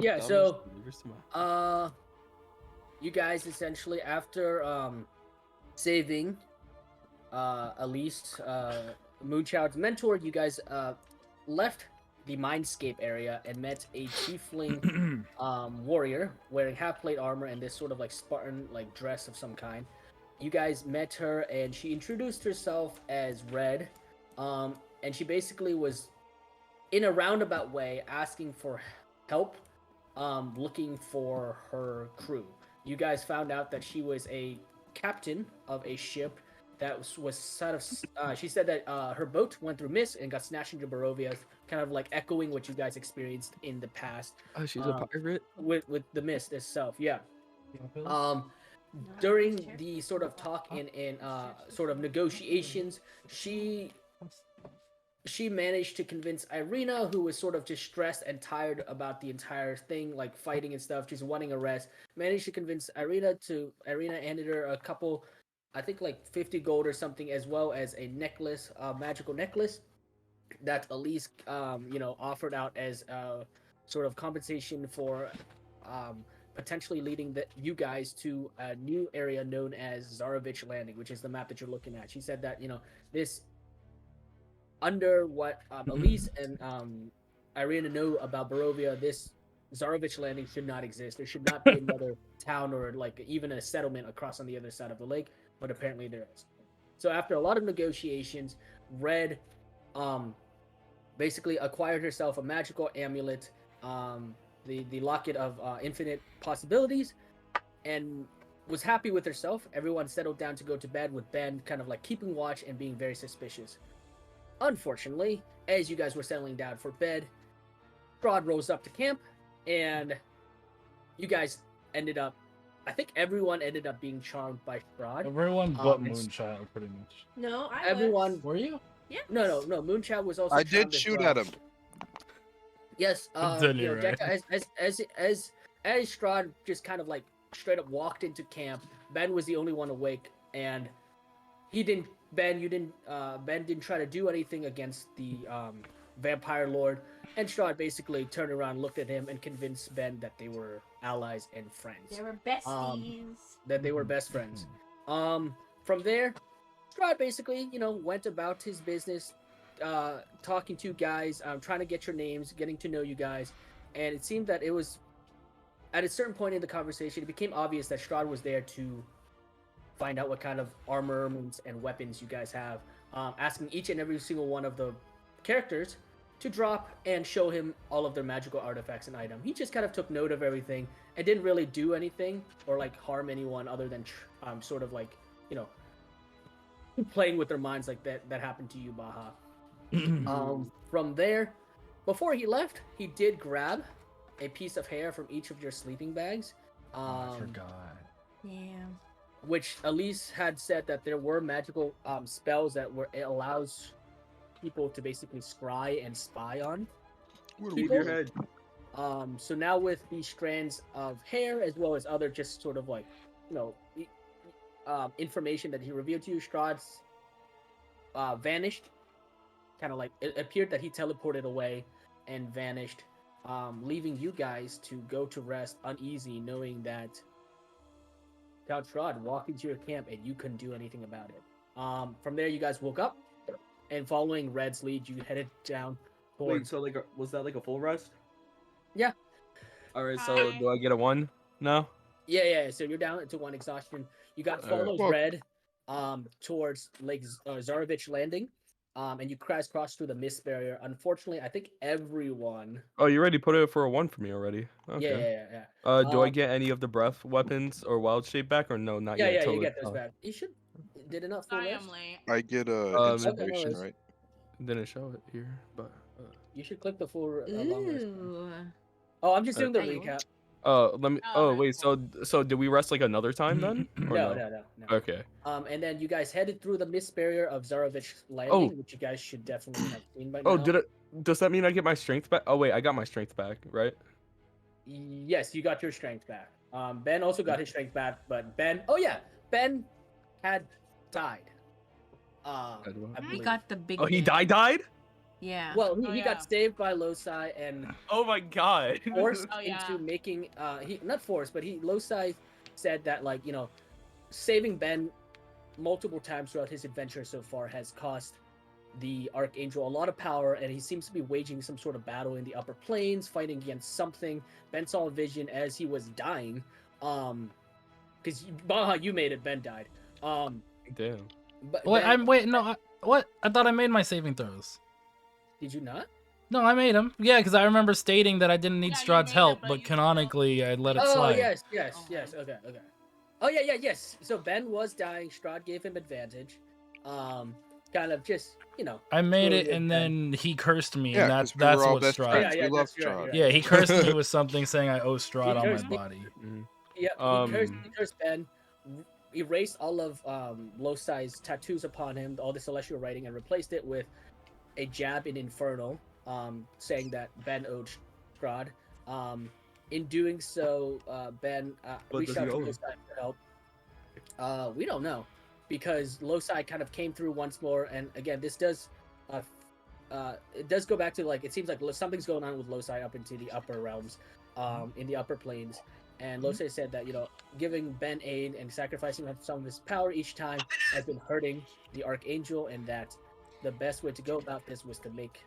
Yeah, Dumbest so believers to my- you guys essentially after saving Elise, Moonchild's mentor, you guys left the mindscape area and met a tiefling warrior wearing half plate armor and this sort of like Spartan like dress of some kind. You guys met her and she introduced herself as Red, and she basically was in a roundabout way asking for help, looking for her crew. You guys found out that she was a captain of a ship that was sort of. She said that her boat went through mist and got snatched into Barovia, kind of like echoing what you guys experienced in the past. Oh, she's a pirate. With the mist itself, yeah. pills? Um, during the sort of talk and sort of negotiations, she managed to convince Irina, who was sort of just stressed and tired about the entire thing, like fighting and stuff. She's wanting a rest. Managed to convince Irina handed her a couple, I think like 50 gold or something, as well as a necklace, a magical necklace that Elise, offered out as sort of compensation for potentially leading you guys to a new area known as Zorovich Landing, which is the map that you're looking at. She said that this under what Elise and Irina know about Barovia, this Zarovich landing should not exist. There should not be another town or like even a settlement across on the other side of the lake, but apparently there is. So after a lot of negotiations, Red basically acquired herself a magical amulet, the locket of infinite possibilities, and was happy with herself. Everyone settled down to go to bed with Ben kind of like keeping watch and being very suspicious. Unfortunately, as you guys were settling down for bed, Strahd rose up to camp, and you guys ended up. I think everyone ended up being charmed by Strahd. Everyone but Moonchild, pretty much. No, everyone. Were you? Yeah. No. Moonchild was also. I did shoot at him. Yes. Did you, right? Deca, as Strahd just kind of like straight up walked into camp, Ben was the only one awake, and he didn't. Ben didn't try to do anything against the vampire lord, and Strahd basically turned around, looked at him, and convinced Ben that they were allies and friends. They were besties. That they were best friends. From there, Strahd basically, went about his business, talking to you guys, trying to get your names, getting to know you guys, and it seemed that it was at a certain point in the conversation, it became obvious that Strahd was there to find out what kind of armaments and weapons you guys have, asking each and every single one of the characters to drop and show him all of their magical artifacts and items. He just kind of took note of everything and didn't really do anything or like harm anyone other than sort of like, playing with their minds like that happened to you, Baha. From there, before he left, he did grab a piece of hair from each of your sleeping bags. I forgot. Yeah. Which Elise had said that there were magical spells that it allows people to basically scry and spy on Keep your head. So now with these strands of hair as well as other just sort of like information that he revealed to you, Strahd's vanished, kind of like it appeared that he teleported away and vanished, leaving you guys to go to rest uneasy, knowing that Count Strahd walked into your camp and you couldn't do anything about it. From there, you guys woke up, and following Red's lead, you headed down. Wait, so like, was that like a full rest? Yeah. All right. So do I get a 1? No. Yeah. So you're down to 1 exhaustion. You got follows Red, towards Lake Zarovich Landing, and you cross through the mist barrier. Unfortunately, I think everyone. Oh, you already put it for a 1 for me already. Okay. Yeah. Do I get any of the breath weapons or wild shape back or no? Not yet. Yeah, totally. you get those back. You should. Did it not full rest? I get inspiration, right? Didn't show it here, but you should click the full long rest. Ooh. Oh, I'm just doing the recap. Let me. Oh, wait. So did we rest like another time then? Or No. Okay. And then you guys headed through the mist barrier of Zarovich Landing, which you guys should definitely have seen by now. Oh, does that mean I get my strength back? Oh wait, I got my strength back, right? Yes, you got your strength back. Ben also got his strength back, but Ben had died. I got the big. Oh, he died? Yeah. Well, he got saved by Losai and Oh my god. forced Oh, yeah. into making he not forced, but Losai said that like saving Ben multiple times throughout his adventure so far has cost the Archangel a lot of power, and he seems to be waging some sort of battle in the upper planes, fighting against something. Ben saw a vision as he was dying, because Baha, you made it. Ben died. Damn. But Wait, no, what? I thought I made my saving throws. Did you not? No, I made them. Yeah, because I remember stating that I didn't need Yeah, you Strahd's made it, help, but but you canonically I let it Oh slide. yes. Okay. Okay. Oh yeah. Yes. So Ben was dying. Strahd gave him advantage. Kind of just I made it, screwing and with Ben. then he cursed me, Yeah, and 'cause we that's were all what best Strahd. friends. Yeah, We love that's right, Strahd. you're Yeah, right. he cursed me with something saying I owe Strahd on my cursed me. body. Yeah, he cursed Ben, erased all of Losai's tattoos upon him, all the celestial writing, and replaced it with a jab in Infernal, saying that Ben owed Strahd. In doing so, Ben What reached does he out to owe him? Losai for help. We don't know, because Losai kind of came through once more, and again, this does, it does go back to like it seems like something's going on with Losai up into the upper realms, in the upper planes. And Losai said that giving Ben aid and sacrificing some of his power each time has been hurting the Archangel, and that the best way to go about this was to make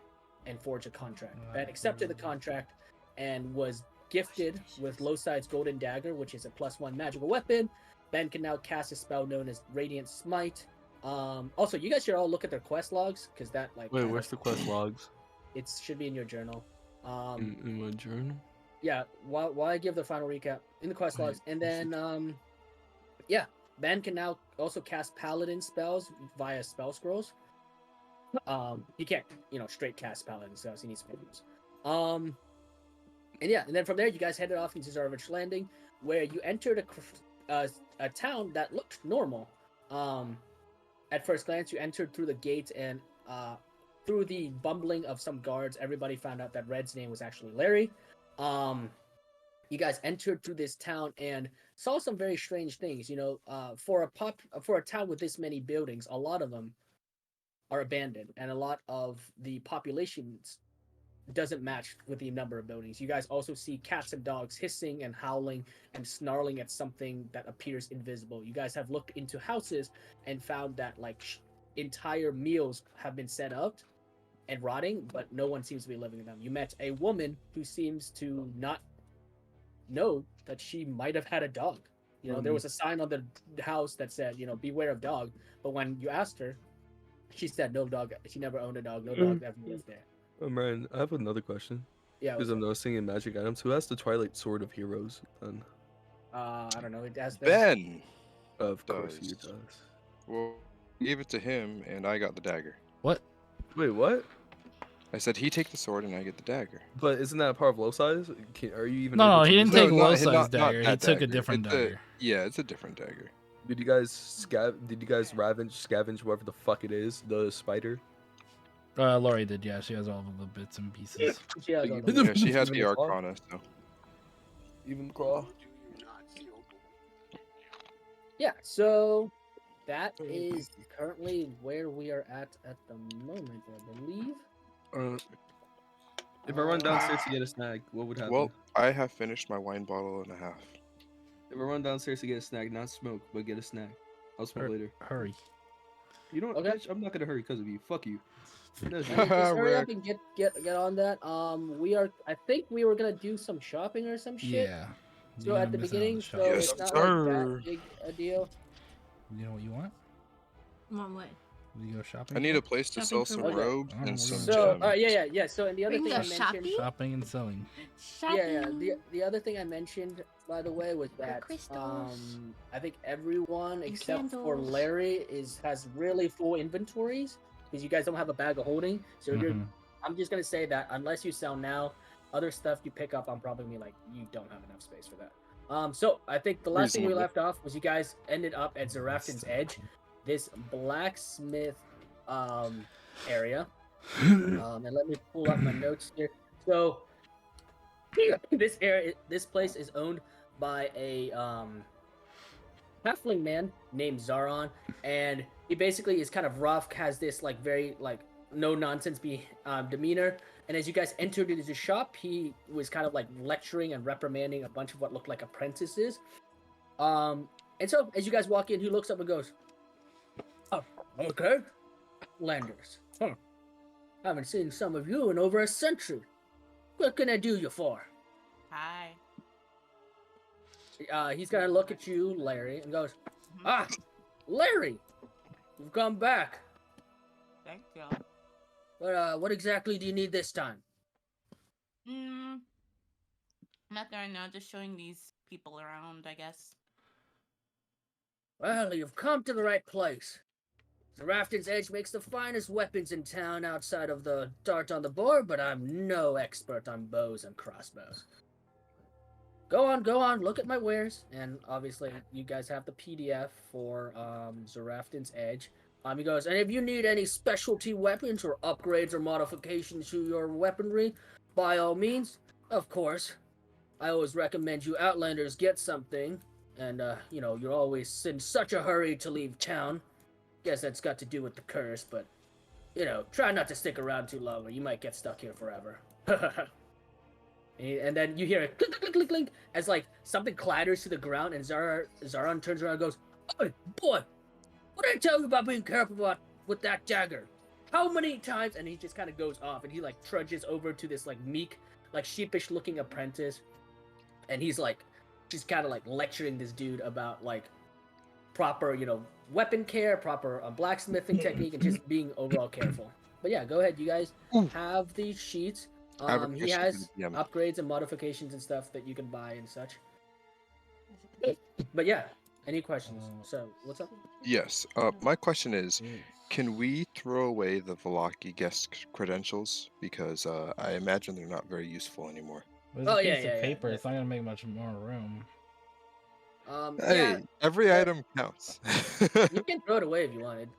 and forge a contract. Ben accepted the contract and was gifted with Losai's golden dagger, which is a +1 magical weapon. Ben can now cast a spell known as Radiant Smite. Also, you guys should all look at their quest logs, because that Wait, where's the quest logs? it should be in your journal. In my journal? Yeah, while I give the final recap in the quest logs, and then yeah, Ben can now also cast paladin spells via spell scrolls. He can't straight cast paladin spells. He needs spells. And then from there you guys headed off into Zorovich Landing, where you entered a town that looked normal. At first glance, you entered through the gate, and through the bumbling of some guards, everybody found out that Red's name was actually Larry. You guys entered through this town and saw some very strange things. For a town with this many buildings, a lot of them are abandoned, and a lot of the populations doesn't match with the number of buildings. You guys also see cats and dogs hissing and howling and snarling at something that appears invisible. You guys have looked into houses and found that entire meals have been set up and rotting, but no one seems to be living in them. You met a woman who seems to not know that she might have had a dog. There was a sign on the house that said, beware of dog. But when you asked her, she said no dog. She never owned a dog. No dog ever lived there. Oh man, I have another question. Yeah. Because I'm noticing in magic items, who has the Twilight Sword of Heroes then? I don't know. It has Ben. Of course Does. he does. Well, gave it to him, and I got the dagger. What? Wait, what? I said he take the sword, and I get the dagger. But isn't that a part of Losai's? Are you even? No, able to he didn't use take it? Losai's dagger. He that took a dagger. different It's dagger. Yeah, it's a different dagger. Did you guys scavenge whatever the fuck it is, the spider? Lori did, yeah. She has all of the bits and pieces. She has all Yeah, the- Yeah, she had Even the the claw? Arcana, so. Even the claw. Yeah, so that is currently where we are at the moment, I believe. If I run downstairs to get a snack, what would happen? Well, I have finished my wine bottle and a half. If I run downstairs to get a snack, not smoke, but get a snack, I'll smoke later. Hurry. You know what, Okay. bitch? I'm not gonna hurry because of you. Fuck you. No, Just hurry up Wreck. and get on that. I think we were gonna do some shopping or some shit. Yeah. So You're at the gonna miss out on beginning, shop. so Yes, it's not sir. like that big a deal. You know what you want? What? You go shopping? I need a place to Shopping sell for some what? robes Oh, and some So, gems. yeah. So, and the other We're thing I gonna go mentioned, shopping? Shopping and selling. Shopping. the other thing I mentioned, by the way, was that crystals. I think everyone And except for candles. Larry has really full inventories, because you guys don't have a bag of holding. So Mhm. I'm just gonna say that unless you sell now, other stuff you pick up, I'm probably gonna be like, you don't have enough space for that. So I think the last thing we Reasonable. left off was you guys ended up at Zarafton's Edge, this blacksmith area. And let me pull up my notes here. So this place is owned by a halfling man named Zaron, and he basically is kind of rough, has this very no nonsense demeanor. And as you guys entered into the shop, he was kind of like lecturing and reprimanding a bunch of what looked like apprentices. And so as you guys walk in, he looks up and goes, "Oh, okay, Landers. Huh. Haven't seen some of you in over a century. What can I do you for?" Hi. He's gonna look at you, Larry, and goes, "Ah, Larry, you've come back. Thank you. What exactly do you need this time?" Nothing right now. Just showing these people around, I guess. "Well, you've come to the right place. The Rafton's Edge makes the finest weapons in town outside of the dart on the board, but I'm no expert on bows and crossbows. Go on, look at my wares." And obviously, you guys have the PDF for Zarafton's Edge. He goes, "And if you need any specialty weapons or upgrades or modifications to your weaponry, by all means, of course. I always recommend you Outlanders get something. And, you're always in such a hurry to leave town. Guess that's got to do with the curse, but, try not to stick around too long or you might get stuck here forever." And then you hear a clink, clink, clink, clink, as, like, something clatters to the ground, and Zaron turns around and goes, "Oh, boy, what did I tell you about being careful with that dagger? How many times?" And he just kind of goes off, and he, like, trudges over to this, like, meek, like, sheepish-looking apprentice, and he's, like, just kind of, like, lecturing this dude about, like, proper, weapon care, proper blacksmithing technique, and just being overall careful. But yeah, go ahead. You guys have these sheets. He has upgrades and modifications and stuff that you can buy and such. But yeah, any questions? So, what's up? Yes. My question is, can we throw away the Velaki guest credentials? Because I imagine they're not very useful anymore. There's a piece of paper. It's not gonna make much more room. Hey, every item counts. You can throw it away if you wanted.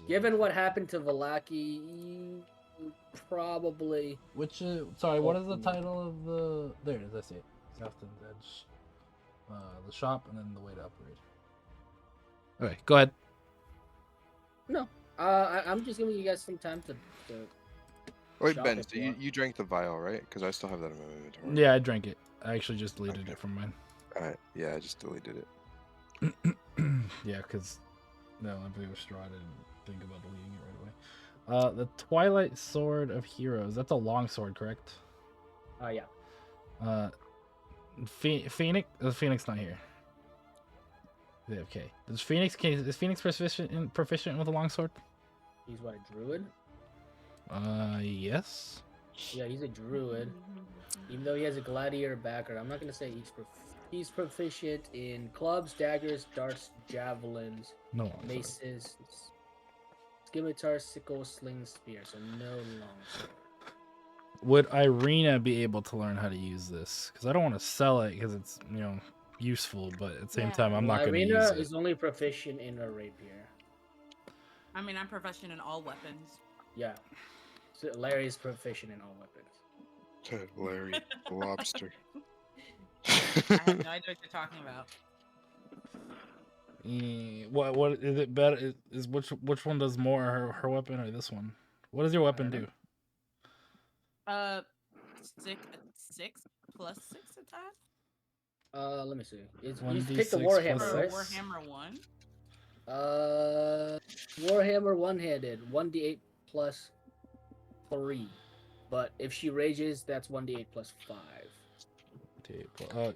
Given what happened to Velaki, you probably. Which is sorry. What is the title of the? There it is. I see it. Grafton's Edge. The shop, and then the way to upgrade. Okay, go ahead. No, I'm just giving you guys some time to. Wait, Ben, so you drank the vial, right? Because I still have that in my inventory. Yeah, I drank it. I actually just deleted it from mine. Alright, yeah, I just deleted it. Yeah, because no, I'm pretty strahd. I didn't think about deleting it right away. The Twilight Sword of Heroes. That's a long sword, correct? Yeah. Phoenix. Phoenix not here. Okay. Is Phoenix proficient with a long sword? He's what, a druid? Yes. Yeah, he's a druid. Even though he has a gladiator background, I'm not gonna say he's proficient in clubs, daggers, darts, javelins, maces, scimitars, sickles, slings, spears, so no long sword. Would Irina be able to learn how to use this? Because I don't want to sell it because it's useful, but at the same time I'm not going to use it. Irina is only proficient in a rapier. I mean, I'm proficient in all weapons. Yeah. So Larry's proficient in all weapons. Larry, the lobster. I have no idea what you're talking about. What is it better? Is which one does more, her weapon or this one? What does your weapon do? 6 plus 6 attack. Let me see. You D6 picked the Warhammer, plus right? Warhammer 1. Warhammer one-handed, 1d8 plus 3. But if she rages, that's 1d8 plus 5. Okay. Where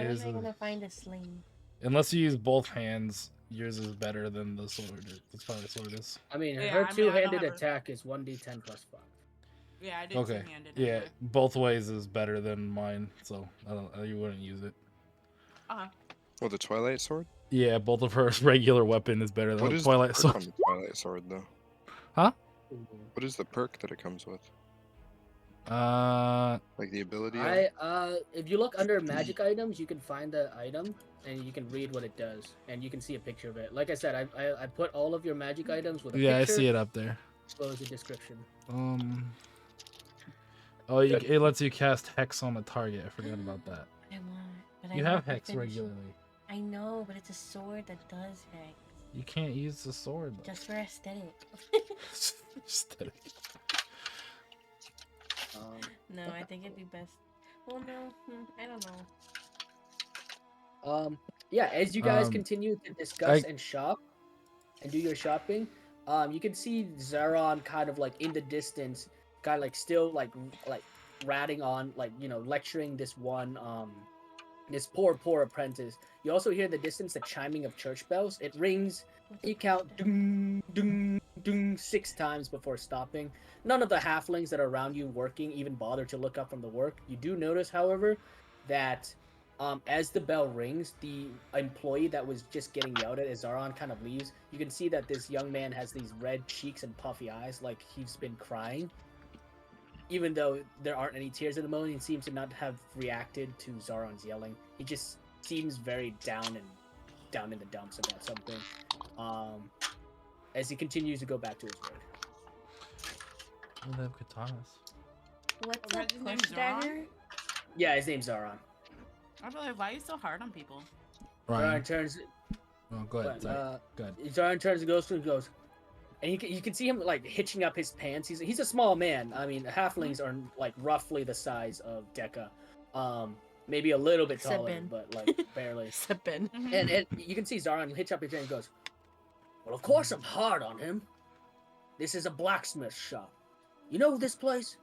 am I gonna find a sling? Unless you use both hands, yours is better than the sword. That's probably the sword is. I mean, her two-handed attack is 1d10 plus 5. Yeah, I did okay. two-handed. Yeah, both ways is better than mine, so you wouldn't use it. Well, the Twilight Sword? Yeah, both of her regular weapon is better than the Twilight Sword. What is the perk on the Twilight Sword, though? Huh? What is the perk that it comes with? Like the ability? If you look under magic items, you can find the item and you can read what it does, and you can see a picture of it. Like I said, I put all of your magic items with a picture. Yeah, I see it up there. Close the description. Oh, it lets you cast Hex on the target. I forgot about that. I want, but you have Hex regularly. I know, but it's a sword that does Hex. You can't use the sword. Though. Just for aesthetic. Aesthetic. No, I think it'd be best. Well, no, I don't know. Yeah, as you guys Um, continue to discuss I- and shop and do your shopping, you can see Zeron kind of like in the distance, kind of like still like ratting on, like, you know, lecturing this one this poor apprentice. You also hear in the distance the chiming of church bells. It rings. You count ding ding ding 6 times before stopping. None of the halflings that are around you working even bother to look up from the work. You do notice, however, that as the bell rings, the employee that was just getting yelled at as Zaron kind of leaves, you can see that this young man has these red cheeks and puffy eyes, like he's been crying. Even though there aren't any tears at the moment, he seems to not have reacted to Zaron's yelling. He just seems very down in the dumps about something. As he continues to go back to his work. Oh, they have katanas. What's Wait, a his name's push dagger? Yeah, his name's Zaron. I'm like, why are you so hard on people? Ryan. Zaron turns. Oh, go ahead. Sorry. Go ahead. Zaron turns and goes, and you can see him like hitching up his pants. He's a small man. I mean, halflings are like roughly the size of Deca. Maybe a little bit taller, Sippin'. but like barely. Sippin'. And you can see Zaron hitch up his pants and goes, "Well, of course I'm hard on him. This is a blacksmith shop. You know this place?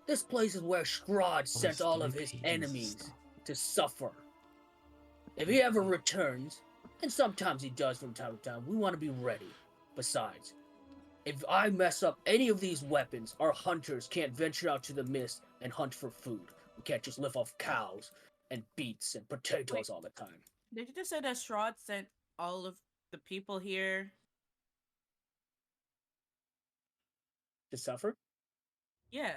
This place is where Strahd sent all of his enemies to suffer. If he ever returns, and sometimes he does from time to time, we want to be ready. Besides, if I mess up any of these weapons, our hunters can't venture out to the mist and hunt for food. We can't just live off cows and beets and potatoes all the time." Did you just say that Strahd sent all of the people here? To suffer? Yeah.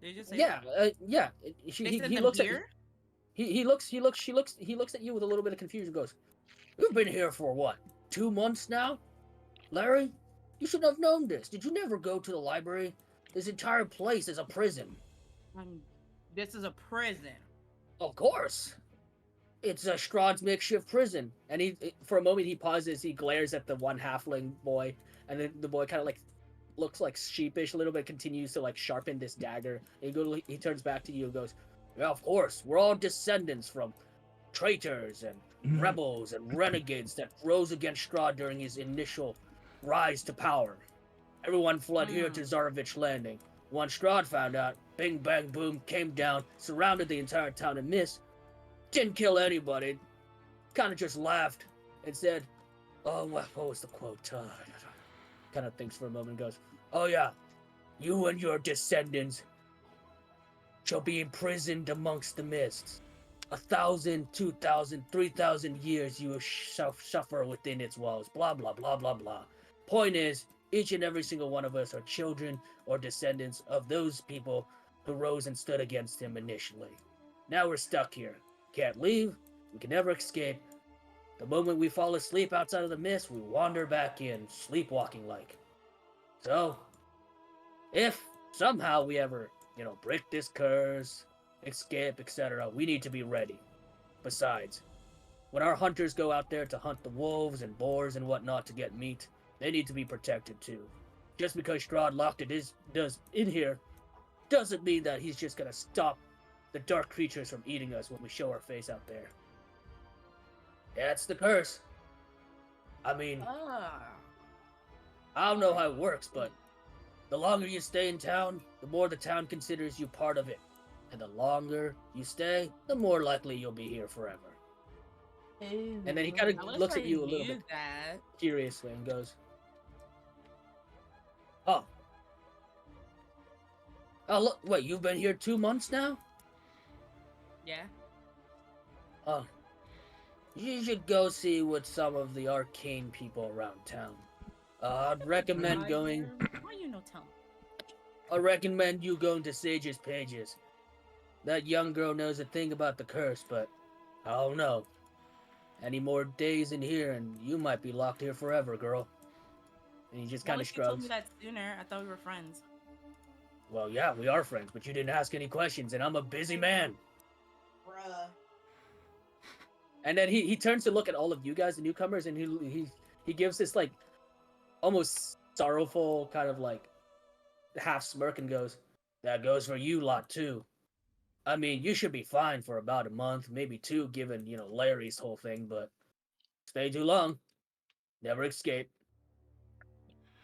Did you just say Yeah, that? yeah. They He sent them looks at here? he looks at you with a little bit of confusion. Goes, "You've been here for what? 2 months now, Larry? You should have known this. Did you never go to the library? This entire place is a prison." This is a prison. "Of course. It's a Strahd's makeshift prison." And for a moment, he pauses. He glares at the one halfling boy, and then the boy kind of like looks like sheepish a little bit. Continues to like sharpen this dagger. And he turns back to you and goes, "Yeah, of course. We're all descendants from traitors and rebels and renegades that rose against Strahd during his initial rise to power. Everyone fled here to Zorovich Landing. Once Strahd found out, bing bang boom, came down, surrounded the entire town of Mist. Didn't kill anybody. Kind of just laughed and said, oh, what was the quote? Kind of thinks for a moment and goes, oh yeah, you and your descendants shall be imprisoned amongst the mists. 1,000, 2,000, 3,000 years you will suffer within its walls. Blah, blah, blah, blah, blah. Point is, each and every single one of us are children or descendants of those people who rose and stood against him initially. Now we're stuck here. Can't leave. We can never escape. The moment we fall asleep outside of the mist, we wander back in, sleepwalking like. So, if somehow we ever, break this curse, escape, etc., we need to be ready. Besides, when our hunters go out there to hunt the wolves and boars and whatnot to get meat, they need to be protected too. Just because Strahd locked it in here doesn't mean that he's just gonna stop the dark creatures from eating us when we show our face out there. That's the curse. I mean, I don't know how it works, but the longer you stay in town, the more the town considers you part of it. And the longer you stay, the more likely you'll be here forever. Ooh. And then he kind of looks at you a little bit That. curiously and goes, Oh, look, wait, you've been here 2 months now? Yeah. Oh. You should go see with some of the arcane people around town. I'd recommend going... Why you no tell? I recommend you going to Sage's Pages. That young girl knows a thing about the curse, but I don't know. Any more days in here and you might be locked here forever, girl. And he just kind of You told me shrugs. that sooner. I thought we were friends. Well, yeah, we are friends, but you didn't ask any questions, and I'm a busy man. Bruh. And then he turns to look at all of you guys, the newcomers, and he gives this like almost sorrowful kind of like half smirk and goes, "That goes for you lot too. I mean, you should be fine for about a month, maybe two, given Larry's whole thing, but stay too long, never escape.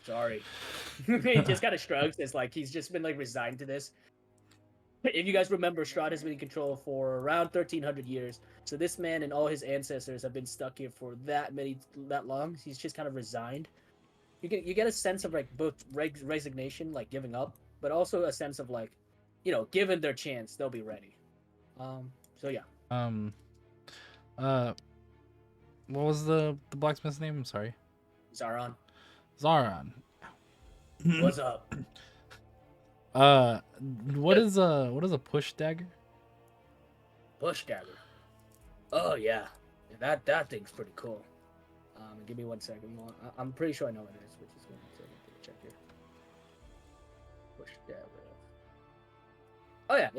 Sorry." He just kind of shrugs. It's like he's just been like resigned to this. If you guys remember, Strahd has been in control for around 1,300 years. So this man and all his ancestors have been stuck here for that long. He's just kind of resigned. You get a sense of like both resignation, like giving up, but also a sense of like, given their chance, they'll be ready. So yeah. What was the blacksmith's name? I'm sorry. Zaron, What's up? What is a push dagger? Push dagger. Oh yeah, that thing's pretty cool. Give me 1 second. I'm pretty sure I know what it is, which is going to check here. Push dagger. Oh yeah.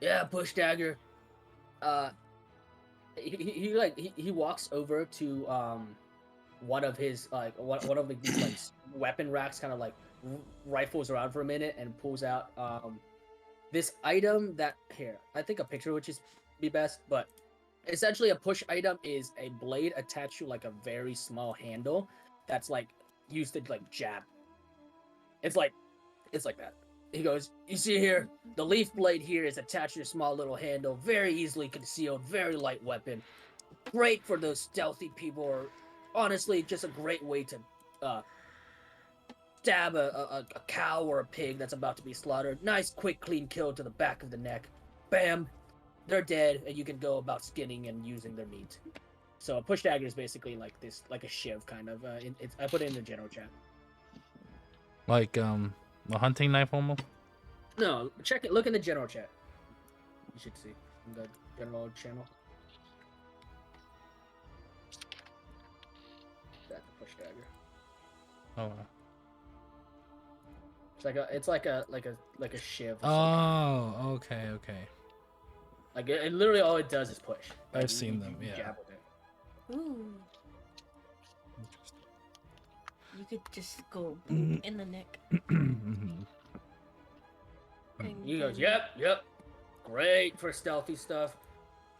Yeah, push dagger. He walks over to one of his one of these like weapon racks, kind of like rifles around for a minute and pulls out this item that here I think a picture which is be best, but essentially a push item is a blade attached to like a very small handle that's like used to like jab. It's like that. He goes, "You see here, the leaf blade here is attached to a small little handle, very easily concealed, very light weapon. Great for those stealthy people, or honestly, just a great way to stab a cow or a pig that's about to be slaughtered. Nice, quick, clean kill to the back of the neck. Bam, they're dead, and you can go about skinning and using their meat." So a push dagger is basically like this, like a shiv kind of. I put it in the general chat. Like a hunting knife almost? No, check it. Look in the general chat. You should see in the general channel. That's a push dagger. Oh. It's like a shiv. Oh, okay. Like it literally all it does is push. Like, I've seen them, you yeah. jab with it. Ooh. You could just go boom in the neck. Mhm. And He goes, then- yep. Great for stealthy stuff.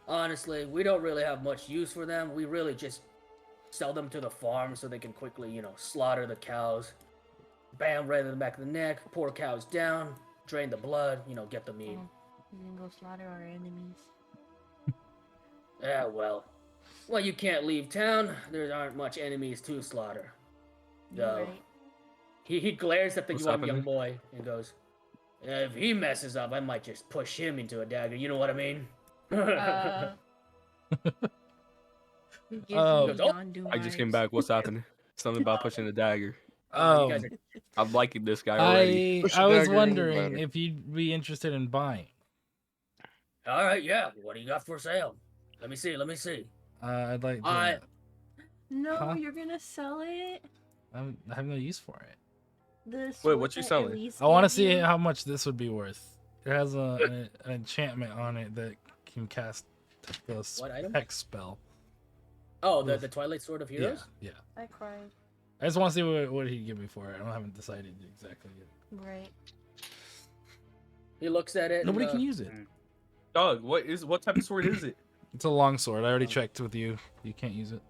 Honestly, we don't really have much use for them. We really just sell them to the farm so they can quickly, slaughter the cows. Bam, right in the back of the neck, pour cows down, drain the blood, get the meat. Oh, we can go slaughter our enemies. Yeah, well, you can't leave town. There aren't much enemies to slaughter. You're No. right. He glares at the What's young happening? boy and goes, "If he messes up, I might just push him into a dagger. You know what I mean?" He gives Oh. me Yondu I just came vibes. back. What's happening? Something about pushing the dagger. You Oh, guys are I'm liking this guy already. I Push the I was dagger, it won't wondering matter. if you'd be interested in buying. all right. Yeah. What do you got for sale? Let me see. I'd like to. I- No, Huh? you're gonna sell it. I have no use for it. The Wait, what sword you that selling? Elise I want to gave see you? how much this would be worth. It has an enchantment on it that can cast the What item? hex spell. Oh, the Twilight Sword of Heroes. Yeah. I cried. I just want to see what he'd give me for it. I haven't decided exactly yet. Right. He looks at it. Nobody and, can use it. Dog, what type of sword is it? It's a long sword. I already checked with you. You can't use it.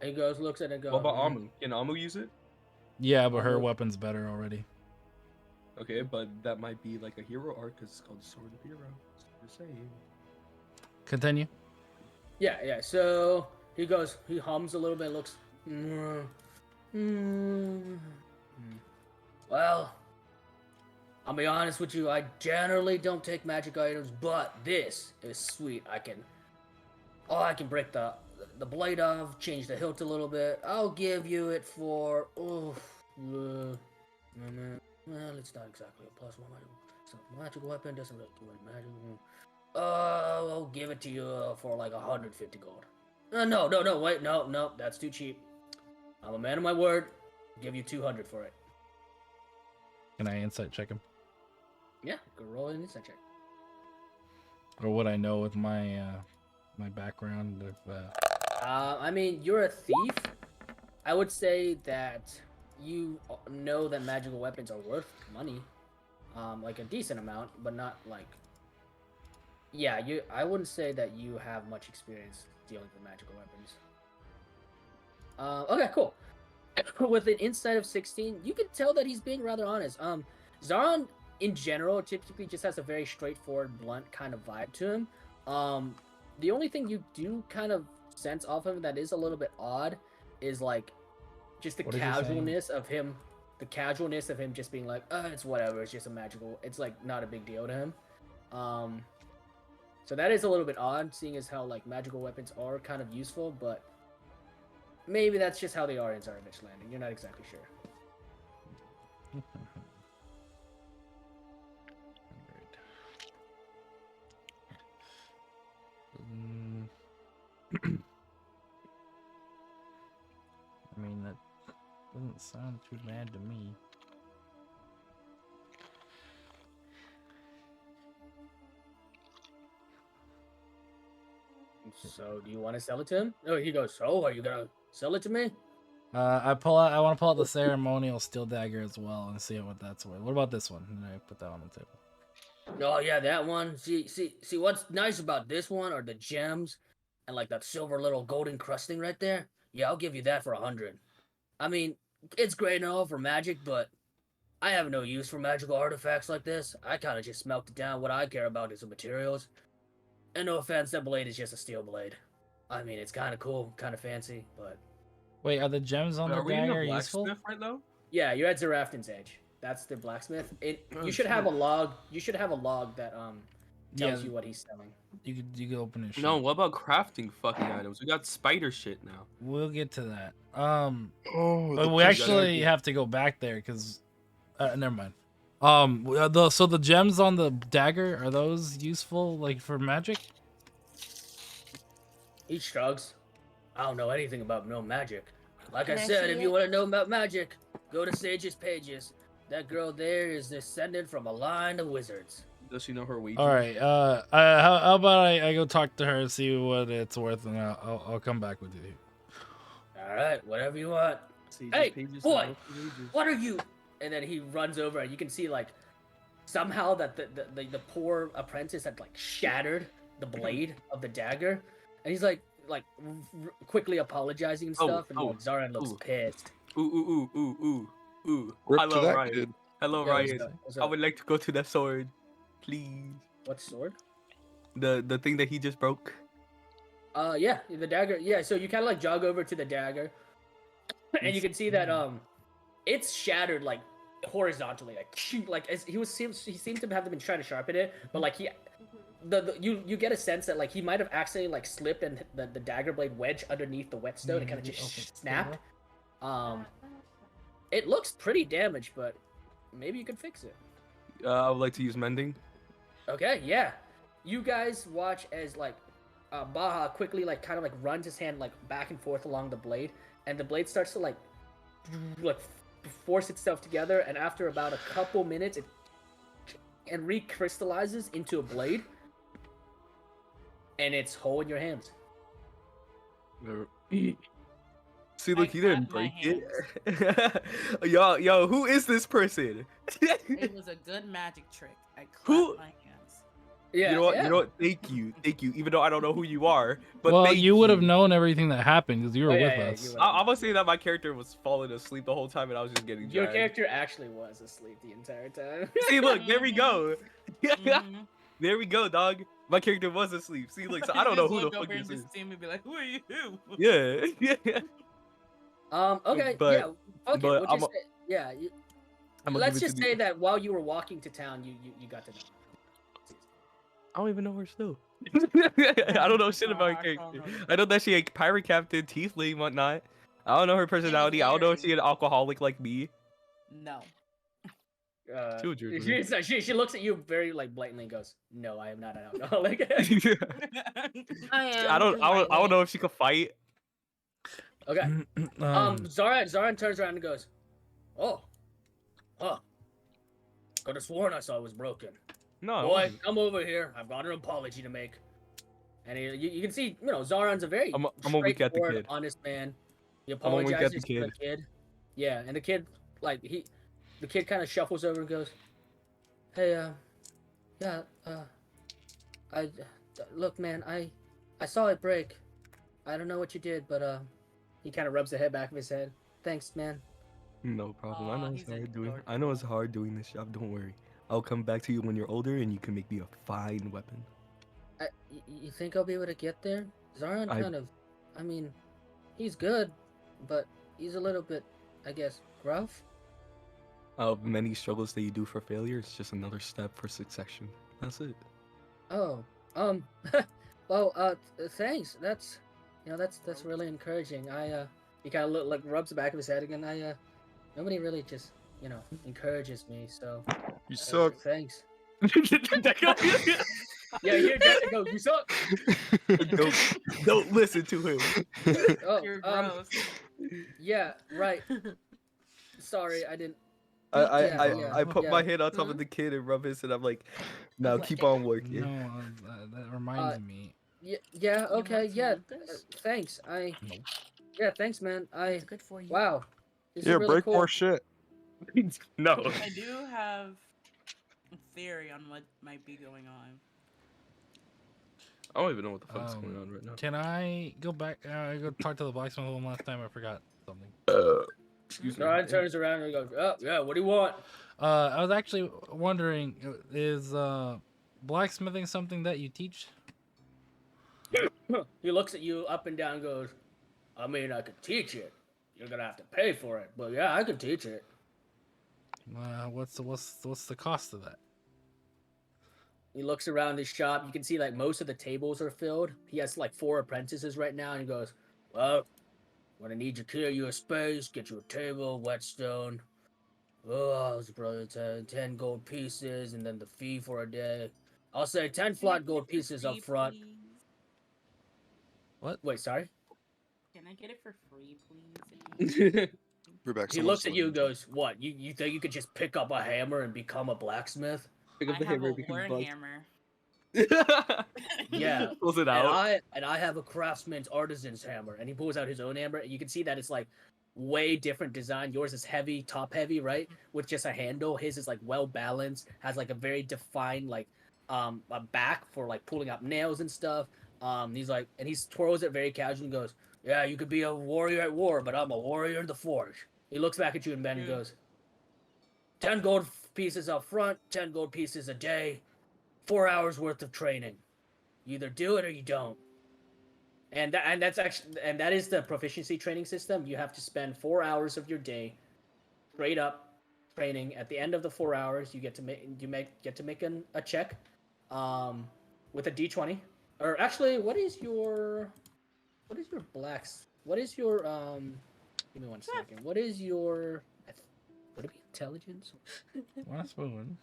He goes, looks at it, and goes. What about Amu? Can Amu use it? Yeah, but her Alright. weapon's better already. Okay, but that might be like a hero arc because it's called the Sword of Hero. Just saying. Continue. Yeah. So he goes. He hums a little bit. Looks. Well, I'll be honest with you. I generally don't take magic items, but this is sweet. I can break the blade off, change the hilt a little bit. I'll give you it for well, it's not exactly a +1 item. It's a magic weapon. Doesn't really do any magic. I'll give it to you for like 150 gold. No, wait, no, that's too cheap. I'm a man of my word. I'll give you 200 for it. Can I insight check him? Yeah, go roll an insight check. or what I know with my my background of. I mean, you're a thief. I would say that you know that magical weapons are worth money, like a decent amount, but not like. Yeah, you. I wouldn't say that you have much experience dealing with magical weapons. Okay, cool. With an insight of 16, you can tell that he's being rather honest. Zaron in general typically just has a very straightforward, blunt kind of vibe to him. The only thing you do kind of sense off him that is a little bit odd is like just the casualness of him. The casualness of him just being like, it's whatever. It's just a magical. It's like not a big deal to him. So that is a little bit odd, seeing as how like magical weapons are kind of useful, but maybe that's just how they are in Zorovich Landing. You're not exactly sure. I mean, that doesn't sound too bad to me. So, do you want to sell it to him? Oh, he goes, so are you gonna sell it to me? I want to pull out the ceremonial steel dagger as well and see what that's worth. What about this one? And I put that on the table. Oh yeah, that one. See, what's nice about this one are the gems and like that silver little golden crusting right there. Yeah, I'll give you that for 100. I mean, it's great and all for magic, but I have no use for magical artifacts like this. I kind of just melted down. What I care about is the materials. And no offense, that blade is just a steel blade. I mean, it's kind of cool, kind of fancy, but... Wait, are the gems on the Are we in dagger a useful? blacksmith right now? Yeah, you're at Zarafton's Edge. That's the blacksmith. Oh, you should have a log. You should have a log that tells Yeah. you what he's selling. You could open it. No, what about crafting fucking items? We got spider shit now. We'll get to that. Oh, But the we priest actually dagger. have to go back there because, never mind. So the gems on the dagger, are those useful like for magic? He shrugs. I don't know anything about no magic. Like I Can I said, see if you it? want to know about magic, go to Sage's pages. That girl there is descended from a line of wizards. Does she know her wages? All right. How about I go talk to her and see what it's worth, and I'll come back with you. All right, whatever you want. Sage's Hey, pages boy, have no wages. what are you? And then he runs over, and you can see like somehow that the poor apprentice had like shattered the blade of the dagger, and he's like quickly apologizing and stuff, and like, Zaran looks pissed. Ooh. Rip to Hello, that Ryan. kid. Hello, Yeah, Ryan. what's I up? would like to go to that sword, please. What sword? The thing that he just broke. Yeah, the dagger. Yeah, so you kind of like jog over to the dagger, and you can see that it's shattered like horizontally, like as he seems to have been trying to sharpen it, but like you get a sense that like he might have accidentally like slipped and the dagger blade wedged underneath the whetstone and kind of just snapped. It looks pretty damaged, but maybe you can fix it. I would like to use mending. Okay, yeah. You guys watch as like Baha quickly like kind of like runs his hand like back and forth along the blade, and the blade starts to like force itself together, and after about a couple minutes it recrystallizes into a blade, and it's whole in your hands. See, look, I he didn't clap my break it. yo, who is this person? It was a good magic trick. I clapped Who- my hands. Yeah, You know what? yeah. You know what? Thank you. Even though I don't know who you are, but Well, thank you would have known everything that happened because you were Oh, yeah, with yeah, us. you would've. I'm gonna say that my character was falling asleep the whole time, and I was just getting Your dragged. character actually was asleep the entire time. See, look, there we go. Mhm. There we go, dog. My character was asleep. See, look, so I don't know who the Look fuck over and this is. just see me be like, who are you? Yeah. Okay, But- yeah. Okay, but we'll I'm just say, yeah. I'm gonna Let's give it just to say that while you were walking to town, you got to know. I don't even know her still. I don't know shit about her I character. don't know. I know that she a pirate captain, tiefling, whatnot. I don't know her personality. I don't know if she an alcoholic like me. No. Children, She looks at you very like blatantly and goes, "No, I am not an alcoholic." I am. I don't know if she could fight. Okay. Zaran turns around and goes, "Oh, huh. Could have sworn I saw it was broken. No, I Boy, wasn't. come over here. I've got an apology to make. And you can see, Zaron's a very I'm gonna wink at the straightforward, kid. honest man. He I'm gonna wink at the apologizes to the kid. kid. Yeah, and the kid, the kid kind of shuffles over and goes, "Hey, yeah, I, look, man, I saw it break. I don't know what you did, but he kind of rubs the head back of his head. Thanks, man. No problem. I Aw, know it's he's hard doing. adorable. I know it's hard doing this job. Don't worry. I'll come back to you when you're older, and you can make me a fine weapon. You think I'll be able to get there? Zaron I- kind of, I mean, he's good, but he's a little bit, I guess, gruff. Of many struggles that you do for failure, it's just another step for succession. That's it. Oh, well, thanks. That's really encouraging. He kind of like rubs the back of his head again. Nobody really just, encourages me. So, You suck. thanks. Yeah, here Deca goes. You suck. Don't listen to him. Oh, You're gross. yeah, right. Sorry, I didn't. I put my yeah. hand on top of the kid and rub his, and I'm like, now keep on working. No, that reminds me. Yeah. Okay. want some Yeah. Lucas? Thanks. Nope. Yeah. Thanks, man. It's good for you. Wow. This Yeah, is really break cool. more shit. No. I do have a theory on what might be going on. I don't even know what the fuck's going on right now. Can I go back? Go talk to the blacksmith one last time. I forgot something. Excuse me. Zaron turns around and goes, "Oh, yeah. What do you want?" I was actually wondering, is blacksmithing something that you teach? He looks at you up and down and goes, "I mean, I could teach it. You're gonna have to pay for it, but yeah, I could teach it." What's the cost of that? He looks around his shop. You can see like most of the tables are filled. He has like 4 apprentices right now, and he goes, "Well, when I need to clear you a space, get you a table, whetstone. Oh, it's probably 10 gold pieces, and then the fee for a day. I'll say 10 flat gold pieces up Free, front." please? What? Wait, sorry. Can I get it for free, please? Rebecca, He looks at you and goes, "What? You think you could just pick up a hammer and become a blacksmith?" Pick I up the have hammer, a become war buzz. hammer. Yeah. Pulls it And out. I have a craftsman's artisan's hammer, and he pulls out his own hammer. And you can see that it's like way different design. Yours is heavy, top heavy, right, with just a handle. His is like well balanced, has like a very defined like a back for like pulling out nails and stuff. He's like, and he twirls it very casually and goes, "Yeah, you could be a warrior at war, but I'm a warrior in the forge." He looks back at you and Ben and goes, 10 gold pieces up front, 10 gold pieces a day, 4 hours worth of training. You either do it or you don't. And that is the proficiency training system. You have to spend 4 hours of your day straight up training. At the end of the 4 hours, you get to make a check with a d20. Or actually, what is your give me 1 second. What is your would it be intelligence? Last one.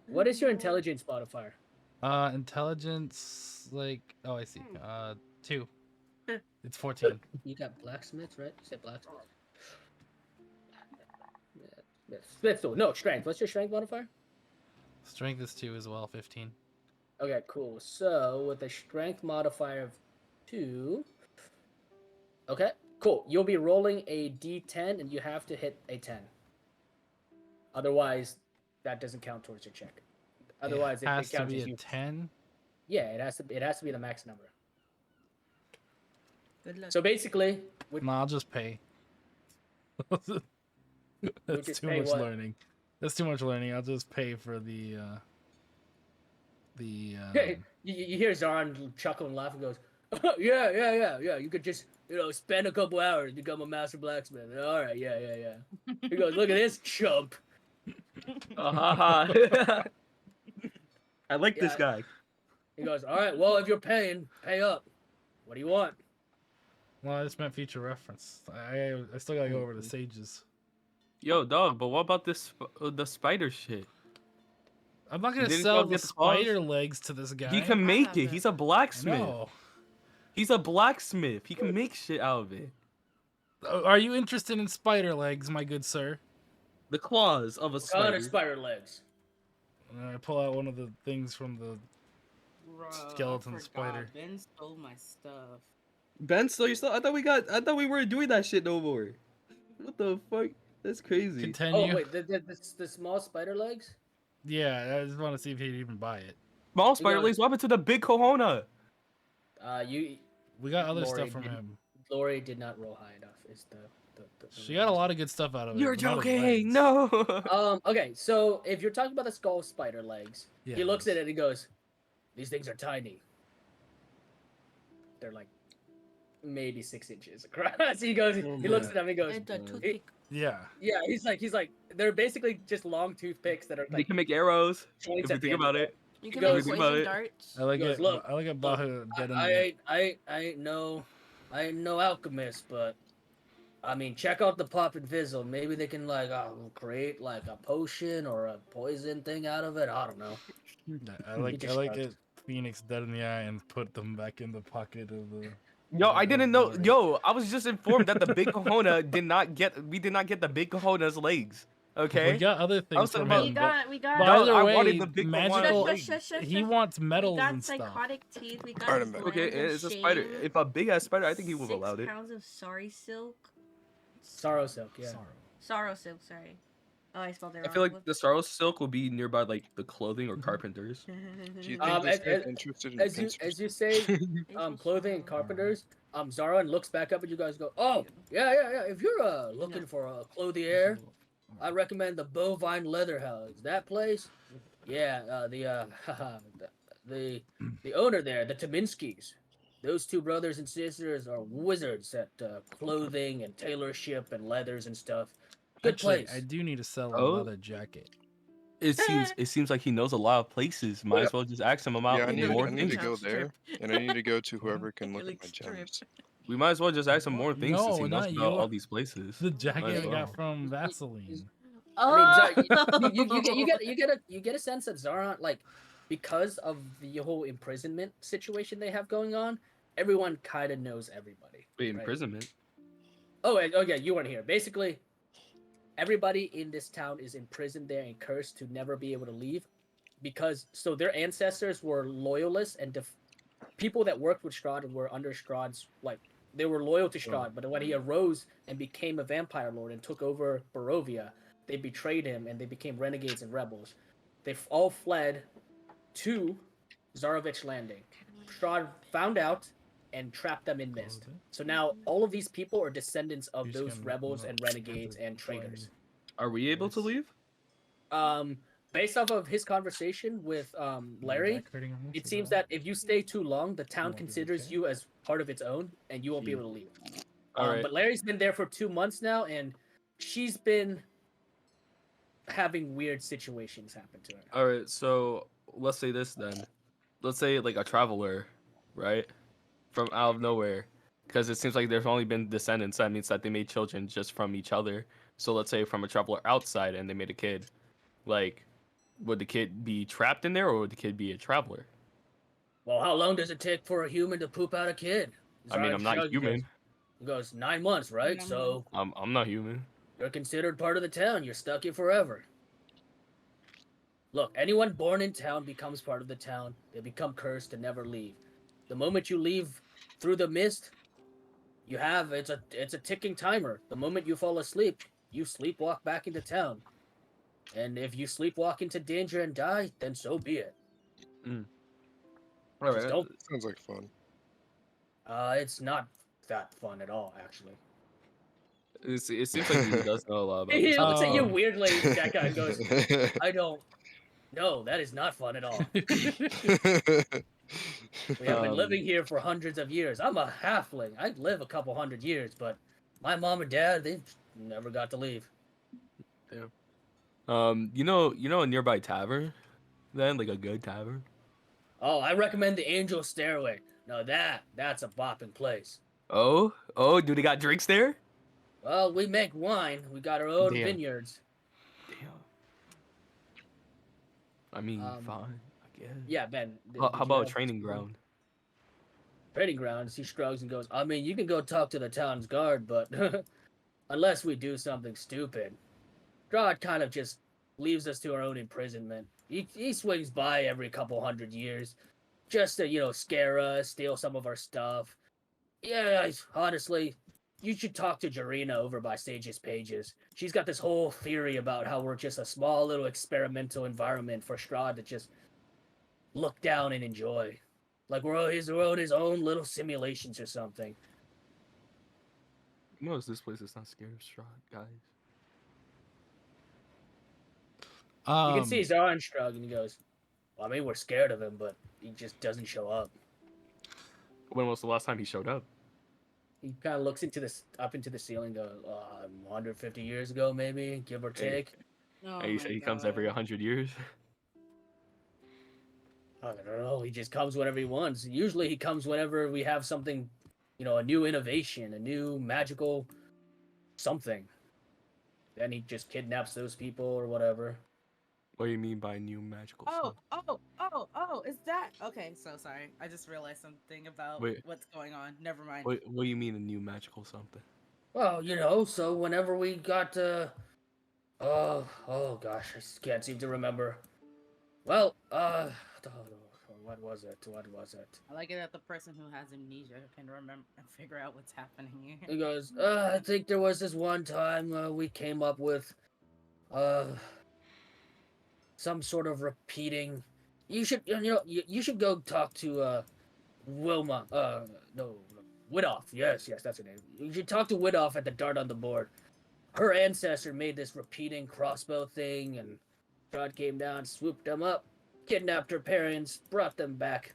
What is your intelligence modifier? Intelligence, like, oh, I see. 2. It's 14. You got blacksmiths, right? You said blacksmith. Smith, no, strength. What's your strength modifier? Strength is 2 as well, 15. Okay, cool. So with a strength modifier of 2. Okay, cool. You'll be rolling a d10 and you have to hit a 10. Otherwise, that doesn't count towards your check. Otherwise, it has it to counts be as a you. 10. Yeah, it has to be the max number. Good luck. So basically, No, I'll just pay. That's just too pay much what? learning. That's too much learning. I'll just pay for the. You hear Zaron chuckle and laugh and goes, yeah. You could just, spend a couple hours to become a master blacksmith. All right, yeah. He goes, "Look at this chump." I like this Yeah. guy. He goes, "All right, well, if you're paying, pay up. What do you want?" Well, I just meant future reference. I still gotta go over the sages. Yo, dog, but what about this the spider shit? I'm not gonna didn't sell y'all the get the claws? spider legs to this guy. He can make have it. that. He's a blacksmith. No. He's a blacksmith. He can make shit out of it. Are you interested in spider legs, my good sir? The claws of a Kind spider. of spider legs. And I pull out one of the things from the Bruh, skeleton I forgot. spider. Ben stole my stuff. Ben, still you still? I thought we weren't doing that shit no more. What the fuck? That's crazy. Continue. Oh wait, the small spider legs. Yeah, I just want to see if he'd even buy it. Small You spider gotta- legs. What happened to the big Kohona? You We got other Lori stuff from didn't- him. Lori did not roll high enough. Is the She got a lot of good stuff out of it. You're but not his joking. legs. No. Okay, so if you're talking about the skull spider legs, Yeah, he looks yes. at it and he goes, "These things are tiny. They're like maybe 6 inches across." He goes, he looks at them. He goes, It's a toothpick. Yeah. "Yeah." He's like, they're basically just long toothpicks that are They like can make arrows. joints If you at the think end about of it. You He can goes- make Think about poison it. darts. I like He goes, it. "Look, I like it. Bahu dead in I the ain't no alchemist, but I mean, check out the pop and fizzle. Maybe they can like create like a potion or a poison thing out of it. I don't know." I He like just it. shrugged. Phoenix dead in the eye and put them back in the pocket of the. Yo, I of didn't know. Lori. Yo, I was just informed that the big Kohona did not get. We did not get the big Kohona's legs. Okay. We got other was things talking from about- him. We But got. No, either I way, wanted the big one. magical. Shush, shush, shush, He shush. wants We metals got and stuff. psychotic teeth. We got Alright, man. Okay, glands of it's a spider. shame, If a big ass spider, I think he will 6 allow it. pounds of sorry silk. Sorrow silk, yeah. Sorrow. Sorrow silk. Sorry. Oh, I spelled it I wrong. feel like the sorrow silk will be nearby like the clothing or Mhm. carpenters. Do you think Um, this as- guy's as- interested in As you pincers? say, Facial clothing and sorrow. carpenters. Zaron looks back up at you guys. And go, "Oh, yeah. If you're looking for a clothier, I recommend the Bovine Leather House. That place, yeah. The owner there, the Tominskis. Those two brothers and sisters are wizards at clothing and tailorship and leathers and stuff. Good Actually, place." I do need to sell a Oh. leather jacket. It seems like he knows a lot of places. Might as well just ask him about Yeah, I need, more I need to things. go there, and I need to go to whoever can look at my Strip. gems. We might as well just ask him more things since he No, knows not about you. all these places. The jacket Might as I well. got from Vaseline. I mean, Oh. you get a sense that Zaron, like, because of the whole imprisonment situation they have going on, everyone kind of knows everybody. Wait, right? imprisonment. Oh yeah, you weren't here. Basically, everybody in this town is imprisoned there and cursed to never be able to leave, because so their ancestors were loyalists and people that worked with Strahd and were under Strahd's, like, they were loyal to Strahd, but when he arose and became a vampire lord and took over Barovia, they betrayed him and they became renegades and rebels. They all fled to Zorovich Landing. Strahd found out and trapped them in Mist. So now all of these people are descendants of You're just those gonna rebels not and have renegades to and find- traitors. Are we able to leave? Based off of his conversation with Larry, it seems that if you stay too long, the town won't be considers okay. you as part of its own, and you won't be Gee. able to leave. All right. But Larry's been there for 2 months now, and she's been having weird situations happen to her. All right. So let's say this then. Let's say like a traveler, right, from out of nowhere, because it seems like there's only been descendants. That means that they made children just from each other. So let's say from a traveler outside and they made a kid, like, would the kid be trapped in there or would the kid be a traveler? Well, how long does it take for a human to poop out a kid? I mean, Zaron I'm not shrugs and human. goes 9 months, right? 9 So I'm not human. you're considered part of the town. You're stuck here forever. Look, anyone born in town becomes part of the town. They become cursed to never leave. The moment you leave through the mist, you have it's a ticking timer. The moment you fall asleep, you sleepwalk back into town. And if you sleepwalk into danger and die, then so be it. All Just right. don't. Sounds like fun. It's not that fun at all, actually. It seems like he does know a lot about He this. looks at you Um, weirdly, that guy, and goes, I don't. No, that is not fun at all. We have been Um, living here for hundreds of years. I'm a halfling. I live a couple hundred years, but my mom and dad, they never got to leave. you know a nearby tavern, then like a good tavern. Oh, I recommend the Angel Stairway. No, that's a bopping place. Oh, do they got drinks there? Well, we make wine. We got our own Damn. vineyards. Damn. I mean, Um, fine, I guess. Yeah, Ben. How about a training ground? Training grounds? He shrugs and goes, I mean, you can go talk to the town's guard, but unless we do something stupid. Strahd kind of just leaves us to our own imprisonment. He swings by every couple hundred years, just to scare us, steal some of our stuff. Yeah, honestly, you should talk to Jarina over by Sage's pages. She's got this whole theory about how we're just a small little experimental environment for Strahd to just look down and enjoy. Like we're all his own little simulations or something. You know, this place is not scared of Strahd, guys. You can see his eyes shrug, and he goes, "Well, I mean, we're scared of him, but he just doesn't show up." When was the last time he showed up? He kind of looks up into the ceiling, goes, 150 years ago, maybe, give or take. Oh And you my say he comes every God. 100 years? I don't know. He just comes whenever he wants. Usually, he comes whenever we have something, a new innovation, a new magical something. Then he just kidnaps those people or whatever. What do you mean by new magical Oh, stuff? is that okay? So sorry. I just realized something about Wait. what's going on. Never mind. What do you mean a new magical something? Well, so whenever we got, oh gosh, I can't seem to remember. Well, what was it? I like it that the person who has amnesia can remember and figure out what's happening here. He goes, I think there was this one time we came up with, some sort of repeating. You should, you should go talk to, Wilma. No, Widoff. Yes, that's her name. You should talk to Widoff at the Dart on the Board. Her ancestor made this repeating crossbow thing, and God came down, swooped them up, kidnapped her parents, brought them back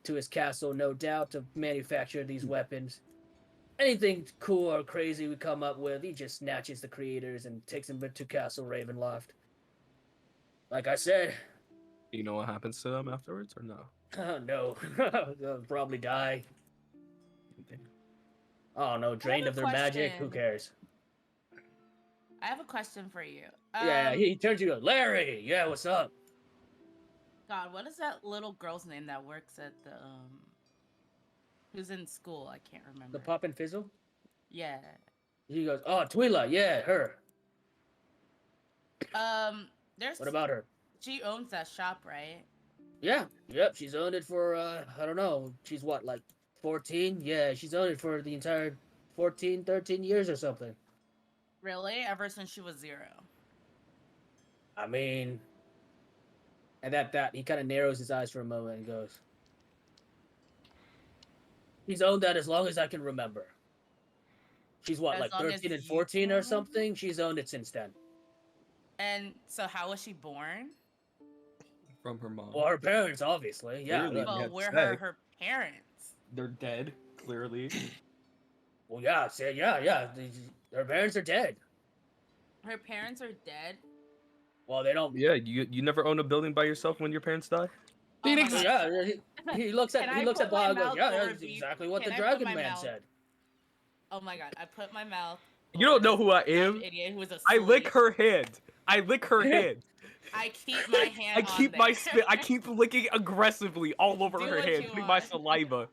to his castle, no doubt, to manufacture these weapons. Anything cool or crazy we come up with, he just snatches the creators and takes them to Castle Ravenloft. Like I said, Do you know what happens to them afterwards or no? no, they'll probably die. Oh no, drained of their magic. Who question. cares? I have a question for you. Yeah, he turns to you, Larry. Yeah, what's up? God, what is that little girl's name that works at the who's in school? I can't remember. The Pop and Fizzle. Yeah. He goes, oh, Twila. Yeah, her. There's. What about her? She owns that shop, right? Yeah, yep. She's owned it for I don't know. She's what, like 14? Yeah, she's owned it for the entire 14, 13 years or something. Really? Ever since she was 0. I mean, and that he kind of narrows his eyes for a moment and goes, he's owned that as long as I can remember. She's what, As like long as 13 and you 14 can or remember? something? She's owned it since then. And so, how was she born? From her mom. Well, her parents, obviously. Yeah. Clearly. look. Well, have where sex. her parents? They're dead, clearly. Well, yeah. Yeah. Her parents are dead. Her parents are dead. Well, they don't. Yeah, you never own a building by yourself when your parents die? Oh my Phoenix! God. Yeah, he looks at Can I Bob put my and goes, mouth yeah, over that's Beef? exactly what Can the I put Dragon my Man mouth- said. Oh my God! I put my mouth. You don't know over who I some am. Idiot who was asleep. I lick her hand. I lick her hand. I keep my hand. I keep on my there. spit. I keep licking aggressively all over Do her what hand, you putting my want. saliva.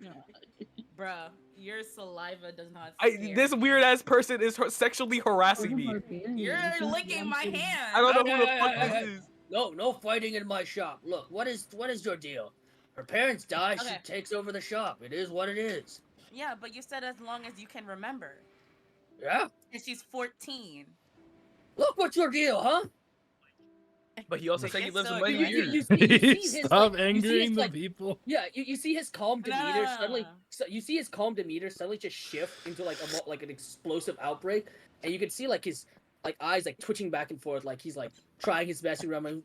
Bruh, your saliva does not. This weird ass person is sexually harassing me. You're licking my hand. I don't know who the Hey, fuck hey, this hey. is. No fighting in my shop. Look, what is your deal? Her parents die, Okay. she takes over the shop. It is what it is. Yeah, but you said as long as you can remember. Yeah. And she's 14. Look, what's your deal, huh? But he also said he It's lives so in many aggressive. years. You see his, Stop like, you see angering his, the like, people. Yeah, you see his calm demeanor suddenly. Nah. So you see his calm demeanor suddenly just shift into like like an explosive outbreak, and you can see like his eyes like twitching back and forth, like he's like trying his best to remember.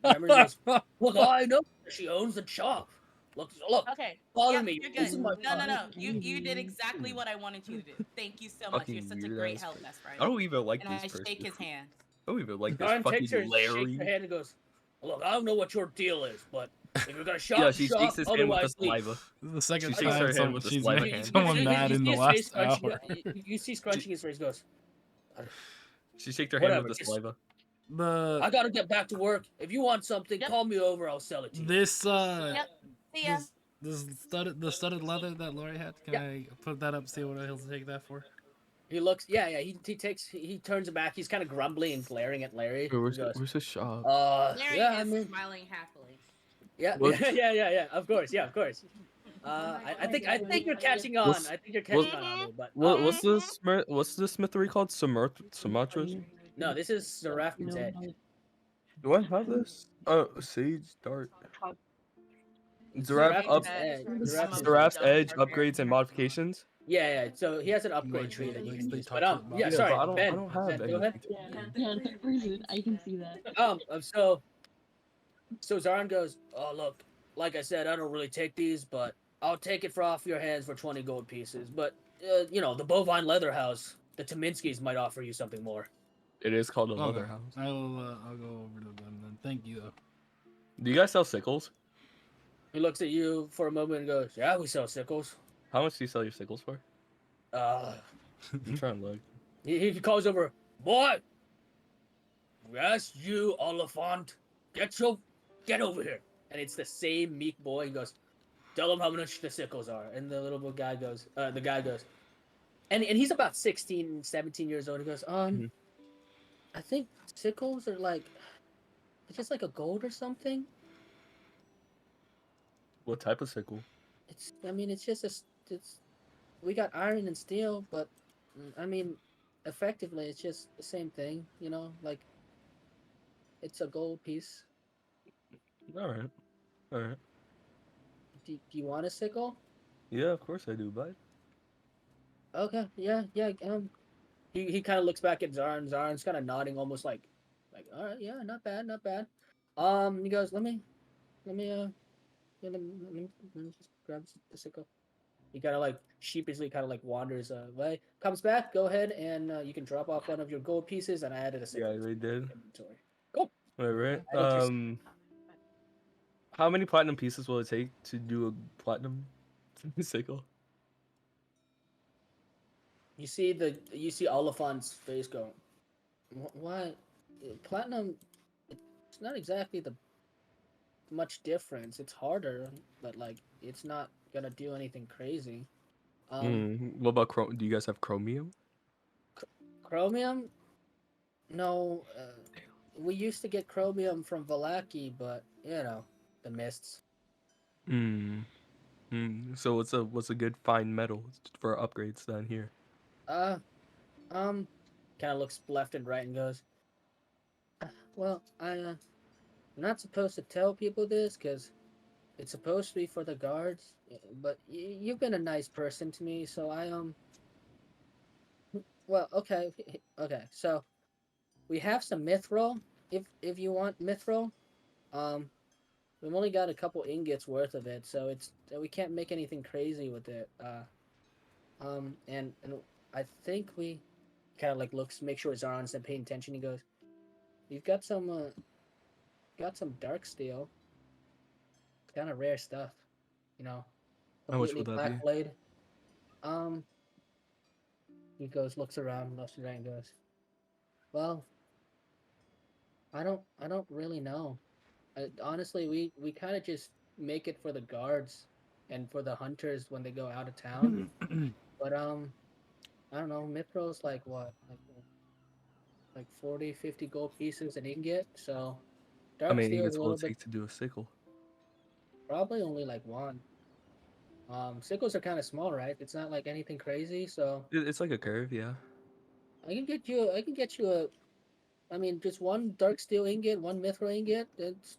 Look, I know she owns the shop. Look, Okay. follow Yep, me. You're This is good. my No. You did exactly what I wanted you to do. Thank you so much. Fucking You're such a weird great ass help, person. best friend. I don't even like And this I person. shake his hand. I don't even like this John fucking takes her, shakes Larry. her hand, and goes, "Look, I don't know what your deal is, but if you're gonna shop, Yeah, she shop. shakes his hand with the Otherwise, leave." saliva. This is the second She shakes her time hand some, with the she's saliva made hand. someone mad in the last hour. You see scrunching his face. Goes, She shakes her hand Whatever, with the just- saliva. I gotta get back to work. If you want something, Yep. call me over. I'll sell it to you. This Yep. See ya. this studded leather that Lori had. Can Yeah. I put that up? See what he'll take that for? He looks, yeah. He turns it back. He's kind of grumbling and glaring at Larry. He goes, Where's the shop? Larry yeah, I is mean, smiling happily. Yeah, What's yeah. Of course, yeah, of course. I think you're catching on. what's I think you're what catching on, Alu, but what's the smithery called? Sumatras? no, this is Seraphin's Edge. Do I have this? Oh, Sage Dart. Giraffe Seraphin's up. Edge. I'm Seraphin's a Giraffe's dumb Edge barbarian. upgrades and modifications. Yeah. So he has an upgrade Like tree they, that you like can they use. talk But about yeah, Yeah, but sorry, I don't have Ben, go ahead. anything. Yeah, in person, I can see that. So Zaran goes, "Oh look, like I said, I don't really take these, but I'll take it for off your hands for 20 gold pieces. But the bovine leather house, the Tominskis might offer you something more." It is called a Okay. leather house. I'll go over to them then. Thank you though. Do you guys sell sickles? He looks at you for a moment and goes, "Yeah, we sell sickles." How much do you sell your sickles for? Uh, I'm trying to look. he calls over, "Boy, yes, you Oliphant, get over here." And it's the same meek boy. He goes, "Tell him how much the sickles are." And the little guy goes, and he's about 16, 17 years old. He goes, Mhm. I think sickles are like, it's just like a gold or something. What type of sickle? It's just it's, we got iron and steel, but I mean, effectively, it's just the same thing, like it's a gold piece. All right, all right. Do you want a sickle? Yeah, of course I do, bud. Okay, yeah. He kind of looks back at Zarin. Zarin's kind of nodding, almost like, all right, yeah, not bad, not bad. He goes, let me, let me just grab the sickle. He kind of like sheepishly kind of like wanders away. Comes back. Go ahead and you can drop off one of your gold pieces, and I added a Yeah, sickle I to already did. your inventory. Cool. All right. Add it to How many platinum pieces will it take to do a platinum sickle? You see Oliphant's face go. Why? Platinum. It's not exactly the much difference. It's harder, but like it's not gonna do anything crazy. What about chrome? Do you guys have chromium? Chromium? No. We used to get chromium from Valaki, but the mists. Hmm. So what's a good fine metal for upgrades down here? Uh, kind of looks left and right and goes, well, I'm not supposed to tell people this because it's supposed to be for the guards, but you've been a nice person to me, so well, okay, okay, so we have some mithril, if you want mithril. Um, we've only got a couple ingots worth of it, so we can't make anything crazy with it. And I think we kind of like looks, make sure Zaron's not paying attention. He goes, "You've got some dark steel. It's kind of rare stuff, you know, How much completely would that black be? blade." Um, he goes, looks around, and goes, "Well, I don't really know. Honestly, we kind of just make it for the guards and for the hunters when they go out of town. But I don't know. Mithril's like what, like 40, 50 gold pieces an ingot. So How dark many steel is ingots a will little it bit, take to do a sickle? probably only like one. Sickles are kind of small, right? It's not like anything crazy. So It's like a curve, yeah. I can get you just one dark steel ingot, one mithril ingot. It's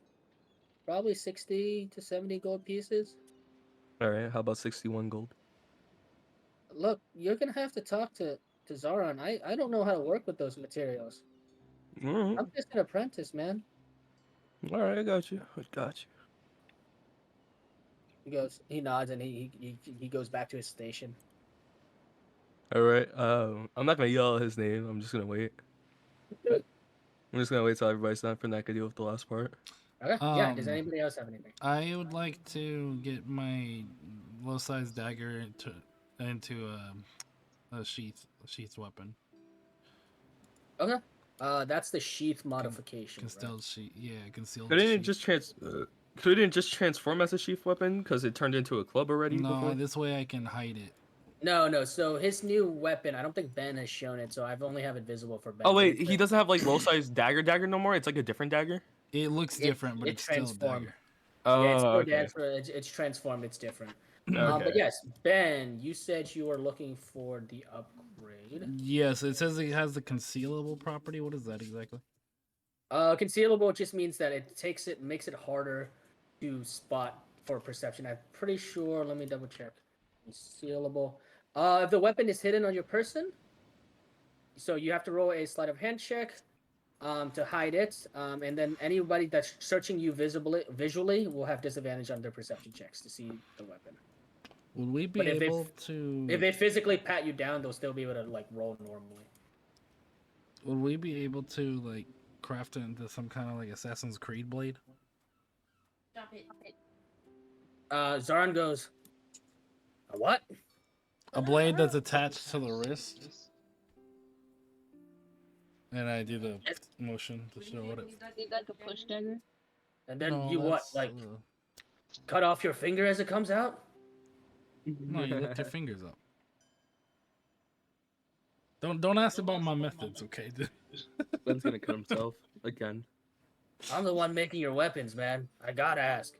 probably 60 to 70 gold pieces. All right. How about 61 gold? Look, you're gonna have to talk to Zaron. I don't know how to work with those materials. All right. I'm just an apprentice, man. All right. I got you. I got you. He nods, and he goes back to his station. All right. I'm not gonna yell his name. I'm just gonna wait. I'm just gonna wait till everybody's done for that. I can deal with the last part. Okay. Yeah. Does anybody else have anything? I would like to get my low size dagger into a sheath weapon. Okay. That's the sheath modification. Concealed sheath, yeah, concealed. Couldn't it sheath. just couldn't it just transform as a sheath weapon because it turned into a club already No, before? this way I can hide it. No. So his new weapon, I don't think Ben has shown it, so I've only have it visible for Ben. Oh but wait, it's he doesn't have like low size dagger no more. It's like a different dagger. It looks different, but it it's still a transformed. dagger. Yeah, it's Oh, for okay. dance. It's transformed. It's different. But Okay. yes, Ben, you said you were looking for the upgrade. Yes, it says it has the concealable property. What is that exactly? Concealable just means that makes it harder to spot for perception. I'm pretty sure. Let me double check. Concealable. If the weapon is hidden on your person, so you have to roll a sleight of hand check to hide it, and then anybody that's searching you visually will have disadvantage on their perception checks to see the weapon. Would we be But able if to? they physically pat you down, they'll still be able to like roll normally. Would we be able to like craft it into some kind of like Assassin's Creed blade? Stop it. Zaran goes, "A what?" A blade that's attached to the wrist. And I do the motion to show what it. Need like a push dagger. And then No, you what? that's, Like cut off your finger as it comes out? No, you lift your fingers up. Don't ask about my methods, okay? Ben's gonna cut himself again. I'm the one making your weapons, man. I gotta ask.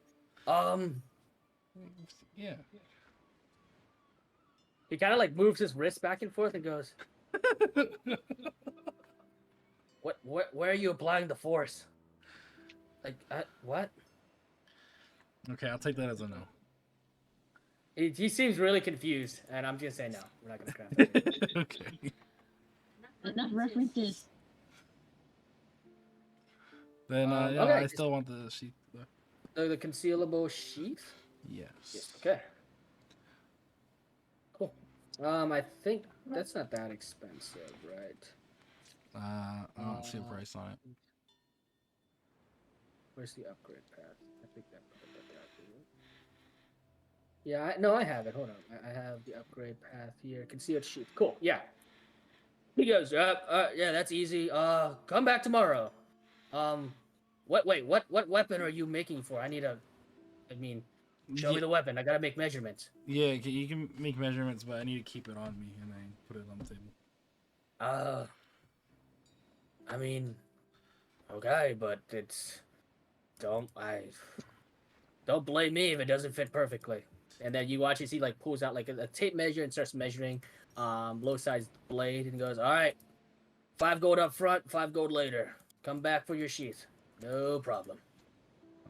Yeah. He kind of like moves his wrist back and forth and goes, Where are you applying the force? Like, what? Okay, I'll take that as a no. He seems really confused, and I'm just saying no. We're not gonna craft it. Okay. Enough references. Then yeah, okay, I still want the sheath. The concealable sheath. Yes. Yes. Okay. Cool. I think that's not that expensive, right? I don't see a price on it. Where's the upgrade path? I think that. Yeah, no, I have it. Hold on. I have the upgrade path here. Concealed sheath. Cool. Yeah. He goes, yeah, that's easy. Come back tomorrow. What weapon are you making for? Show me the weapon. I gotta make measurements. Yeah, you can make measurements, but I need to keep it on me and I put it on the table. Okay, but don't blame me if it doesn't fit perfectly. And then you watch as he like pulls out like a tape measure and starts measuring low sized blade and goes, all right, 5 gold up front, 5 gold later. Come back for your sheath. No problem.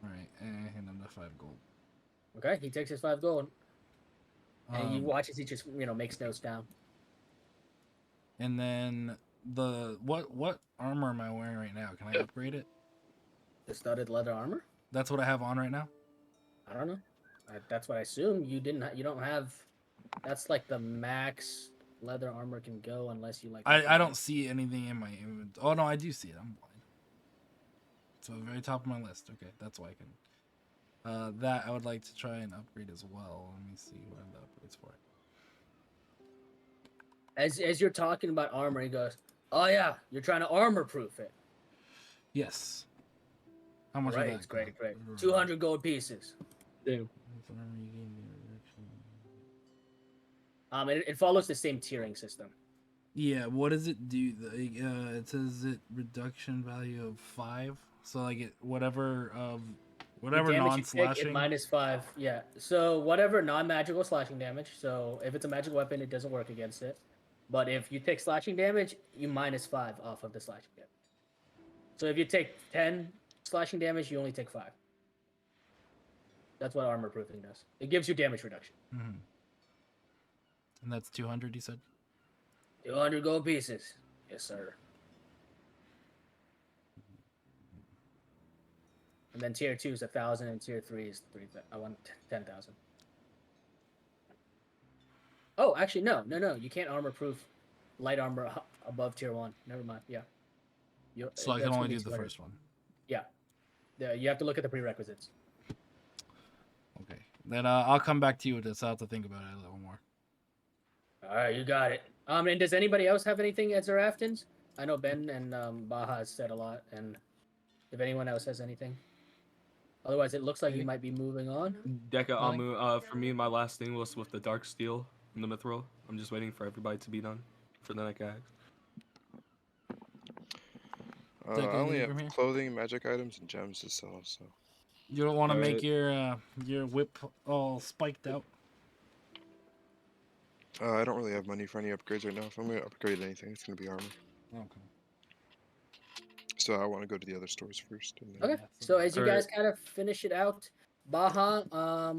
All right, and hand him the 5 gold. Okay, he takes his 5 gold. And you watch as he just makes notes down. And then what armor am I wearing right now? Can I upgrade it? The studded leather armor? That's what I have on right now. I don't know. That's what I assume. You don't have. That's like the max leather armor can go unless you like. I don't see anything in my inventory. Oh no, I do see it. I'm blind. It's at the very top of my list. Okay, that's why I can. That I would like to try and upgrade as well. Let me see what are the upgrades for it. As you're talking about armor, he goes, "Oh yeah, you're trying to armor proof it." Yes. How much? Right, it's great. 200 gold pieces. Damn. It follows the same tiering system. Yeah, what does it do? It says it reduction value of 5. So like whatever non-slashing. -5. Yeah. So whatever non-magical slashing damage. So if it's a magic weapon, it doesn't work against it. But if you take slashing damage, you -5 off of the slashing damage. So if you take 10 slashing damage, you only take 5. That's what armor proofing does. It gives you damage reduction. Mm-hmm. And that's 200, you said? 200 gold pieces. Yes, sir. And then tier 2 is 1,000, and tier 3 is 10,000. Oh, actually, no. You can't armor proof light armor above tier 1. Never mind. Yeah. So I can only do the first one. Yeah. You have to look at the prerequisites. Okay. Then I'll come back to you with this. I'll have to think about it a little more. All right, you got it. And does anybody else have anything at Zaraftans? I know Ben and Baha has said a lot, and if anyone else has anything. Otherwise, it looks like you might be moving on. Deca Amu, for me, my last thing was with the Dark Steel in the Mithril. I'm just waiting for everybody to be done for the neck axe. I only have clothing, magic items, and gems to sell, so. You don't want to make Alright. your whip all spiked out. I don't really have money for any upgrades right now. If I'm gonna upgrade anything, it's gonna be armor. Okay. So I want to go to the other stores first. And then... Okay. So as you Alright. guys kind of finish it out, Baha,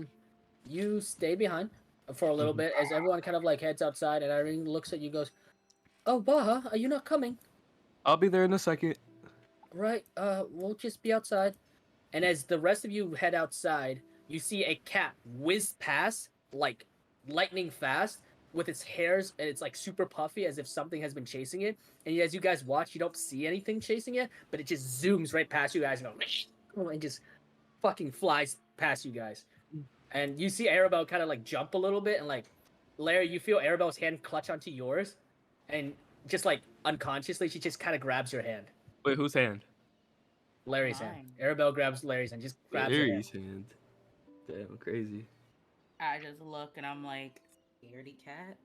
you stay behind for a little bit as everyone kind of like heads outside, and Irene looks at you, goes, "Oh, Baha, are you not coming? I'll be there in a second. Right. We'll just be outside." And as the rest of you head outside, you see a cat whiz past like lightning fast with its hairs, and it's like super puffy as if something has been chasing it. And as you guys watch, you don't see anything chasing it, but it just zooms right past you guys and goes and just fucking flies past you guys. And you see Arabelle kind of like jump a little bit, and like Larry, you feel Arabelle's hand clutch onto yours, and just like unconsciously, she just kind of grabs your hand. Wait, whose hand? Larry's hand. Mine. Arabelle grabs Larry's hand, just grabs her hand. Larry's hand. Damn, crazy. I just look and I'm like, scaredy cat.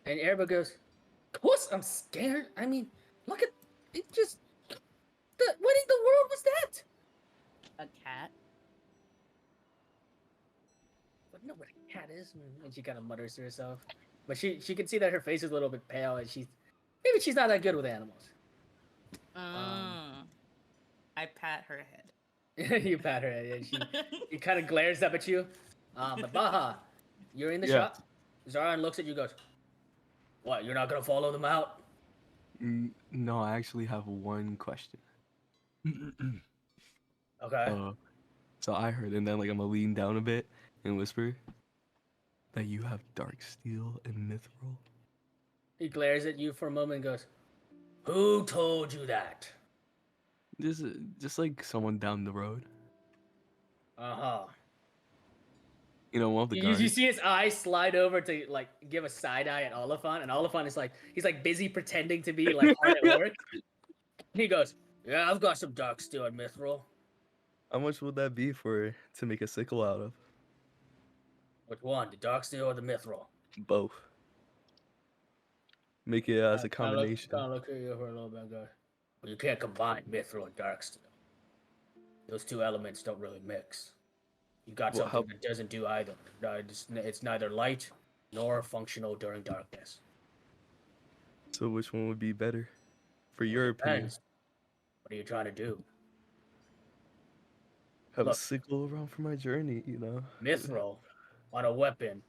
And Arabelle goes, "Of course I'm scared. I mean, look at it. Just what in the world was that? A cat. I know what a cat is." And she kind of mutters to herself, but she can see that her face is a little bit pale, and maybe she's not that good with animals. I pat her head. You pat her head, and she kind of glares up at you. But Baha, you're in the Yeah. shop. Zaran looks at you, goes, "What? You're not gonna follow them out?" No, I actually have one question. Okay. So I heard, and then like I'm gonna lean down a bit and whisper that you have dark steel and mithril. He glares at you for a moment and goes, "Who told you that?" Just like someone down the road. Uh-huh. You know, one of the You guards. see his eyes slide over to like give a side eye at Oliphant, and Oliphant is like he's like busy pretending to be like hard at work. He goes, "Yeah, I've got some dark steel and mithril." How much would that be to make a sickle out of? "Which one, the dark steel or the mithril?" Both. Make it as a combination. Kind of look at you for a little bit, guy. Well, you can't combine mithril and dark steel. Those two elements don't really mix. You got Well, something that doesn't do either. It's neither light nor functional during darkness. So which one would be better, for your opinion? Depends. What are you trying to do? Have a Look. sickle around for my journey, you know. Mithril on a weapon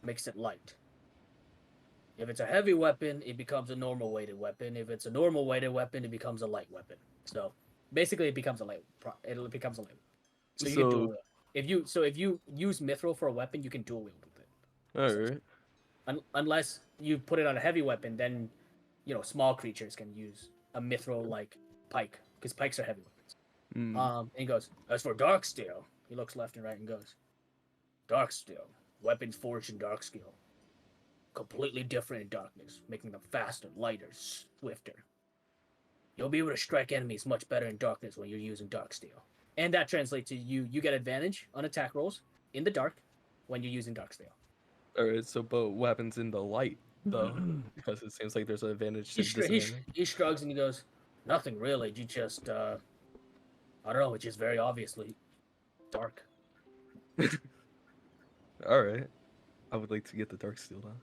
makes it light. If it's a heavy weapon, it becomes a normal weighted weapon. If it's a normal weighted weapon, it becomes a light weapon. So basically, it becomes a light. It becomes a light. So you can dual wield. If you use mithril for a weapon, you can dual wield with it. All right. Unless you put it on a heavy weapon, then small creatures can use a mithril like pike, because pikes are heavy weapons. And he goes, "As for dark steel," he looks left and right and goes, "Dark steel, weapons forged in dark steel, completely different in darkness, making them faster, lighter, swifter. You'll be able to strike enemies much better in darkness when you're using dark steel." And that translates to you get advantage on attack rolls in the dark when you're using dark steel. All right. So, but what happens in the light though? Because it seems like there's an advantage to disadvantage. He shrugs and he goes, "Nothing really. You just, I don't know. It's just very obviously dark." All right. I would like to get the dark steel then.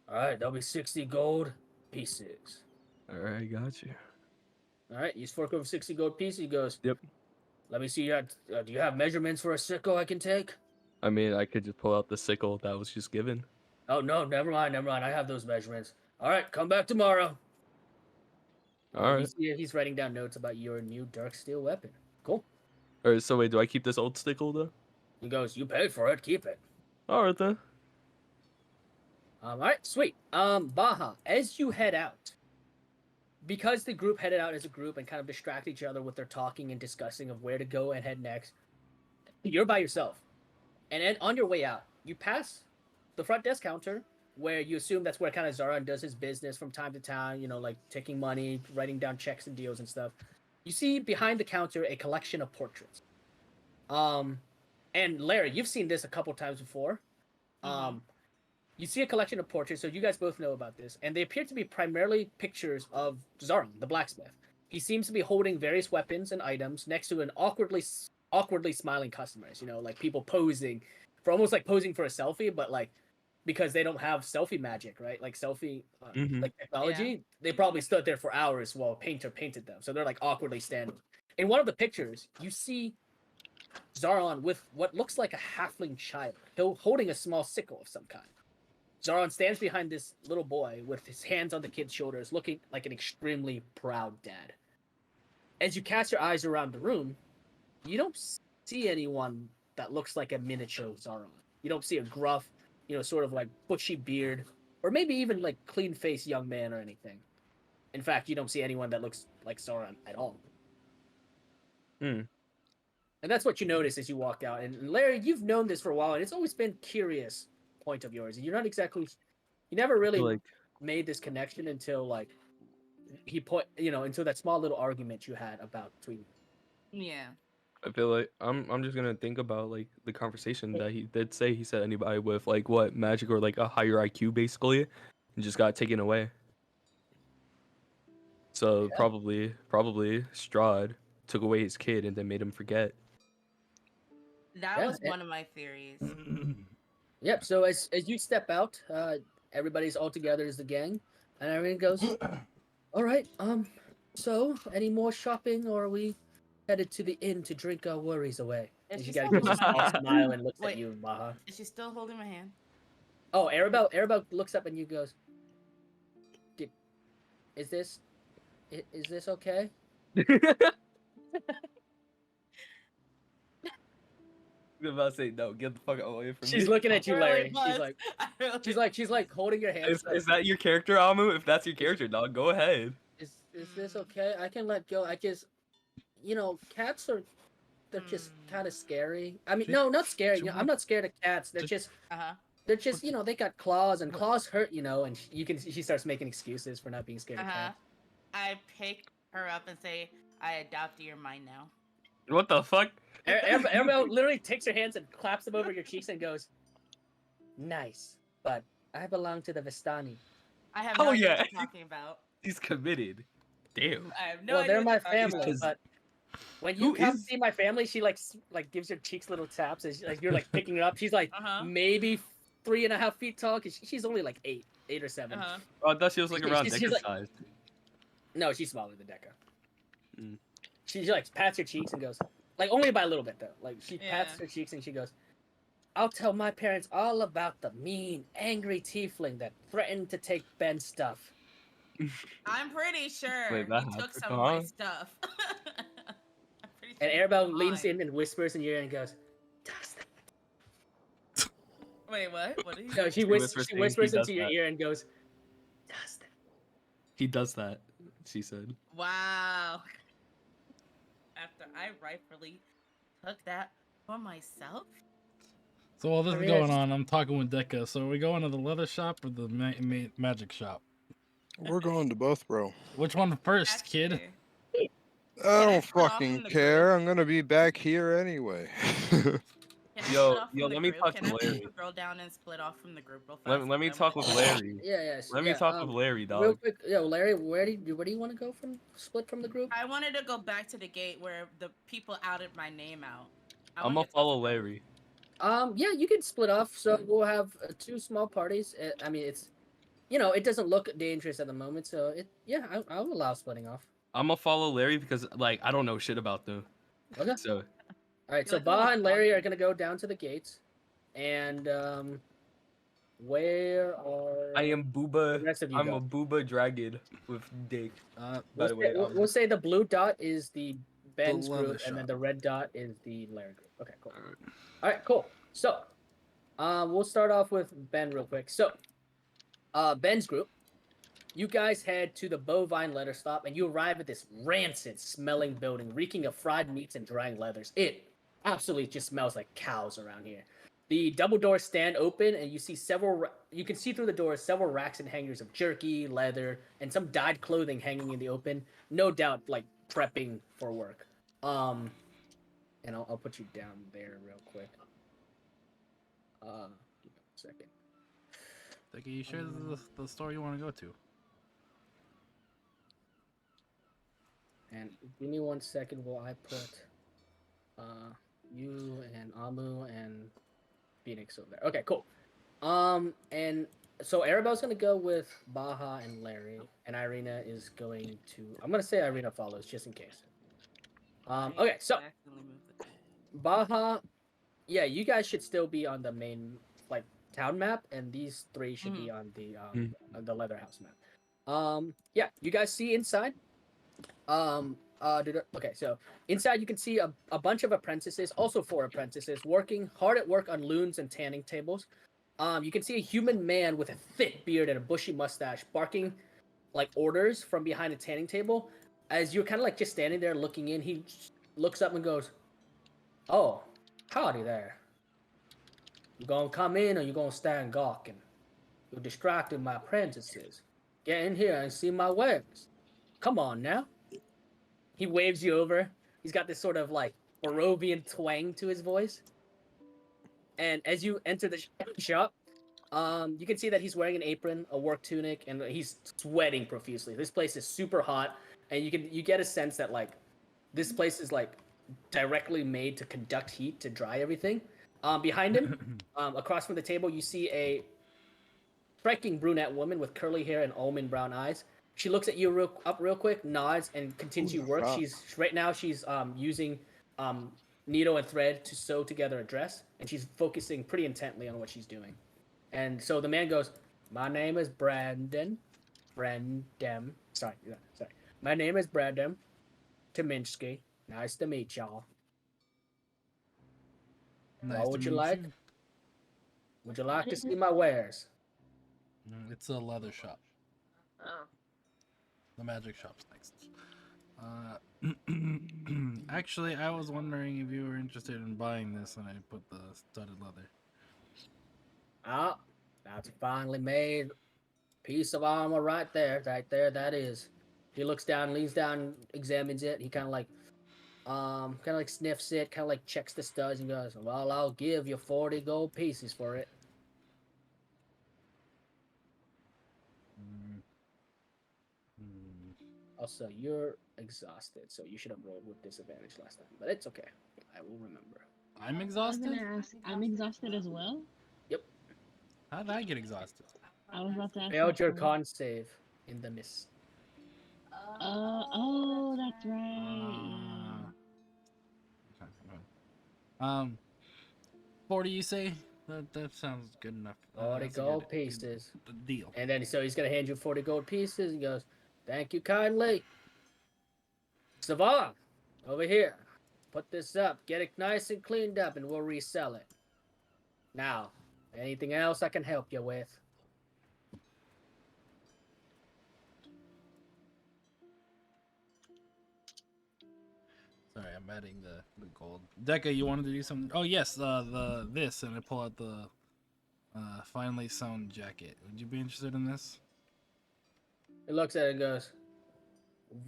All right, that'll be 60 gold pieces. All right, got you. All right, he's fork over 60 gold pieces. He goes, Yep. "Let me see. Do you have measurements for a sickle I can take?" I mean, I could just pull out the sickle that was just given. "Oh, no, never mind. I have those measurements. All right, come back tomorrow." All right. You see he's writing down notes about your new dark steel weapon. Cool. All right. So wait, do I keep this old sickle though? He goes, "You paid for it. Keep it." All right then. All right, sweet. Baha, as you head out, because the group headed out as a group and kind of distract each other with their talking and discussing of where to go and head next, you're by yourself. And then on your way out, you pass the front desk counter where you assume that's where kind of Zaran does his business from time to time, like taking money, writing down checks and deals and stuff. You see behind the counter a collection of portraits. And Larry, you've seen this a couple times before. You see a collection of portraits, so you guys both know about this, and they appear to be primarily pictures of Zaran, the blacksmith. He seems to be holding various weapons and items next to an awkwardly smiling customers. You know, like people posing for almost like posing for a selfie, but like because they don't have selfie magic, right? Like selfie like technology, they probably stood there for hours while a painter painted them. So they're like awkwardly standing. In one of the pictures, you see Zaron with what looks like a halfling child, holding a small sickle of some kind. Zaron stands behind this little boy with his hands on the kid's shoulders, looking like an extremely proud dad. As you cast your eyes around the room, you don't see anyone that looks like a miniature Zaron. You don't see a gruff, sort of like bushy beard, or maybe even like clean-faced young man or anything. In fact, you don't see anyone that looks like Sauron at all. Hmm. And that's what you notice as you walk out. And Larry, you've known this for a while, and it's always been curious point of yours. And you're not exactly, you never really Like made this connection until like until that small little argument you had about between. Yeah. I feel like I'm just gonna think about like the conversation that he did say. He said anybody with like what magic or like a higher IQ basically, and just got taken away. So Yeah. probably Strahd took away his kid and then made him forget. That Yeah, was one of my theories. Yep. So as you step out, everybody's all together as the gang, and everyone goes, "All right. So any more shopping, or are we headed to the inn to drink our worries away?" Is And she you guys still gives a holding my small hand? smile and looks at Wait. you, Maha. Is she still holding my hand? Oh, Arabelle looks up and you goes, "Is this, is this okay?" I'm about to say no. Get the fuck away from She's me. looking at you, I really Larry. was. I really She's like holding your hand. Is, She's like, is that your character, Amu? If that's your character, dog, go ahead. is this okay? I can let go. I just, cats are, they're just kind of scary. I mean, no, not scary. I'm not scared of cats. They're just, they got claws, and claws hurt, and she starts making excuses for not being scared of cats. I pick her up and say, I adopt your mind now. What the fuck? Arabelle literally takes her hands and claps them over your cheeks and goes, "Nice, but I belong to the Vistani." I have no idea what you're talking about. He's committed. Damn. I have no Well, idea they're what my you're talking family, about. but when you come see my family, she like gives your cheeks little taps as like you're like picking her up. She's like maybe 3.5 feet tall because she's only like eight or 7. Oh, I thought she was like around she's Deca's like, size. no, she's smaller than Deca. She like pats her cheeks and goes, like only by a little bit though. Like she pats her cheeks and she goes, "I'll tell my parents all about the mean, angry tiefling that threatened to take Ben's stuff." I'm pretty sure Wait, he took some of my stuff. And Arabelle leans in and whispers in your ear and goes, "Does that?" Wait, what? What did he No, say? she whispers into your ear and goes, "Does that?" He does that, she said. Wow. After I rightfully took that for myself? So while this is going on, I'm talking with Deca. So are we going to the leather shop or the magic shop? We're going to both, bro. Which one first, kid? I don't fucking care. I'm gonna be back here anyway. Yo, let me talk to Larry. Can I girl down and split off from the group real fast? Let me talk with Larry. Let me talk with Larry, dog. Real quick, Larry, where do you want to go split from the group? I wanted to go back to the gate where the people outed my name out. I'm gonna follow Larry. Yeah, you can split off. So we'll have 2 small parties. I mean, it's, it doesn't look dangerous at the moment. So I'll allow splitting off. I'm gonna follow Larry because like I don't know shit about them. Okay. So. All right. So Baha and Larry are gonna go down to the gates, and where are? I am Booba. The rest of you I'm go? a Booba dragon with dick. By the way, we'll say the blue dot is the Ben's leather group, and then shop. the red dot is the Larry group. Okay, cool. All right, cool. So, we'll start off with Ben real quick. So, Ben's group, you guys head to the Bovine leather stop, and you arrive at this rancid-smelling building, reeking of fried meats and drying leathers. It absolutely just smells like cows around here. The double doors stand open, and you see you can see through the doors several racks and hangers of jerky, leather, and some dyed clothing hanging in the open. No doubt, like prepping for work. And I'll put you down there real quick. Give me a second. Deca, you sure this is the store you want to go to? And give me 1 second while I put you and Amu and Phoenix over there. Okay, cool. And so Arabella's gonna go with Baja and Larry, and Irina is going to. I'm gonna say Irina follows just in case. Okay, so I accidentally moved it. Baja, yeah, you guys should still be on the main like town map, and these three should be on the leather house map. Yeah, you guys see inside. Okay, so inside you can see a bunch of apprentices, also four apprentices, working hard at work on looms and tanning tables. You can see a human man with a thick beard and a bushy mustache barking like orders from behind a tanning table. As you're kind of like just standing there looking in, he looks up and goes, "Oh, howdy there. You gonna come in or you gonna stand gawking? You're distracting my apprentices. Get in here and see my wares. Come on now." He waves you over. He's got this sort of like Barovian twang to his voice. And as you enter the shop, you can see that he's wearing an apron, a work tunic, and he's sweating profusely. This place is super hot, and you get a sense that like this place is like directly made to conduct heat to dry everything. Behind him, across from the table, you see a striking brunette woman with curly hair and almond brown eyes. She looks at you real quick, nods, and continues Ooh to la work. la. She's using um, needle and thread to sew together a dress, and she's focusing pretty intently on what she's doing. And so the man goes, "My name is Brandon. Brandem. Sorry, sorry. My name is Brandon Tominsky. Nice to meet y'all. Nice What to would you meet like? you. Would you like What to is see it? my wares?" It's a leather shop. Oh. The magic shop's next. Actually, I was wondering if you were interested in buying this, and I put the studded leather. Ah, that's a finely made piece of armor right there. Right there, that is. He looks down, leans down, examines it. He kind of like sniffs it, kind of like checks the studs and goes, "Well, I'll give you 40 gold pieces for it." Mm. Mm. Also, you're exhausted, so you should have rolled with disadvantage last time, but it's okay. I will remember. I'm I was exhausted? gonna ask. I'm exhausted as well. Yep. How did I get exhausted? I was about to ask Failed that your too. con save in the mist. Oh, that's right. Uh, okay, go ahead. 40 you say? That sounds good enough. 40 That's a gold good pieces. deal. And then so he's gonna hand you 40 gold pieces and goes, "Thank you kindly. Savon, over here. Put this up, get it nice and cleaned up, and we'll resell it. Now, anything else I can help you with?" Sorry, I'm adding the gold. Deca, you wanted to do something? Oh yes, the this, and I pull out the finely sewn jacket. Would you be interested in this? He looks at it and goes,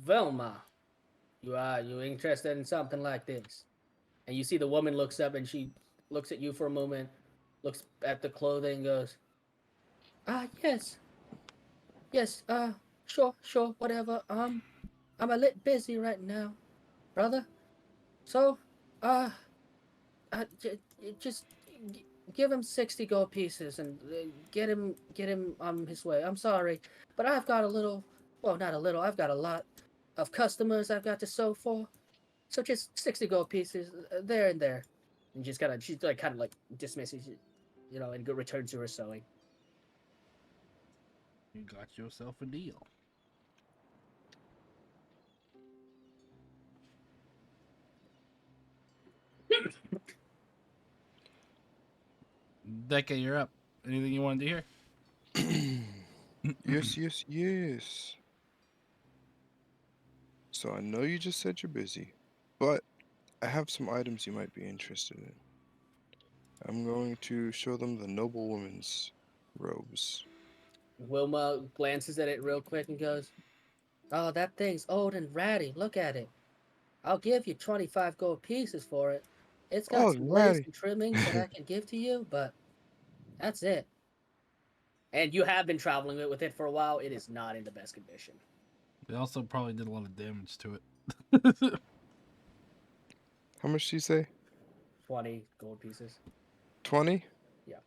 "Velma, you interested in something like this?" And you see the woman looks up and she looks at you for a moment, looks at the clothing and goes, yes. Yes, sure, whatever. I'm a lit busy right now, brother. So, uh, just give him 60 gold pieces and get him on his way. I'm sorry, but I've got a little, well, not a little, I've got a lot of customers I've got to sew for. So just 60 gold pieces there and there. And she's like kind of like dismisses it, and returns to her sewing. You got yourself a deal. Deca, you're up. Anything you wanted to hear? Yes. So I know you just said you're busy, but I have some items you might be interested in. I'm going to show them the noble woman's robes. Wilma glances at it real quick and goes, "Oh, that thing's old and ratty. Look at it. I'll give you 25 gold pieces for it. It's got Oh, some lace ratty. and trimmings that I can give to you, but that's it." And you have been traveling with it for a while. It is not in the best condition. They also probably did a lot of damage to it. How much do you say? 20 gold pieces. 20? Yeah.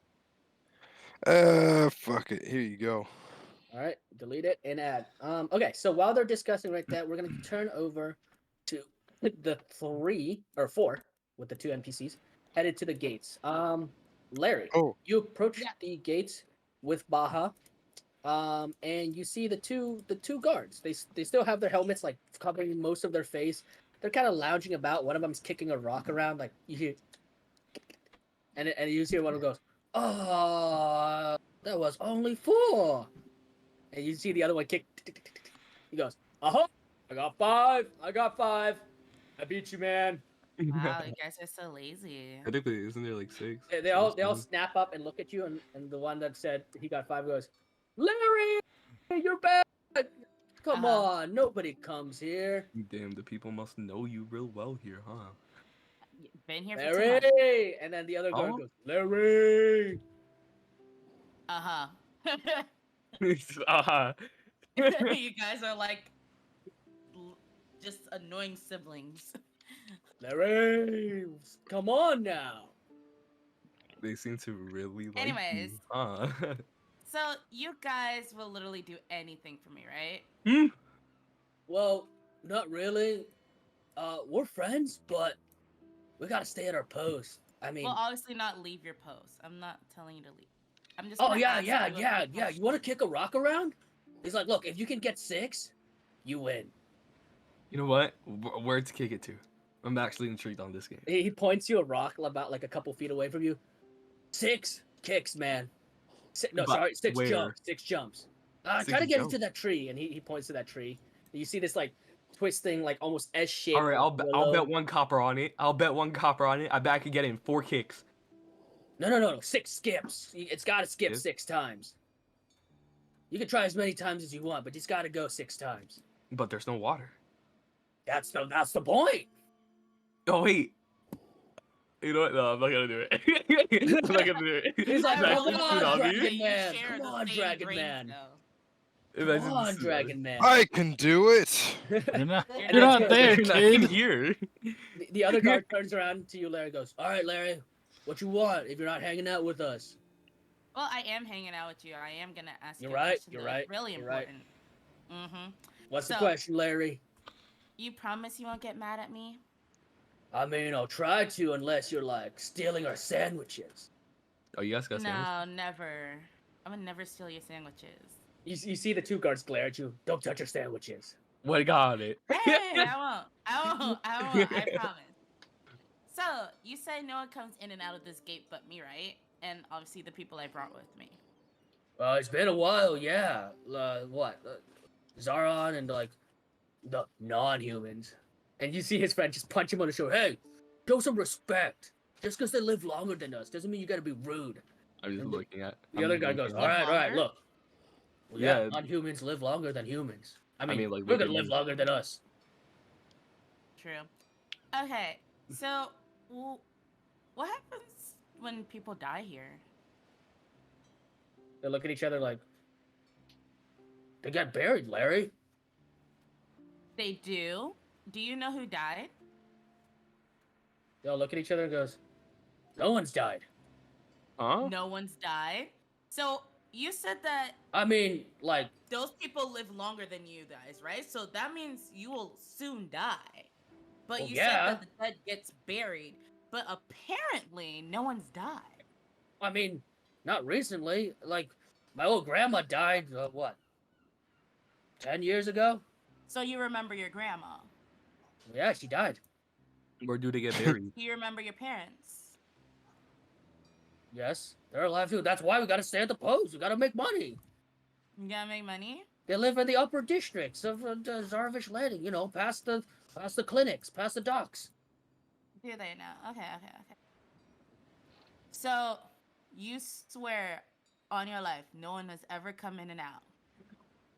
Fuck it. Here you go. All right, delete it and add. Okay, so while they're discussing right that, we're gonna turn over to the 4 with the 2 NPCs headed to the gates. Larry, Oh, you approach Yeah. the gates with Baha, and you see the two guards. They still have their helmets like covering most of their face. They're kind of lounging about. One of them's kicking a rock around, like you hear, and you see one of them goes, "Oh, that was only 4." And you see the other one kick. He goes, "Uh-huh, I got 5. I got 5. I beat you, man." Wow, you guys are so lazy. Technically, isn't there like 6? They all snap up and look at you, and the one that said he got 5 goes, "Larry, you're bad. Come on, nobody comes here." Damn, the people must know you real well here, huh? Been here for 2 months. Larry, and then the other guard Oh? goes, "Larry." Uh-huh. uh-huh. You guys are like just annoying siblings. "Larry, come on now." They seem to really like Anyways. you, huh? So you guys will literally do anything for me, right? Hmm? Well, not really. We're friends, but we gotta stay at our post. I mean, Well, obviously not leave your post. I'm not telling you to leave. I'm just oh gonna yeah, ask yeah, you a yeah, few yeah. You want to questions. kick a rock around? He's like, look, if you can get 6, you win. You know what? Where to kick it to? I'm actually intrigued on this game. He points you a rock about like a couple feet away from you. 6 kicks, man. No, But sorry, 6 where? jumps. 6 jumps. Try 6 to get jumps. into that tree, and he points to that tree. You see this like twisting, like almost S-shaped. All right, like, I'll bet 1 copper on it. I'll bet 1 copper on it. I bet I could get it in 4 kicks. No. 6 skips. It's got to skip Yes. 6 times. You can try as many times as you want, but it's got to go 6 times. But there's no water. That's the point. Oh wait. You know what? No, I'm not gonna do it. I'm not gonna do it. He's like, I That's really come too on, thought that Dragon you Man. share Come the on, same Dragon brain Man. cell. Come on, Dragon Man. I can do it. You're not, You're you're not not good. there, You're not in kid. here. The other guard turns around to you, Larry, goes, all right, Larry, what you want if you're not hanging out with us? Well, I am hanging out with you. I am gonna ask You're you a right, question you're that's right, really you're right. important. Mm-hmm. What's the So- question, Larry? You promise you won't get mad at me? I mean, I'll try to unless you're, like, stealing our sandwiches. Oh, you guys got sandwich? No, never. I would never steal your sandwiches. You see the 2 guards glare at you. Don't touch our sandwiches. What got it? Hey, I won't. I promise. So, you say no one comes in and out of this gate but me, right? And obviously the people I brought with me. Well, it's been a while, yeah. Zaron and, like, the non-humans. And you see his friend just punch him on the shoulder. Hey, show some respect. Just because they live longer than us doesn't mean you gotta be rude. I'm just looking at. The other guy goes, Live all right, longer? look. Well, yeah, Yeah. non-humans live longer than humans. I mean, like, we're look gonna at live me. longer than us. True. Okay, so what happens when people die here? They look at each other like, they got buried, Larry. They do? Do you know who died? They all look at each other and goes, no one's died. Huh? No one's died. So you said that I mean, like, those people live longer than you guys, right? So that means you will soon die. But Well, you yeah. said that the dead gets buried. But apparently no one's died. I mean, not recently. Like, my old grandma died, 10 years ago? So you remember your grandma. Yeah, she died. Where do they get buried? Do you remember your parents? Yes, they're alive too. That's why we gotta stay at the post. We gotta make money. You gotta make money? They live in the upper districts of the Zorovich Landing, you know, past the clinics, past the docks. Do they now? Okay. So you swear on your life no one has ever come in and out.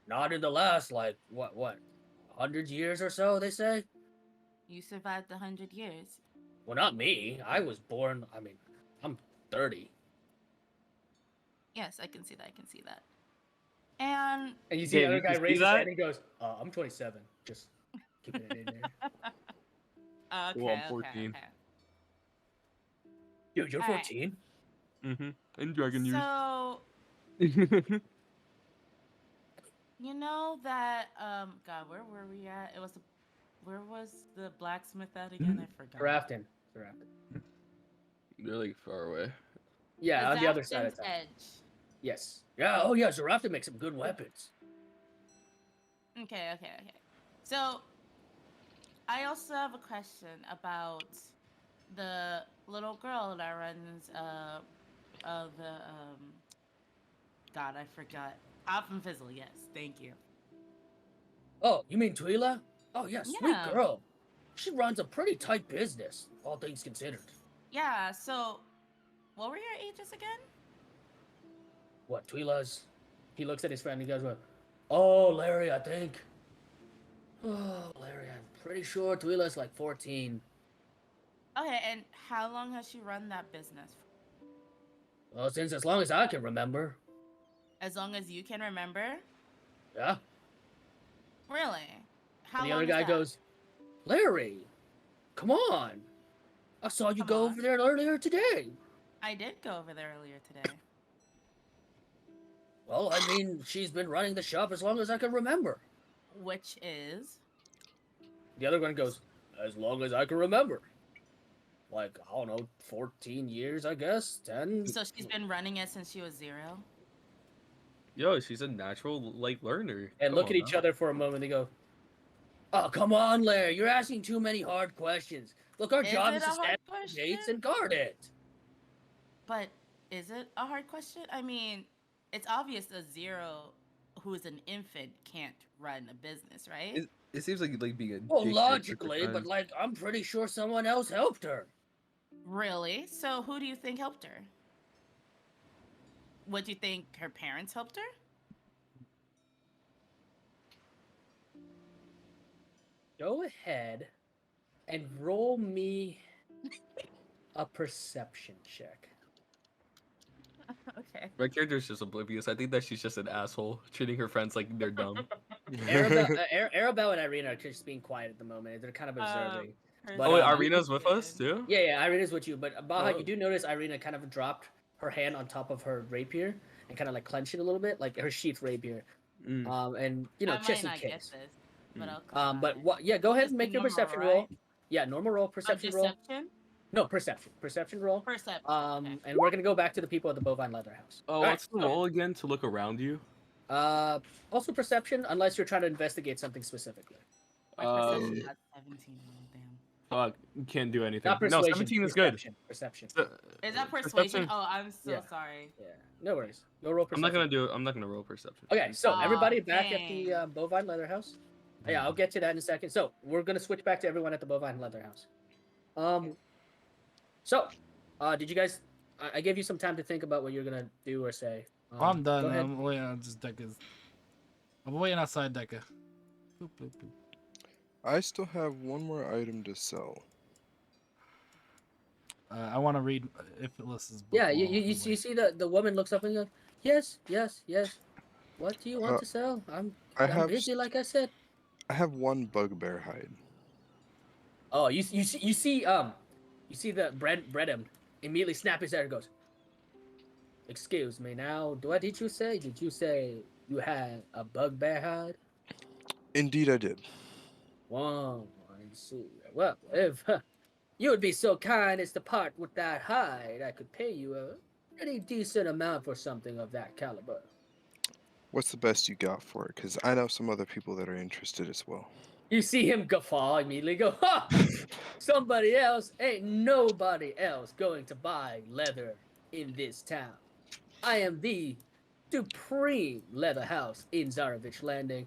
Not in the last, like, what, 100 years or so, they say? You survived 100 years. Well, not me. I was born, I mean, I'm 30. Yes, I can see that. And And you see the Yeah, other you guy can see raise his that? hand and he goes, I'm 27. Just keeping it in there. okay, Well, I'm 14. Dude, you're Alright. 14. In dragon years. So you know that God, where were we at? Where was the blacksmith at again? I forgot. Grafton. They're like far away. Yeah, The on the other side of Zafton's town. Edge. Yes. Yeah. Oh yeah. Zarafton makes some good weapons. Okay. So I also have a question about the little girl that runs the God, I forgot. Hop and Fizzle, yes, thank you. Oh, you mean Twila? Oh yeah, sweet Yeah. girl. She runs a pretty tight business, all things considered. Yeah, so what were your ages again? What, Twila's? He looks at his friend and he goes, well, oh, Larry, I think. Oh, Larry, I'm pretty sure Twila's like 14. Okay, and how long has she run that business? Well, since as long as I can remember. As long as you can remember? Yeah. Really? How And the long other is guy that? goes, Larry, come on. I saw you Come go on. over there earlier today. I did go over there earlier today. Well, I mean, she's been running the shop as long as I can remember. Which is? The other one goes, as long as I can remember. Like, I don't know, 14 years, I guess? 10? So she's been running it since she was 0? Yo, she's a natural like learner. And Come look on at each now. other for a moment. They go, oh, come on, Larry. You're asking too many hard questions. Look, our Is job it is a to hard stand at the question? gates and guard it. But is it a hard question? I mean, it's obvious a 0 who's an infant can't run a business, right? It seems like being a Well, dick logically, but like, I'm pretty sure someone else helped her. Really? So who do you think helped her? What do you think her parents helped her? Go ahead and roll me a perception check. Okay. My character's just oblivious. I think that she's just an asshole, treating her friends like they're dumb. Arabelle and Irina are just being quiet at the moment. They're kind of observing. But, Oh wait, um, Irina's with us too? Yeah, Irina's with you. But Baha, Oh. you do notice Irina kind of dropped her hand on top of her rapier and kind of like clenched it a little bit, like her sheath rapier. And you know, I just in might not get case. this, but I'll But what? Yeah, go ahead Just and a make your normal, perception right? roll. Yeah, normal roll, perception roll. Deception? No, perception roll. Perception. Okay. And we're gonna go back to the people at the bovine leather house. Oh, All right, what's the roll again to look around you? Also perception, unless you're trying to investigate something specifically. My perception got 17. Damn. Fuck, you can't do anything. Not No, persuasion. 17 is good. Perception. Is that persuasion? Perception. Oh, I'm so Yeah. sorry. Yeah, no worries. Go roll I'm perception. not gonna roll perception. Okay, so Aw, everybody back at the dang. bovine leather house. Yeah, I'll get to that in a second. So we're gonna switch back to everyone at the bovine leather house. So, did you guys? I gave you some time to think about what you're gonna do or say. I'm done. Go ahead. I'm waiting on just Deca's. I'm waiting outside Deca. Boop, boop, boop. I still have one more item to sell. I want to read if Alyssa's book. Yeah, while you I'm see the woman looks up and goes, yes. What do you want Uh, to sell? I'm I have busy, like I said. I have one bugbear hide. Oh, you see the Bredem immediately snap his head and goes, excuse me now, did you say you had a bugbear hide? Indeed, I did. Wow, I see. Well, if you would be so kind as to part with that hide, I could pay you a pretty decent amount for something of that caliber. What's the best you got for it? Because I know some other people that are interested as well. You see him guffaw immediately, go, ha! Somebody else, ain't nobody else going to buy leather in this town. I am the supreme leather house in Zorovich Landing.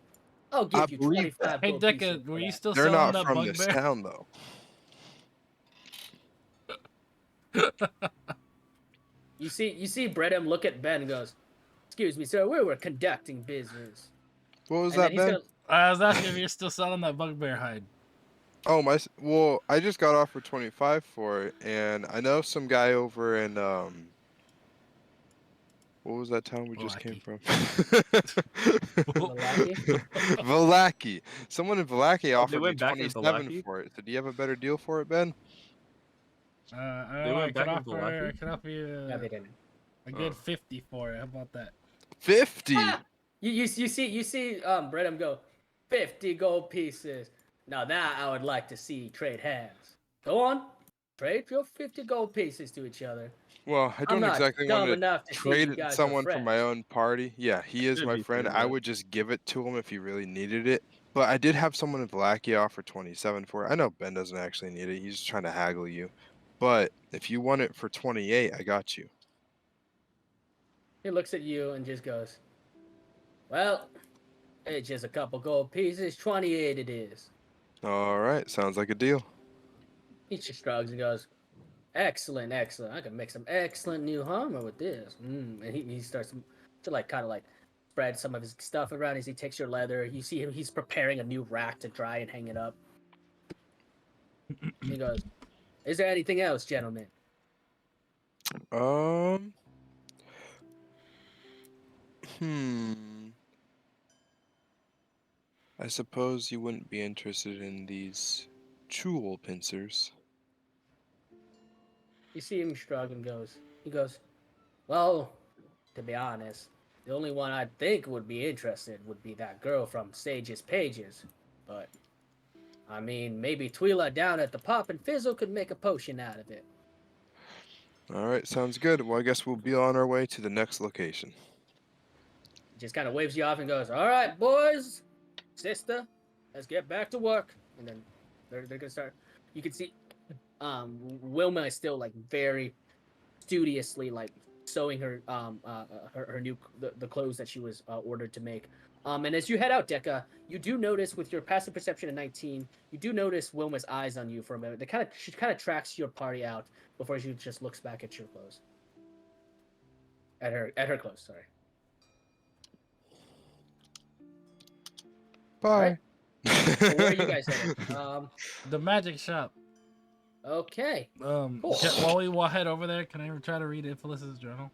I'll give I you believe 25 Hey gold Deca, pieces for were you that. still They're selling not that from bugbear? this town, though. You see Bredem look at Ben and goes, excuse me, sir, we were conducting business. What was And then that, he's Ben? gonna- I was asking if you're still selling that bugbear hide. Oh my! Well, I just got offered 25 for it, and I know some guy over in what was that town we just came from? Valaki? Valaki. Someone in Valaki Oh, they offered me went back in 27 Valaki? for it. So do you have a better deal for it, Ben? They I went could back into offer. I laughing? could offer you Yeah, they didn't. a good 50 for it. How about that? 50. You see Brenham go 50 gold pieces. Now that I would like to see trade hands. Go on, trade your 50 gold pieces to each other. Well, I I'm don't not exactly want dumb to enough to see trade you it guys are someone from my friends. own party. Yeah, he is Should my be friend. fair, I yeah. would just give it to him if he really needed it. But I did have someone in Valakia offer 27 for it. I know Ben doesn't actually need it. He's just trying to haggle you. But if you want it for 28, I got you. He looks at you and just goes, "Well, it's just a couple gold pieces. 28 it is." All right, sounds like a deal. He just shrugs and goes, "Excellent, excellent. I can make some excellent new armor with this." And he starts to like kind of like spread some of his stuff around as he takes your leather. You see him; he's preparing a new rack to dry and hang it up. He goes, "Is there anything else, gentlemen?" Um, hmm. I suppose you wouldn't be interested in these jewel pincers. You see him shrug and he goes, "Well, to be honest, the only one I think would be interested would be that girl from Sage's Pages. But, I mean, maybe Twila down at the Pop and Fizzle could make a potion out of it." All right, sounds good. Well, I guess we'll be on our way to the next location. He just kind of waves you off and goes, "All right, boys, sister, let's get back to work." And then they're going to start. You can see Wilma is still like very studiously like sewing her new the clothes that she was ordered to make. And as you head out, Decca, you do notice with your passive perception of 19, you do notice Wilma's eyes on you for a minute. She kind of tracks your party out before she just looks back at your clothes. At her clothes, sorry. All right. Bye. So where are you guys headed? The magic shop. Okay. Cool. While we head over there, can I try to read Ivalis' journal?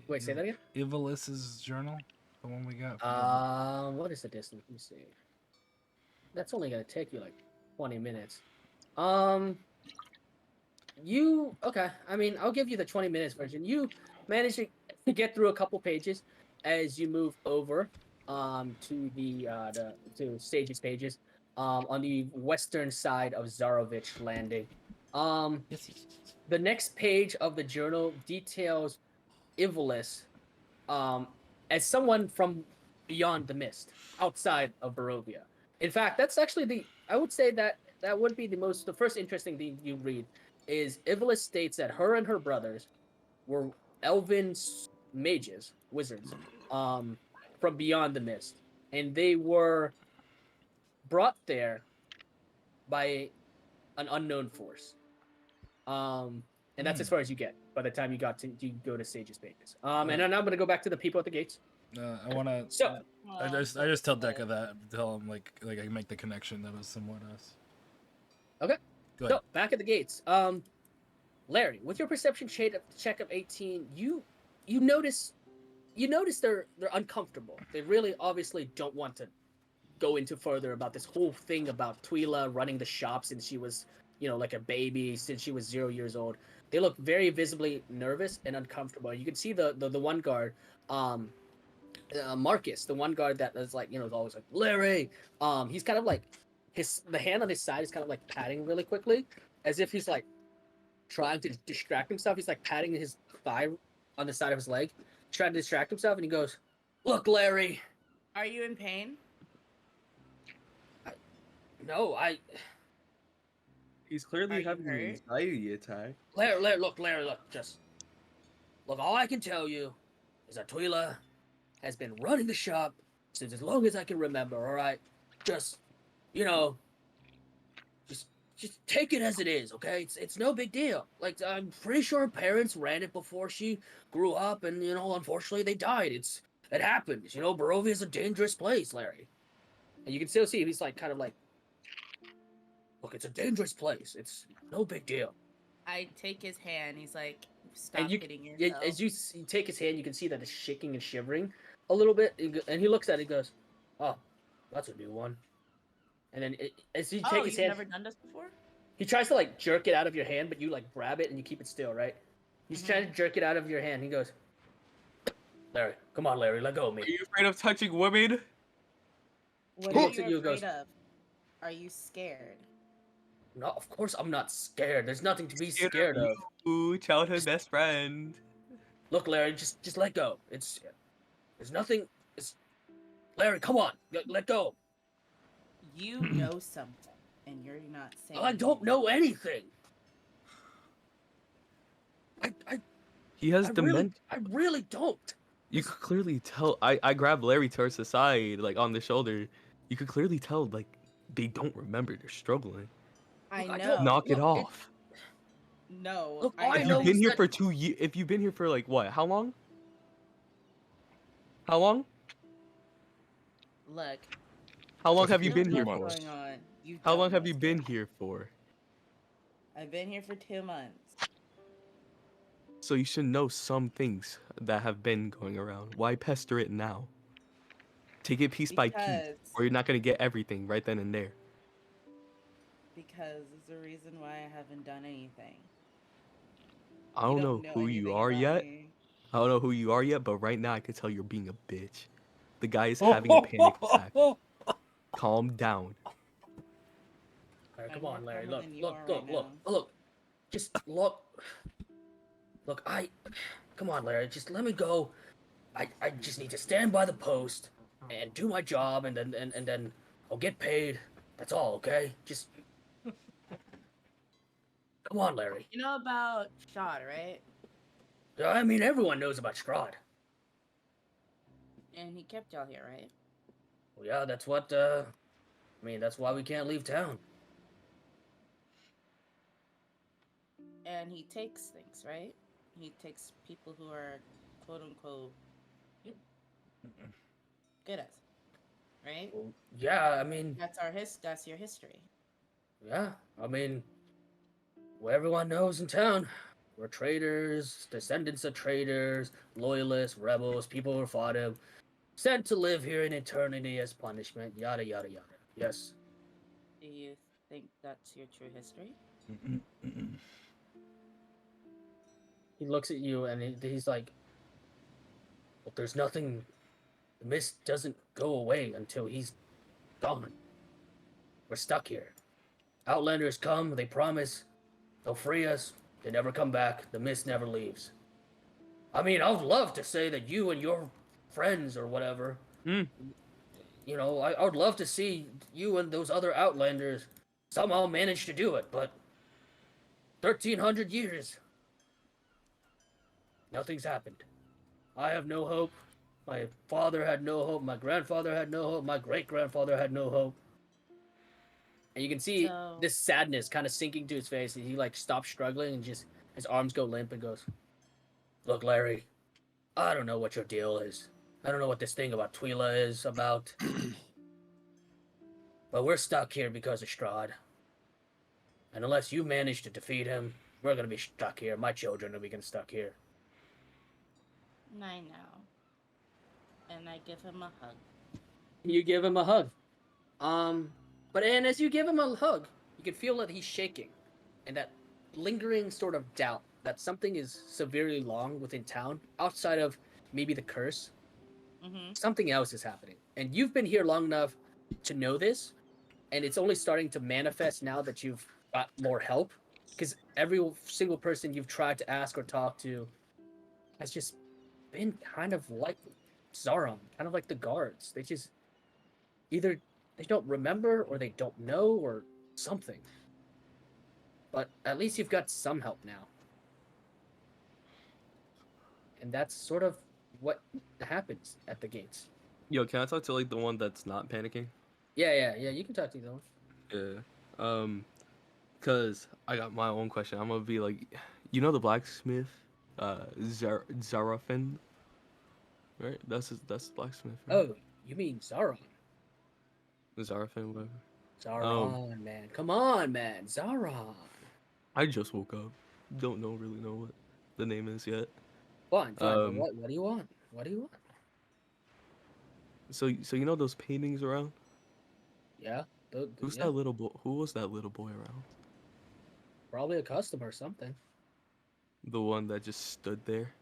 Wait, say that again. Ivalis' journal, the one we got. What is the distance? Let me see. That's only gonna take you like 20 minutes. You okay? I mean, I'll give you the 20 minutes version. You manage to get through a couple pages as you move over to to Sage's Pages on the western side of Zorovich Landing. Yes. The next page of the journal details Ivalis as someone from beyond the mist, outside of Barovia. In fact, that's actually I would say that would be the first interesting thing you read is Ivalis states that her and her brothers were elven mages, wizards, from beyond the mist, and they were brought there by an unknown force. And that's as far as you get by the time you go to Sage's Pages. And then I'm gonna go back to the people at the gates. I wanna. So I just tell Deca that. Tell him like I can make the connection that was somewhat us. okay. Go ahead. So back at the gates. Larry, with your perception check of 18, you notice they're uncomfortable. They really obviously don't want to go into further about this whole thing about Twila running the shop since she was, like a baby, since she was 0 years old. They look very visibly nervous and uncomfortable. You can see the one guard, Marcus, the one guard that is like, is always like, "Larry." He's kind of like the hand on his side is kind of like patting really quickly, as if he's like trying to distract himself. He's like patting his thigh on the side of his leg, trying to distract himself, and he goes, "Look, Larry." Are you in pain? No, He's clearly Are you having an hurt? anxiety attack. Larry, look, just look. All I can tell you is that Twila has been running the shop since as long as I can remember. All right, just just take it as it is, okay? It's no big deal. Like, I'm pretty sure her parents ran it before she grew up, and unfortunately they died. It happens. Barovia's a dangerous place, Larry. And you can still see he's like kind of like, look, it's a dangerous place. It's no big deal. I take his hand. He's like, stop And hitting yourself. as you take his hand, you can see that it's shaking and shivering a little bit. And he looks at it and goes, "Oh, that's a new one." And then as you take his you've hand, never done this before? He tries to like jerk it out of your hand, but you like grab it and you keep it still, right? He's trying to jerk it out of your hand. He goes, Larry, come on, Larry, let go of me. Are you afraid of touching women? What He are looks you at you and afraid goes, of? Are you scared? no, of course I'm not scared. There's nothing to be Scared scared of. you, childhood best friend. Look, Larry, just let go. There's nothing. It's Larry, come on, let go. You know something, and you're not saying. I don't know anything. I He has dementia. I really don't. You could clearly tell. I grabbed Larry to the side, like on the shoulder. You could clearly tell, like, they don't remember. They're struggling. I Look, know. Knock it off. No. Look, all I I If know you've been is here that for 2 years, if you've been here for like what? How long? How long? Look. How long A have you few been here months. for? Going on. You How don't long know have you what's been going on. here for? I've been here for 2 months. So you should know some things that have been going around. Why pester it now? Take it piece by piece, or you're not gonna get everything right then and there. Because there's a reason why I haven't done anything. I You don't don't know know who you anything are about yet. me. I don't know who you are yet, but right now I can tell you're being a bitch. The guy is having a panic attack. Calm down. All right, I'm come more on, Larry. calmer Look, than you look, are look, right look, now. look. Just look. Look, come on, Larry. Just let me go. I just need to stand by the post and do my job, and then I'll get paid. That's all, okay? Just come on, Larry. You know about Shad, right? I mean, everyone knows about Strahd. And he kept y'all here, right? Well, yeah, that's what. I mean, that's why we can't leave town. And he takes things, right? He takes people who are quote unquote good at it, right? Well, yeah, I mean, That's your history. yeah, I mean, well, everyone knows in town. We're traitors, descendants of traitors, loyalists, rebels, people who fought him, sent to live here in eternity as punishment, yada yada yada. Yes. Do you think that's your true history? He looks at you and he's like, well, there's nothing. The mist doesn't go away until he's gone. We're stuck here. Outlanders come, they promise they'll free us. They never come back. The mist never leaves. I mean, I would love to say that you and your friends or whatever, you know, I would love to see you and those other Outlanders somehow manage to do it, but 1,300 years, nothing's happened. I have no hope. My father had no hope. My grandfather had no hope. My great grandfather had no hope. And you can see this sadness kind of sinking to his face, and he like stops struggling and just his arms go limp and goes, "Look, Larry, I don't know what your deal is. I don't know what this thing about Twila is about. But we're stuck here because of Strahd. And unless you manage to defeat him, we're gonna be stuck here. My children are being stuck here." I know. And I give him a hug. You give him a hug. But and as you give him a hug, you can feel that he's shaking, and that lingering sort of doubt that something is severely wrong within town, outside of maybe the curse. Something else is happening, and you've been here long enough to know this, and it's only starting to manifest now that you've got more help. Because every single person you've tried to ask or talk to has just been kind of like Zaron, kind of like the guards. They just either they don't remember or they don't know or something. But at least you've got some help now. And that's sort of what happens at the gates. Yo, can I talk to like the one that's not panicking? Yeah, you can talk to them. Yeah. Cause I got my own question. I'm gonna be like, you know the blacksmith, Zarafin, right? That's the blacksmith. Right? Oh, you mean Zaron? Zarafin, whatever. Zaron, man. Come on, man. Zaron. I just woke up. Don't really know what the name is yet. Fine. But what do you want? What do you want? So you know those paintings around? Yeah. Who's that little boy? Who was that little boy around? Probably a customer or something. The one that just stood there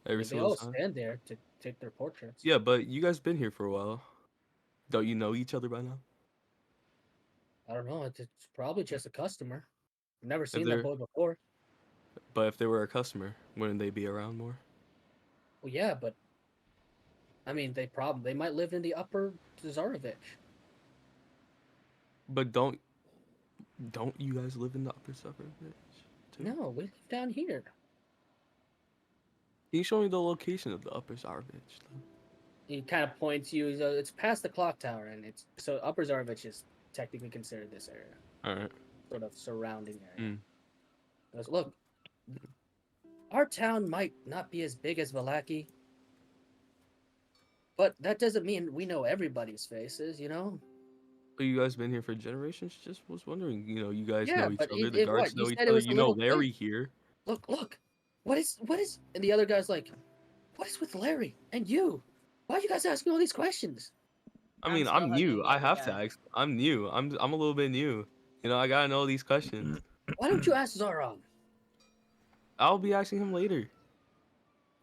I every mean, they single all time. stand there to take their portraits. Yeah, but you guys been here for a while. Don't you know each other by now? I don't know. It's probably just a customer. I've never If seen that they're, boy before. but if they were a customer, wouldn't they be around more? Well, yeah, but I mean, they might live in the upper zorovich. But don't you guys live in the upper suburbs too? No, we live down here. Can you show me the location of the upper suburbs? He kind of points you. It's past the clock tower, and it's so upper zorovich is technically considered this area, All right. sort of surrounding area. Mm. He goes, look, our town might not be as big as Valaki, but that doesn't mean we know everybody's faces, you know? But you guys been here for generations? Just was wondering. You know, you guys Yeah, know each but other. The it guards what? You know each said it other. was a You know little kid. Larry here. Look. What is? And the other guy's like, what is with Larry and you? Why are you guys asking all these questions? I I'm mean, still I'm hugging new. the I other have to guy. ask. I'm new. I'm a little bit new. You know, I gotta know these questions. Why don't you ask Zoran? I'll be asking him later.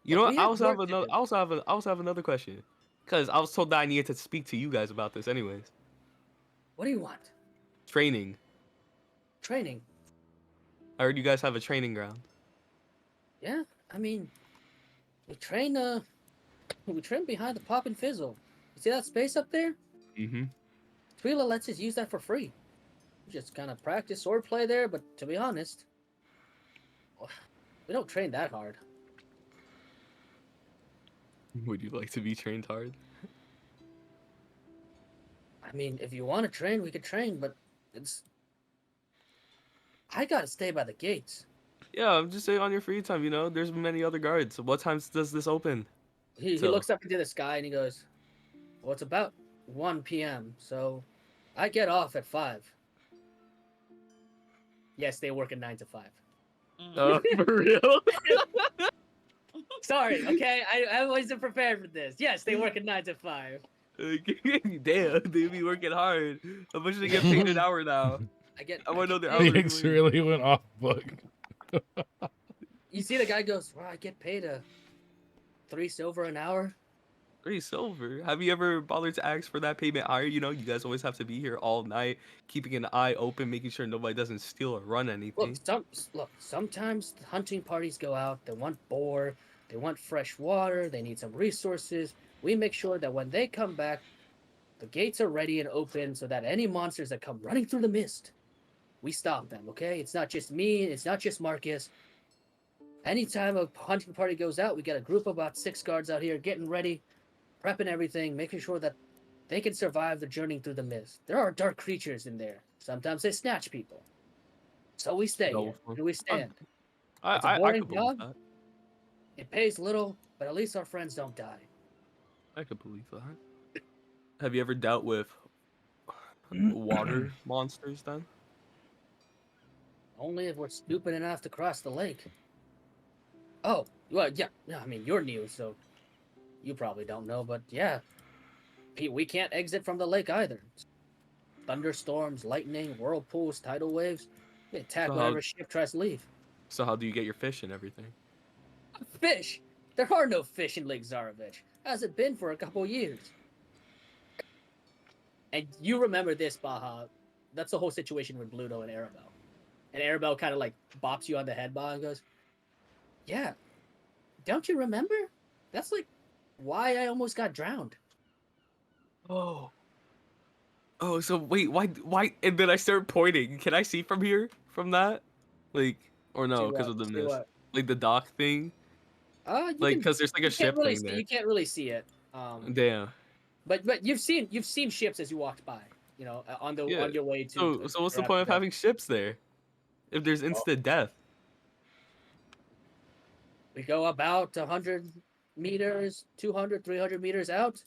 You know Look, what? we I have also have work to another. do. I also have another question. Cause I was told that I needed to speak to you guys about this, anyways. What do you want? Training. Training. I heard you guys have a training ground. Yeah, I mean, we train. We train behind the pop and fizzle. You see that space up there? Mm-hmm. Twila lets us use that for free. We just kind of practice swordplay there, but to be honest, we don't train that hard. Would you like to be trained hard? I mean, if you want to train, we could train, but it's. I gotta stay by the gates. Yeah, I'm just saying on your free time. You know, there's many other guards. What times does this open? He Till. looks up into the sky and he goes, well, it's about 1 p.m., so I get off at 5. Yes, they work at 9 to 5. For real? Sorry, okay? I wasn't prepared for this. Yes, they work at 9 to 5. Damn, they be working hard. How much do they get paid an hour now? I want to know their hourly Phoenix wage. really went off book. You see the guy goes, well, I get paid 3 silver an hour. 3 silver. Have you ever bothered to ask for that payment higher? You know, you guys always have to be here all night, keeping an eye open, making sure nobody doesn't steal or run anything. Sometimes the hunting parties go out, they want boar, they want fresh water, they need some resources. We make sure that when they come back, the gates are ready and open so that any monsters that come running through the mist, we stop them, okay? It's not just me, it's not just Marcus. Anytime a hunting party goes out, we get a group of about 6 guards out here getting ready, prepping everything, making sure that they can survive the journey through the mist. There are dark creatures in there. Sometimes they snatch people. So we stay No, here and we stand. It's a I boring could believe job. that. It pays little, but at least our friends don't die. I could believe that. Have you ever dealt with water monsters then? Only if we're stupid enough to cross the lake. Oh, well, yeah. I mean, you're new, so you probably don't know, but yeah. We can't exit from the lake either. Thunderstorms, lightning, whirlpools, tidal waves. We attack So whatever ship tries to leave. So how do you get your fish and everything? Fish! There are no fish in Lake Zorovich. Hasn't been for a couple years. And you remember this, Baha. That's the whole situation with Bluto and Arabelle. And Arabelle kind of like bops you on the head, Baha, and goes, yeah, don't you remember? That's like why I almost got drowned. Oh. Oh, so wait, why? And then I start pointing. Can I see from here? From that? Like, or no, See because what? of the See mist. what? Like the dock thing? You Like, can. because there's like a You can't ship really thing see. there. You can't really see it. Damn. But you've seen ships as you walked by. You know, on Yeah. your way to. So what's the point of having ships there? If there's instant death? We go about 100 meters, 200, 300 meters out.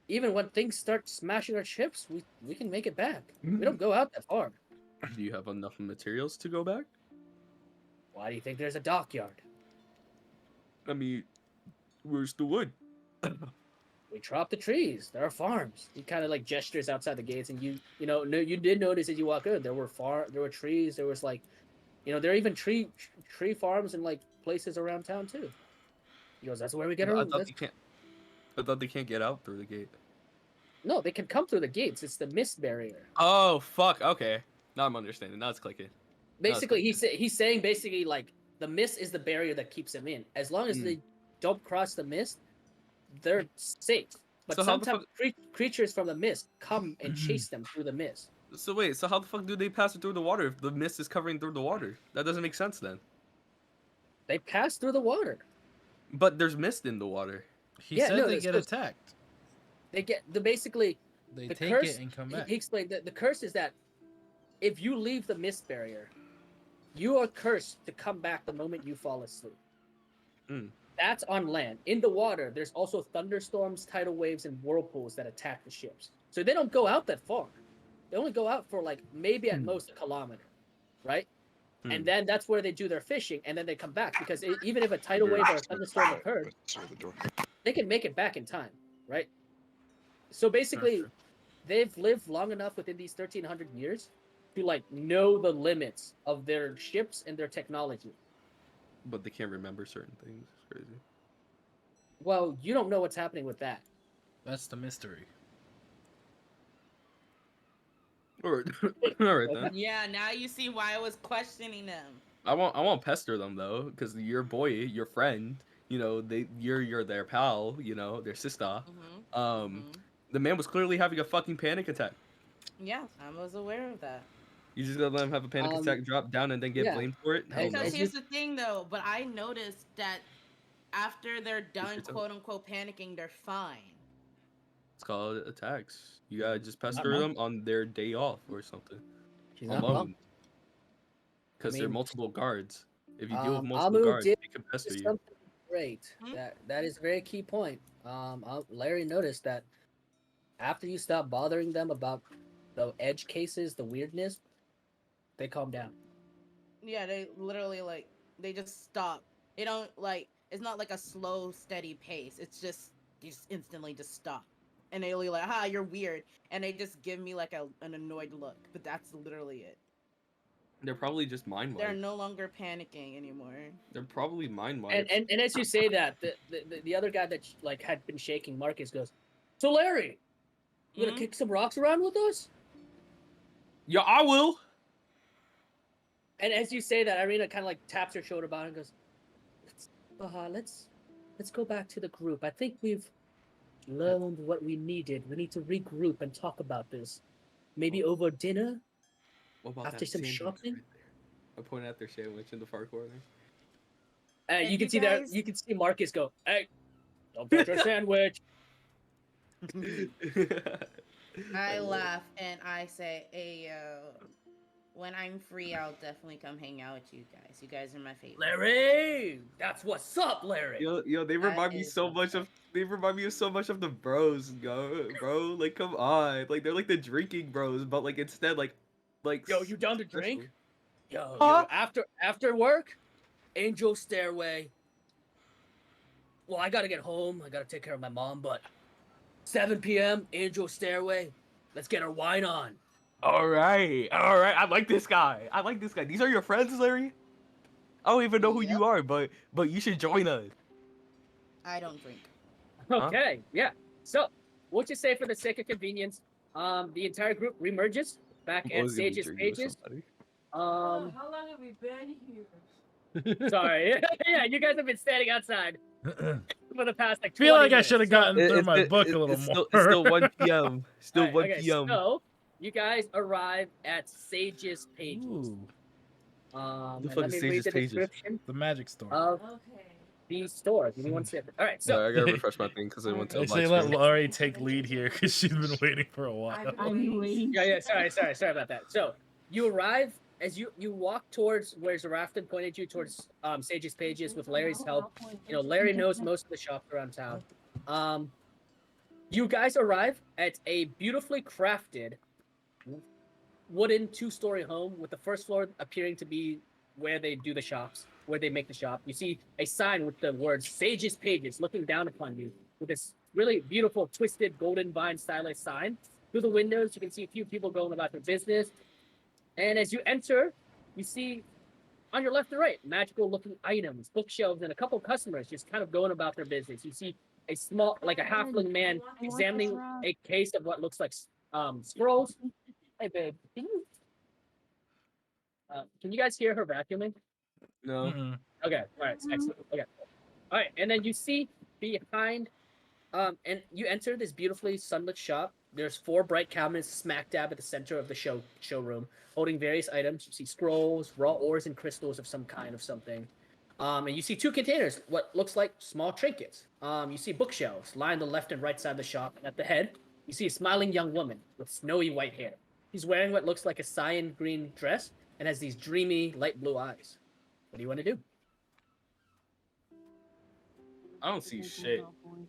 Even when things start smashing our ships, we can make it back. We don't go out that far. Do you have enough materials to go back? Why do you think there's a dockyard? I mean, where's the wood? We chop the trees. There are farms. He kind of like gestures outside the gates, and you did notice as you walk in there were trees. There was like There are even tree farms and like places around town too. He goes, that's where we get I our. thought they can't. I thought they can't get out through the gate. No, they can come through the gates. It's the mist barrier. Oh fuck. Okay. Now I'm understanding. Now it's clicking. Basically, he's saying basically like the mist is the barrier that keeps them in. As long as they don't cross the mist, they're safe. But So how the sometimes creatures from the mist come and chase them through the mist. So wait. So how the fuck do they pass it through the water if the mist is covering through the water? That doesn't make sense then. They pass through the water. But there's mist in the water. He said they get attacked. They basically. They the take curse, it and come back. He explained that the curse is that if you leave the mist barrier, you are cursed to come back the moment you fall asleep. That's on land. In the water, there's also thunderstorms, tidal waves, and whirlpools that attack the ships. So they don't go out that far. They only go out for like maybe at most a kilometer, right? And then that's where they do their fishing, and then they come back because even if a tidal wave or a thunderstorm occurs, they can make it back in time, right? So basically, they've lived long enough within these 1,300 years to like know the limits of their ships and their technology. But they can't remember certain things. It's crazy. Well, you don't know what's happening with that. That's the mystery. All right then. Yeah, now you see why I was questioning them. I won't pester them though, because your boy, your friend, you're their pal, their sister. The man was clearly having a fucking panic attack. Yeah, I was aware of that. You just gonna let him have a panic attack, drop down, and then get blamed for it? Hell no. Because here's the thing, though. But I noticed that after they're done, quote unquote, panicking, they're fine. It's called attacks. You gotta just pester them on their day off or something. She's not wrong. Because there are multiple guards. If you deal with multiple guards, they can pester you. Something great. That is a very key point. Larry noticed that after you stop bothering them about the edge cases, the weirdness, they calm down. Yeah, they literally they just stop. They don't it's not like a slow, steady pace. It's just you just instantly just stop. And they like, you're weird. And they just give me like an annoyed look. But that's literally it. They're probably just mind wiped. They're no longer panicking anymore. They're probably mind wiped. And as you say that, the other guy that had been shaking, Marcus goes, "So Larry, you gonna kick some rocks around with us?" Yeah, I will. And as you say that, Irina kind of taps her shoulder down and goes, let's go back to the group. I think we've learned what we needed. We need to regroup and talk about this. Maybe over dinner? After some shopping?" Right I pointed at their sandwich in the far corner. You can see that. You can see Marcus go, "Hey, don't touch your sandwich." I laugh and I say, "Hey, when I'm free, I'll definitely come hang out with you guys. You guys are my favorite." Larry, that's what's up, Larry. Yo, they remind me so much of. They remind me so much of the bros, bro. Like, come on, they're like the drinking bros, but instead, yo, you down to drink? Yo, after work, Angel Stairway. Well, I gotta get home. I gotta take care of my mom, but 7 p.m. Angel Stairway. Let's get our wine on. All right. I like this guy. These are your friends, Larry? I don't even know who you are, but you should join us. I don't drink. Okay, yeah. So, we'll just say for the sake of convenience, the entire group remerges back at Sage's pages. How long have we been here? Sorry. Yeah, you guys have been standing outside for the past I feel like minutes. I should have gotten through my book a little more. It's still 1 p.m. Still Right, 1 okay, p.m. So, you guys arrive at Sage's pages. Ooh, The fuck let is me Sage's read the pages? description the magic store. of Okay. the store. Give me one second. All right, so Sorry, I gotta refresh my thing because I went to They the say live let stream. Laurie take lead here because she's been waiting for a while. I've been waiting. yeah. Sorry about that. So you arrive as you walk towards where Zarafton pointed you towards Sage's pages with Larry's help. Larry knows most of the shops around town. You guys arrive at a beautifully crafted wooden 2-story home with the first floor appearing to be where they do the shops, where they make the shop. You see a sign with the words Sage's Pages looking down upon you with this really beautiful twisted golden vine stylized sign. Through the windows, you can see a few people going about their business. And as you enter, you see On your left and right, magical looking items, bookshelves, and a couple customers just kind of going about their business. You see a small, like a halfling man I want this examining rock. a case of what looks like scrolls. Hey, babe, can you guys hear her vacuuming? No. Mm-mm. Okay, all right, excellent. Okay, all right, and then you see behind, and you enter this beautifully sunlit shop. There's four bright cabinets smack dab at the center of the showroom, holding various items. You see scrolls, raw ores, and crystals of some kind of something. And you see two containers, what looks like small trinkets. You see bookshelves lined the left and right side of the shop, and at the head, you see a smiling young woman with snowy white hair. She's wearing what looks like a cyan green dress and has these dreamy light blue eyes. What do you want to do? I don't see shit.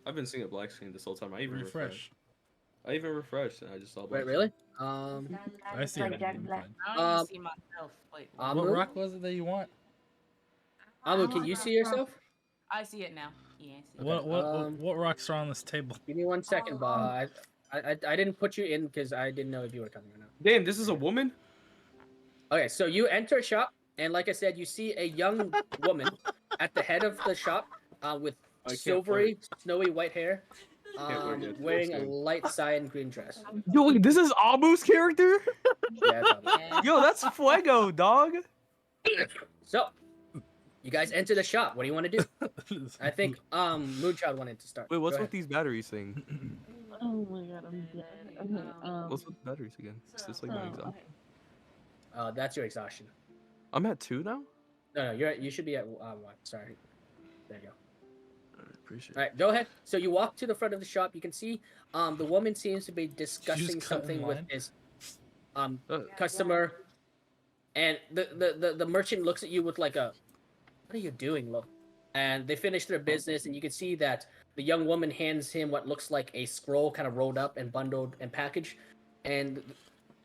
I've been seeing a black screen this whole time. I even refreshed. Refresh. I even refreshed and I just saw black. Wait, really? I see it. Jack I'm Black. fine. I don't even see myself. Wait, What Amu, rock was it that you want? Amu, can you see yourself? I see it now. Yeah, I see it. What rocks are on this table? Give me 1 second, Baha. I didn't put you in because I didn't know if you were coming or not. Damn, this is a woman? Okay, so you enter a shop, and like I said, you see a young woman at the head of the shop with I can't silvery, snowy white hair, Can't flirt yet. wearing a Understand. light cyan green dress. Yo, wait, this is Abu's character? Yeah, it's Amu. Yeah. Yo, that's Fuego, dog. So, you guys enter the shop. What do you want to do? I think Moonchild wanted to start. Wait, what's Go with these batteries thing? Oh my god, I'm dead. Okay, What's with the batteries again? Is this like my exhaust? ahead. That's your exhaustion. I'm at 2 now? No, you should be at 1. Sorry. There you go. I appreciate All right, go ahead. So you walk to the front of the shop. You can see the woman seems to be discussing cut in something with line? his customer, and the merchant looks at you with like a, "What are you doing?" look. And they finish their business, and you can see that the young woman hands him what looks like a scroll, kind of rolled up and bundled and packaged, and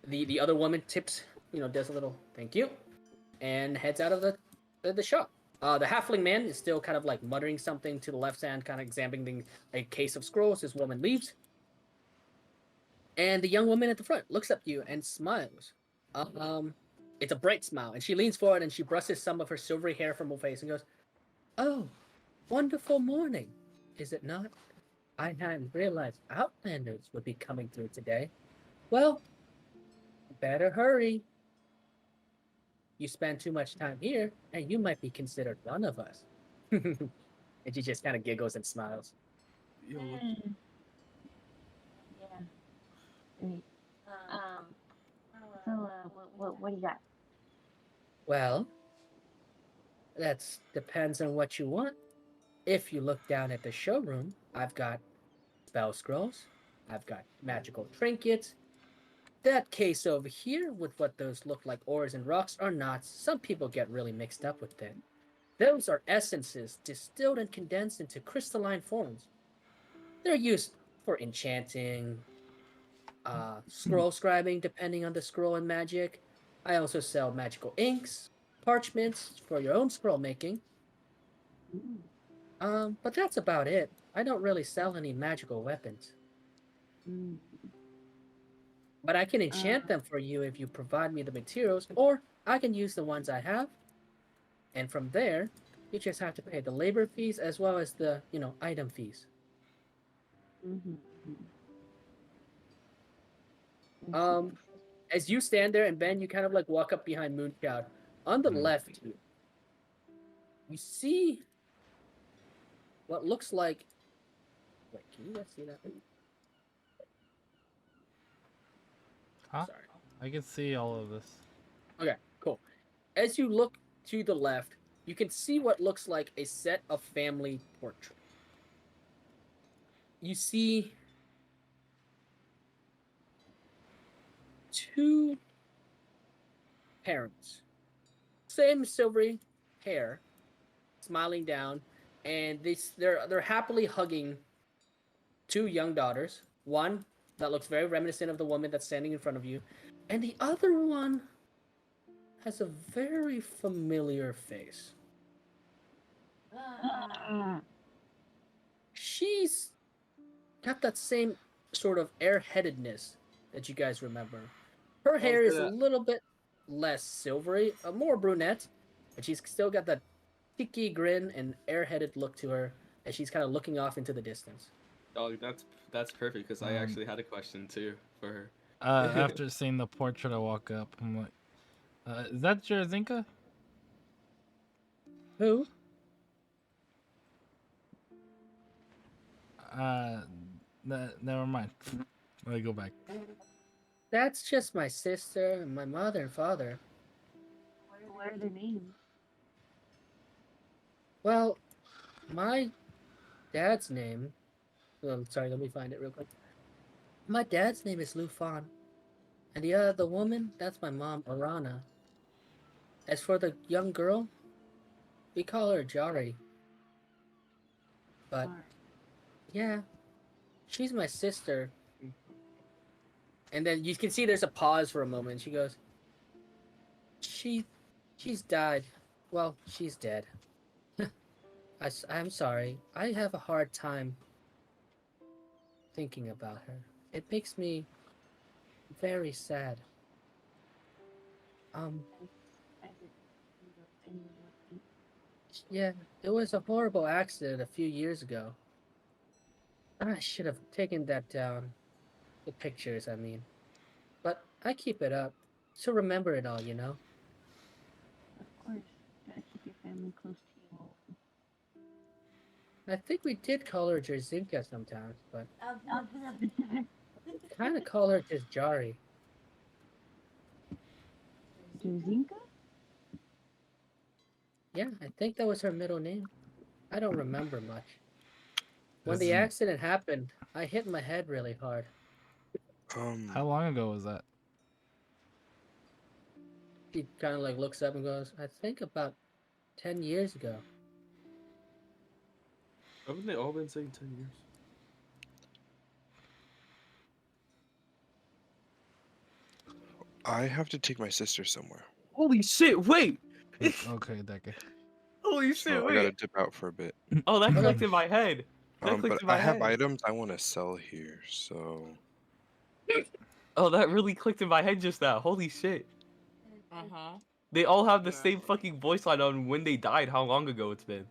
the other woman tips, does a little thank you, and heads out of the shop. The halfling man is still kind of like muttering something to the left hand, kind of examining a case of scrolls. This woman leaves. And the young woman at the front looks up at you and smiles. It's a bright smile. And she leans forward and she brushes some of her silvery hair from her face and goes, "Oh, wonderful morning, is it not? I hadn't realized Outlanders would be coming through today. Well, better hurry. You spend too much time here, and you might be considered one of us." And she just kind of giggles and smiles. Yo, Yeah. Wait. So, what do you got? Well, that depends on what you want. If you look down at the showroom, I've got spell scrolls, I've got magical trinkets. That case over here, with what those look like ores and rocks, are not. Some people get really mixed up with them. Those are essences distilled and condensed into crystalline forms. They're used for enchanting, scroll scribing, depending on the scroll and magic. I also sell magical inks, parchments for your own scroll making. But that's about it. I don't really sell any magical weapons. Mm. But I can enchant them for you if you provide me the materials, or I can use the ones I have. And from there, you just have to pay the labor fees as well as the, item fees. Mm-hmm. As you stand there, and Ben, you kind of like walk up behind Moonchild. On the left, you see what looks like. Wait, can you guys see that? Huh? Sorry. I can see all of this. Okay, cool. As you look to the left, you can see what looks like a set of family portraits. You see two parents, same silvery hair, smiling down, and they're happily hugging two young daughters. One that looks very reminiscent of the woman that's standing in front of you, and the other one has a very familiar face. She's got that same sort of airheadedness that you guys remember. Her hair is a little bit less silvery, more brunette, but she's still got that cheeky grin and airheaded look to her as she's kind of looking off into the distance. Oh, that's perfect because I Um, actually had a question too for her. After seeing the portrait, I walk up. I'm like, is that Jarazinka? Who? Uh, never mind. Let me go back. That's just my sister and my mother and father. What are their names? Well, my dad's name. I'm sorry, let me find it real quick. My dad's name is Lufan, and the woman, that's my mom, Arana. As for the young girl, we call her Jari. But Or yeah, she's my sister. And then you can see there's a pause for a moment. She goes, she's died. Well, she's dead. I'm sorry. I have a hard time thinking about her. It makes me very sad. as it and what Yeah, it was a horrible accident a few years ago. I should have taken that down. The pictures, I mean. But I keep it up to remember it all, you know? of course, gotta keep your family close to you. I think we did call her Jerzinka sometimes, but I'll do that. kind of call her just Jari. Jazinka? Yeah, I think that was her middle name. I don't remember much. When the Isn't- accident happened, I hit my head really hard. How long ago was that? She kind of like looks up and goes, I think about 10 years ago. Haven't they all been saying 10 years? I have to take my sister somewhere, Holy shit! Wait. Okay, Decade. Holy so shit! I gotta Wait. dip out for a bit. Oh, that Okay. clicked in my head. That But clicked in I my have head. items I want to sell here, so Oh, that really clicked in my head just now. Holy shit. Uh-huh. They all have the Yeah. same fucking voice line on when they died, how long ago it's been.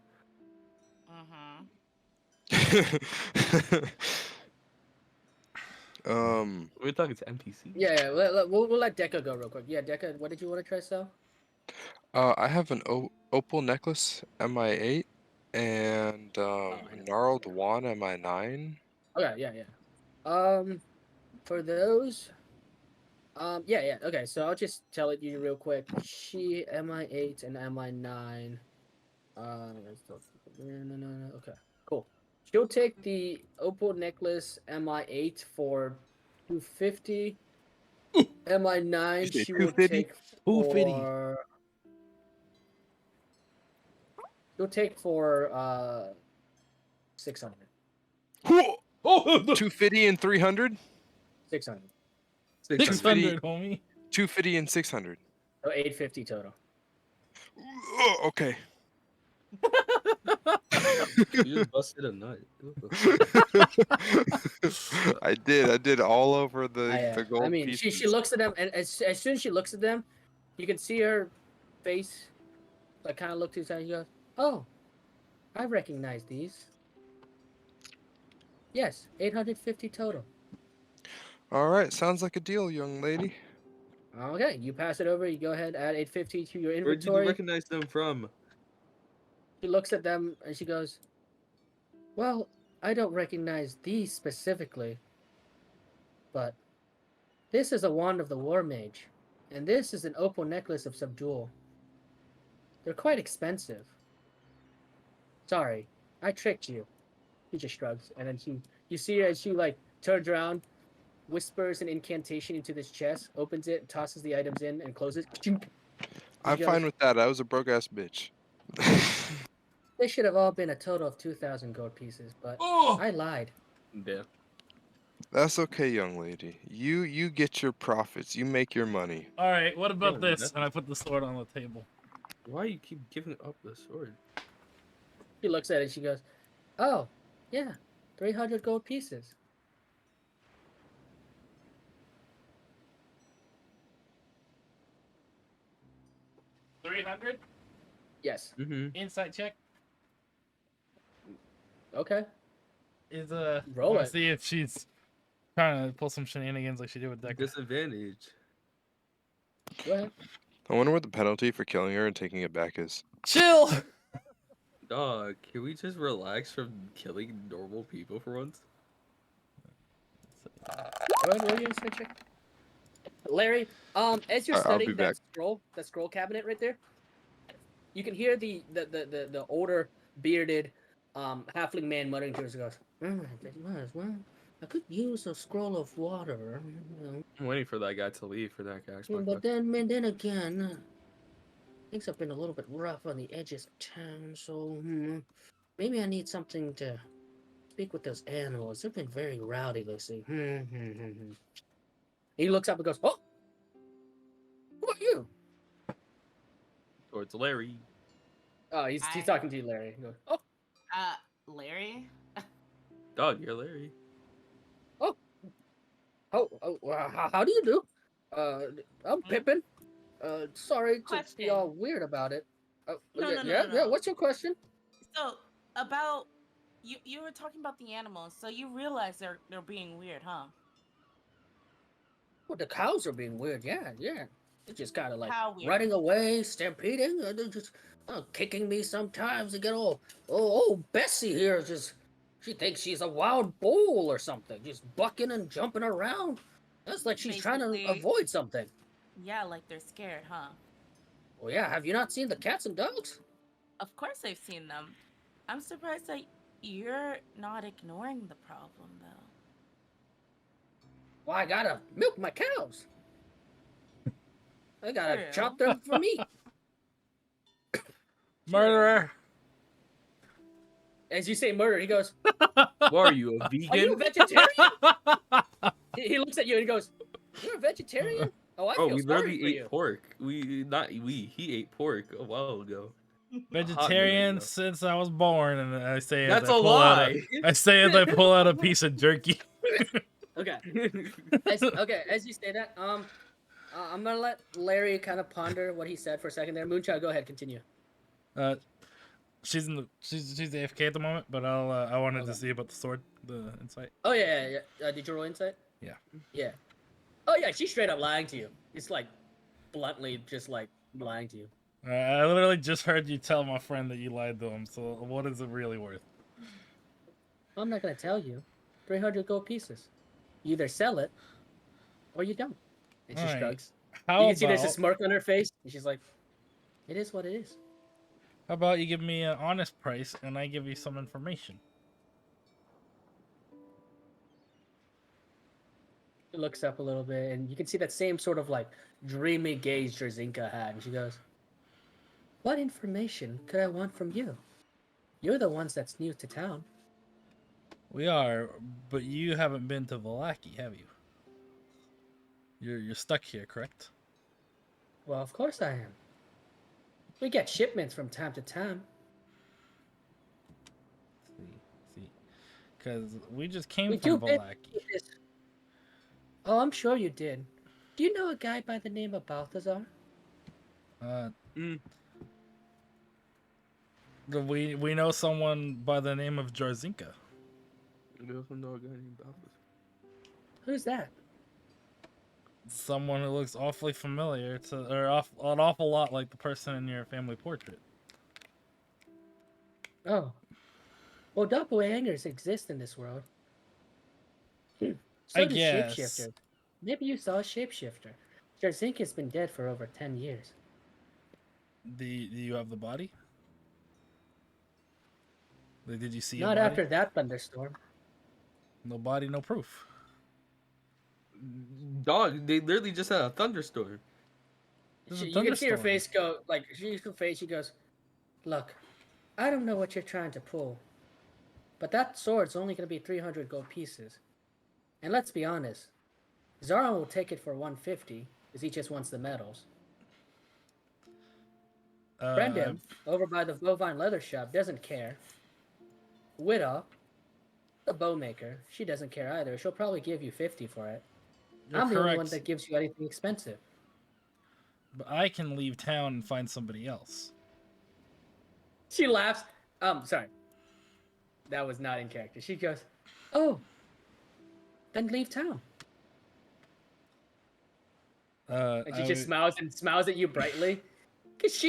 We're talking to NPC. Yeah, we'll let Deca go real quick. Yeah, Deca, what did you want to try sell? I have an opal necklace MI8 and Yeah. gnarled wand MI9. Okay, yeah. For those, yeah. Okay, so I'll just tell it you real quick. She MI8 and MI9. No. Okay, cool. She'll take the opal necklace MI8 for 250. MI9 You say she will 250? take 250. for. She'll take for 600. Oh, 250 and 300? 600. 600, homie. 250 and 600. So 850 total. Oh, okay. You just busted a nut. What the fuck? I did all over the I gold mean, pieces. she looks at them, and as soon as she looks at them, you can see her face, like kind of look to the side. She goes, "Oh, I recognize these. Yes, 850 total." All right, sounds like a deal, young lady. Okay, you pass it over. You go ahead, add 850 to your Where did you inventory. recognize them from? She looks at them and she goes, "Well, I don't recognize these specifically, but this is a wand of the War Mage, and this is an opal necklace of Subdual. They're quite expensive. Sorry, I tricked you." He just shrugs, and then you see her as she like turns around, whispers an incantation into this chest, opens it, tosses the items in, and closes. I'm She fine goes, with that. I was a broke ass bitch. "They should have all been a total of 2,000 gold pieces, but Oh! I lied." Yeah. That's okay, young lady. You get your profits. You make your money. All right, what about Bro, this? that's- And I put the sword on the table. Why you keep giving up the sword? She looks at it. She goes, "Oh, yeah, 300 gold pieces." 300? Yes. Mm-hmm. Insight check Okay. is Roll want to it. see if she's trying to pull some shenanigans like she did with Deca. Disadvantage. Go ahead. I wonder what the penalty for killing her and taking it back is. Chill. Dog, can we just relax from killing normal people for once? Go ahead. Roll your insight check. Larry, as you're I'll be studying back. that scroll cabinet right there, you can hear the older bearded halfling man muttering to himself. Well, I could use a scroll of water, I'm waiting for that guy to leave for that guy. but then again, things have been a little bit rough on the edges of town, so maybe I need something to speak with those animals. They've been very rowdy lately. He looks up and goes, "Oh, who are you?" Towards Larry. Oh, he's Hi. talking to you, Larry. He goes, "Oh, Larry? Dog, you're Larry. how do you do? I'm Hmm? Pippin. Sorry to be all Question. weird about it. No, Yeah, no, no, yeah, no, yeah. no. What's your question? So, about you were talking about the animals, so you realize they're being weird, huh? Well, the cows are being weird. Yeah, yeah. They're just kind of like How weird? running away, stampeding. They're just kicking me sometimes. They get oh, Bessie here is just, she thinks she's a wild bull or something, just bucking and jumping around. That's like she's trying to Basically, avoid something. yeah, like they're scared, huh? Well, yeah. Have you not seen the cats and dogs? Of course I've seen them. I'm surprised that you're not ignoring the problem, though. Well, I gotta milk my cows. I gotta True. chop them for meat. Murderer. As you say murder, he goes, What are you, a "Are you a vegan? vegetarian?" He looks at you and he goes, "You're a vegetarian? Oh, I Oh, feel we sorry literally for ate you." pork. He ate pork a while ago. A hot minute Vegetarian ago. since I was born, and I say as That's I a pull out lie. I say as I pull out a piece of jerky. Okay. As you say that, I'm gonna let Larry kind of ponder what he said for a second there. Moonchild, go ahead, continue. She's AFK at the moment, but I wanted to Okay. see about the sword, the insight. Oh yeah. Did you roll insight? Yeah. Yeah. Oh yeah, she's straight up lying to you. It's like bluntly just like lying to you. I literally just heard you tell my friend that you lied to him. So what is it really worth? I'm not gonna tell you. 300 gold pieces. You either sell it or you don't. And she All right. shrugs. How You can see there's a about smirk on her face, and she's like, "It is what it is." you give me an honest price and I give you some information? She looks up a little bit, and you can see that same sort of like dreamy gaze Jerzinka had, and she goes, "What information could I want from you? You're the ones that's new to town." We are, but you haven't been to Vallaki, have you? You're stuck here, correct? Well, of course I am. We get shipments from time to time. See, because we just came We from do bit Vallaki. this. Oh, I'm sure you did. Do you know a guy by the name of Balthazar? We know someone by the name of Jarzinka. We also know a guy named Balthus. Who's that? Someone who looks awfully familiar an awful lot like the person in your family portrait. Oh. Well, doppelgangers exist in this world. So I do guess. shapeshifters. Maybe you saw a shapeshifter. Jarzinka's been dead for over 10 years. Do you have the body? Did you see Not a body? after that thunderstorm. No body, no proof. Dog, they literally just had a thunderstorm. There's a You can see her thunderstorm. face go, like, she goes, "Look, I don't know what you're trying to pull, but that sword's only going to be 300 gold pieces. And let's be honest, Zara will take it for 150, because he just wants the medals. Brendan, over by the bovine leather shop, doesn't care. Widow, the bowmaker, she doesn't care either. She'll probably give you 50 for it. You're I'm the only one correct. that gives you anything expensive. But I can leave town and find somebody else. She laughs. Sorry. That was not in character. She goes, "Oh, then leave town." And she I just would, smiles at you brightly. Cause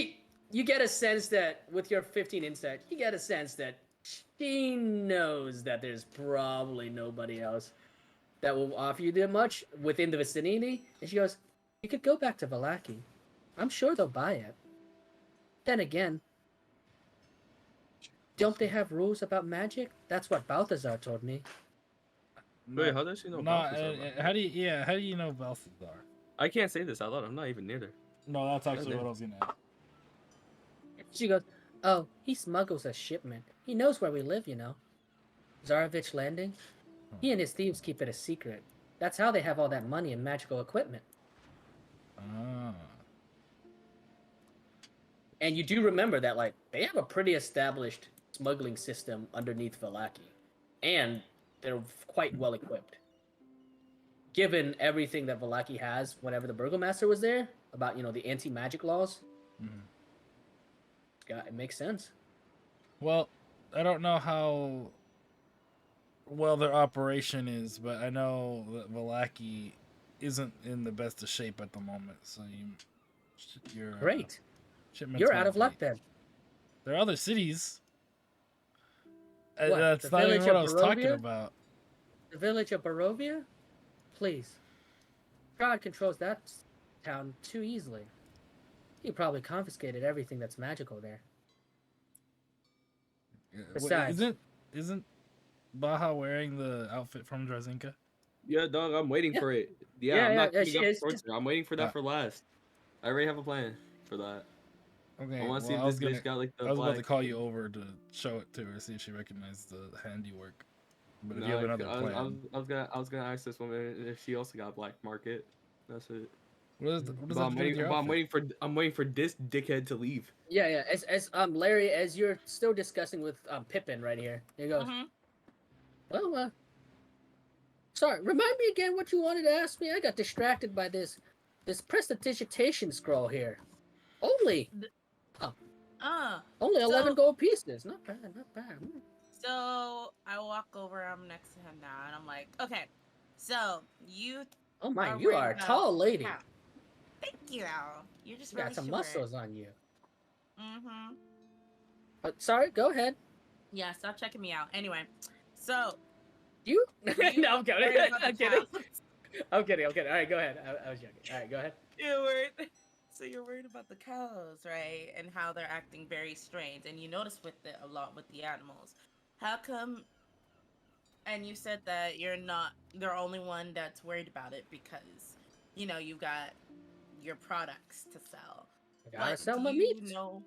you get a sense that with your 15 insight, you get a sense that she knows that there's probably nobody else that will offer you that much within the vicinity. And she goes, "You could go back to Valaki. I'm sure they'll buy it. Then again, don't they have rules about magic? That's what Balthazar told me." Wait, how does she know Balthazar? how do you know Balthazar? I can't say this out loud. I'm not even near there. No, that's actually what I was gonna ask. She goes, "Oh, he smuggles a shipment. He knows where we live, you know. Zorovich Landing. He and his thieves keep it a secret. That's how they have all that money and magical equipment." Ah. And you do remember that, like, they have a pretty established smuggling system underneath Valaki. And they're quite well equipped. Given everything that Valaki has whenever the Burgomaster was there, about, the anti-magic laws, it makes sense. Well, I don't know how well their operation is, but I know that Valaki isn't in the best of shape at the moment. So you're Great. shipments You're might out of luck be- then. There are other cities. What, That's the not even village what of I was talking Barovia? about. The village of Barovia? Please. Strahd controls that town too easily. He probably confiscated everything that's magical there. Besides, Isn't Baja wearing the outfit from Drazinka? Yeah, dog. I'm waiting Yeah. for it. Yeah, I'm not yeah, keeping she up is. towards her. I'm waiting for that Yeah. for last. I already have a plan for that. Okay, I want to see well, if this bitch got like the I was about to black. call you over to show it to her, see if she recognized the handiwork. But if you No, have another I plan, was gonna ask this woman if she also got black market. That's it. what does But that have to do with your outfit? I'm waiting for this dickhead to leave. yeah. As Larry, as you're still discussing with Pippin right here, he goes, "Well, sorry, remind me again what you wanted to ask me. I got distracted by this prestidigitation scroll here. Only only 11 so- gold pieces. Not bad, not bad. So I walk over. I'm next to him now, and I'm like, "Okay, so you Oh my, are you worried are a about tall lady. cow. Thank you. You're just You really got some short. muscles on you. Mm-hmm. But sorry, go ahead. Yeah, stop checking me out. Anyway, so You? You No, I'm kidding. worried about the I'm kidding. cows. I'm kidding. All right, go ahead. I was joking. All right, go ahead. You're worried. So you're worried about the cows, right? And how they're acting very strange. And you notice with it a lot with the animals. How come? And you said that you're not the only one that's worried about it because, you've got your products to sell. I gotta But sell do my you meat. know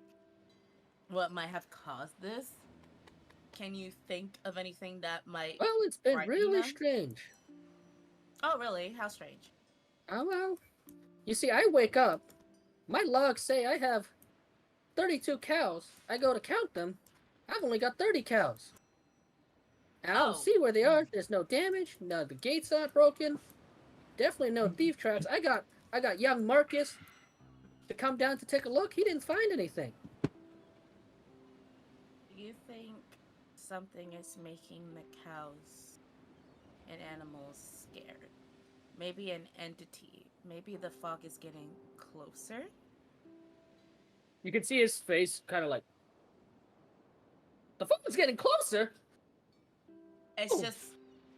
what might have caused this? Can you think of anything that might? Well, it's been frighten really them? strange. Oh, really? How strange? Oh well. You see, I wake up. My logs say I have 32 cows. I go to count them. I've only got 30 cows. And I don't Oh. see where they are. There's no damage. No, the gates aren't broken. Definitely no thief tracks. I got young Marcus to come down to take a look. He didn't find anything. Do you think something is making the cows and animals scared? Maybe an entity. Maybe the fog is getting closer? You can see his face kind of like, the fog's getting closer. It's Oh. just,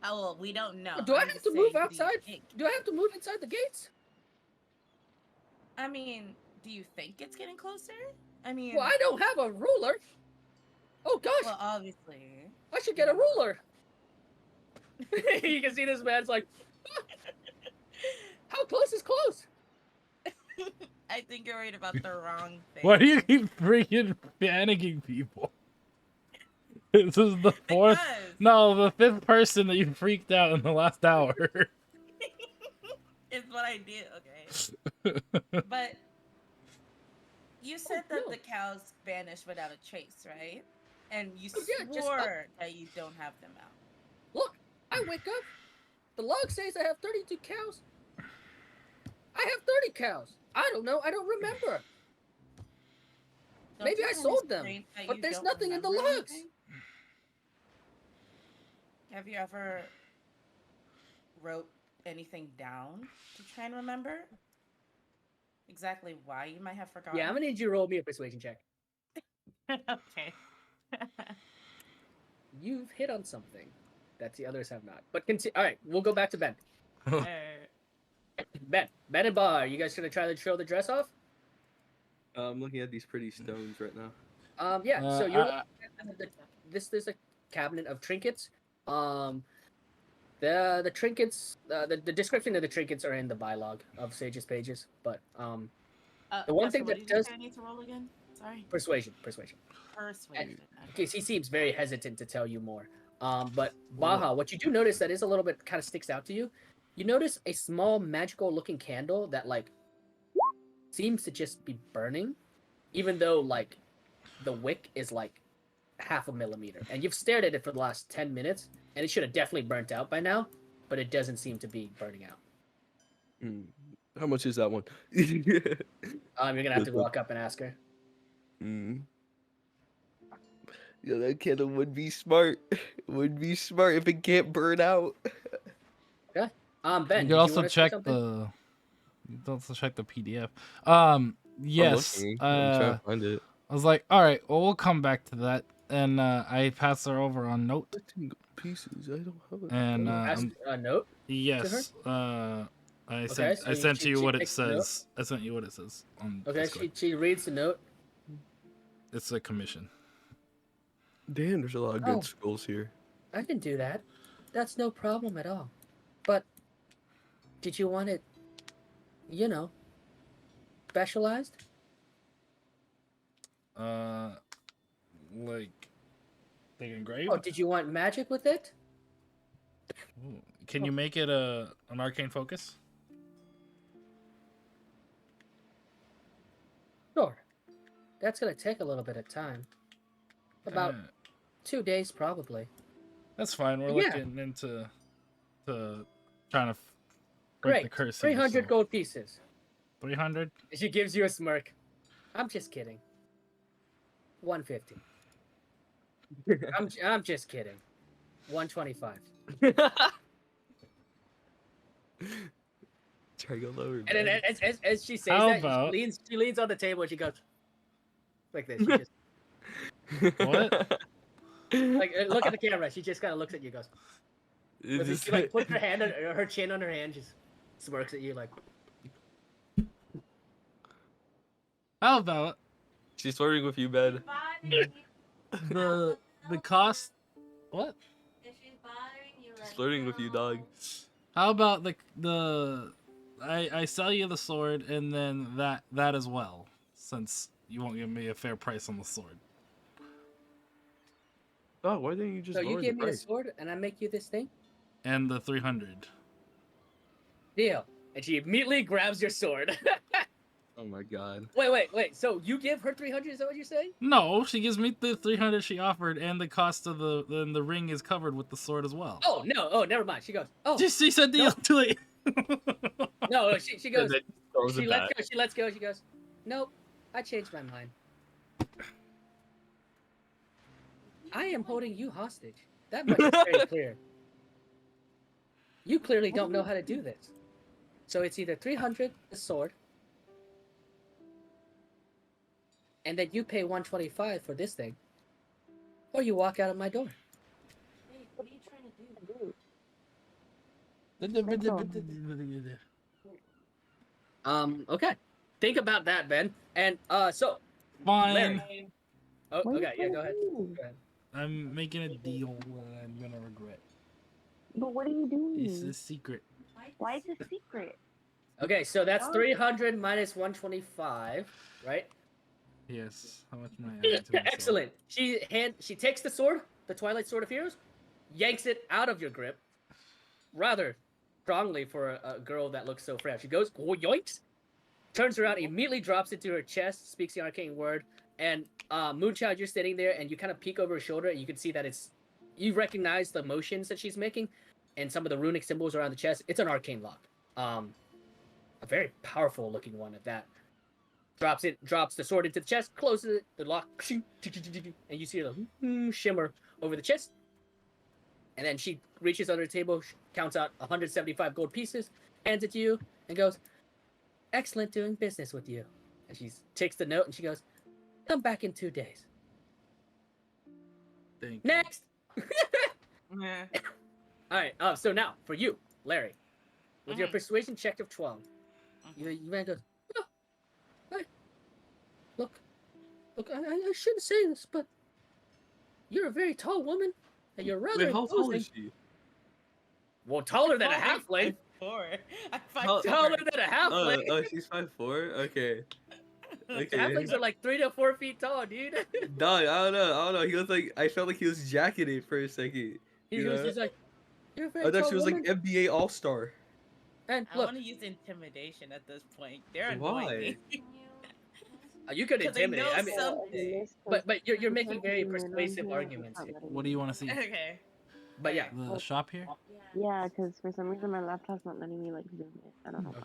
well, we don't know. Do I I'm have just to move saying, what do you outside? think? Do I have to move inside the gates? I mean, do you think it's getting closer? I mean, Well, I don't have a ruler. Oh gosh, well, obviously. I should get a ruler. You can see this man's like, how close is close? I think you're worried about the wrong thing. Why do you keep freaking panicking people? This is the fourth. Because No, the fifth person that you freaked out in the last hour. it's what I did, okay? But you said that no. the cows vanished without a trace, right? And you Oh, yeah, just swore that you don't have them out. Look, I wake up. The log says I have 32 cows. I have 30 cows. I don't know. I don't remember. Don't Maybe you I kinda sold them, state that but you there's don't nothing in the remember looks. anything? Have you ever wrote anything down to try and remember exactly why you might have forgotten? Yeah, I'm gonna need you to roll me a persuasion check. Okay. You've hit on something that the others have not. But all right, we'll go back to Ben. Ben and Bar, you guys gonna try to show the dress off? I'm looking at these pretty stones right now. Yeah. So you're I- there's a cabinet of trinkets. The trinkets, the description of the trinkets are in the bylog of Sage's pages. But the one thing What that did you does say I need to roll again? Sorry. persuasion. Persuasion. Okay, he seems very hesitant to tell you more. But Baha, what you do notice that is a little bit kind of sticks out to you. You notice a small magical looking candle that like seems to just be burning, even though like the wick is like half a millimeter. And you've stared at it for the last 10 minutes, and it should have definitely burnt out by now, but it doesn't seem to be burning out. How much is that one? You're gonna have to walk up and ask her. Yeah, that candle would be smart. Would be smart if it can't burn out. Okay. Ben, you did can you also wanna say check something? the. You can also check the PDF. Yes. I'm trying to find it. I was like, all right, well, we'll come back to that, and I pass her over on note. 13 pieces. I don't have it. And Ask a note. yes, I Okay, sent so I sent you she what it takes the note. says. I sent you what it says on Okay, Discord. she reads the note. It's a commission. Damn, there's a lot of good Oh. scrolls here. I can do that. That's no problem at all. But did you want it, specialized? Like they engraved. Oh, did you want magic with it? Ooh. Can you make it an arcane focus? Sure. That's gonna take a little bit of time. About 2 days, probably. That's fine. We're Yeah. looking into trying to break Great. the curse. 300 gold pieces. 300. She gives you a smirk. I'm just kidding. 150. I'm just kidding. 125. Try to go lower. And then as she says How that, about- she leans on the table and she goes like this. She just, What? like look at the camera. She just kind of looks at you, and goes. She like puts her hand on her chin on her hand, just smirks at you like. How about She's flirting with you, Ben. the cost? What? If she's bothering you, She's flirting with you, dog. How about I sell you the sword and then that as well, since you won't give me a fair price on the sword. Oh, why didn't you just So you lower give the me a price? sword and I make you this thing? And the 300. Deal. And she immediately grabs your sword. Oh my god. Wait. So you give her 300? Is that what you're saying? No, she gives me the 300 she offered, and the cost of the ring is covered with the sword as well. Oh no. Oh, never mind. She goes. Oh She said deal to it. no. She goes. then throws She it lets back. go. She lets go. She goes. Nope. I changed my mind. I am holding you hostage. That much is very clear. You clearly don't know how to do this. So it's either 300 the sword, and then you pay 125 for this thing, or you walk out of my door. Wait, what are you trying to do? Okay. Think about that, Ben. And so Fine. Larry. Oh, What are you okay. Yeah, trying go to ahead. do? Go ahead. I'm making a deal that I'm gonna regret. But what are you It's doing? a secret. Why is it secret? Okay, so that's 300 minus 125, right? Yes. How much am I adding to myself? Excellent. She takes the sword, the Twilight Sword of Heroes, yanks it out of your grip, rather strongly for a girl that looks so frail. She goes, "Oh, yoinks!" Turns around, immediately drops it to her chest, speaks the arcane word, and Moonchild, you're sitting there, and you kind of peek over her shoulder, and you can see that you recognize the motions that she's making, and some of the runic symbols around the chest. It's an arcane lock, a very powerful looking one at that. drops the sword into the chest, closes it, the lock, and you see the shimmer over the chest. And then she reaches under the table, counts out 175 gold pieces, hands it to you, and goes, "Excellent doing business with you." And she takes the note and she goes, "Come back in 2 days." Thank you. Next. Yeah. All right. So now for you, Larry, with your persuasion check of 12, you man goes, "Oh, hey, look, I shouldn't say this, but you're a very tall woman, and you're rather Wait, how tall is imposing." she? Well, taller than a halfling. 5'4". I'm How- 5'4". Taller than a halfling. Oh, she's 5'4"? Okay. Okay. Halflings are like 3 to 4 feet tall, dude. Dog, I don't know. He was like, I felt like he was jacking it for a second. He was just like, "You're a very I thought tall she was woman." like NBA All Star. And I look, want to use intimidation at this point. They're Why? annoying me. you could Because they intimidate. know I mean, something. but you're making very persuasive arguments here. What do you want to see? Okay. But yeah, The shop here? Yeah, because for some reason my laptop's not letting me like zoom it. I don't know why.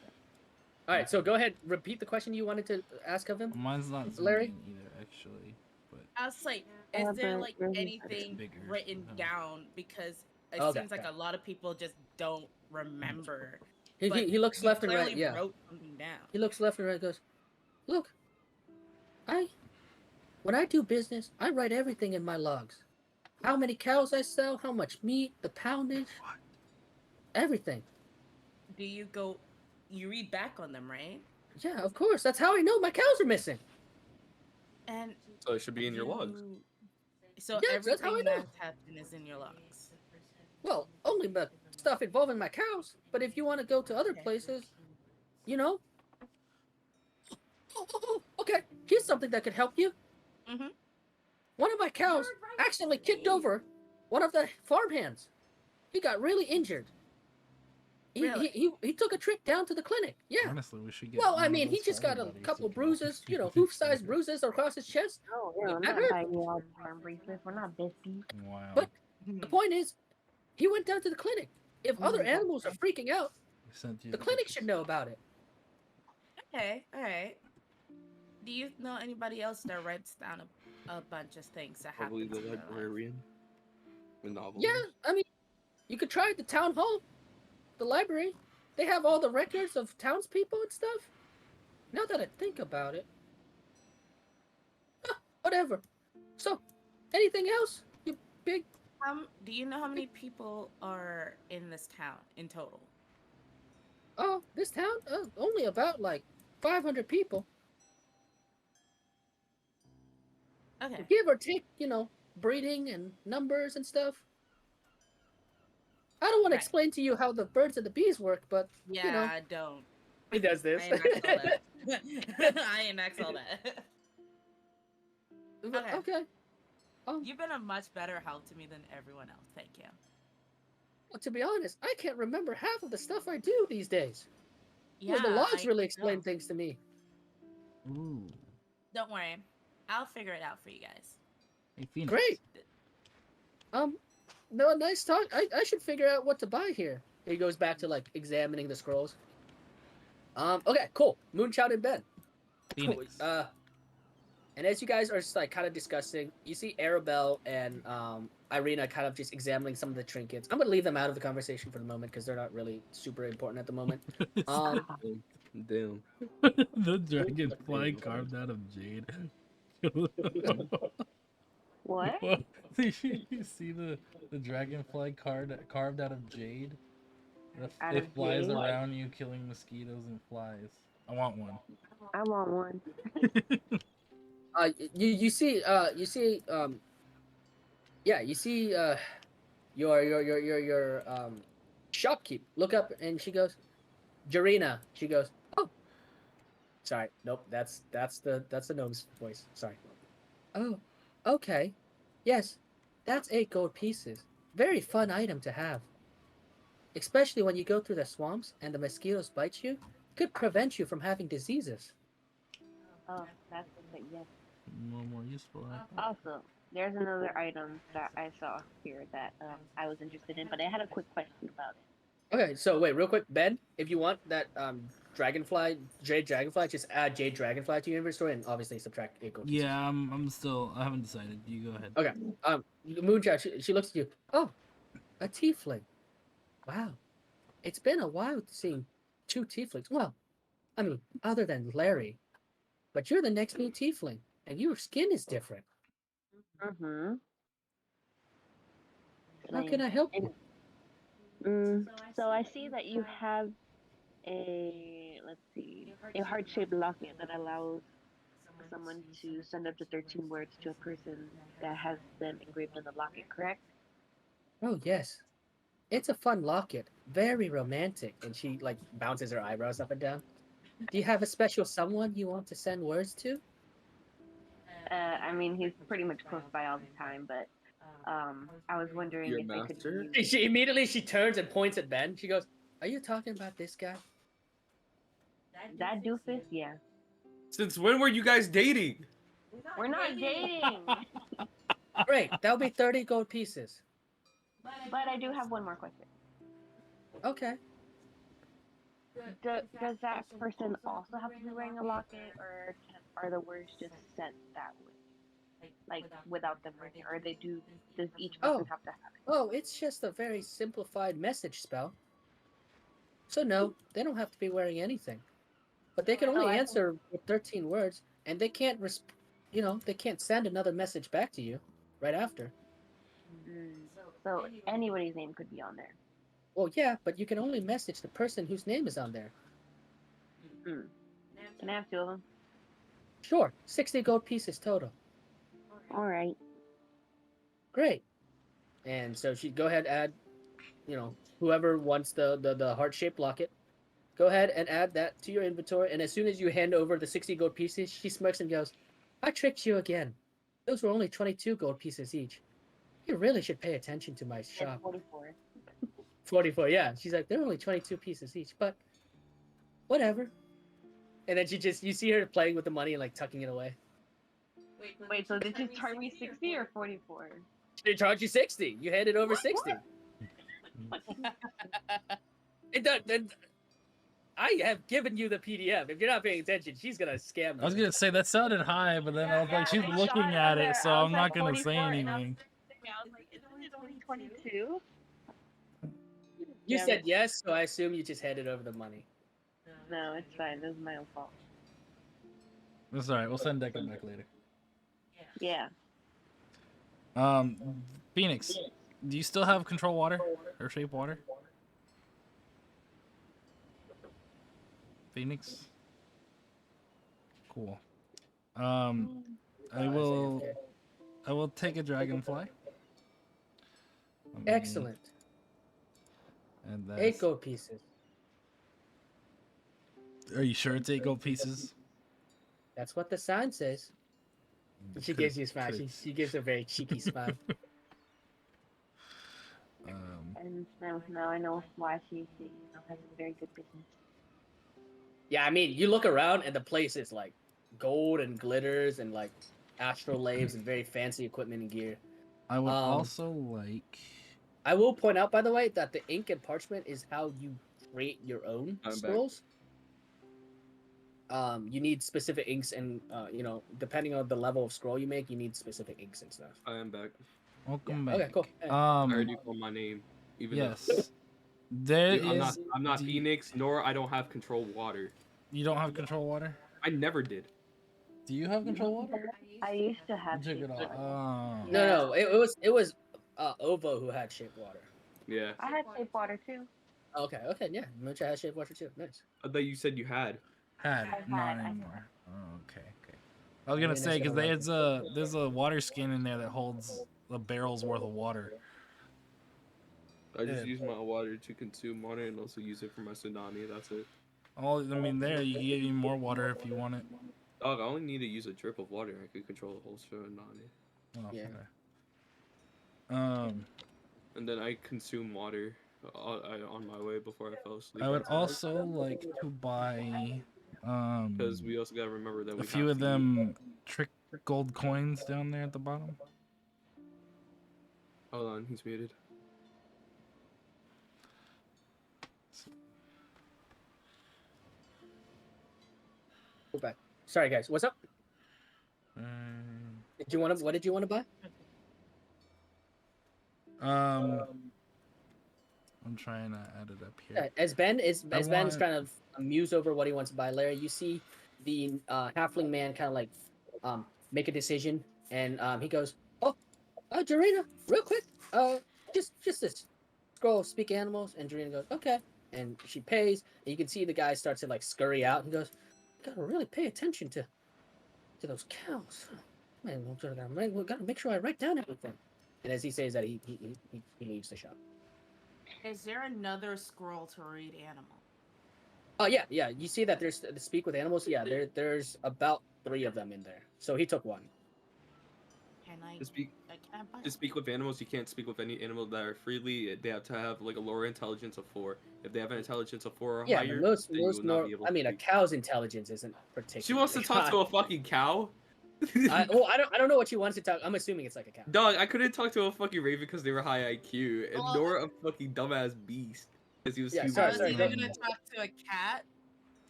all right. So go ahead, repeat the question you wanted to ask of him. Mine's not Larry? zooming either, actually. But I was like, is there but like there's- anything bigger. written down? Because it Okay, seems like okay. a lot of people just don't remember. He, But he looks you left and right. clearly Yeah, wrote something down. he looks left and right. And goes, "Look, when I do business, I write everything in my logs. How many cows I sell, how much meat, the poundage, everything. Do you read back on them, right? Yeah, of course. That's how I know my cows are missing. And So it should be in your logs. So Yes, that's how I everything know. that's happened is in your logs. Well, only the stuff involving my cows. But if you want to go to other Okay. places, you know." Okay, here's something that could help you. Mhm. One of my cows accidentally kicked over one of the farmhands. He got really injured. Really? He took a trip down to the clinic. Yeah. honestly, we should get. Well, one I of mean, he those just for got a everybody so couple we can all bruises, see what hoof-sized they bruises across his chest. Oh, yeah, I'm That not hurt. buying you all the arm bracelets. We're not besties. do. Wow. But- The point is, he went down to the clinic. If other animals are freaking out, I sent you the clinic pictures. should know about it. Okay, all right. Do you know anybody else that writes down a bunch of things that Probably happen the in their life? librarian. The novel. Yeah, I mean, you could try the town hall, the library. They have all the records of townspeople and stuff. Now that I think about it. Whatever. So, anything else? You big... Do you know how many people are in this town in total? Oh, this town? Only about, 500 people. Okay. Give or take, breeding and numbers and stuff. I don't want to Right. explain to you how the birds and the bees work, but Yeah, I don't. he does this. I enact all that. I enact all that. But, Okay. okay. You've been a much better help to me than everyone else. Thank you. Well, to be honest, I can't remember half of the stuff I do these days. Yeah, The logs I really explain know. things to me. Ooh. Don't worry. I'll figure it out for you guys. Hey, Phoenix. Great. No, nice talk. I should figure out what to buy here. He goes back to examining the scrolls. Okay, cool. Moonchild and Ben. Phoenix. And as you guys are kind of discussing, you see Arabelle and Irina kind of just examining some of the trinkets. I'm gonna leave them out of the conversation for the moment because they're not really super important at the moment. Damn. The dragonfly carved out of jade. What? You see the dragonfly carved out of jade? Out It of flies jade? around you, killing mosquitoes and flies. I want one. I want one. You see your shopkeep look up and she goes, Jarina. She goes, oh, sorry, nope, that's the gnome's voice. Sorry. Oh, okay, yes, that's 8 gold pieces. Very fun item to have, especially when you go through the swamps and the mosquitoes bite you. Could prevent you from having diseases. Oh, that's the yes. More useful. Also, there's another item that I saw here that I was interested in, but I had a quick question about it. Okay, so wait, real quick, Ben, if you want that Dragonfly, Jade Dragonfly, just add Jade Dragonfly to your inventory and obviously subtract 8 gold pieces. Yeah, I haven't decided. You go ahead. Okay. Moonchild, she looks at you. Oh, a tiefling. Wow. It's been a while seeing 2 tieflings. Well, I mean, other than Larry. But you're the next new tiefling, and your skin is different. Mm-hmm. How can I help you? So I see that you have let's see, a heart-shaped locket that allows someone to send up to 13 words to a person that has them engraved in the locket, correct? Oh, yes. It's a fun locket. Very romantic. And she, like, bounces her eyebrows up and down. Do you have a special someone you want to send words to? I mean, he's pretty much close by all the time, but I was wondering Your if they could master? use. She immediately turns and points at Ben. She goes, "Are you talking about this guy?" That doofus, yeah. Since when were you guys dating? We're not dating. Great. That'll be 30 gold pieces. But I do have one more question. Okay. Does that person also have to be wearing a locket, or are the words just sent that way, like without them written, or does each person have to have it? Oh, it's just a very simplified message spell. So no, they don't have to be wearing anything. But they can only answer with 13 words, and they can't, they can't send another message back to you right after. So anybody's name could be on there. Well, yeah, but you can only message the person whose name is on there. Can I have 2 of them? Sure, 60 gold pieces total. All right. Great. And so she'd go ahead and add, whoever wants the heart-shaped locket, go ahead and add that to your inventory. And as soon as you hand over the 60 gold pieces, she smirks and goes, "I tricked you again. Those were only 22 gold pieces each. You really should pay attention to my shop." 44. 44, yeah. She's like, "They're only 22 pieces each, but whatever." And then you see her playing with the money and like tucking it away. Wait, so did you charge me 60 or 44? She charged you 60. You handed over 60. I have given you the PDF. If you're not paying attention, she's gonna scam you. I was gonna say that sounded high, but then I was like, she's looking at it, so I'm not gonna say anything. I was like, isn't it only 22? You said yes, so I assume you just handed over the money. No, it's fine. This is my own fault. That's alright. We'll send Declan back later. Yeah. Phoenix, do you still have control water or shape water? Phoenix. Cool. I will take a dragonfly. Excellent. And 8 gold pieces. Are you sure it's 8 gold pieces? That's what the sign says. She gives you a smile. She gives a very cheeky smile. And now I know why she has a very good business. Yeah, I mean, you look around and the place is like gold and glitters and like astrolabes and very fancy equipment and gear. I would also like. I will point out, by the way, that the ink and parchment is how you create your own scrolls. You need specific inks, and depending on the level of scroll you make, you need specific inks and stuff. I am back. Welcome back. Okay, cool. I heard you call my name. Even yes. I'm not Phoenix, nor I don't have control water. You don't have control water? I never did. Do you have control water? I used to have. Took it off. No, it was Ovo who had shape water. Yeah. I had shape water too. Okay, yeah. Moonchild has shape water too. Nice. I thought you said you had. Not anymore. Oh, okay. I was gonna say because there's a water skin in there that holds a barrel's worth of water. I just use my water to consume water and also use it for my tsunami. That's it. There you can get even more water if you want it. Dog, I only need to use a drip of water. I could control the whole tsunami. Oh, yeah. Okay. And then I consume water on my way before I fell asleep. I would also like to buy because we also gotta remember that a few of them trick gold coins down there at the bottom. Hold on, he's muted. Go back. Sorry, guys. What's up? Um, Did you want to? What did you want to buy? I'm trying to add it up here. Yeah, as Ben's want- trying to muse over what he wants to buy, Larry, you see the halfling man kind of like make a decision, and he goes, "Oh, Jarena, real quick, just this scroll of speak animals," and Jarena goes, "Okay," and she pays, and you can see the guy starts to like scurry out. He goes, "Gotta really pay attention to those cows. Man, we gotta make sure I write down everything." And as he says that, he leaves the shop. Is there another scroll to read animal? Oh yeah. You see that there's the speak with animals. Yeah, there's about 3 of them in there. So he took one. Can I? To speak, I can't buy. to speak with animals, you can't speak with any animal that are freely. They have to have like a lower intelligence of 4. If they have an intelligence of 4 or Yeah, higher, but then you will not be able I to mean, a speak. cow's intelligence isn't particularly. She wants to talk to a fucking cow. I don't know what she wants to talk. I'm assuming it's like a cow. Dog, I couldn't talk to a fucking raven because they were high IQ, and Well, nor a fucking dumbass beast because he was Yeah, human. sorry, I was sorry, either go- gonna talk to a cat,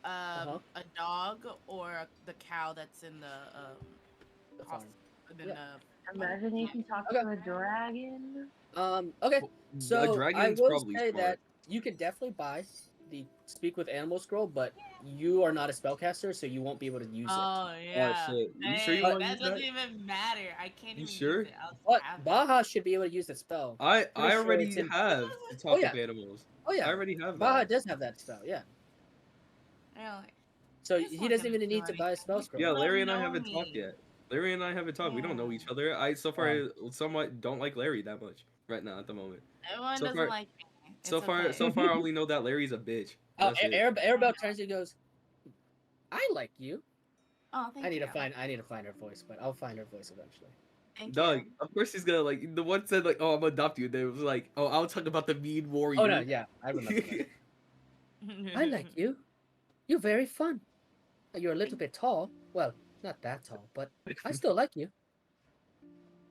Uh-huh. a dog, or the cow that's in the The farm. in Yeah. Imagine you can talk Okay. to a dragon. Okay. A So I dragon's will probably say smart. that you can definitely buy the speak with animal scroll, but you are not a spellcaster, so you won't be able to use it. Oh yeah. shit. You sure you Dang, wanna that use doesn't that? even matter. I can't You even sure? use it. I'll But have it. Baja should be able to use that spell. I Pretty sure already it's in- have to talk Oh, yeah. with animals. Oh yeah, I already have Baja that. does have that spell. Yeah. Really? So This he one doesn't gonna even do need to buy a anything. spell scroll. Yeah, don't Larry and I know haven't talked me. yet. Larry and I haven't talked. We don't know each other. I so far somewhat don't like Larry that much right now at the moment. Everyone So doesn't far- like me. It's So far, okay. so far, I only know that Larry's a bitch. Oh, That's it. Arabelle turns and goes, "I like you." Oh, thank I need you. to find her voice, but I'll find her voice eventually. Thank Dog, you. of course he's gonna like the one said like, "Oh, I'm gonna adopt you." They was like, "Oh, I'll talk about the mean warrior." Oh no, yeah, I remember that. I like you. You're very fun. You're a little bit tall. Well, not that tall, but I still like you.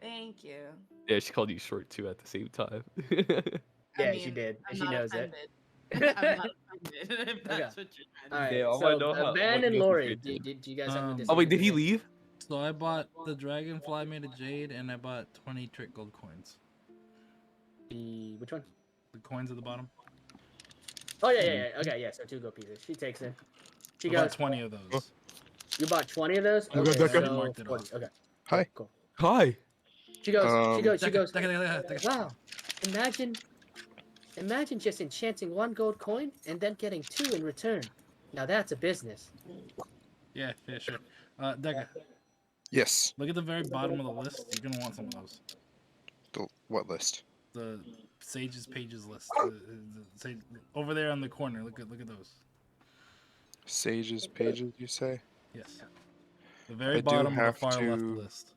Thank you. Yeah, she called you short too at the same time. Yeah, I mean, she did. I'm She not knows it. offended. I'm not offended if that's what you're trying to All right. say. Yeah, I wanna So know how- Van what and you Lori, appreciate did you guys have any Oh, decisions? Oh wait, did to he make? leave? So I bought the dragonfly made of jade, and I bought 20 trick gold coins. Which one? The coins at the bottom. Oh yeah. Okay, yeah. So 2 gold pieces. She takes it. She I bought goes. 20 of those. You bought 20 of those. Okay, Okay, okay. so Marked it 40. off. Okay. Hi. Cool. Hi. She goes. She goes. Wow. Wow. Imagine just enchanting 1 gold coin and then getting 2 in return. Now that's a business. Yeah, sure. Deca, Yes. look at the very bottom of the list. You're gonna want some of those. What list? The Sage's pages list. Sage, over there on the corner. Look at those. Sage's pages, you say? Yes. The very I do bottom of have the far left to- list.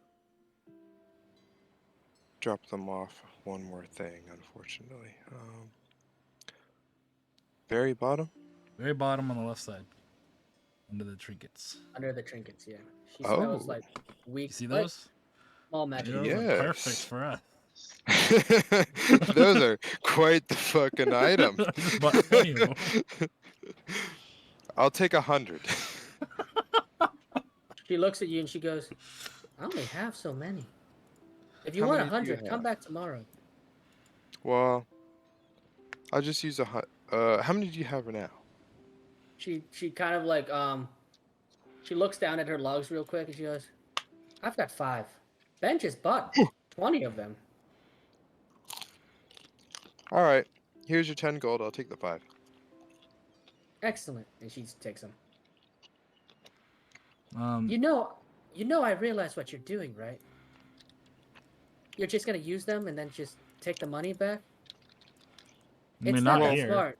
Drop them off. One more thing, unfortunately. Very bottom? Very bottom on the left side. Under the trinkets. Under the trinkets, yeah. She Oh. smells like weak. You see like, those? small magic. Those Yeah. are perfect Yes. for us. Those are quite the fucking item. But anyway. I'll take 100. She looks at you and she goes, "I only have so many. If you How want many do you 100, come have? back tomorrow." Well, I'll just use how many do you have now? She kind of like she looks down at her logs real quick and she goes, "I've got 5. Ben just bought 20 of them." All right. Here's your 10 gold. I'll take the 5. Excellent. And she takes them. Um, You know I realize what you're doing, right? You're just gonna use them and then just take the money back? I mean, It's not not that here. smart.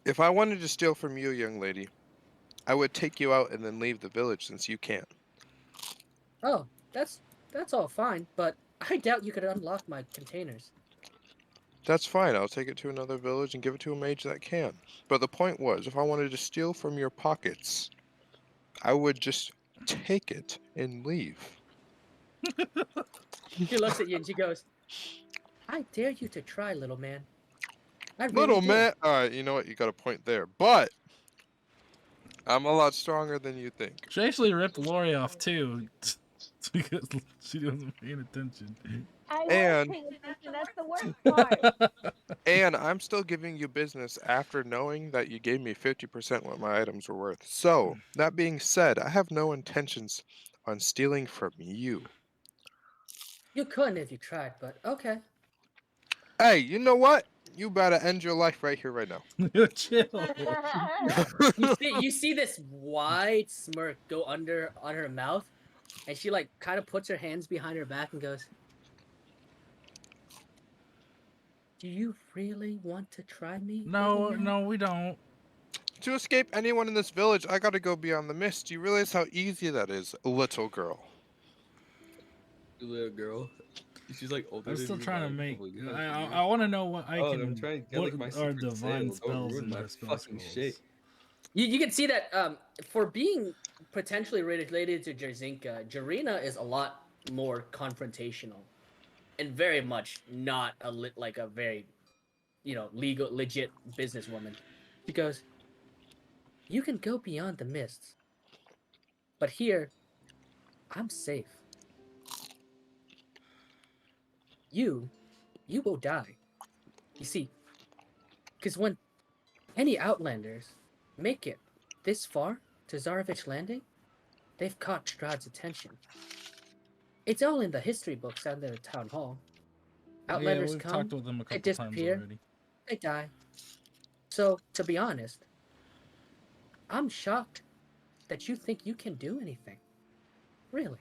If I wanted to steal from you, young lady, I would take you out and then leave the village since you can't. Oh, that's all fine, but I doubt you could unlock my containers. That's fine. I'll take it to another village and give it to a mage that can. But the point was, if I wanted to steal from your pockets, I would just take it and leave. She looks at you and she goes, "I dare you to try, little man." I really Little do. man. All right, you know what? You got a point there. But I'm a lot stronger than you think. She actually ripped Lori off too, because she wasn't paying attention. I was And paying attention. That's the worst part. and I'm still giving you business after knowing that you gave me 50% what my items were worth. So, that being said, I have no intentions on stealing from you. You couldn't if you tried, but okay. Hey, you know what? You better end your life right here, right now. Chill. You see this wide smirk go under on her mouth, and she like kind of puts her hands behind her back and goes, "Do you really want to try me, little No, man?" no, we don't. To escape anyone in this village, I gotta go beyond the mist. Do you realize how easy that is, little girl? Little girl. She's like older I'm than still me trying by to a make. couple of years. I want to know what I Oh, and I'm can. trying to get What like my are secret divine sale. Don't spells ruin in my her spell fucking scrolls? shit. You can see that for being potentially related to Jerzinka, Jarina is a lot more confrontational, and very much not like a very legal legit businesswoman. She goes, "You can go beyond the mists, but here I'm safe. You you will die. You see, because when any Outlanders make it this far to Zorovich Landing, they've caught Strahd's attention. It's all in the history books out in the town hall. Yeah, Outlanders we've talked come, with them a they couple times disappear, already. they die. So, to be honest, I'm shocked that you think you can do anything. Really.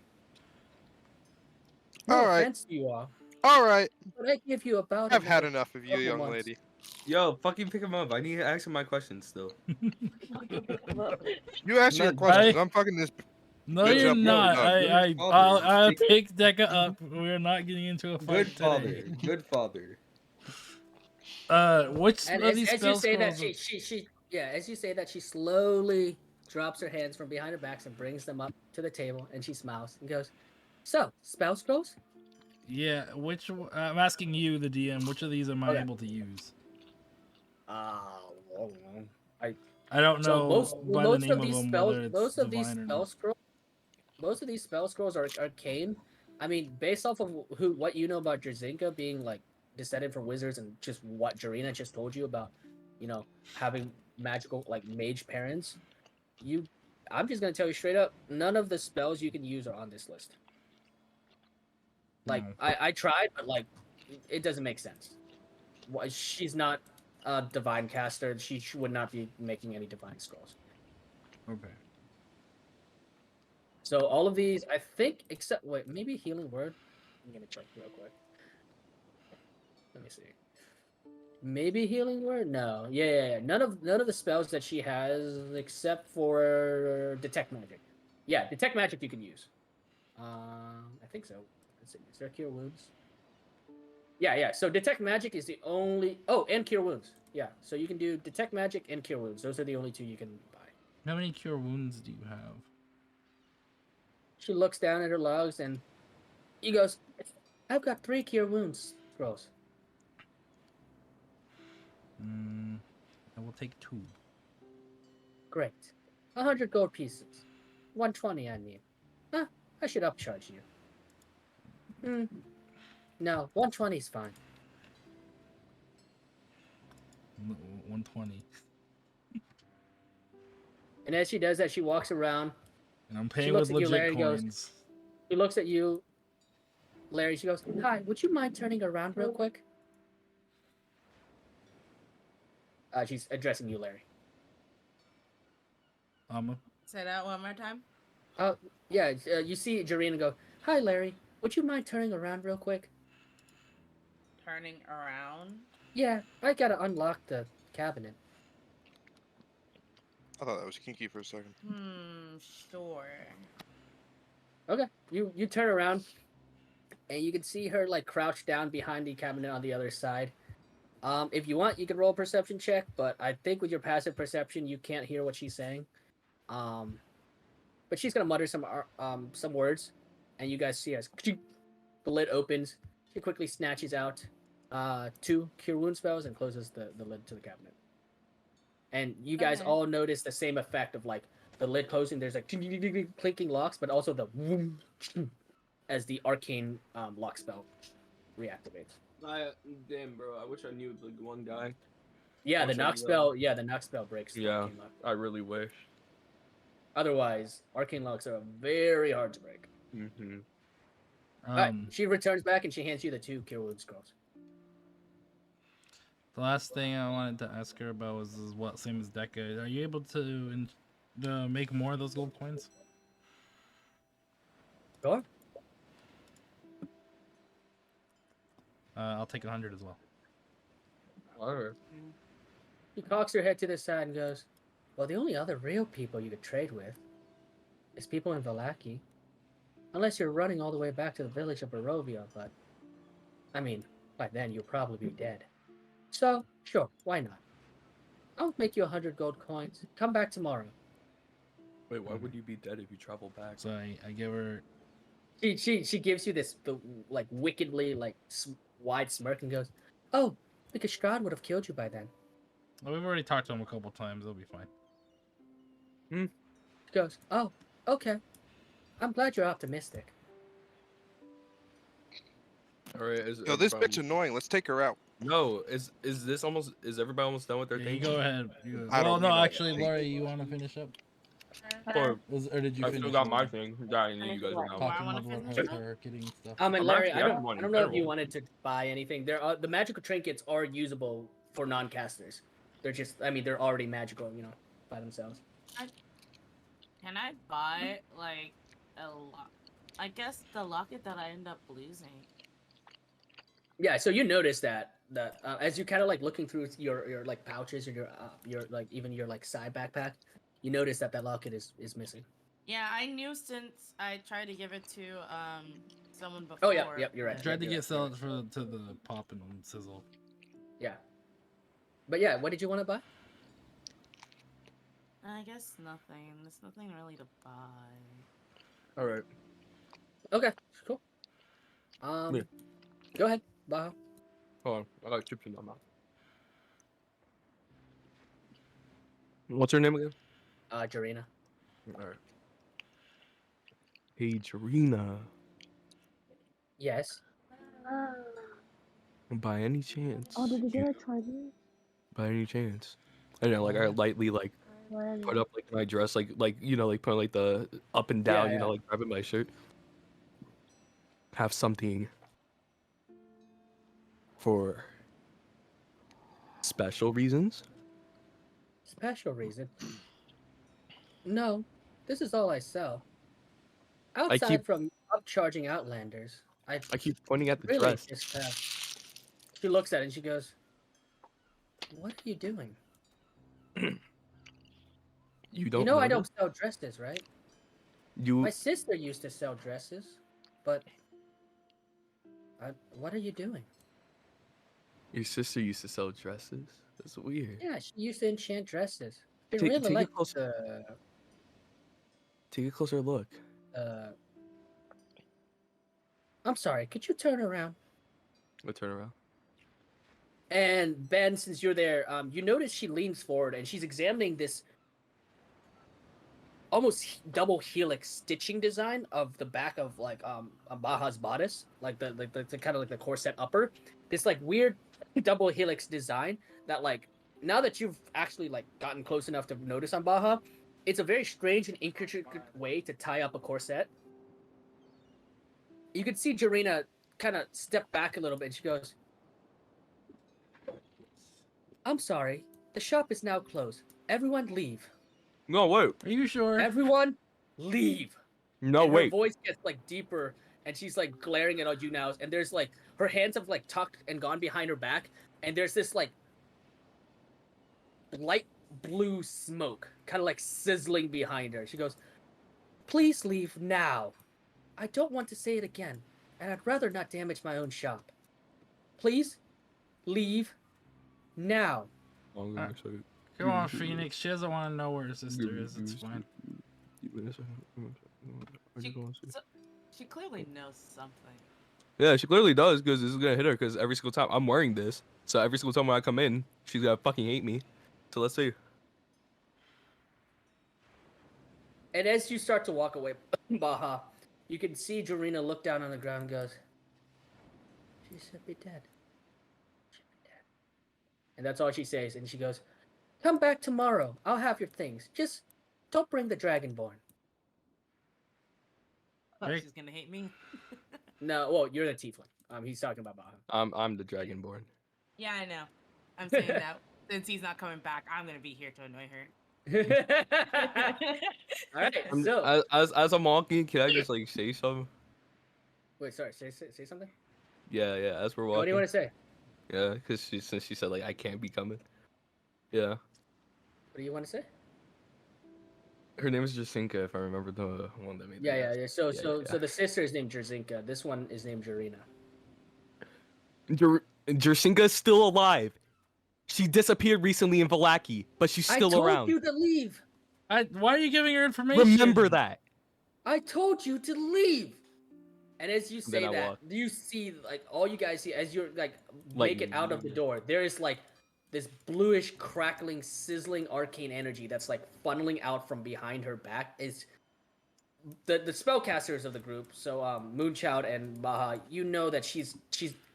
No Alright, offense to you all, alright. but I give you about I've had another enough of you, couple young months. lady. Yo, fucking pick him up. I need to ask him my questions still. Well, You ask I'm your not questions. done. I'm fucking this No, bitch you're up when we're not. done. Good father. I'll pick Deca up. We're not getting into a Good fight father. today. Good father. Which And of these as you spell say that, scrolls? as you say that, she slowly drops her hands from behind her backs and brings them up to the table, and she smiles and goes, "So, spell scrolls? Yeah, I'm asking you, the DM. Which of these am I Okay. able to use? Uh, I I don't so know by the most name of of these them spells, whether it's divine or not. most of these spell scrolls are arcane. I mean, based off of what you know about Drzinka being like descended from wizards, and just what Jarina just told you about, having magical like mage parents. You, I'm just gonna tell you straight up, none of the spells you can use are on this list. Like No. I tried, but like it doesn't make sense. She's not a divine caster. She would not be making any divine scrolls. Okay. So all of these, I think, except wait, maybe healing word. I'm gonna check real quick. Let me see. Maybe healing word. No, yeah. None of the spells that she has, except for detect magic. Yeah, detect magic you can use. I think so. Let's see. Is there cure wounds? Yeah. So detect magic is the only. Oh, and cure wounds. Yeah. So you can do detect magic and cure wounds. Those are the only two you can buy. How many cure wounds do you have? She looks down at her logs and he goes, "I've got 3 cure wounds scrolls." I will take 2. Great. 100 gold pieces. 120, I mean. Huh, I should upcharge you. No, 120 is fine. 120. And as she does that, she walks around. And I'm She paying looks with at you, legit Larry, goes, coins. she looks at you, Larry, she goes, "Hi, would you mind turning around real quick?" She's addressing you, Larry. Say that one more time. Yeah, you see Jarina go, "Hi, Larry, would you mind turning around real quick?" Turning around. Yeah, I gotta unlock the cabinet. I thought that was kinky for a second. Sure. Okay, you turn around, and you can see her like crouched down behind the cabinet on the other side. If you want, you can roll a perception check, but I think with your passive perception, you can't hear what she's saying. Um, but she's gonna mutter some words, and you guys see as the lid opens, she quickly snatches out 2 cure wound spells and closes the lid to the cabinet. and you guys Okay. all notice the same effect of like the lid closing. There's like clinking locks, but also the as the arcane lock spell reactivates. Damn, bro. I wish I knew the one guy. Yeah, the Wish I knock knew spell. Yeah, the knock spell breaks the Yeah, arcane lock. I really wish. Otherwise, arcane locks are very hard to break. Mm-hmm. All right, Um, she returns back and she hands you the 2 cure wounds scrolls. the last thing I wanted to ask her about was what same as Decade. Are you able to make more of those gold coins? Sure. I'll take 100 as well. Alright. She cocks her head to the side and goes, "Well, the only other real people you could trade with is people in Valaki. Unless you're running all the way back to the village of Barovia, but I mean, by then you'll probably be dead. So, sure, why not? I'll make you 100 gold coins. Come back tomorrow." Wait, why would you be dead if you travel back? So I give her. She gives you this like wickedly like wide smirk and goes, "Oh, because Strahd would have killed you by then." Well, we've already talked to him a couple times. It'll be fine. She goes, "Oh, okay. I'm glad you're optimistic." Alright, Yo, this bitch annoying. Let's take her out. No, is everybody almost done with their Yeah, thing? you go ahead. You go. I Well, don't no, need all actually, that. Laura, you want to finish up? Or Or did you I finish? still got my Laura? thing. Yeah, and you guys are now. Talking wanna about finish up? her getting stuff. And I'm Larry, actually- I I don't, have one I don't know if you terrible. wanted to buy anything. There are the magical trinkets are usable for non-casters. They're just, I mean, they're already magical, by themselves. Can I buy like a lock? I guess the locket that I end up losing. Yeah, so you notice that as you kind of like looking through your like pouches or your like even your like side backpack, you notice that locket is missing. Yeah, I knew since I tried to give it to someone before. Oh yeah, yep, you're right. but- Tried to you're get right, sold you're right. to the pop and sizzle. Yeah, but yeah, what did you want to buy? I guess nothing. There's nothing really to buy. Alright. Okay, cool. Yeah. Go ahead, Baha. Hold on. I got chips in my mouth. What's her name again? Jarina. Alright. Hey, Jarina. Uh, By any chance? oh, did you get a charger? By any chance? I know, like I lightly like put up like my dress, like like put like the up and down, Yeah, yeah. like grabbing my shirt. Have something for special reasons. Special reason? No, this is all I sell. I Outside keep- from upcharging Outlanders, I keep pointing at the really dress. just she looks at it and she goes, "What are you doing? You don't. You know I notice? don't sell dresses, right? You My sister used to sell dresses, but what are you doing?" Your sister used to sell dresses. That's weird. Yeah, she used to enchant dresses. She Take- really take a liked closer- Take a closer look. I'm sorry, could you turn around? Let's turn around. And Ben, since you're there, you notice she leans forward and she's examining this almost double helix stitching design of the back of like a Baja's bodice, like the kind of like the corset upper. This like weird double helix design that like now that you've actually like gotten close enough to notice on Baja, it's a very strange and intricate way to tie up a corset. You can see Jarina kind of step back a little bit and she goes, "I'm sorry, the shop is now closed. Everyone leave. No, wait. Are you sure? Everyone leave." No, And her wait. voice gets like deeper and she's like glaring at you now, and there's like her hands have like tucked and gone behind her back, and there's this like light blue smoke kind of like sizzling behind her. She goes, "Please leave now. I don't want to say it again, and I'd rather not damage my own shop. Please leave now." Hold on a second. Come on, Phoenix. She doesn't want to know where her sister is. It's fine. She clearly knows something. Yeah, she clearly does, because this is gonna hit her. Because every single time I'm wearing this, so every single time when I come in, she's gonna fucking hate me. So let's see. And as you start to walk away, Baha, you can see Jorina look down on the ground and goes, "She should be dead. Should be dead." And that's all she says. And she goes, "Come back tomorrow. I'll have your things. Just don't bring the Dragonborn." Oh, Rick. she's gonna hate me. No, well, you're the tiefling. He's talking about Baha. I'm the Dragonborn. Yeah, I know. I'm saying that since he's not coming back, I'm gonna be here to annoy her. All right, I'm, so as I'm walking, can I just like say something? wait, sorry, say something. Yeah, yeah. As we're What do walking. you want to say? Yeah, because since she said like I can't be coming. Yeah. What do you want to say? Her name is Jacinka, if I remember the one that made. Yeah. So yeah. the sister is named Jerzinka. This one is named Jarina. Jacinka is still alive. She disappeared recently in Valaki, but she's still I told around. you to leave. Why are you giving her information? Remember that. I told you to leave. And as you say Then I that, walk. you see like all you guys see as you're like Like, make it out of the door. There is like this bluish, crackling, sizzling arcane energy that's like funneling out from behind her back. Is the spellcasters of the group? So Moonchild and Baha, you know that she's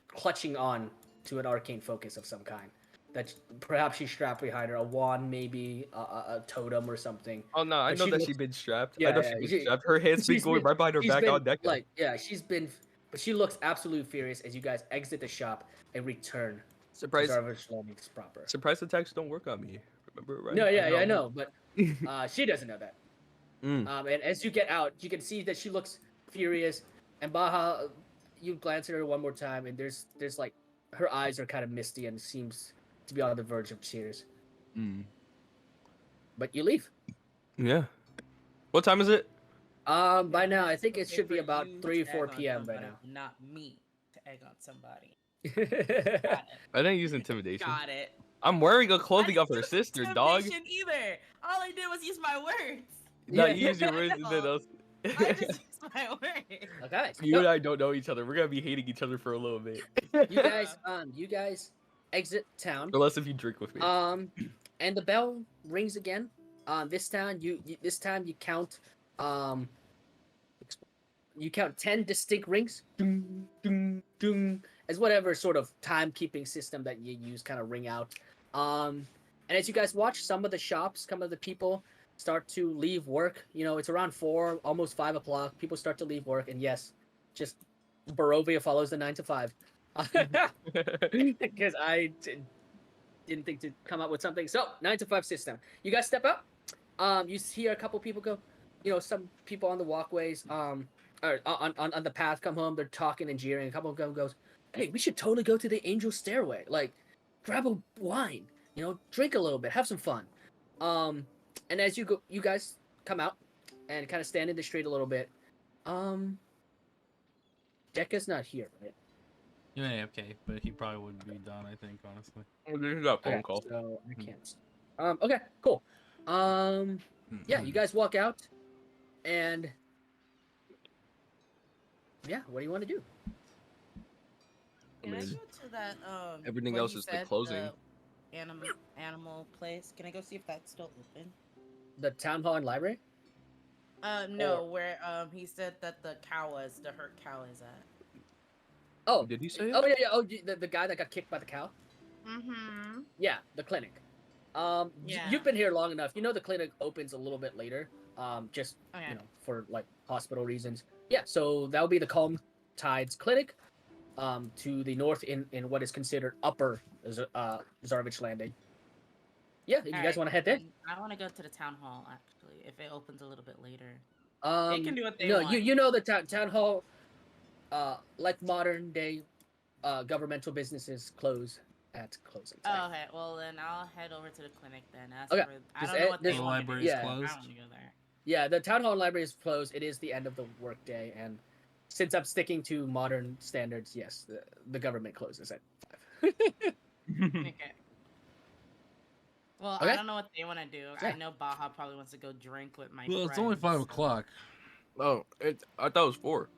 clutching on to an arcane focus of some kind. That perhaps she's strapped behind her, a wand, maybe a totem or something. Oh no, I But know she that looks- she's been strapped. Yeah, I know yeah, she's been strapped. Her hands been she's going been- right behind her she's back been, on deck. Like, yeah, she's been, but she looks absolutely furious as you guys exit the shop and return Surprise! to Zorovich Landings proper. Surprise attacks don't work on me. Remember, right? No, yeah, I know, but Mm. she doesn't know that. And as you get out, you can see that she looks furious. And Baha, you glance at her one more time, and there's like her eyes are kind of misty and seems to be on the verge of tears. But you leave. Yeah. What time is it? By now I think it Okay should be for about you 3 or to 4 egg on p.m. by somebody, now. Not me to egg on somebody. Got it. I didn't use intimidation. Got it. I'm wearing a I clothing didn't of her use sister, dog. intimidation either. All I did was use my words. No, Yeah. you use your words and then else. I just used my words. Okay. You and I don't know each other. We're gonna be hating each other for a little bit. You guys exit town. Unless if you drink with me. And the bell rings again. This time you count you count 10 distinct rings. Ding, ding, ding, as whatever sort of timekeeping system that you use kind of ring out. And as you guys watch, some of the shops, some of the people start to leave work. You know, it's around 4, almost 5 o'clock. People start to leave work, and yes, just Barovia follows the 9 to 5. Because didn't think to come up with something. So 9 to 5 system. You guys step up. You hear a couple people go. You know, some people on the walkways, or on the path come home. They're talking and jeering. A couple of them goes, "Hey, we should totally go to the Angel Stairway. Like, grab a wine. You know, drink a little bit, have some fun." And as you guys come out and kind of stand in the street a little bit. Dekka's not here, right? Yeah, okay, but he probably wouldn't be done. I think, honestly. This is a phone Okay, call. so I can't. Okay, cool. Yeah, you guys walk out, and yeah, what do you want to do? Can I mean, go to that everything where else you is, like, said closing. the animal place? Can I go see if that's still open? The town hall and library? No, where he said that the hurt cow is at. Oh, Did he say it? Oh yeah. Oh, the guy that got kicked by the cow. Mm-hmm. Yeah, the clinic. Yeah. You've been here long enough. You know the clinic opens a little bit later. Just Okay. you know, for like hospital reasons. Yeah, so that would be the Calm Tides Clinic. To the north in what is considered Upper Zorovich Landing. Yeah, if you guys want to head there. I want to go to the town hall actually. If it opens a little bit later. They can do what they no, want. you know the town hall. Like modern day, governmental businesses close at closing time. Oh, okay. Well, then I'll head over to the clinic then. Okay. I don't know what The they want. library's yeah. closed. I want to go there. Yeah, the town hall and library is closed. It is the end of the workday, and since I'm sticking to modern standards, yes, the government closes at 5. Okay. Well, Okay. I don't know what they want to do. Yeah. I know Baja probably wants to go drink with my Well, it's only friends. 5 o'clock. Oh, I thought it was 4.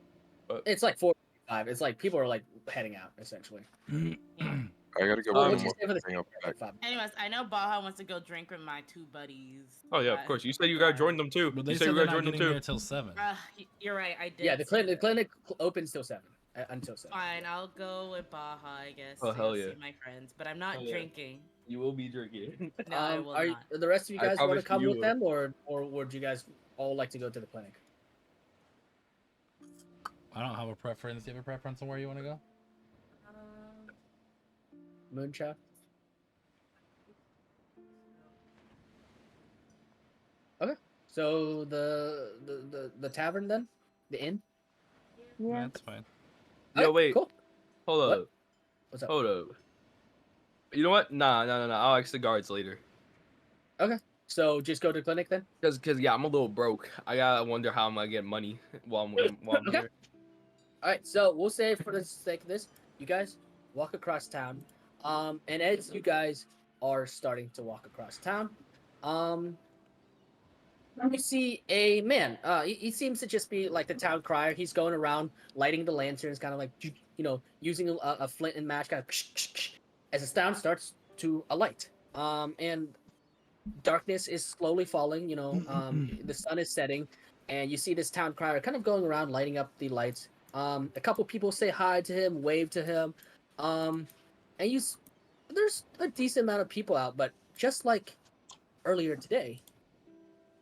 It's like 4:05. It's like people are like heading out essentially. I gotta get Well, one what'd Um. you more say for the thing up back. Anyways, I know Baja wants to go drink with my 2 buddies. Oh yeah, of course. You said you gotta join them too. But You they said said you they're gotta not join them getting too. here till 7. You're right. I did. Yeah, the say clinic opens till 7 until 7. Fine, I'll go with Baja, I guess, Oh, to hell go yeah. see my friends. But I'm not Hell yeah. drinking. You will be drinking. No, I will Are not. the rest of you I guys want to promise come you with will. them, or would you guys all like to go to the clinic? I don't have a preference. Do you have a preference on where you want to go? Moonshot. Okay, so the tavern then, the inn. Yeah. That's fine. Yo, Okay, wait. cool. Hold What? up. What's up? Hold up. You know what? Nah. I'll ask the guards later. Okay, so just go to the clinic then. Cause yeah, I'm a little broke. I gotta wonder how I'm gonna get money while I'm Okay. here. All right, so we'll say for the sake of this, you guys walk across town, and as you guys are starting to walk across town, um, you see a man. He seems to just be like the town crier. He's going around lighting the lanterns, kind of like using a flint and match, kind of as the town starts to alight. And darkness is slowly falling. The sun is setting, and you see this town crier kind of going around lighting up the lights. A couple people say hi to him, wave to him, um, and there's a decent amount of people out. But just like earlier today,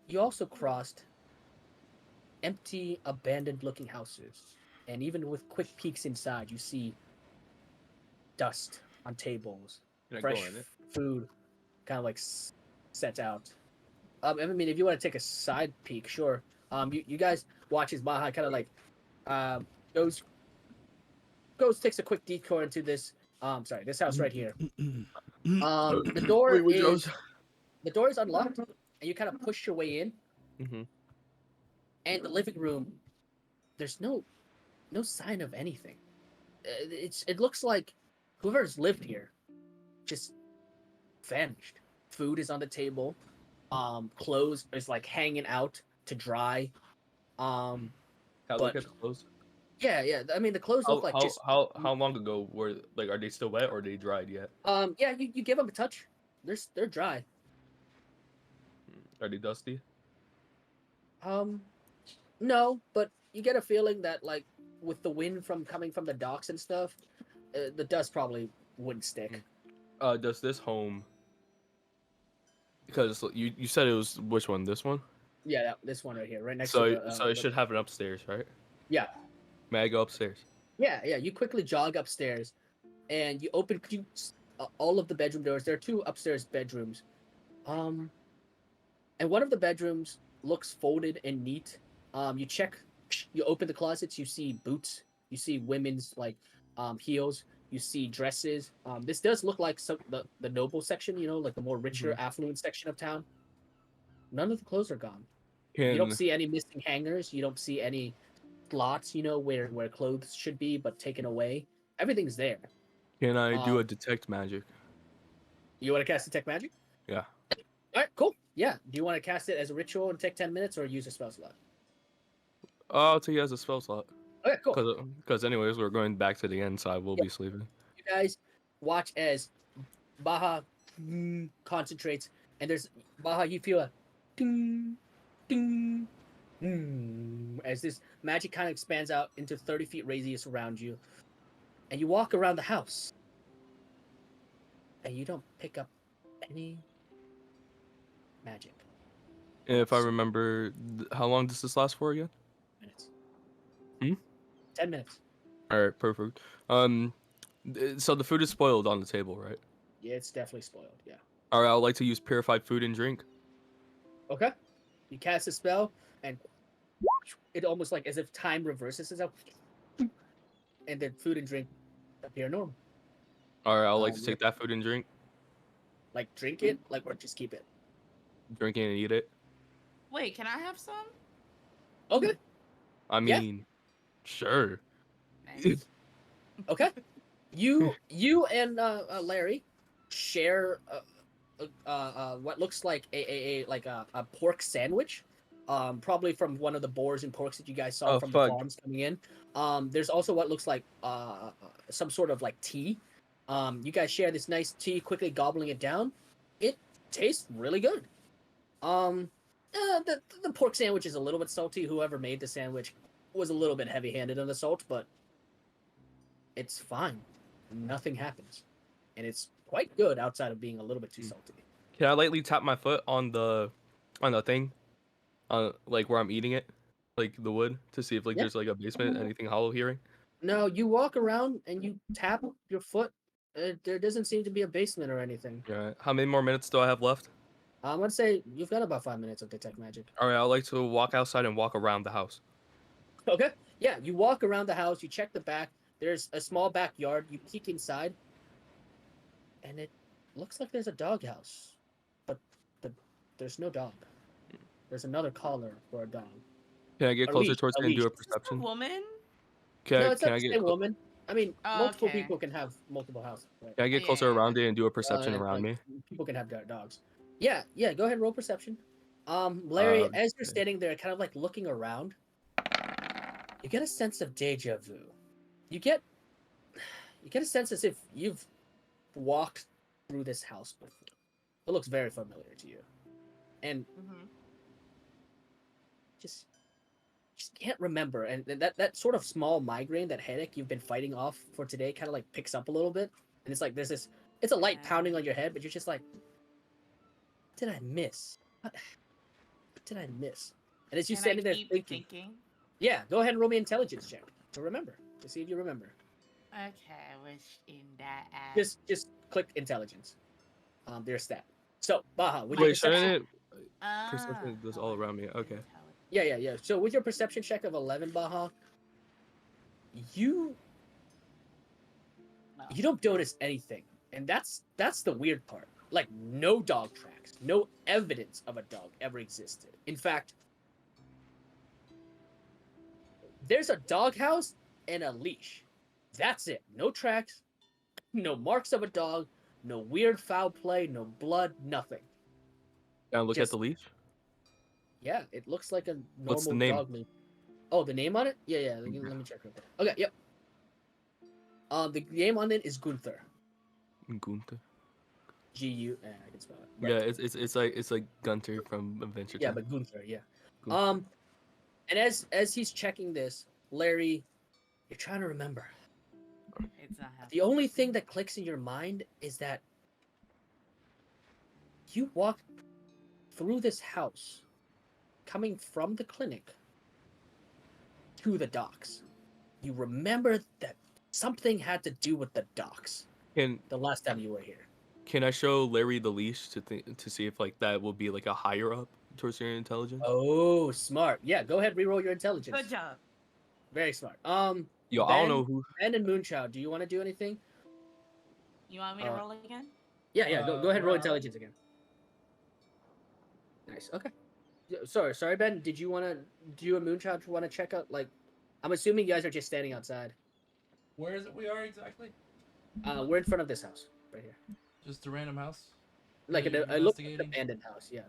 you also crossed empty, abandoned-looking houses, and even with quick peeks inside, you see dust on tables, Can I fresh go in it? food, kind of like set out. I mean, if you want to take a side peek, sure. You guys watch as Baha kind of like um goes takes a quick detour into this this house right here. The door Wait, which is house? the door is unlocked, and you kind of push your way in. Mm-hmm. And the living room, there's no sign of anything. It looks like whoever's lived here just vanished. Food is on the table. Clothes is like hanging out to dry. Can I But look at the clothes? yeah. I mean, the clothes look like just How long ago were like are they still wet or are they dried yet? yeah. You give them a touch. They're dry. Are they dusty? No, but you get a feeling that like with the wind from coming from the docks and stuff, the dust probably wouldn't stick. Does this home? Because you said it was which one? This one? Yeah, this one right here, right next So to the. so it should have it upstairs, right? Yeah, May I go upstairs? yeah. You quickly jog upstairs, and you open all of the bedroom doors. There are 2 upstairs bedrooms, and one of the bedrooms looks folded and neat. You open the closets. You see boots. You see women's like heels. You see dresses. This does look like the noble section. Like the more richer, affluent section of town. None of the clothes are gone. You don't Can see any missing hangers. You don't see any slots, where clothes should be, but taken away. Everything's there. can I do Um, a detect magic? You want to cast Detect Magic? Yeah. All right, cool. Yeah. Do you want to cast it as a ritual and take 10 minutes, or use a spell slot? I'll take it as a spell slot. Okay, cool. Because anyways, we're going back to the end, so I will Yeah. be sleeping. You guys watch as Baha concentrates, and there's Baha. You feel a ding, ding, as this magic kind of expands out into 30 feet radius around you, and you walk around the house, and you don't pick up any magic. If I remember, how long does this last for again? Minutes. 10 minutes. All right, perfect. So the food is spoiled on the table, right? Yeah, it's definitely spoiled. Yeah. All right, I would like to use purified food and drink. Okay. You cast a spell, and it almost like as if time reverses itself, and then food and drink appear normal. All right, I would like to take that food and drink, Like drink it, or just keep it. drink it and eat it. Wait, can I have some? Okay. I Yeah. mean, sure. Nice. Okay. You and Larry share what looks like a pork sandwich, probably from one of the boars and porks that you guys saw Oh, from fuck. the farms coming in. There's also what looks like some sort of like tea, You guys share this nice tea, quickly gobbling it down. It tastes really good. The pork sandwich is a little bit salty. Whoever made the sandwich was a little bit heavy-handed on the salt, but it's fine. Nothing happens, and it's quite good outside of being a little bit too salty. Can I lightly tap my foot on the thing, like where I'm eating it, like the wood, to see if like Yeah. there's like a basement, anything hollow hearing? No, you walk around and you tap your foot. There doesn't seem to be a basement or anything. Yeah. How many more minutes do I have left? I'm gonna say you've got about 5 minutes of detect magic. All right, I'd like to walk outside and walk around the house. Okay. Yeah, you walk around the house. You check the back. There's a small backyard. You peek inside, and it looks like there's a doghouse, but there's no dog. There's another collar for a dog. Can I get A closer leash, towards a it and do a leash. Is this the perception? woman? No, it's Can not I the get same woman. I mean, Oh, multiple okay. people can have multiple houses. Right? can I get Yeah, closer yeah, yeah. around it and do a perception And, around like, me? people can have dogs. Yeah, yeah. Go ahead, and roll perception. Larry, as you're Okay. standing there, kind of like looking around, you get a sense of deja vu. You get a sense as if you've walked through this house before. It looks very familiar to you, and just can't remember. And that sort of small migraine, that headache you've been fighting off for today, kind of like picks up a little bit, and it's like there's this. It's a light pounding on your head, but you're just like, what did I miss? What did I miss? And as you Can I standing there keep thinking, yeah, go ahead and roll me an intelligence check to remember, to see if you remember. Okay, which in that app? Just click intelligence. Their stat. So Baja, with your Wait, shouldn't perception, it? Perception does all around me. Okay. yeah. So with your perception check of 11, Baja, you don't notice anything, and that's the weird part. Like, no dog tracks, no evidence of a dog ever existed. In fact, there's a doghouse and a leash. That's it. No tracks, no marks of a dog, no weird foul play, no blood, nothing. Can I look at Just- the leash? Yeah, it looks like a What's the normal name? dog leash. Oh, the name on it? Yeah. Let me check real quick. Okay, yep. The name on it is Gunther. Gunther. G-U. I can spell it. Yeah, it's like Gunter from Adventure Yeah, Time. but Gunther. Yeah. Gunther. And as he's checking this, Larry, you're trying to remember. It's not happening. The only thing that clicks in your mind is that you walked through this house, coming from the clinic to the docks. You remember that something had to do with the docks Can the last time you were here. Can I show Larry the leash to see if like that will be like a higher up towards your intelligence? Oh, smart. Yeah, go ahead, reroll your intelligence. Good job. Very smart. Yo, I don't know who. Ben and Moonchild, do you want to do anything? You want me to roll again? Yeah. Go ahead, and roll well- intelligence again. Nice. Okay. Sorry, Ben. Did you want to do a Moonchild? Want to check out? Like, I'm assuming you guys are just standing outside. Where is it we are exactly? We're in front of this house right here. Just a random house? Like Are you it looks like an investigating? abandoned house. Yeah.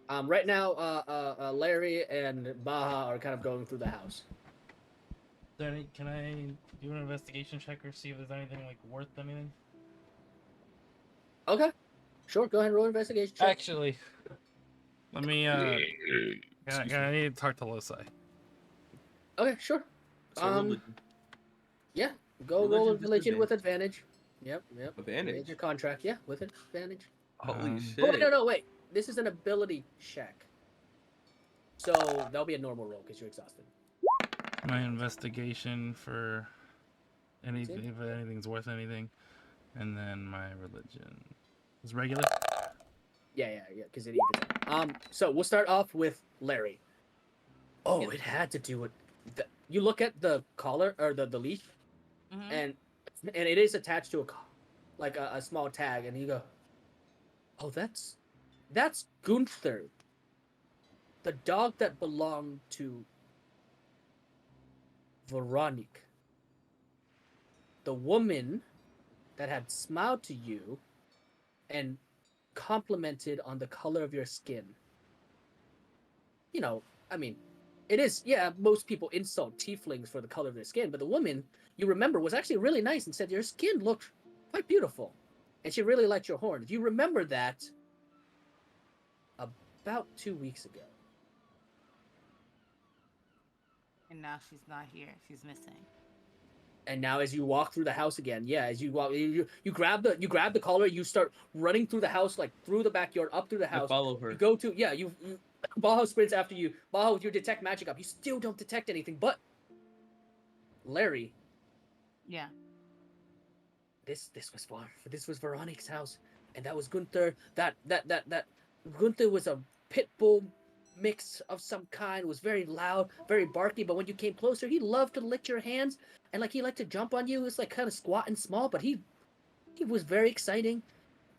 Mm. Right now, Larry and Baja are kind of going through the house. Danny, can I do an investigation check or see if there's anything like worth anything? Okay. Sure. Go ahead and roll investigation check. Actually, let me. I need to talk to Loci. Okay. Sure. So religion. Yeah. Go roll a Religion religion with advantage. Yep. Advantage? Major contract. Yeah, with advantage. Holy shit. Oh, no, wait. This is an ability check. So that'll be a normal roll because you're exhausted. My investigation for anything, if anything's worth anything, and then my religion is regular. Yeah, because it evens. So we'll start off with Larry. Oh, it had to do with you look at the collar or the leash, and it is attached to a small tag, and you go, oh, that's Gunther, the dog that belonged to Veronique, the woman that had smiled to you and complimented on the color of your skin. I mean, it is, yeah, most people insult tieflings for the color of their skin, but the woman you remember was actually really nice and said your skin looked quite beautiful, and she really liked your horns. You remember that about 2 weeks ago. And now she's not here. She's missing. And now, as you walk through the house again, yeah, as you walk, you grab the collar, you start running through the house, like through the backyard, up through the I house. follow her. You go to you Baho sprints after you. Baho, with your detect magic up, you still don't detect anything. But Larry, Yeah. this was Veronique's house, and that was Gunther. That Gunther was a pit bull mix of some kind. Was very loud, very barky. But when you came closer, he loved to lick your hands, and like he liked to jump on you. It was like kind of squat and small, but he was very exciting.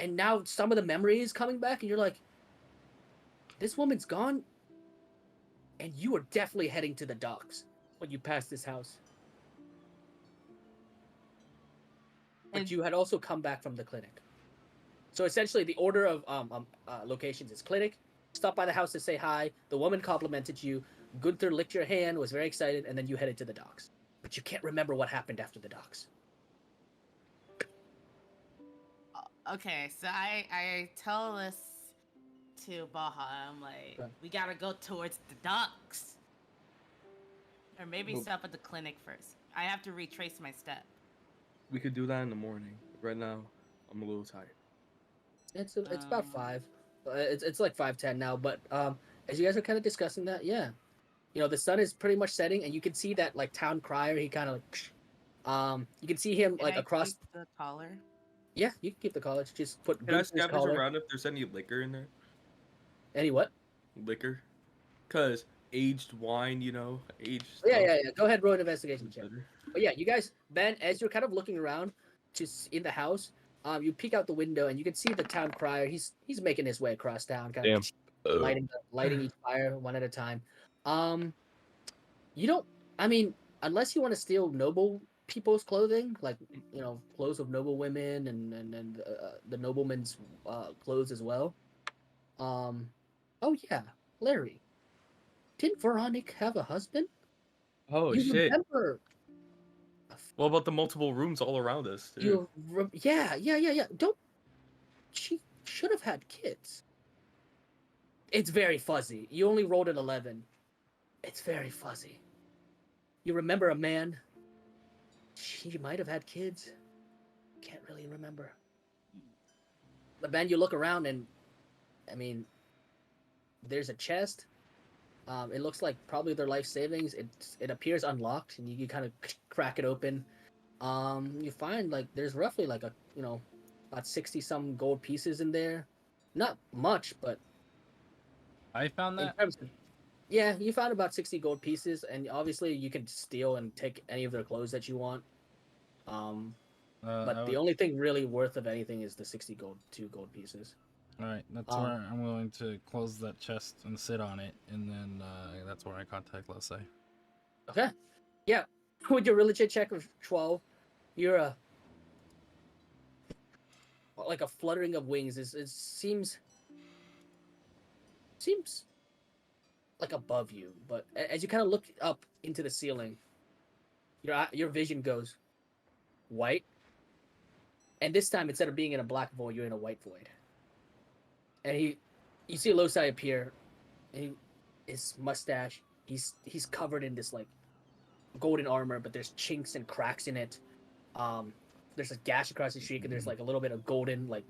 And now some of the memory is coming back, and you're like, this woman's gone, and you are definitely heading to the docks when you pass this house. But And you had also come back from the clinic. So essentially, the order of locations is clinic, stop by the house to say hi, the woman complimented you, Gunther licked your hand, was very excited, and then you headed to the docks. But you can't remember what happened after the docks. okay, so I tell this to Baha. I'm like, Okay. we gotta go towards the docks, or maybe Well- stop at the clinic first. I have to retrace my step. We could do that in the morning. Right now, I'm a little tired. It's about 5. It's like 5:10 now. But as you guys are kind of discussing that, yeah, the sun is pretty much setting, and you can see that like town crier. He kind of like, you can see him Can like I across. keep the collar? Yeah, you can keep the collar. Just put Can I Gunther's scavenge collar. around if there's any liquor in there? Any what? Liquor? Cause aged wine, aged Yeah, stuff. yeah. Go ahead, roll an investigation is check. better. But yeah, you guys, Ben, as you're kind of looking around, in the house, you peek out the window and you can see the town crier. He's making his way across town, kind Damn. of lighting each fire one at a time. You don't. I mean, unless you want to steal noble people's clothing, like clothes of noble women and the noblemen's clothes as well. Oh yeah, Larry. Didn't Veronique have a husband? Oh You shit. remember? What about the multiple rooms all around us? Too? Yeah. Don't she should have had kids? It's very fuzzy. You only rolled an 11. It's very fuzzy. You remember a man? She might have had kids. Can't really remember. But then you look around and, I mean, there's a chest. It looks like probably their life savings. It appears unlocked, and you kind of crack it open. You find like there's roughly like about 60 some gold pieces in there. Not much, but I found in that. terms of, yeah, you found about 60 gold pieces, and obviously you can steal and take any of their clothes that you want. But the only thing really worth of anything is the 2 gold pieces. All right, that's where I'm going to close that chest and sit on it, and then that's where I contact Leslie. Okay. Yeah. With your religion check of 12, you're like a fluttering of wings. It seems like above you, but as you kind of look up into the ceiling, your vision goes white, and this time instead of being in a black void, you're in a white void. And you see Losai appear, and his mustache, he's covered in this like golden armor, but there's chinks and cracks in it. There's a gash across his cheek, and there's like a little bit of golden like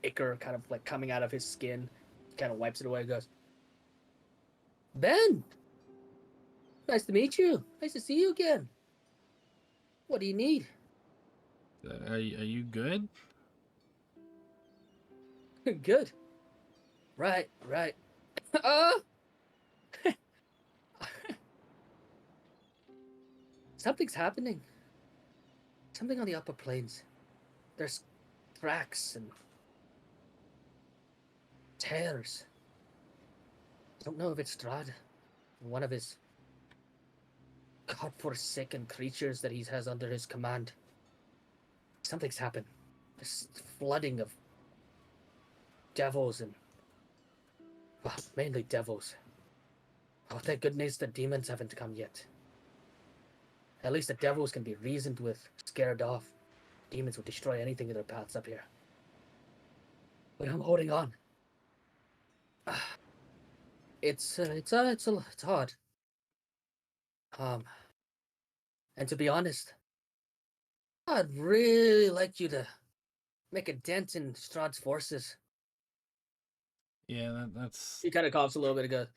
ichor kind of like coming out of his skin. He kind of wipes it away and goes, Ben, nice to meet you. Nice to see you again. What do you need? Are you good? Good. Right. Uh, something's happening. Something on the upper plains. There's cracks and tears. Don't know if it's Strahd, one of his godforsaken creatures that he has under his command. Something's happened. This flooding of devils and well, mainly devils. Oh, thank goodness the demons haven't come yet. At least the devils can be reasoned with, scared off. Demons would destroy anything in their paths up here. But I'm holding on. It's hard. And to be honest, I'd really like you to make a dent in Strahd's forces. Yeah, that's He kind of coughs a little bit and goes,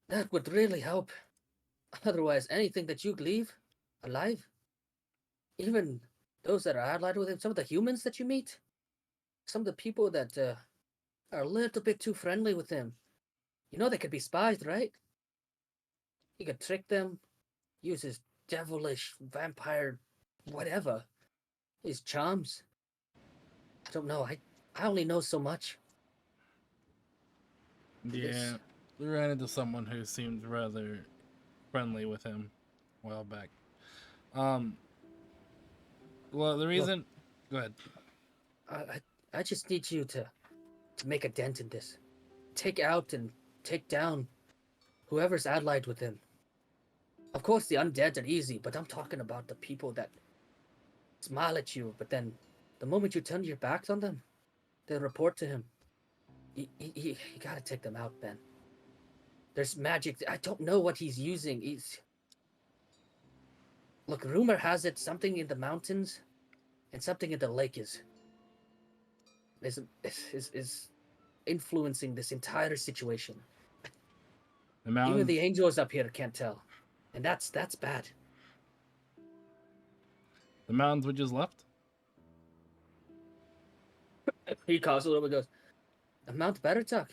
that would really help. Otherwise, anything that you leave alive, even those that are allied with him, some of the humans that you meet, some of the people that are a little bit too friendly with him, you know they could be spies, right? He could trick them, use his devilish vampire, whatever, his charms. I don't know. I only know so much. yeah. We ran into someone who seemed rather friendly with him a while back. Well, the reason. Go ahead. I just need you to make a dent in this. Take out and take down whoever's allied with him. Of course, the undead are easy, but I'm talking about the people that smile at you, but then the moment you turn your backs on them, they report to him. You gotta take them out, Ben. There's magic. I don't know what he's using. Look, rumor has it something in the mountains and something in the lake is influencing this entire situation. The Even mountains. the angels up here can't tell, and that's bad. The mountains we just left. He coughs a little bit and goes, Mount Baratak.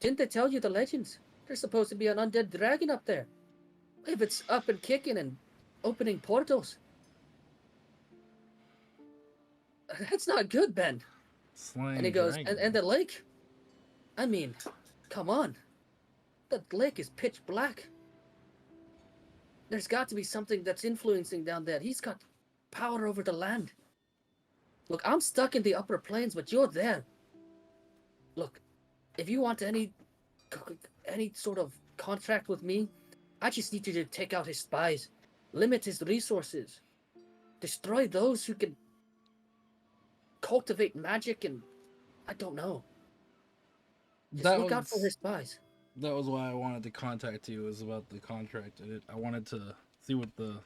Didn't they tell you the legends? There's supposed to be an undead dragon up there. If it's up and kicking and opening portals. That's not good, Ben. Slaying And he goes, dragon. and the lake? I mean, come on. The lake is pitch black. There's got to be something that's influencing down there. He's got power over the land. Look, I'm stuck in the upper plains, but you're there. Look, if you want any sort of contract with me, I just need you to take out his spies, limit his resources, destroy those who can cultivate magic, and I don't know. Just look out for his spies. That was why I wanted to contact you. Was about the contract. I wanted to see what the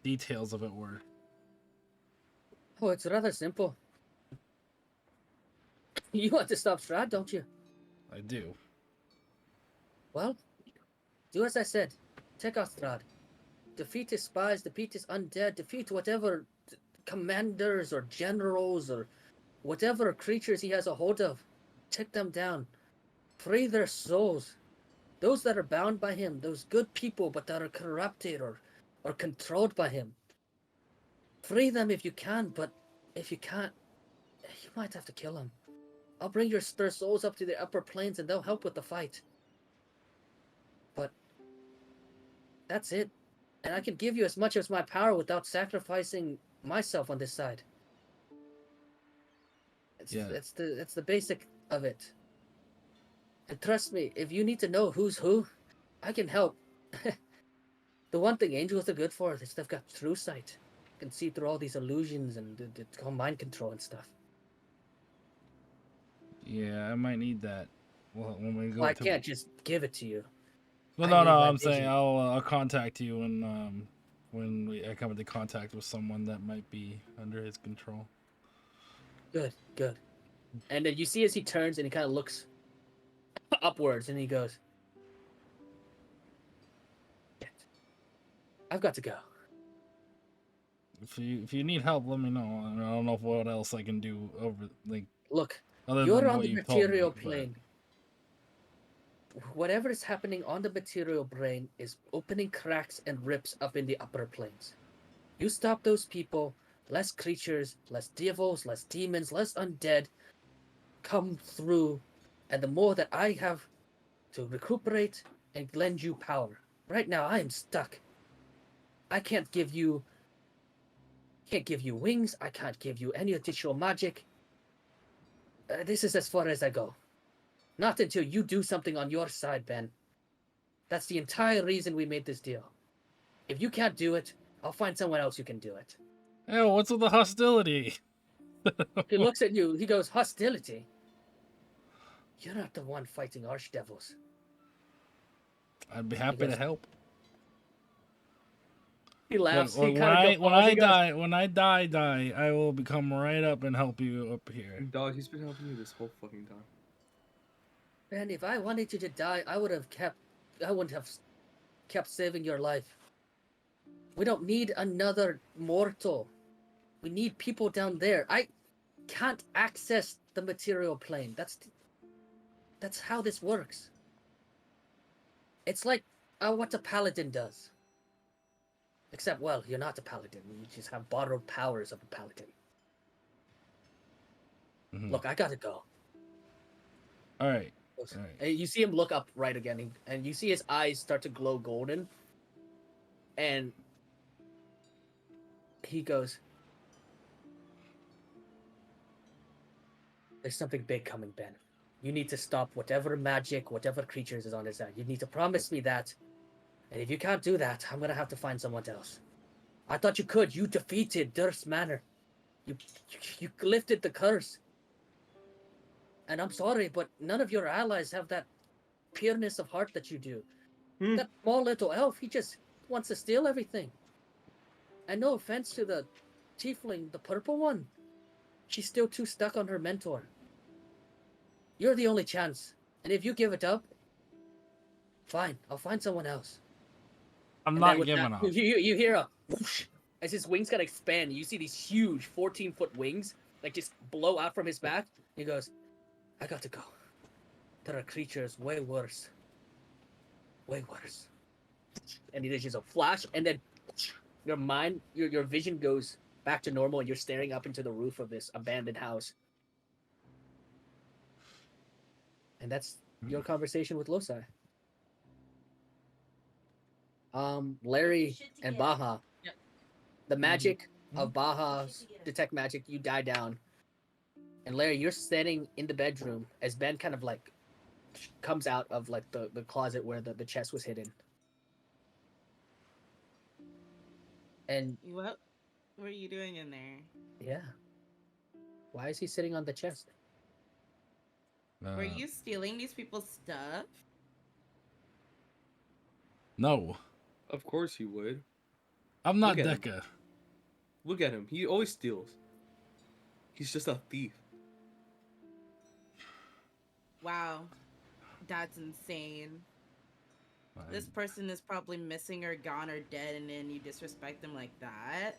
details of it were. Oh, it's rather simple. You want to stop Strahd, don't you? I do. Well, do as I said. Take out Strahd. Defeat his spies, defeat his undead, defeat whatever commanders or generals or whatever creatures he has a hold of. Take them down. Free their souls. Those that are bound by him, those good people but that are corrupted or controlled by him. Free them if you can, but if you can't, you might have to kill them. I'll bring their souls up to the upper plains and they'll help with the fight. But that's it. And I can give you as much as my power without sacrificing myself on this side. It's the basic of it. And trust me, if you need to know who's who, I can help. The one thing angels are good for is they've got true sight. Can see through all these illusions and mind control and stuff. Yeah, I might need that. Well, when we go. Well, I can't just give it to you. Well, no, I'm saying I'll contact you when I come into contact with someone that might be under his control. Good. And then you see as he turns and he kind of looks upwards and he goes, I've got to go. If you need help, let me know. I don't know what else I can do over Look, other you're than on what the you've told me, material but- plane. Whatever is happening on the material plane is opening cracks and rips up in the upper planes. You stop those people, less creatures, less devils, less demons, less undead come through, and the more that I have to recuperate and lend you power. Right now, I am stuck. I can't give you wings. I can't give you any additional magic. This is as far as I go. Not until you do something on your side, Ben. That's the entire reason we made this deal. If you can't do it, I'll find someone else who can do it. Hey, what's with the hostility? He looks at you. He goes, hostility? You're not the one fighting archdevils. I'd be happy to goes- help. He laughs. Look, He kind of when I die, I will come right up and help you up here. Dog, he's been helping you this whole fucking time. Man, if I wanted you to die, I wouldn't have kept saving your life. We don't need another mortal. We need people down there. I can't access the material plane. That's how this works. It's like what a paladin does. Except, well, you're not a paladin. You just have borrowed powers of a paladin. Mhm. Look, I gotta go. All right. And you see him look up right again, and you see his eyes start to glow golden. And he goes, there's something big coming, Ben. You need to stop whatever magic, whatever creatures is on his side. You need to promise me that. And if you can't do that, I'm gonna have to find someone else. I thought you could. You defeated Durst Manor. You lifted the curse. And I'm sorry, but none of your allies have that pureness of heart that you do. That small little elf, he just wants to steal everything. And no offense to the tiefling, the purple one. She's still too stuck on her mentor. You're the only chance. And if you give it up, fine, I'll find someone else. I'm And not then with giving that, up. You hear a whoosh as his wings kind of expand. You see these huge 14-foot wings like just blow out from his back. He goes, I got to go. There are creatures way worse. Way worse. And there's just a flash, and then your mind, your vision goes back to normal, and you're staring up into the roof of this abandoned house. And that's your conversation with Loci. Larry and Baha. Yep. The magic of Baha's detect magic, you die down. And Larry, you're standing in the bedroom as Ben kind of like comes out of like the closet where the chest was hidden. And What were you doing in there? yeah. Why is he sitting on the chest? Were you stealing these people's stuff? No, Of course he would. I'm not Look at him. Deca. Look at him. He always steals. He's just a thief. Wow. That's insane. This person is probably missing or gone or dead, and then you disrespect them like that?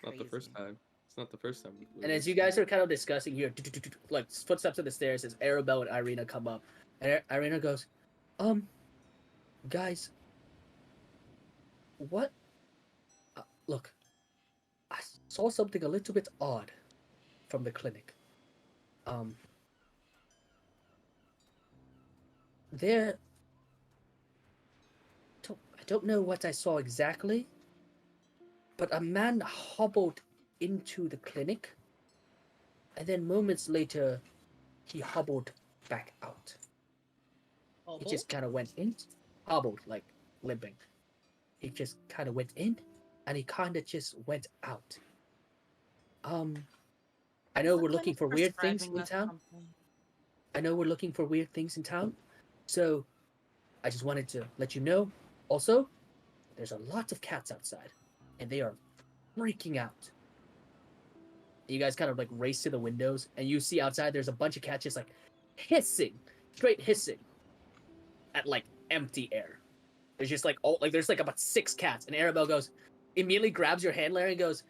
Not the first Crazy. time. It's not the first time. And as you guys are kind of discussing here, like footsteps on the stairs, as Arabelle and Irina come up, and Irina goes, guys, what? Look, I saw something a little bit odd from the clinic. There, I don't know what I saw exactly, but a man hobbled into the clinic, and then moments later, he hobbled back out. He just kind of went in, hobbled, like limping. He just kind of went in, and he kind of just went out. I know we're looking for weird things in town. I know we're looking for weird things in town, so I just wanted to let you know. Also, there's a lot of cats outside, and they are freaking out. You guys kind of like race to the windows, and you see outside there's a bunch of cats just like hissing, straight hissing at like empty air. There's just like there's like about 6 cats, and Arabelle goes, immediately grabs your hand, Larry, and goes,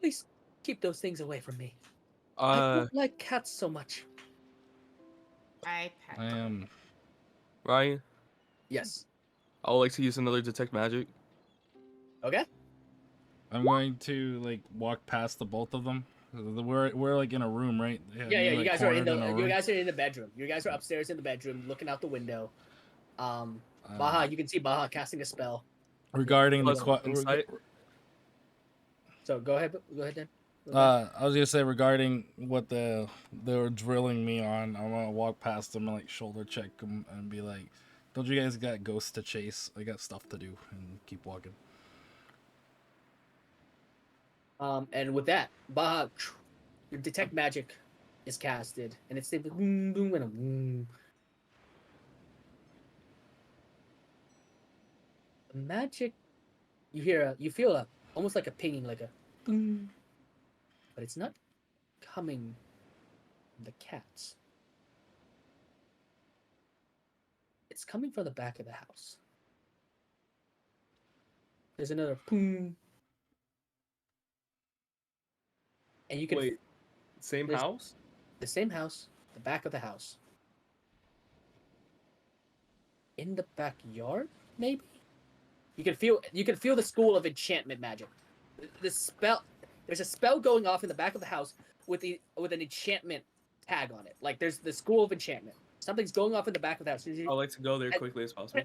please keep those things away from me. I don't like cats so much. I pet I am. Ryan, Yes. I would like to use another detect magic. Okay. I'm going to like walk past the both of them. We're like in a room, right? Yeah. Like, You guys are in cornered the. a You room. guys are in the bedroom. You guys are upstairs in the bedroom, looking out the window. Baha, you can see Baha casting a spell. Regarding the Plus insight. So go ahead. Go ahead then. I was gonna say regarding what they were drilling me on. I'm gonna walk past them and like shoulder check them and be like, Told you guys got ghosts to chase. I got stuff to do and keep walking. And with that, Baha, your detect magic is casted, and it's saying boom, boom, and a boom. The magic, you feel almost like a pinging, like a boom, but it's not coming from the cats. It's coming from the back of the house. There's another boom, and you can Wait, same there's- house? the same house, the back of the house. In the backyard, maybe? You can feel the school of enchantment magic. The spell there's a spell going off in the back of the house with an enchantment tag on it. Like there's the school of enchantment. Something's going off in the back of the house. I'd like to go there quickly as possible.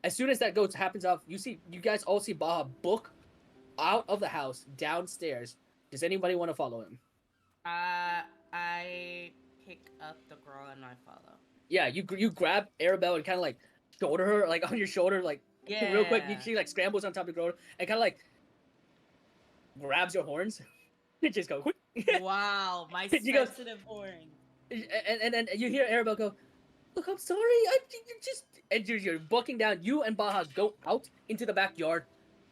As soon as that happens off, you guys all see Baha book out of the house downstairs. Does anybody want to follow him? I pick up the girl and I follow. Yeah, you grab Arabelle and kind of like shoulder her like on your shoulder like real quick. She like scrambles on top of the girl and kind of like grabs your horns. You just go quick. Wow, my You go- sensitive horn. And then you hear Arabelle go, "Look, I'm sorry. I just..." And you're booking down. You and Baha go out into the backyard.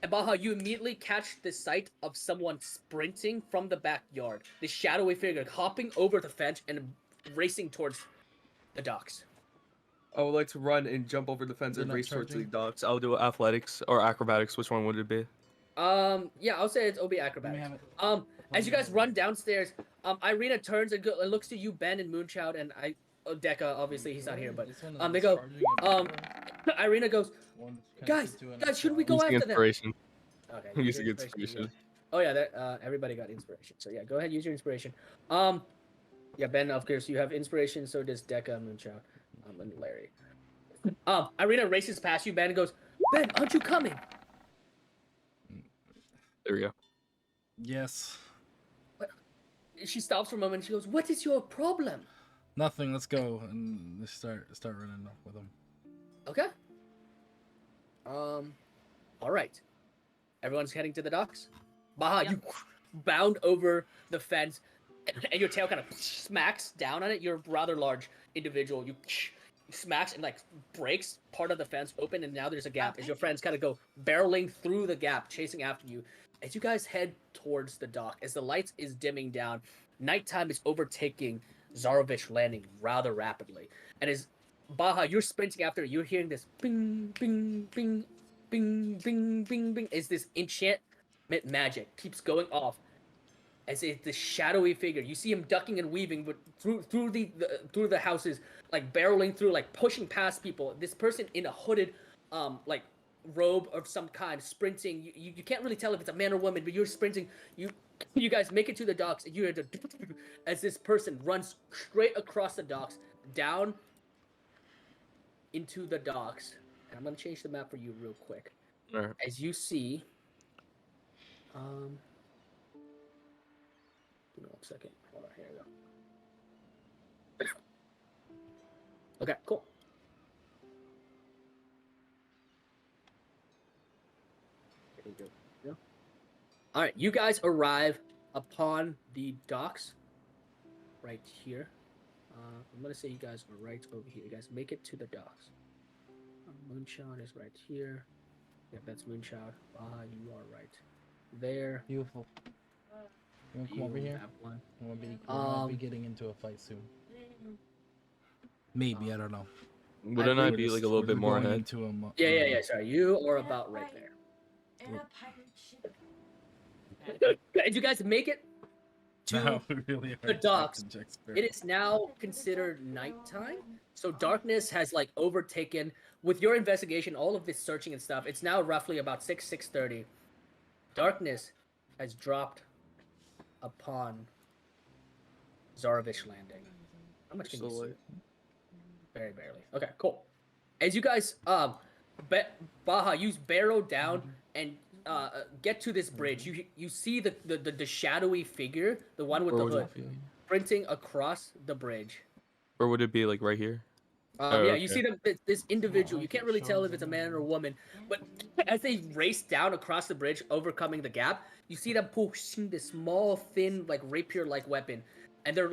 And Baha, you immediately catch the sight of someone sprinting from the backyard. This shadowy figure hopping over the fence and racing towards the docks. I would like to run and jump over the fence They're and not race towards the charging? docks. I'll do athletics or acrobatics. Which one would it be? Yeah, I'll say it's OB Let me acrobatics. have it. As you guys run downstairs, Irina turns and looks to you, Ben and Moonchild, and Deca. Obviously, he's not here, but they go. Irina goes, guys, shouldn't we go Using after them? inspiration. Okay. I'm use using your inspiration. Oh yeah, everybody got inspiration. So yeah, go ahead, use your inspiration. Yeah, Ben, of course you have inspiration. So does Deca, Moonchild, and Larry. Irina races past you, Ben, and goes, Ben, aren't you coming? There we go. Yes. She stops for a moment. And she goes, "What is your problem?" Nothing. Let's go and let's start running off with them. Okay. All right. Everyone's heading to the docks. Baha, you bound over the fence, and your tail kind of smacks down on it. You're a rather large individual. You smacks and like breaks part of the fence open, and now there's a gap. As your friends kind of go barreling through the gap, chasing after you. As you guys head towards the dock, as the lights is dimming down, nighttime is overtaking Zorovich Landing rather rapidly. And as Baha, you're sprinting after, you're hearing this bing, bing, bing, bing, bing, bing, bing, as this enchantment magic keeps going off. As it's this shadowy figure, you see him ducking and weaving, but through the houses, like barreling through, like pushing past people. This person in a hooded, like robe of some kind, sprinting. You can't really tell if it's a man or woman, but you're sprinting. You guys make it to the docks, and you hear as this person runs straight across the docks, down into the docks. And I'm gonna change the map for you real quick. All right. As you see, give me 1 second. Hold on, here we go. Okay, cool. There you go. All right, you guys arrive upon the docks right here. I'm gonna say you guys are right over here. You guys make it to the docks. Moonshot is right here. Yeah, that's Moonshot. You are right there. Beautiful. You want to come over You here? have one. We'll be getting into a fight soon. Maybe, I don't know. Wouldn't I be like a little bit more going ahead? into a Yeah. Sorry, you are about right there. And a pirate ship. Did you guys make it to No, really the hard docks? to check spirit. It is now considered nighttime, so darkness has like overtaken. With your investigation, all of this searching and stuff, it's now roughly about 6:30. Darkness has dropped upon Zorovich Landing. How much can you see? Very barely. Okay, cool. As you guys, Baha, you barrel down and get to this bridge. You see the shadowy figure, the one with the hood, sprinting across the bridge. Or would it be like right here? Yeah, you okay. see them. This individual. You can't really tell if it's a man or a woman, but as they race down across the bridge, overcoming the gap, you see them pushing this small, thin, like rapier-like weapon, and they're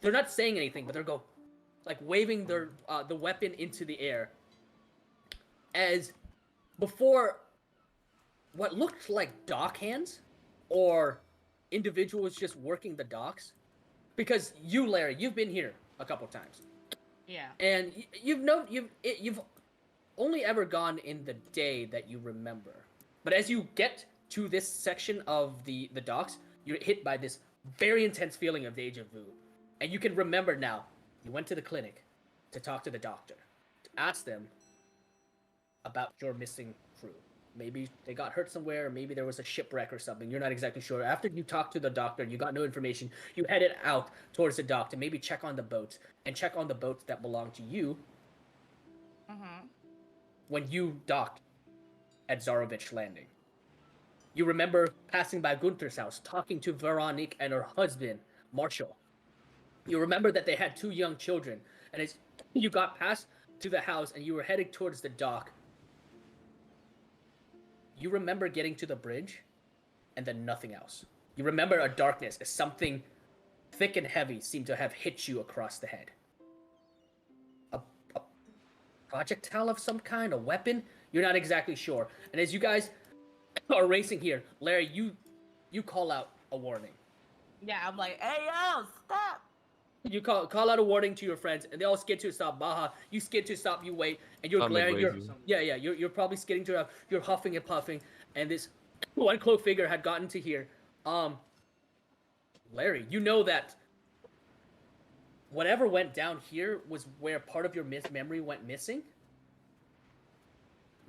not saying anything, but they're like waving the weapon into the air, as before what looked like dock hands or individuals just working the docks. Because you, Larry, you've been here a couple times, Yeah. and you've only ever gone in the day that you remember. But as you get to this section of the docks, you're hit by this very intense feeling of deja vu, and you can remember now. You went to the clinic to talk to the doctor, to ask them about your missing crew. Maybe they got hurt somewhere, maybe there was a shipwreck or something. You're not exactly sure. After you talked to the doctor and you got no information, you headed out towards the dock to maybe check on the boats and check on the boats that belong to you when you docked at Zorovich Landing. You remember passing by Gunther's house, talking to Veronique and her husband, Marshall. You remember that they had 2 young children, and as you got past to the house and you were heading towards the dock, you remember getting to the bridge, and then nothing else. You remember a darkness as something thick and heavy seemed to have hit you across the head. A projectile of some kind, a weapon? You're not exactly sure. And as you guys are racing here, Larry, you call out a warning. Yeah, I'm like, hey yo, stop. You call out a warning to your friends, and they all skid to a stop. Baha, you skid to a stop. You wait, and you're I'm like glaring. waving. You're probably skidding to a. You're huffing and puffing, and this one cloaked figure had gotten to here. Larry, you know that whatever went down here was where part of your memory went missing.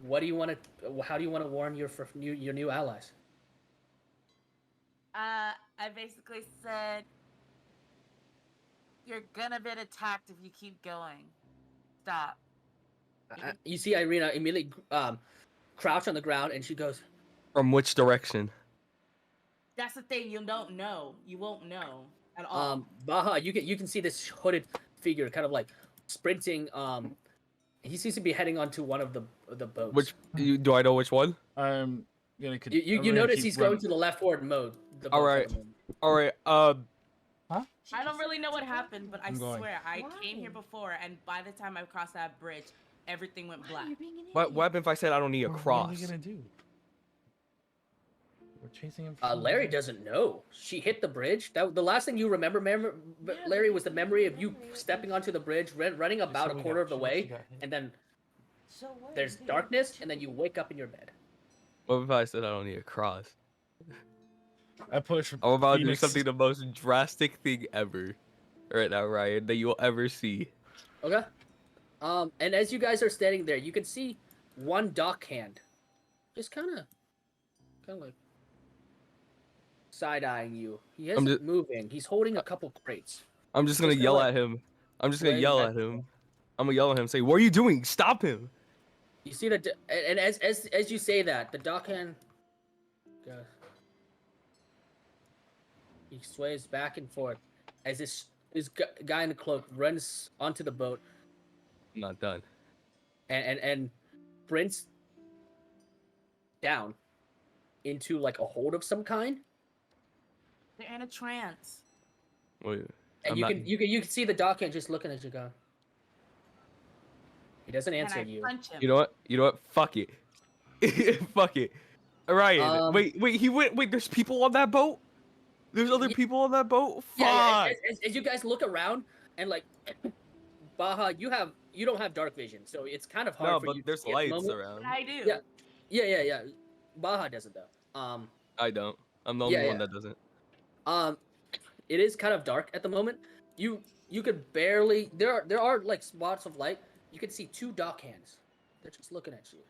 What do you want to? How do you want to warn your new allies? I basically said, you're gonna get attacked if you keep going. Stop. You see Irina immediately crouch on the ground, and she goes, From which direction? That's the thing. You don't know. You won't know at all. Baha, you can see this hooded figure kind of like sprinting. He seems to be heading onto one of the boats. Which do I know which one? I'm gonna. You notice he's going to the left forward mode. The All boats right. at the moment. All right. I don't really know what happened, but I I'm going. swear I came here before, and by the time I crossed that bridge, everything went black. What happened if I said I don't need a What are cross? we gonna do? We're chasing him. Larry doesn't know. She hit the bridge. The last thing you remember, Larry, was the memory of you stepping onto the bridge, running about a quarter of the way, and then there's darkness, and then you wake up in your bed. What if I said I don't need a cross? I push. I'm about to do Phoenix. something the most drastic thing ever right now, Ryan, that you'll ever see. Okay. And as you guys are standing there, you can see one dock hand, just kind of like side-eyeing you. He isn't moving. He's holding a couple crates. I'm just gonna yell at him. I'm just gonna yell at him. I'm gonna yell at him and say, "What are you doing? Stop him!" You see that, and as you say that, the dock hand, he sways back and forth as this guy in the cloak runs onto the boat. I'm not done. And sprints down into like a hold of some kind. They're in a trance. Wait, And you can see the dock hand just looking at you, going. He doesn't answer you. Punch him? You know what? Fuck it. Fuck it. Ryan, wait. He went. Wait, there's people on that boat. There's other people on that boat. Fuck. Yeah. As you guys look around and like, Baha, you don't have dark vision, so it's kind of hard for you. No, but there's to see at the lights moment. around. I do. Yeah. Baha doesn't though. I don't. I'm the only one that doesn't. It is kind of dark at the moment. You could barely. There are like spots of light. You can see 2 dock hands. They're just looking at you,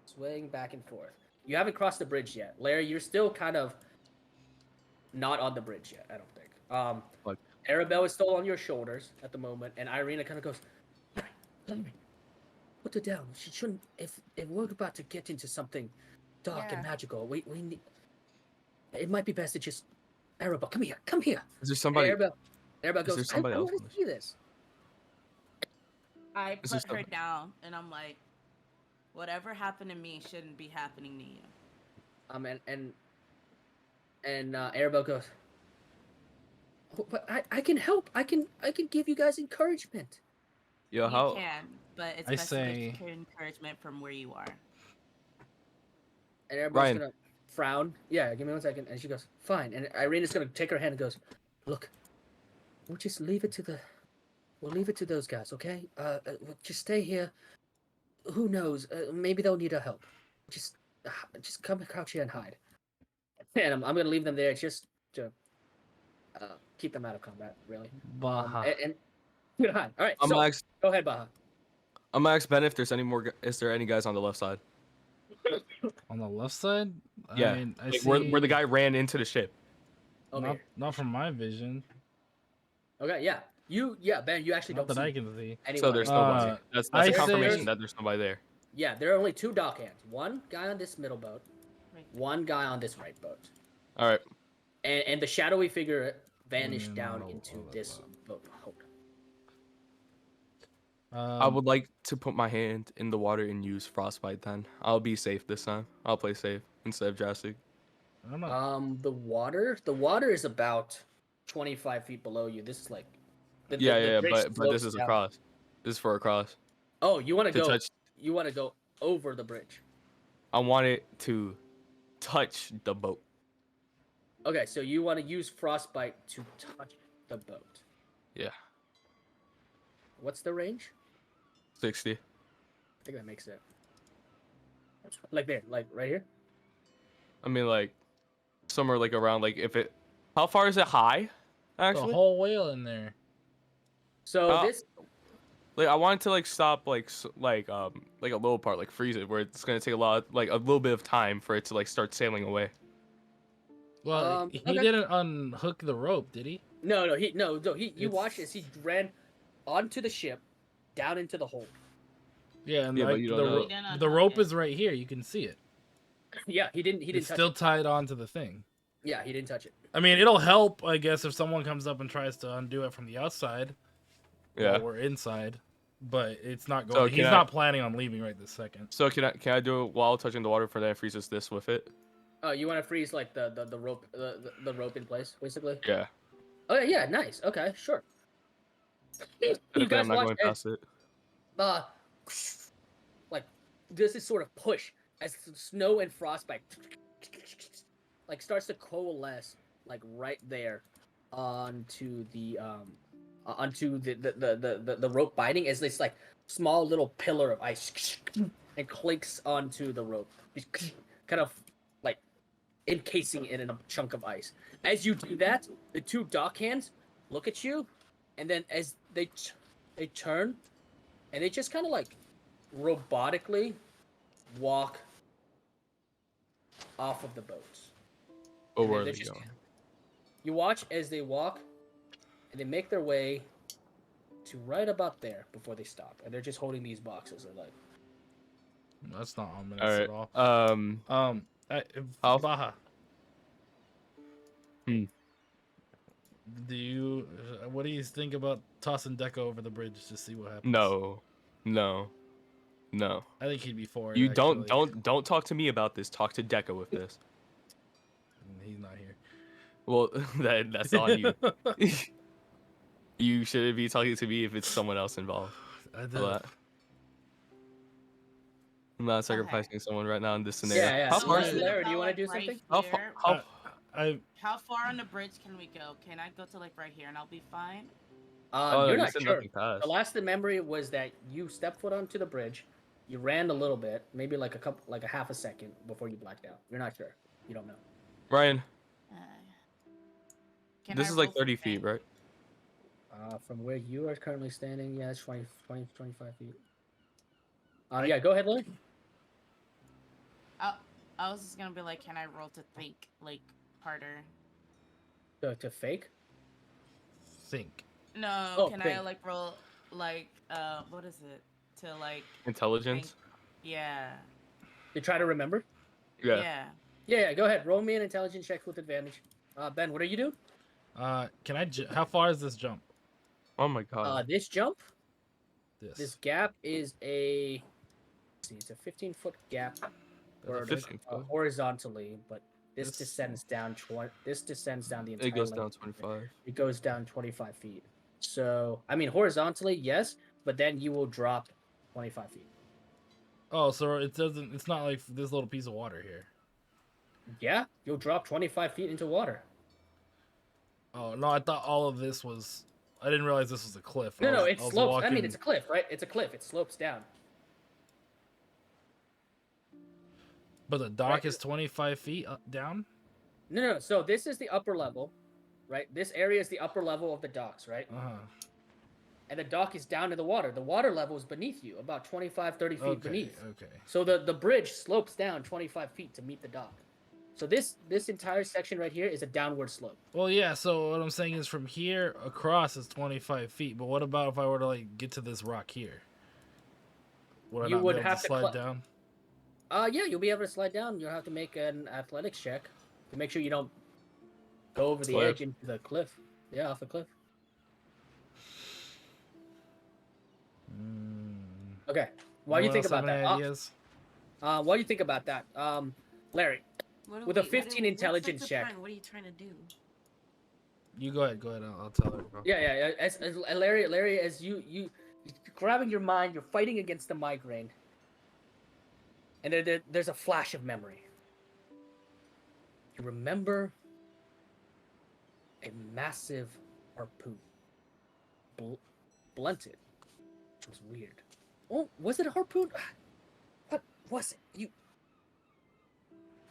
swaying back and forth. You haven't crossed the bridge yet, Larry. You're still kind of not on the bridge yet. I don't think. Arabelle is still on your shoulders at the moment, and Irina kind of goes, "Larry, put it down. She shouldn't. If we're about to get into something dark and magical, we need. It might be best to just. Arabelle, come here. Is there somebody? Arabelle goes, there somebody I else want on to see this. I This put is her the- down, and I'm like, whatever happened to me shouldn't be happening to you. And Arabelle goes, "Oh, but I can help. I can give you guys encouragement. Yo, You how? can, but it's I best to say- get encouragement from where you are. And Arabelle's Ryan. gonna frown. Yeah, give me 1 second. And she goes, fine. And Irina's gonna take her hand and goes, look, we'll just leave it to those guys, okay? We'll just stay here. Who knows? Maybe they'll need our help. Just come crouch here and hide. And I'm gonna leave them there just to keep them out of combat, really. Baha. And good hide. All right, I'm so gonna ask. go ahead, Baha. I'm gonna ask Ben if there's any more. Is there any guys on the left side? On the left side? Yeah. I mean, I Like, see... where the guy ran into the ship. Over Not, here. not from my vision. Okay, yeah. Ben, you actually Not don't that I see can see. anyone. So there's Uh, nobody. That's I a say- confirmation that there's nobody there. Yeah, there are only 2 dock hands. One guy on this middle boat, one guy on this right boat. All right. And the shadowy figure vanished Mm, down no, into hold this up. boat. Hold on. I would like to put my hand in the water and use frostbite. Then I'll be safe this time. I'll play safe instead of drastic. I'm not... The water is about 25 feet below you. This is like the Yeah, bridge but slopes this is a down. cross. This is for a cross. Oh, you want to To go? touch. You want to go over the bridge? I want it to touch the boat. Okay, so you want to use frostbite to touch the boat. Yeah. What's the range? 60. I think that makes it. Like there, like right here. I mean, like somewhere like around like if it. How far is it high? The Actually, whole whale in there. So this like I wanted to like stop like like a little part like freeze it where it's gonna take a little bit of time for it to like start sailing away. Well, he okay. didn't unhook the rope, did he? No, you It's- watch as he ran onto the ship, down into the hole. Yeah, and Yeah, but like you don't the, know. ro- He didn't the unhook rope it. is right here. You can see it. Yeah, he didn't It's touch still it. tied onto the thing. Yeah, he didn't touch it. I mean, it'll help, I guess, if someone comes up and tries to undo it from the outside. Yeah. While we're inside, but it's not So going. can He's I- not planning on leaving right this second. So can I do it while touching the water for that freezes this with it? Oh, you want to freeze like the rope the rope in place, basically? Yeah. Oh yeah, nice. Okay, sure. You Technically, guys I'm not watch going as, past it. like this is sort of push as snow and frostbite like starts to coalesce like right there onto the rope binding as this like small little pillar of ice and clinks onto the rope, kind of like encasing it in a chunk of ice. As you do that, the 2 dock hands look at you, and then as they turn, and they just kind of like robotically walk off of the boats. Oh, And where are they're they just- going? You watch as they walk, and they make their way to right about there before they stop, and they're just holding these boxes. They're like, That's not ominous All at right. all. I'll- Baha. Hmm. What do you think about tossing Deco over the bridge to see what happens? No. I think he'd be for it. You actually. don't talk to me about this. Talk to Deca with this. He's not here. Well, that's on you. You shouldn't be talking to me if it's someone else involved. I How did. about that? I'm not sacrificing someone right now in this scenario. yeah. How So far? Larry, Is Larry, do you wanna do Right something? How here. far? How, How far on the bridge can we go? Can I go to like right here and I'll be fine? oh, You're you not said sure. nothing past. The last memory was that you stepped foot onto the bridge, you ran a little bit, maybe like a half a second before you blacked out. You're not sure. You don't know. Ryan, Uh, can this I is like roll for 30 feet, faint? right? From where you are currently standing, yeah, it's 20, 25 feet. Yeah, go ahead, Lily. I was just gonna be like, can I roll to think like harder? To fake? Think. No, Oh, can I think. like roll like what is it? To like Intelligence. yeah. To try to remember? Yeah. Yeah, go ahead. Roll me an intelligence check with advantage. Ben, what are you doing? Can I? How far is this jump? Oh my god. This jump? This gap is let's see, it's a 15-foot gap That's a 15 foot. horizontally, but this This- descends down. This descends down the entire. It goes length down of it. 25. It goes down 25 feet. So I mean horizontally, yes, but then you will drop 25 feet. Oh, so it doesn't. It's not like this little piece of water here. Yeah, you'll drop 25 feet into water. Oh no, I thought all of this was. I didn't realize this was a cliff. No, I it was slopes. I mean, walking- it's a cliff, right? It's a cliff. It slopes down. But the dock right. is 25 feet down. No. So this is the upper level, right? This area is the upper level of the docks, right? Uh huh. And the dock is down in the water. The water level is beneath you, about 25, 30 feet Okay. beneath. Okay. So the bridge slopes down 25 feet to meet the dock. So this entire section right here is a downward slope. Well, yeah. So what I'm saying is, from here across is 25 feet. But what about if I were to like get to this rock here? Would I You not would be able have to to slide down? Yeah, you'll be able to slide down. You'll have to make an athletics check to make sure you don't go over the Slide. edge into the cliff. Yeah, off the cliff. Okay. While you Anyone think else have about any that, ideas? while you think about that, Larry, What do with a we- what 15 what's, like, intelligence the check. plan? What are you trying to do? You go ahead. Go ahead. I'll tell her. Bro. Yeah. As Larry, as you're grabbing your mind, you're fighting against the migraine, and there's a flash of memory. You remember a massive harpoon, blunted, which was weird. Oh, was it a harpoon? What was it?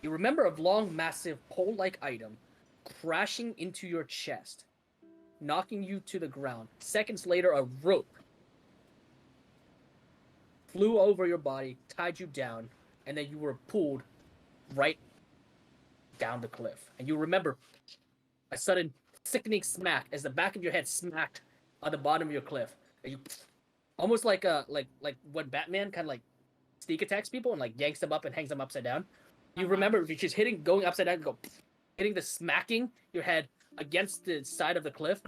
You remember a long, massive pole-like item crashing into your chest, knocking you to the ground. Seconds later, a rope flew over your body, tied you down, and then you were pulled right down the cliff. And you remember a sudden sickening smack as the back of your head smacked on the bottom of your cliff. And you almost like when Batman kind of like sneak attacks people and like yanks them up and hangs them upside down. You remember just going upside down and hitting the smacking your head against the side of the cliff,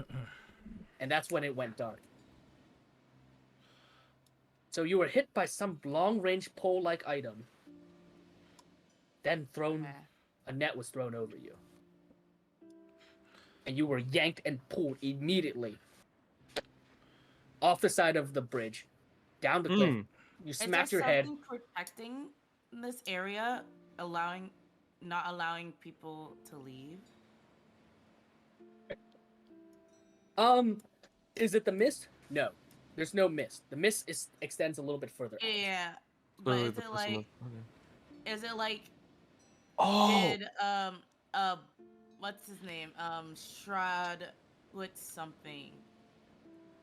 and that's when it went dark. So you were hit by some long-range pole-like item, then a net was thrown over you, and you were yanked and pulled immediately off the side of the bridge, down the cliff. You smacked your head. Is there something protecting this area, not allowing people to leave? Is it the mist? No, there's no mist. The mist extends a little bit further. Yeah, but Literally is the it person like? okay. Is it like? Oh, Did what's his name? Strahd with something.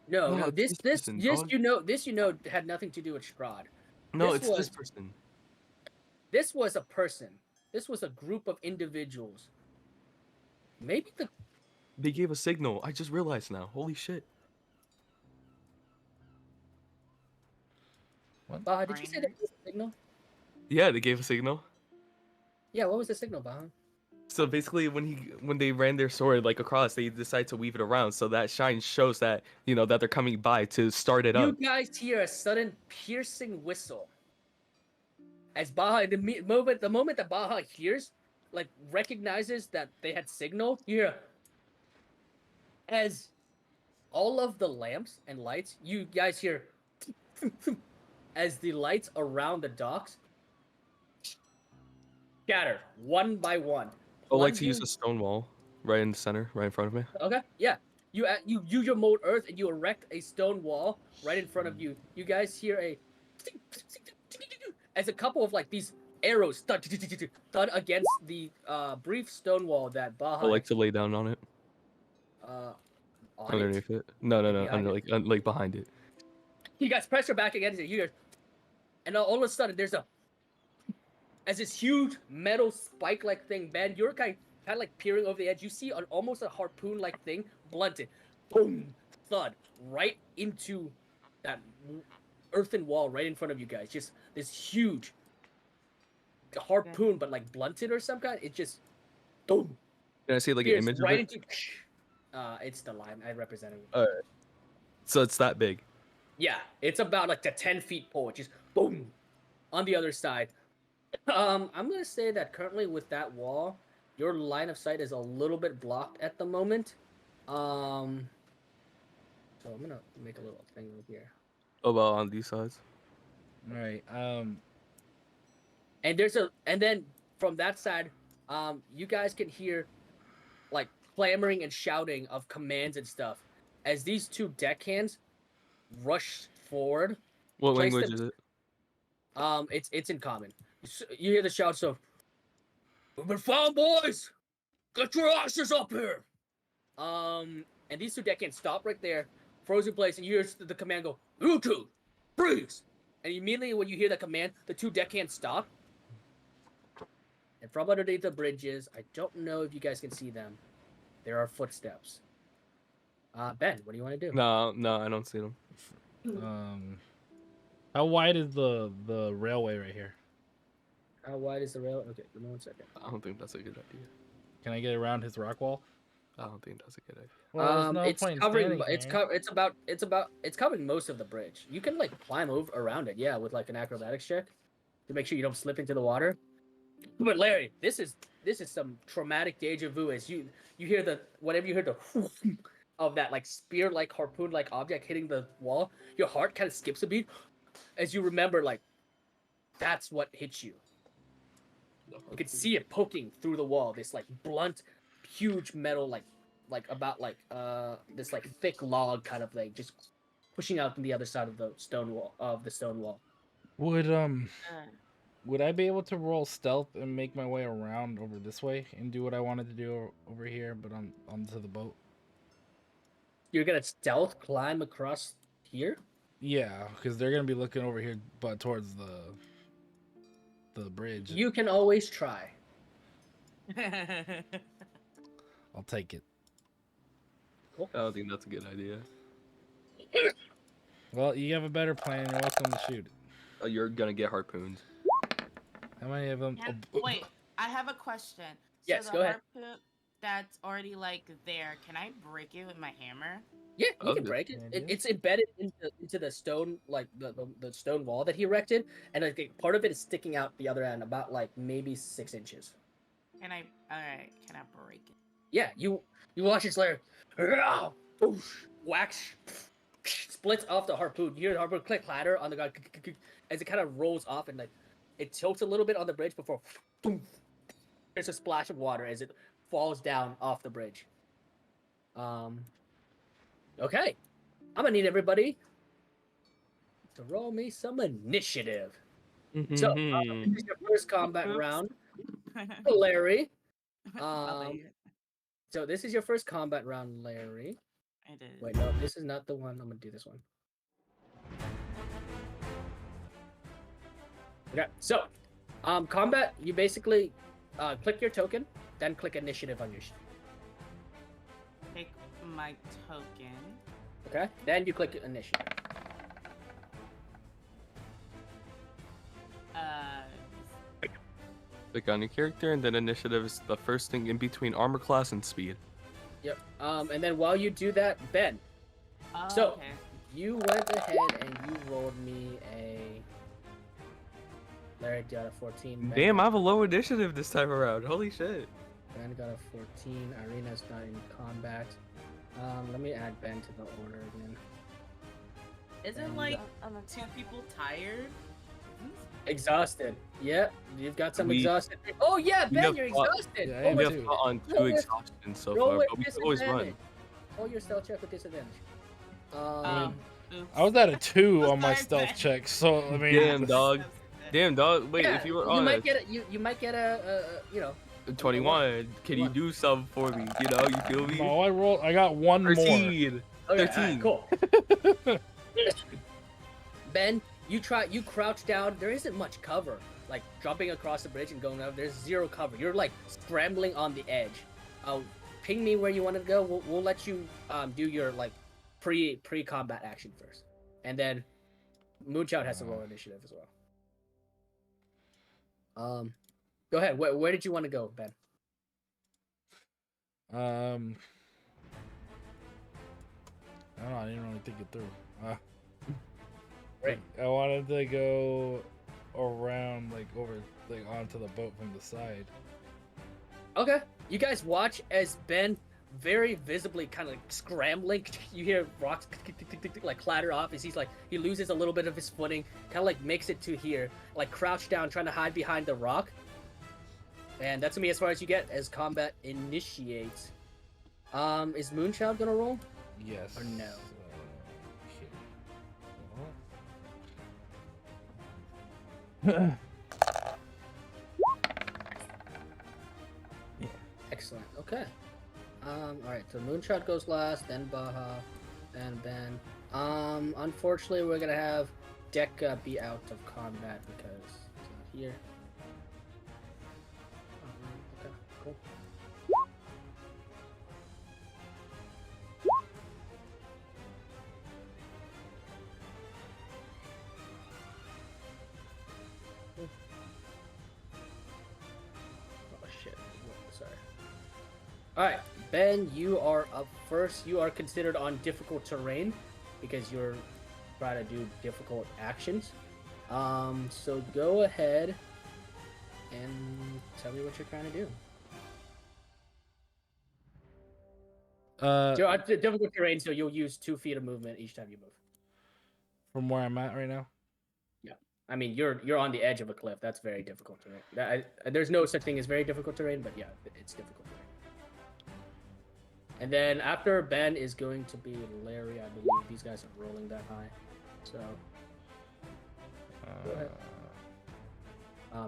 No, No, it's this person, dog. This had nothing to do with Strahd. no, this it's was- this person. This was a person. This was a group of individuals. Maybe They gave a signal. I just realized now. Holy shit. did you say that was a signal? Yeah, they gave a signal. Yeah, what was the signal, Baha? So basically, when they ran their sword like across, they decided to weave it around. So that shine shows that that they're coming by to start it You up. guys hear a sudden piercing whistle. As Baha, the moment that Baha hears, recognizes that they had signal, you hear as all of the lamps and lights, you guys hear as the lights around the docks scatter one by one. I like to plunging- use a stone wall right in the center, right in front of me. Okay, yeah. You use your mode Earth and you erect a stone wall right in front of you. You guys hear as a couple of these arrows thud against the brief stone wall that Baha I like to lay down on it, on underneath it. No, Behind under like behind it. You guys pressure back against it. You hear, and all of a sudden there's as this huge metal spike-like thing, Ben, you're kind of like peering over the edge. You see almost a harpoon-like thing, blunted, boom, thud, right into that earthen wall right in front of you guys. Just this huge harpoon, but blunted or some kind. It just, boom, Can I see like an pierced image right of it? into. It's the line I represented. So it's that big. Yeah, it's about like the 10 feet pole, just boom on the other side. I'm gonna say that currently with that wall, your line of sight is a little bit blocked at the moment. Um, so I'm gonna make a little thing over here. Oh well, on these sides. All right. And then from that side, you guys can hear like clamoring and shouting of commands and stuff as these two deckhands rush forward. What Place language them. is it? It's in common. You hear the shouts of, "We've been found, boys! Get your asses up here!" And these two deckhands stop right there, frozen place, and you hear the command go, "You two, freeze!" And immediately when you hear the command, the two deckhands stop. And from underneath the bridges, I don't know if you guys can see them, there are footsteps. Ben, what do you want to do? No, I don't see them. How wide is the railway right here? How wide is the rail? Okay, give me 1 second. I don't think that's a good idea. Can I get around his rock wall? I don't think that's a good idea. Well, there's no It's point in covering. standing It's covering most of the bridge. You can like climb over around it, yeah, with like an acrobatics check to make sure you don't slip into the water. But Larry, this is some traumatic deja vu as you hear the whatever you hear the of that like spear like harpoon like object hitting the wall. Your heart kind of skips a beat as you remember like that's what hit you. You could see it poking through the wall. This like blunt, huge metal like about like this like thick log kind of thing, just pushing out from the other side of the stone wall. Would I be able to roll stealth and make my way around over this way and do what I wanted to do over here, but onto the boat? You're gonna stealth climb across here? Yeah, because they're gonna be looking over here, but towards the bridge. You can always try. I'll take it. Cool. I don't think that's a good idea. Well, you have a better plan. You're welcome to shoot it. Oh, you're gonna get harpooned. How many of them? Wait, I have a question. Yes, so go ahead. Harpoon that's already like there, can I break it with my hammer? Yeah, you Okay. can break it. Idea. It's embedded into the stone, like the stone wall that he erected, and I think part of it is sticking out the other end, about like maybe 6 inches. Can I? Alright, can I break it? Yeah, you watch it later. Wax splits off the harpoon. You hear the harpoon click clatter on the ground as it kind of rolls off and like it tilts a little bit on the bridge before there's a splash of water as it falls down off the bridge. Okay, I'm gonna need everybody to roll me some initiative. So this is your first combat Oops. round, Larry. I'll leave it. So this is your first combat round, Larry. It is. Wait, no, this is not the one. I'm gonna do this one. Okay, so, combat. You basically click your token, then click initiative on your. Take my token. Okay, then you click initiative. Click on your character, and then initiative is the first thing in between armor class and speed. Yep. And then while you do that, Ben, Oh, So- okay. you went ahead and you rolled me a. Larry got a 14. Ben Damn, I have a low initiative this time around. Holy shit. Ben got a 14. Irina's not in combat. Let me add Ben to the order again. Isn't like two people tired? Exhausted. Yep, you've got some We- exhausted. Oh yeah, Ben, have you're fought- exhausted. Yeah, I Oh, am We wait, too. have fought on Roll 2 with- exhaustions so roll far, with but we can always run. disadvantage. Roll your stealth check with disadvantage. Oops. I was at a 2 on my Sorry, stealth Ben. check, so I mean, Damn, dog. Damn, dog. Wait, yeah, if you were you on might get a, you might get a 21, can you 21. do something for me? You know, you feel me? no, I got one more. 13. Okay, 13. cool. Ben, you crouch down. There isn't much cover. Like jumping across the bridge and going up, there's zero cover. You're like scrambling on the edge. Ping me where you want to go. We'll let you do your like pre-combat action first, and then Moonchild has to roll initiative as well. Go ahead. Where did you want to go, Ben? I don't know. I didn't really think it through. Great. I wanted to go around, like over, like onto the boat from the side. Okay. You guys watch as Ben very visibly kind of like scrambling. You hear rocks like clatter off as he loses a little bit of his footing, kind of like makes it to here, like crouched down, trying to hide behind the rock. And that's gonna be as far as you get as combat initiates. Is Moonchild gonna roll? Yes. Or no? Here. Excellent. Okay. All right. So Moonshot goes last, then Baha, then Ben. Unfortunately, we're gonna have Dekka be out of combat because he's not here. Okay. Cool. Oh shit. Sorry. Alright, Ben, you are up first. You are considered on difficult terrain because you're trying to do difficult actions. So go ahead and tell me what you're trying to do. Difficult terrain, so you'll use 2 feet of movement each time you move. From where I'm at right now. I mean, you're on the edge of a cliff. That's very difficult terrain. There's no such thing as very difficult terrain, but yeah, it's difficult terrain. And then after Ben is going to be Larry, I believe. These guys are rolling that high. So go ahead.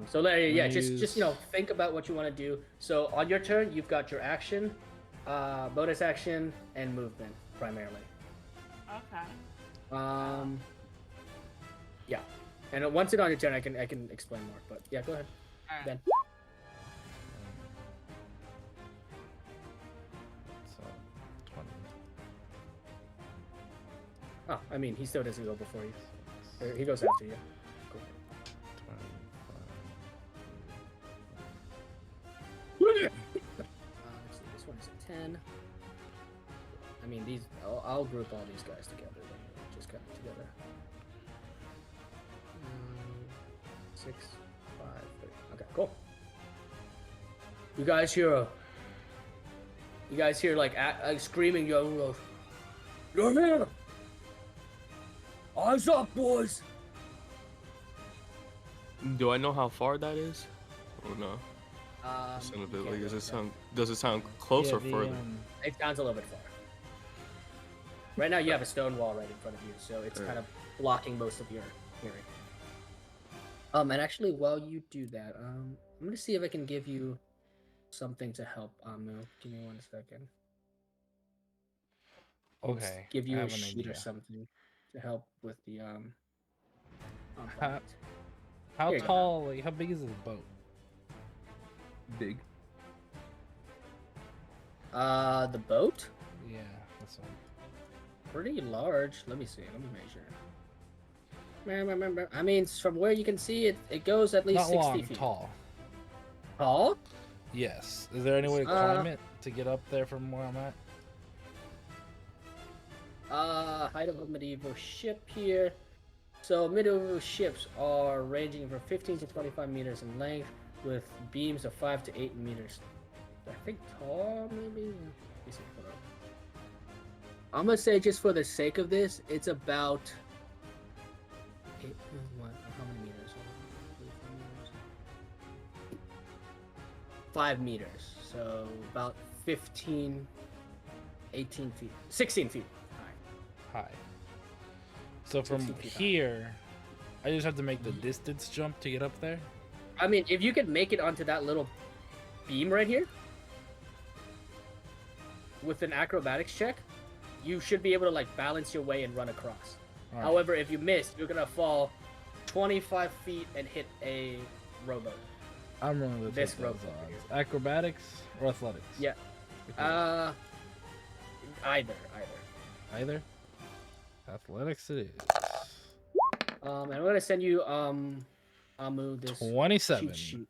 So Larry, yeah, just think about what you want to do. So on your turn, you've got your action, bonus action, and movement primarily. Okay. Yeah. And once it's on your turn, I can explain more. But yeah, go ahead, All right. Ben. So 20. Oh, I mean, he still doesn't go before you. Or he goes after you. Cool. 25. Let's see, this one's a 10. I mean, I'll group all these guys together. Just kind of together. 6, 5, 3. Okay, cool. You guys hear like screaming, yo, you're here! Eyes up, boys! Do I know how far that is? Or no? You Like, can't does it sound close or further? It sounds a little bit far. Right now, you have a stone wall right in front of you, so it's kind of blocking most of your hearing. And actually, while you do that, I'm gonna see if I can give you something to help Amu. Give me 1 second. Okay. Give I you a have an sheet or idea. something to help with the How Here you go. tall? Like, how big is this boat? Big. The boat? Yeah, this one. Pretty large. Let me see. Let me measure. I mean, from where you can see it, it goes at least Not 60 long, feet. tall. Tall? Yes. Is there any way to climb it to get up there from where I'm at? Height of a medieval ship here. So medieval ships are ranging from 15 to 25 meters in length, with beams of 5 to 8 meters. I think tall, maybe. Let me see. Hold on. I'm gonna say, just for the sake of this, it's about 8. How many meters? 5 meters. So about 15, 18 feet, 16 feet. High. So from 60 feet high. here, I just have to make the distance jump to get up there? I mean, if you could make it onto that little beam right here with an acrobatics check, you should be able to like balance your way and run across. All right. However, if you miss, you're gonna fall 25 feet and hit a rowboat. I'm running with This those rope odds. over here. Acrobatics or athletics? Yeah. Either. Either? Athletics it is. And I'm gonna send you Amu this 27. cheat sheet.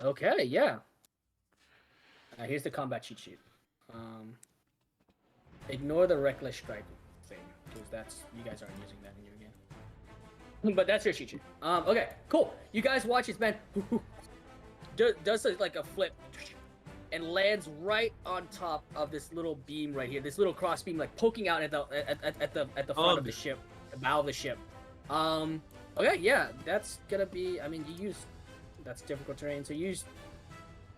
Okay, yeah. Here's the combat cheat sheet. Ignore the reckless strike thing, because you guys aren't using that in your game. But that's your cheat sheet. Okay, cool. You guys watch this man does like a flip and lands right on top of this little beam right here, this little cross beam, like poking out at the front of the ship, the bow of the ship. Okay, yeah, that's gonna be. I mean, that's difficult terrain. So you use.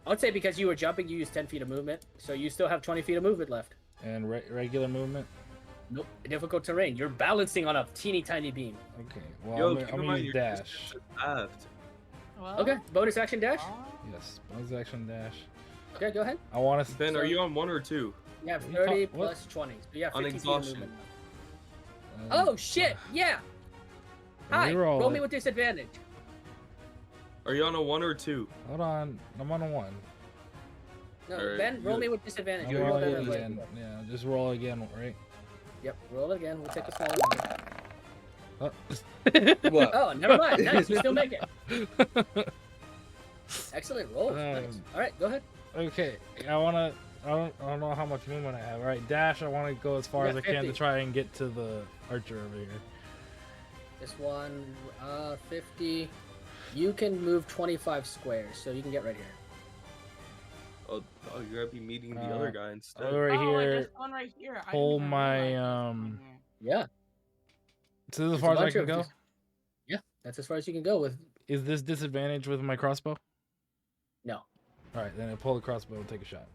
I would say because you were jumping, you used 10 feet of movement, so you still have 20 feet of movement left. And regular movement. Nope, difficult terrain. You're balancing on a teeny tiny beam. Okay. Well, Yo, I'm keep in gonna mind use your dash. distance is halved. Well, Okay, bonus action dash. Yes, bonus action dash. Okay, go ahead. I want to. Ben, are you on 1 or 2? You have What 30 are you plus 20. So you have On 15 feet of exhaustion. movement. Oh shit! Yeah. Hi. Reroll Roll me it. with disadvantage. Are you on a 1 or 2? Hold on, I'm on a 1. No, Alright, Ben, roll good. me with disadvantage. I'm You Roll rolling that roll way. again. Yeah, just roll again, right? Yep, roll it again. We'll take a smaller number. Oh. What? Oh, never mind. Nice, we still make it. Excellent roll. Nice. All right, go ahead. Okay, I don't know how much movement I have. All right, dash. I want to go as far You as I got can to 50. try and get to the archer over here. This one, 50. You can move 25 squares, so you can get right here. Oh, you're gonna be meeting the other guy instead. Over oh, wait, here. there's one right here. I didn't Pull even my, realize there was one here. Yeah. So this is as There's a far as I bunch can of go. Yeah, that's as far as you can go with. Is this disadvantage with my crossbow? No. All right, then I pull the crossbow and take a shot.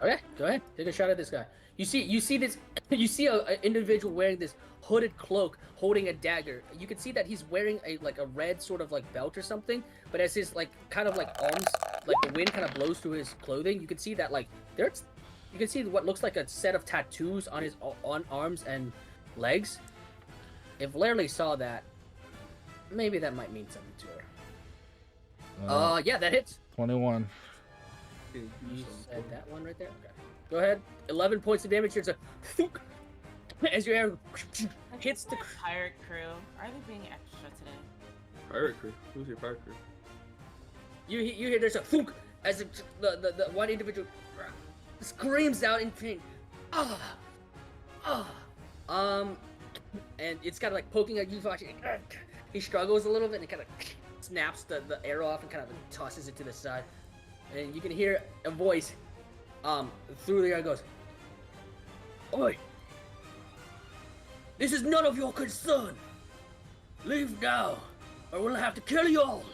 Okay, go ahead. Take a shot at this guy. You see this. You see an individual wearing this hooded cloak, holding a dagger. You can see that he's wearing a red sort of like belt or something. But as his like kind of like arms, like the wind kind of blows through his clothing, you can see that like there's. You can see what looks like a set of tattoos on his arms and legs. If Larry saw that, maybe that might mean something to her. Yeah, that hits. 21. You said that one right there? Okay. Go ahead. 11 points of damage. There's a thunk as your arrow hits the. Pirate crew. Are they being extra today? Pirate crew. Who's your pirate crew? You hear there's a thunk as the one individual screams out in pain. And it's kind of like poking at you. He struggles a little bit and kind of snaps the arrow off and kind of tosses it to the side. And you can hear a voice through the air goes, "Oi! This is none of your concern! Leave now, or we'll have to kill you all!"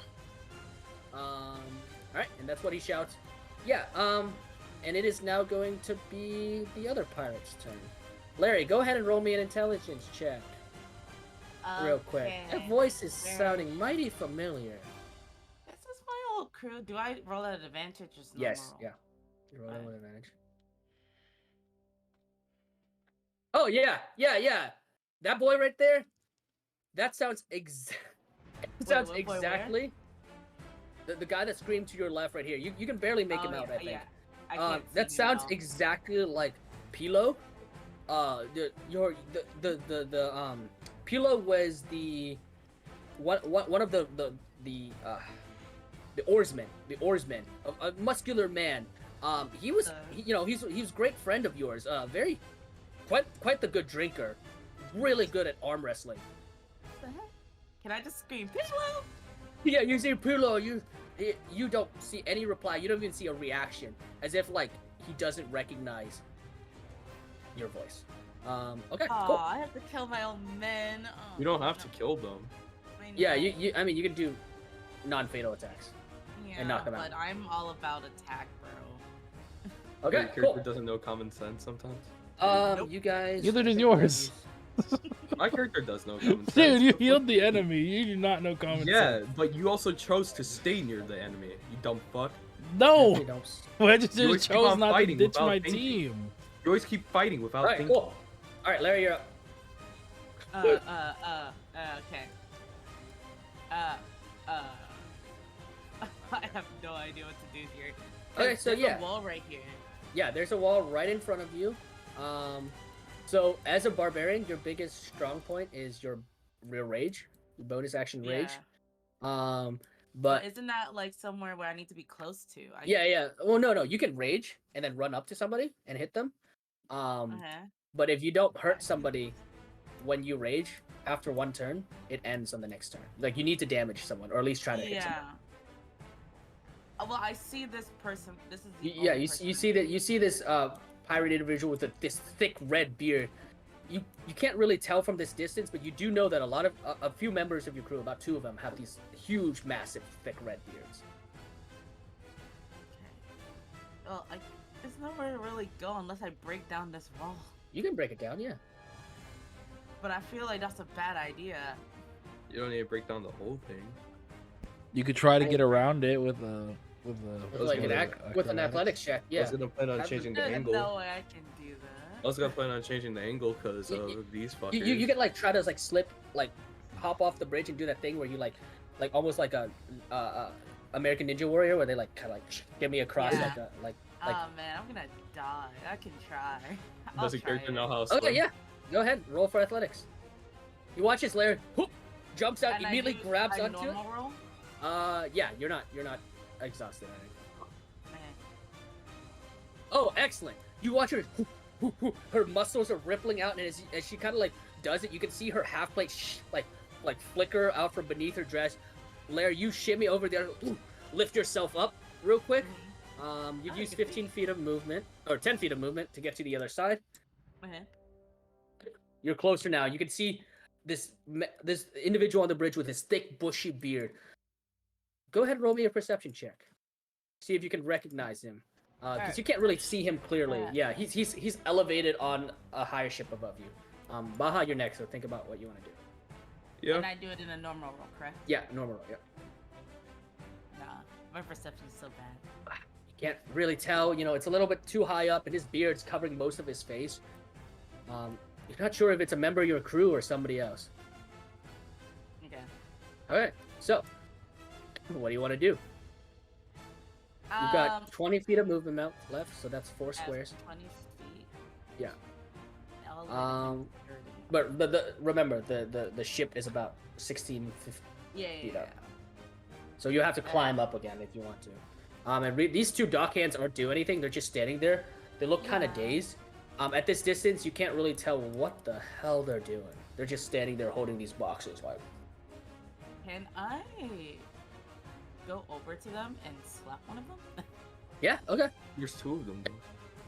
Alright, and that's what he shouts. Yeah, and it is now going to be the other pirate's turn. Larry, go ahead and roll me an intelligence check. Real quick. That voice is sounding mighty familiar. This is my old crew. Do I roll at advantage or just normal Yes, roll? yeah. You're rolling with advantage. Oh, yeah. That boy right there, that sounds sounds wait, where? exactly... The guy that screamed to your left right here. You can barely make him out, I think. Yeah. I can't see That him sounds now. exactly like Pilo. Pilo was the one of the oarsmen, a muscular man. He was he was a great friend of yours. Quite the good drinker, really good at arm wrestling. What the heck? Can I just scream Pilo? Yeah, you see Pilo, you don't see any reply. You don't even see a reaction, as if like he doesn't recognize your voice. Okay, cool. I have to kill my own men. Oh, You don't have to kill them. I Yeah, know. I mean, you can do non-fatal attacks. Yeah, knock them out. But I'm all about attack, bro. Okay, Your character cool. doesn't know common sense sometimes. Nope. You guys. Neither does yours. My character does know common sense. Dude, you but healed the enemy. You do not know common Yeah, sense. but you also chose to stay near the enemy, you dumb fuck. No! They don't. I just You always keep chose on not to fighting ditch without my thinking. team. You always keep fighting without All right, thinking. cool. All right, Larry, you're up. Okay. I have no idea what to do here. Okay, so There's yeah. a wall right here. Yeah, there's a wall right in front of you. So as a barbarian, your biggest strong point is your real rage, your bonus action rage. But isn't that like somewhere where I need to be close to? yeah. Well, no, you can rage and then run up to somebody and hit them. Okay. But if you don't hurt somebody, when you rage after one turn, it ends on the next turn. Like you need to damage someone, or at least try to hit someone. Yeah. Well, I see this person. This is the Yeah, only you person I see that you see this pirate individual with this thick red beard. You can't really tell from this distance, but you do know that a few members of your crew, about 2 of them, have these huge, massive, thick red beards. Okay. Well, there's nowhere to really go unless I break down this wall. You can break it down, yeah. But I feel like that's a bad idea. You don't need to break down the whole thing. You could try to get around it with a With like an an athletics check, I was yeah. gonna plan on changing the There's angle. no way I can do that. I was gonna plan on changing the angle because of these fuckers. You can like try to like slip, like hop off the bridge and do that thing where you like almost like a American Ninja Warrior, where they like kind of like get me across Yeah. like. Oh man, I'm gonna die. I can try. I'll Does your try character it. know how to Okay, swim? yeah. Go ahead, roll for athletics. You watch as Larry whoop, jumps out, And I immediately use grabs my onto it. normal roll? Yeah, you're not exhausted. I think. Okay. Oh, excellent! You watch her. Her muscles are rippling out, and as she kind of like does it, you can see her half plate like flicker out from beneath her dress. Larry, you shimmy over there, lift yourself up real quick. You've Oh, used good 15 feet of movement, or 10 feet of movement to get to the other side. Okay. You're closer now. You can see this individual on the bridge with his thick, bushy beard. Go ahead and roll me a perception check. See if you can recognize him. Because Alright. you can't really see him clearly. Yeah. Yeah, he's elevated on a higher ship above you. Baha, you're next, so think about what you want to do. Yeah. And I do it in a normal roll, correct? Yeah, normal roll, yeah. Nah, my perception's so bad. You can't really tell, it's a little bit too high up, and his beard's covering most of his face. You're not sure if it's a member of your crew or somebody else. Okay. Alright, so, what do you want to do? You've got 20 feet of movement left, so that's 4 squares. 20 feet. Yeah. I'll let it But remember, the ship is about 16 15 yeah, feet yeah, up. So you have to climb up again if you want to. And these 2 dockhands aren't doing anything. They're just standing there. They look kind of Yeah. dazed. At this distance, you can't really tell what the hell they're doing. They're just standing there holding these boxes. Like, Can I go over to them and slap one of them? yeah, okay. There's 2 of them. Though.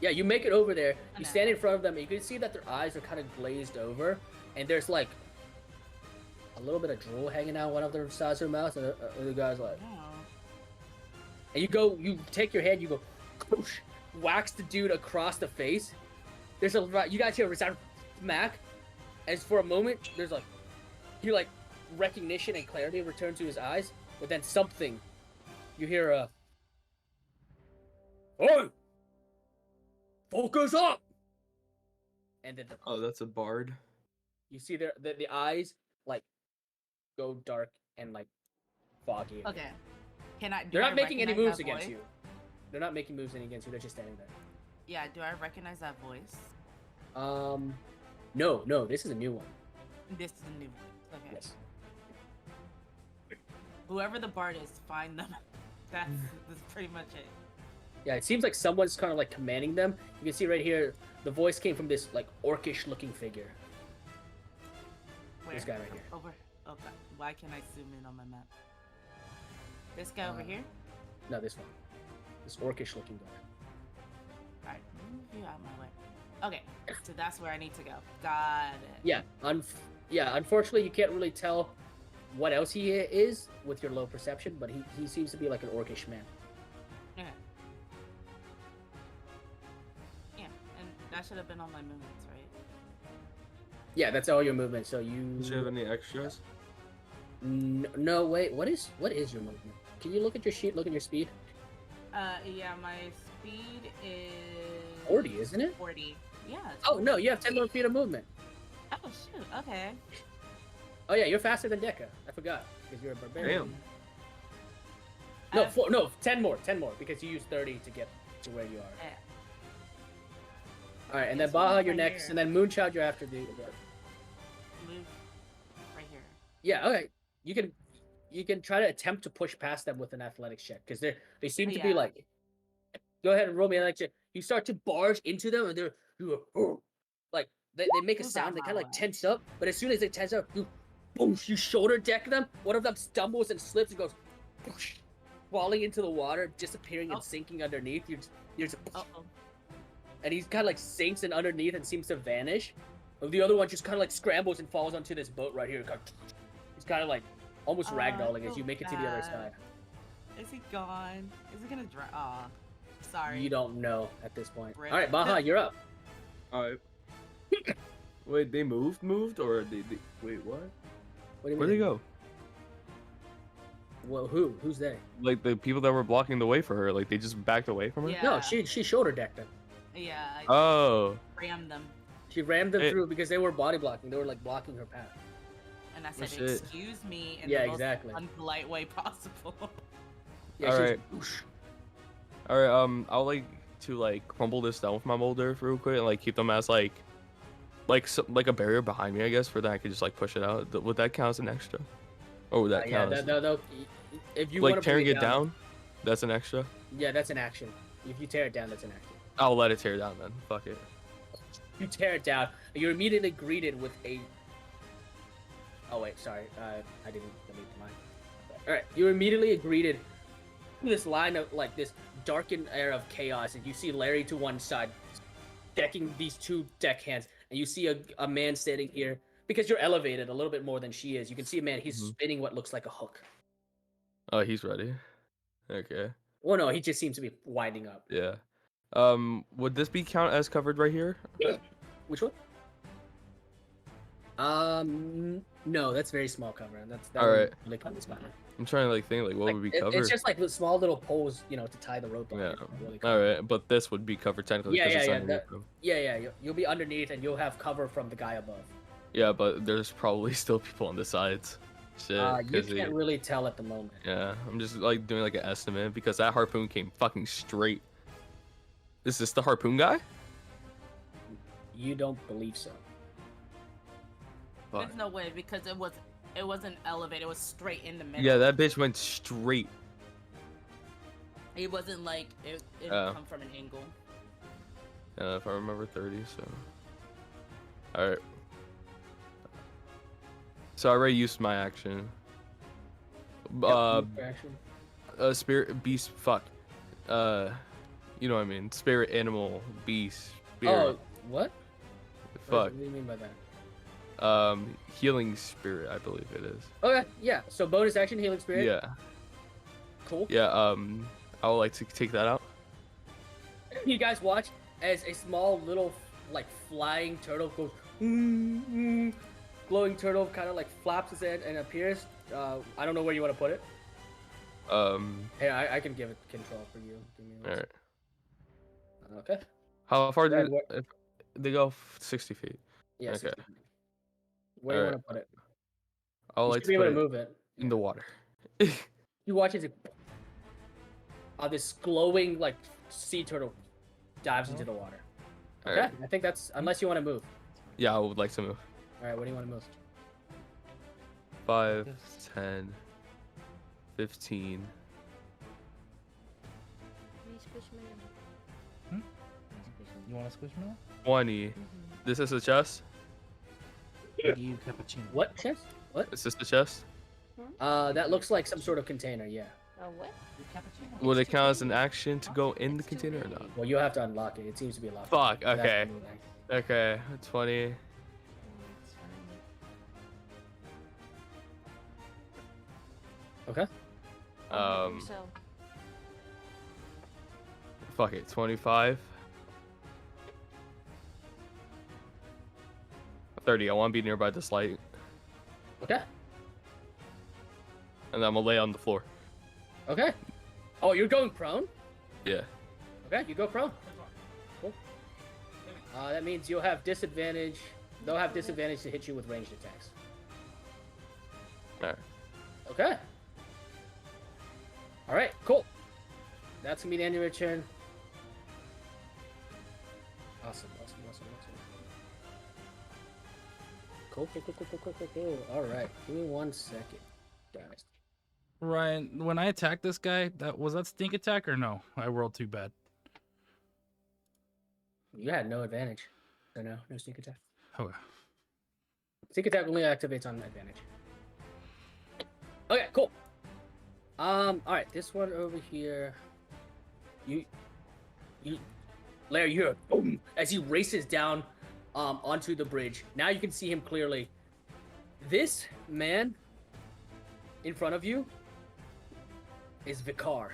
Yeah, you make it over there. You Okay. stand in front of them, and you can see that their eyes are kind of glazed over, and there's like a little bit of drool hanging out one of their sides of their mouth, and the guy's like, No. and you take your hand, you go, whoosh, whacks the dude across the face. You guys hear a resound smack, as for a moment, there's like, recognition and clarity return to his eyes, but then you hear a, "Oi! Focus up!" And then Oh, that's a bard. you see the eyes like go dark and like foggy. Okay. Can I? Do They're I not making any recognize moves that against voice? you. They're not making moves against you. They're just standing there. Yeah. Do I recognize that voice? No, this is a new one. This is a new voice. Okay. Yes. Whoever the bard is, find them. That's pretty much it. Yeah, it seems like someone's kind of like commanding them. You can see right here, the voice came from this like orcish looking figure. Where? This guy right here. Over. Okay. Why can't I zoom in on my map? This guy over here. No, this one. This orcish looking guy. Alright, move you out my way. Okay, so that's where I need to go. Got it. Yeah, unfortunately, you can't really tell what else he is with your low perception, but he seems to be like an orcish man. Okay. Yeah, and that should have been all my movements, right? Yeah, that's all your movement. So you. Do you have any extras? No, wait. What is your movement? Can you look at your sheet? Look at your speed. Yeah, my speed is 40, isn't it? 40. Yeah. It's Oh no, you have 10 more feet of movement. Oh shoot. Okay. Oh yeah, you're faster than Deca. I forgot because you're a barbarian. Damn. No, 10 more because you used 30 to get to where you are. Yeah. All right, and then This one's Baha, you're right next, here. and then Moonchild, you're after the. Move right here. Yeah, okay. You can try to attempt to push past them with an athletics check because they seem to be Yeah. like. Go ahead and roll me an athletics check. You start to barge into them, and they're like they make a Who's sound. on They my kind of like way? tense up, but as soon as they tense up, you boom, you shoulder deck them. One of them stumbles and slips and goes whoosh, falling into the water, disappearing and Oh. sinking underneath. You're just Uh-oh. and he's kind of like sinks and underneath and seems to vanish. The other one just kind of like scrambles and falls onto this boat right here. He's kind of like almost I ragdolling as feel you make it to the other bad. side. Is he gone? Is he gonna drown? Aw. Sorry. You don't know at this point. Rip. All right, Baha, you're up. Alright. Wait, they moved, or they wait, what? What do you Where'd they mean? go? Well, who? Who's they? Like the people that were blocking the way for her, like they just backed away from her? Yeah. No, she shoulder decked them. Yeah. I Oh. rammed them, She rammed them Hey. through because they were body blocking. They were like blocking her path. and I said, shit. "Excuse me," in Yeah, the most exactly. unpolite way possible. Yeah, she was Alright. like, whoosh. Alright, I'll like to like crumble this down with my molder real quick and like keep them as like like a barrier behind me, I guess, for that I could just like push it out. Would that count as an extra? Or would that Yeah, count as if you like want to tearing it down? That's an extra. Yeah, that's an action. If you tear it down, that's an action. I'll let it tear down then. Fuck it. You tear it down, and you're immediately greeted with a. Oh wait, sorry, I didn't delete mine. All right, you're immediately greeted with this line of like this darkened air of chaos, and you see Larry to one side, decking these two deckhands, and you see a man standing here because you're elevated a little bit more than she is. You can see a man. He's Mhm. spinning what looks like a hook. Oh, he's ready. Okay. Well, no, he just seems to be winding up. Yeah. Would this be count as covered right here? Which one? No, that's very small cover. That All right. wouldn't really cover the spot. I'm trying to like think like what Like, would be it's covered. just like with small little poles, you know, to tie the rope on. Yeah. It's not really All covered. right, but this would be covered technically. Yeah, 'cause yeah, it's yeah. underneath them. You'll be underneath, and you'll have cover from the guy above. Yeah, but there's probably still people on the sides. Shit. You 'cause can't really tell at the moment. Yeah, I'm just like doing like an estimate because that harpoon came fucking straight. Is this the harpoon guy? You don't believe so. Fuck. There's no way because it wasn't elevated. It was straight in the middle. Yeah, that bitch went straight. It wasn't like it Oh. come from an angle. If I remember 30, so. Alright. So I already used my action. Action. Spirit, beast, fuck. You know what I mean? Spirit, animal, beast, spirit. Oh, what? Fuck. What do you mean by that? Healing spirit, I believe it is. Okay, yeah. So bonus action, healing spirit. Yeah. Cool. Yeah, I would like to take that out. You guys watch as a small little like flying turtle goes. Glowing turtle kind of like flaps his head and appears. I don't know where you want to put it. Hey, I can give it control for you. Give me one Alright. Okay. How far Go do ahead, if they go? 60 feet. Yeah. Okay. 60 feet. Where do you Alright. want to put it? I would You like should to be able put to it move it. in the water. You watch as it, this glowing like sea turtle dives into the water. Okay, Alright. I think that's unless you want to move. Yeah, I would like to move. All right, what do you want to move? 5, 10, 15. You want to squish me? 20. This is the chest? You cappuccino. What chest? What? Is this the chest? That looks like some sort of container. Yeah. Oh, what? Would it count as an action to go in the container or not? Well, you'll have to unlock it. It seems to be locked. Fuck, That's okay. the new thing. Okay, 20. Okay. So, Fuck it, 25. 30. I want to be nearby this light. Okay. And then I'm gonna lay on the floor. Okay. Oh, you're going prone? Yeah. Okay, you go prone. Cool. That means you'll have disadvantage. They'll have disadvantage to hit you with ranged attacks. Alright. Okay. All right, cool. That's gonna be the end of your turn. Awesome. Cool. All right, give me 1 second, guys. Ryan, when I attacked this guy, was that stink attack or no? I rolled too bad. You had no advantage. So no sneak attack. Okay. Sneak attack only activates on advantage. Okay, cool. All right, this one over here. You, Larry, you hear boom as he races down, onto the bridge. Now you can see him clearly. This man in front of you is Vikar.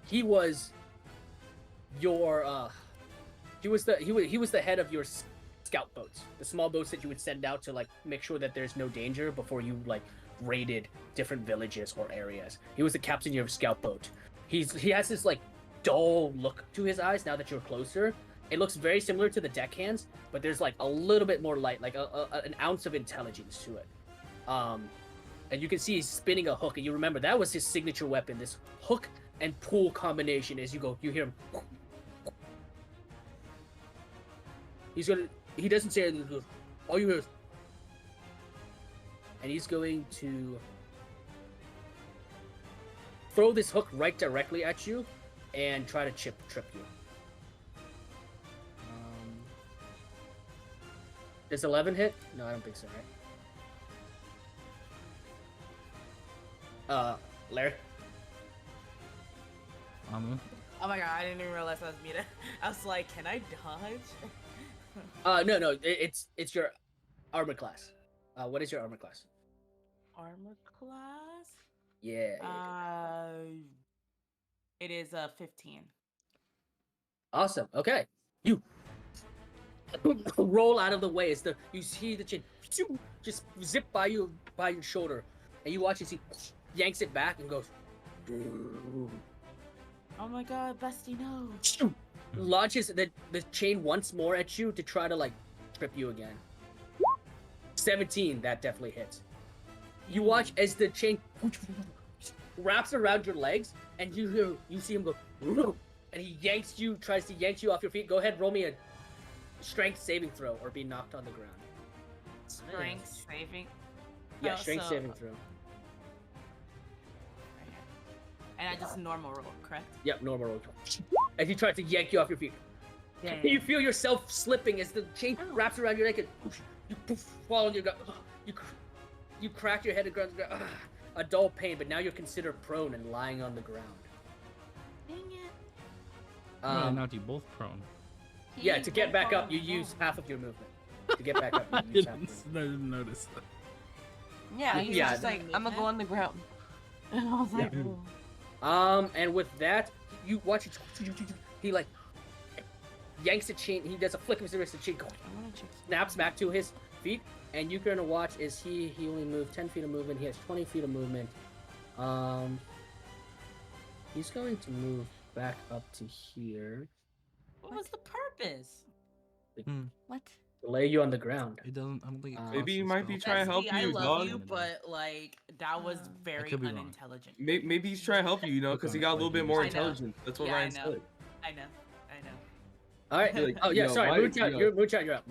He was your he was the head of your scout boats, the small boats that you would send out to like make sure that there's no danger before you like raided different villages or areas. He was the captain of your scout boat. He has this like dull look to his eyes now that you're closer. It looks very similar to the deckhands, but there's like a little bit more light, like an ounce of intelligence to it. And you can see he's spinning a hook, and you remember that was his signature weapon, this hook and pull combination. As you go, you hear him. He doesn't say anything. He goes, all you hear is, and he's going to throw this hook right directly at you and try to trip you. Does 11 hit? No, I don't think so, right? Larry? Oh my god, I didn't even realize I was muted. I was like, can I dodge? No, it's your armor class. What is your armor class? Armor class? Yeah. It is 15. Awesome. Okay. You roll out of the way as you see the chin just zip by your shoulder, and you watch as he yanks it back and goes. Oh my god, bestie, no. Launches the chain once more at you to try to like trip you again. 17, that definitely hits. You watch as the chain wraps around your legs, and you see him go, and he tries to yank you off your feet. Go ahead, roll me a strength saving throw or be knocked on the ground. Strength saving? Yeah, strength saving throw. And I just normal roll, correct? Yep, normal roll. As he tries to yank you off your feet. Yeah. You feel yourself slipping as the chain wraps around your neck, and you fall on your ground. You crack your head to the ground. A dull pain, but now you're considered prone and lying on the ground. Dang it. I knocked you both prone. Yeah, to get back up, you use half of your movement. To get back up, I you use half of didn't, I didn't notice that. Yeah, he's Yeah. just like, I'm gonna go on the ground. And I was like, "Ooh." And with that, you watch it. He like yanks the chain. He does a flick of his wrist. The chain snaps back to his feet, and you're gonna watch as he only moved 10 feet of movement. He has 20 feet of movement. He's going to move back up to here. What was the purpose? What? To lay you on the ground. It doesn't. I don't think. It Maybe he costs a might be spell. trying to help Bestie, I you, love dog. you, but like that was very could be wrong. unintelligent. Maybe he's trying to help you, because he got a little bit more I know. intelligent. That's what Yeah, Ryan I know. said. I know. All right. You're like, Oh yeah, yo, sorry. why- Moonshine, yo. you're up. Moonshine, you're up.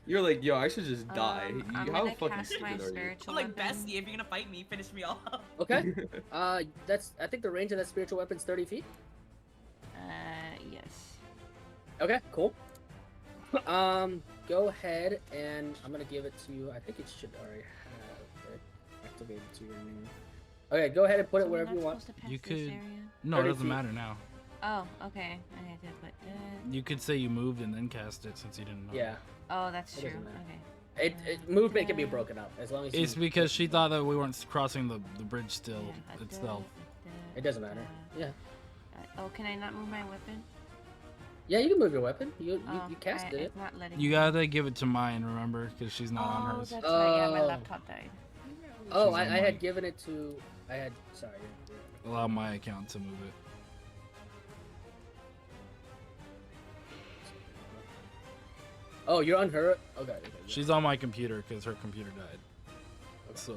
You're like, yo, I should just die. I'm How gonna fucking cast my stupid are you? spiritual I'm like, weapon. bestie, if you're gonna fight me, finish me off. Okay. I think the range of that spiritual weapon's 30 feet. Yes. Okay, cool. Go ahead and I'm gonna give it to you. I think it should already have it activated to your name. Okay, go ahead and put it So we're wherever not you want. supposed to pass You this could- area? No, it 30 doesn't feet. matter now. Oh, okay. I had to put You could say you moved and then cast it since you didn't know. Yeah, Oh, that's It true. doesn't matter. Okay. movement can be broken up as long as It's you, because she thought that we weren't crossing the bridge still Yeah, itself. It doesn't matter. Yeah. Oh, can I not move my weapon? Yeah, you can move your weapon. You Oh, casted it. It's not letting You me. gotta give it to mine, remember? Because she's not on Oh, hers. that's right. Yeah, my Oh. laptop died. Oh, She's I on had mine. given it to. Sorry. Allow my account to move it. Oh, you're on her. Okay. She's on my computer because her computer died. So,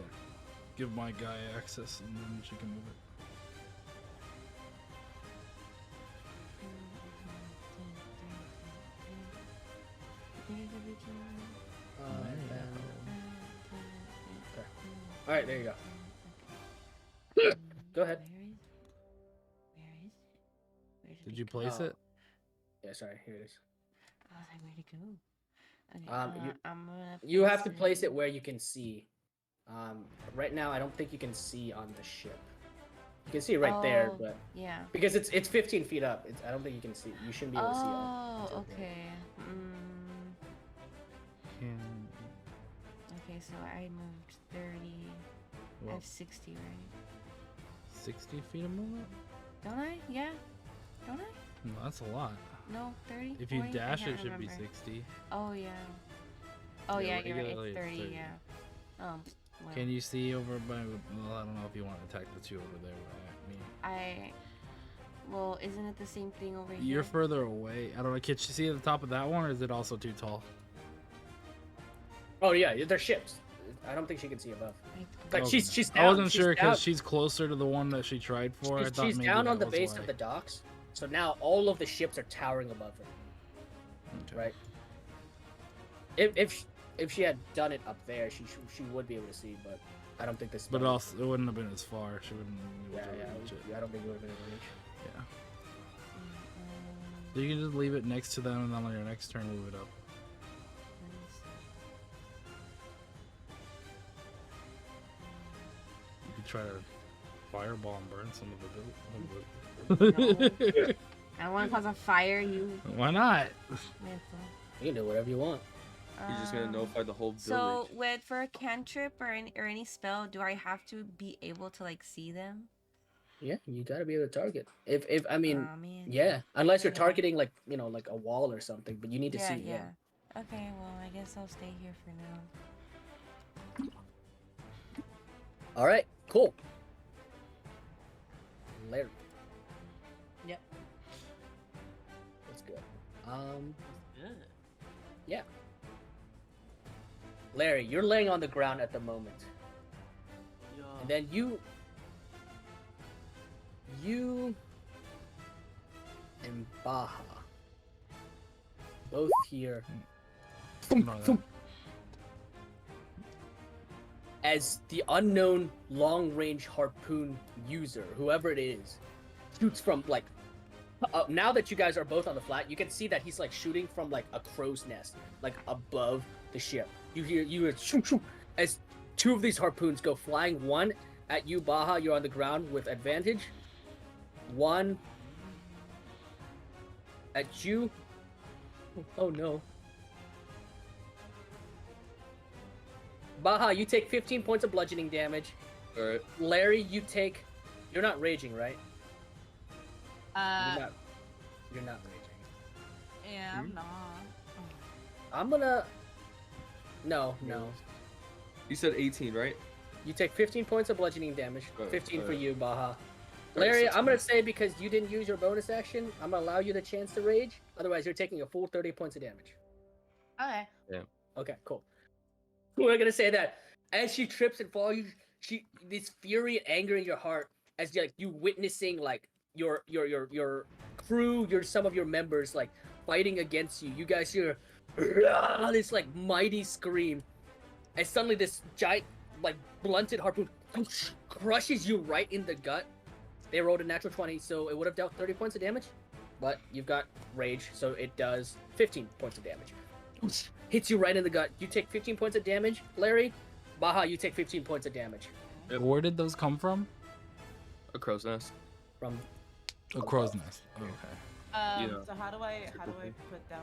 give my guy access and then she can move it. All right, there you go. Go ahead. Where is it? Where Did you it go? place Oh. it? Yeah, sorry. Here it is. I was like, where'd it go? Okay, You I'm gonna. you have to place it where you can see. Right now, I don't think you can see on the ship. You can see right there, Oh, but yeah. because it's 15 feet up, I don't think you can see. You shouldn't be able to see all. Oh, okay. Okay, so I moved 30. I Well, have 60, right? 60 feet of movement? Don't I? Yeah. Don't I? No, that's a lot. No, 30. If you 40? I dash, can't it should be remember. 60. Oh yeah. Oh Yeah, yeah, you're right. regularly It's it's 30. 30. Yeah. Well, Can you see over by? Well, I don't know if you want to attack the two over there. Where I Well, isn't it the same thing over mean, here? you're further away. I don't know. Can you see the top of that one, or is it also too tall? Oh yeah, they're ships. I don't think she can see above. Like Okay. she's down. I wasn't she's sure down. because she's closer to the one that she tried for. I thought She's maybe down on that the was base why. of the docks, so now all of the ships are towering above her. Okay. Right. If she had done it up there, she would be able to see, but I don't think this. But also, it wouldn't have been as far. She wouldn't. Yeah, have been able to reach it. I don't think it would have been able to reach. Yeah. So you can just leave it next to them, and then on your next turn, move it up. You could try to fireball and burn some of the building. I don't want to cause a fire. You. Why not? You can do whatever you want. He's just gonna notify the whole village. So, for a cantrip or any spell, do I have to be able to like see them? Yeah, you gotta be able to target. If I mean, Aw, man. yeah, unless you're Okay. targeting like like a wall or something, but you need to Yeah, see. yeah. Okay, well, I guess I'll stay here for now. All right, cool. Larry. Yep. That's good. Good. Yeah. Larry, you're laying on the ground at the moment, Yeah. and then you and Baha both hear Ignore that. as the unknown long-range harpoon user, whoever it is, shoots from like. Now that you guys are both on the flat, you can see that he's like shooting from like a crow's nest, like above the ship. You hear shoo, shoo, as two of these harpoons go flying. One at you, Baha. You're on the ground with advantage. One at you. Oh no. Baha, you take 15 points of bludgeoning damage. All right. Larry, you take. You're not raging, right? You're not raging. Yeah, I'm not. I'm gonna. No. You said 18, right? You take 15 points of bludgeoning damage. Alright, 15 for alright. you, Baha. Alright, Larry, so I'm gonna say because you didn't use your bonus action, I'm gonna allow you the chance to rage. Otherwise, you're taking a full 30 points of damage. Okay. Okay, cool. We're gonna say that as she trips and falls, this fury and anger in your heart as you witnessing like your crew, some of your members like fighting against you. You guys hear this like mighty scream, and suddenly this giant like blunted harpoon crushes you right in the gut. They rolled a natural 20, so it would have dealt 30 points of damage, but you've got rage, so it does 15 points of damage. Hits you right in the gut. You take 15 points of damage, Larry. Baha, you take 15 points of damage. Where did those come from? A crow's nest. From A crow's nest. Okay. Yeah. So how do I put down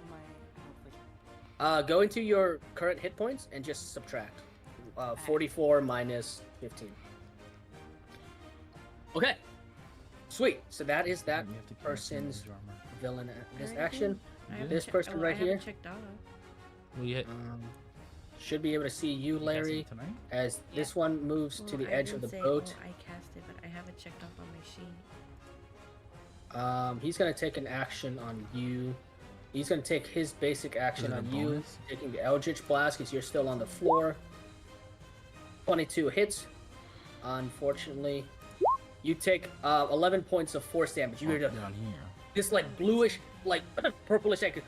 my go into your current hit points and just subtract 44 minus 15. Okay, sweet. So that is that You have to keep person's your armor. villain this Alright, action. I haven't This person right I haven't here. checked off. Will you hit Should be able to see you, Larry, tonight? as this one moves to the Well, I edge of the didn't say, boat. I cast it, but I haven't checked off on my sheet. He's gonna take an action on you. He's gonna take his basic action Is it a on you, bonus? taking the Eldritch Blast because you're still on the floor. 22 hits. Unfortunately, you take 11 points of force damage. You hear Down here. this like bluish, like purplish, like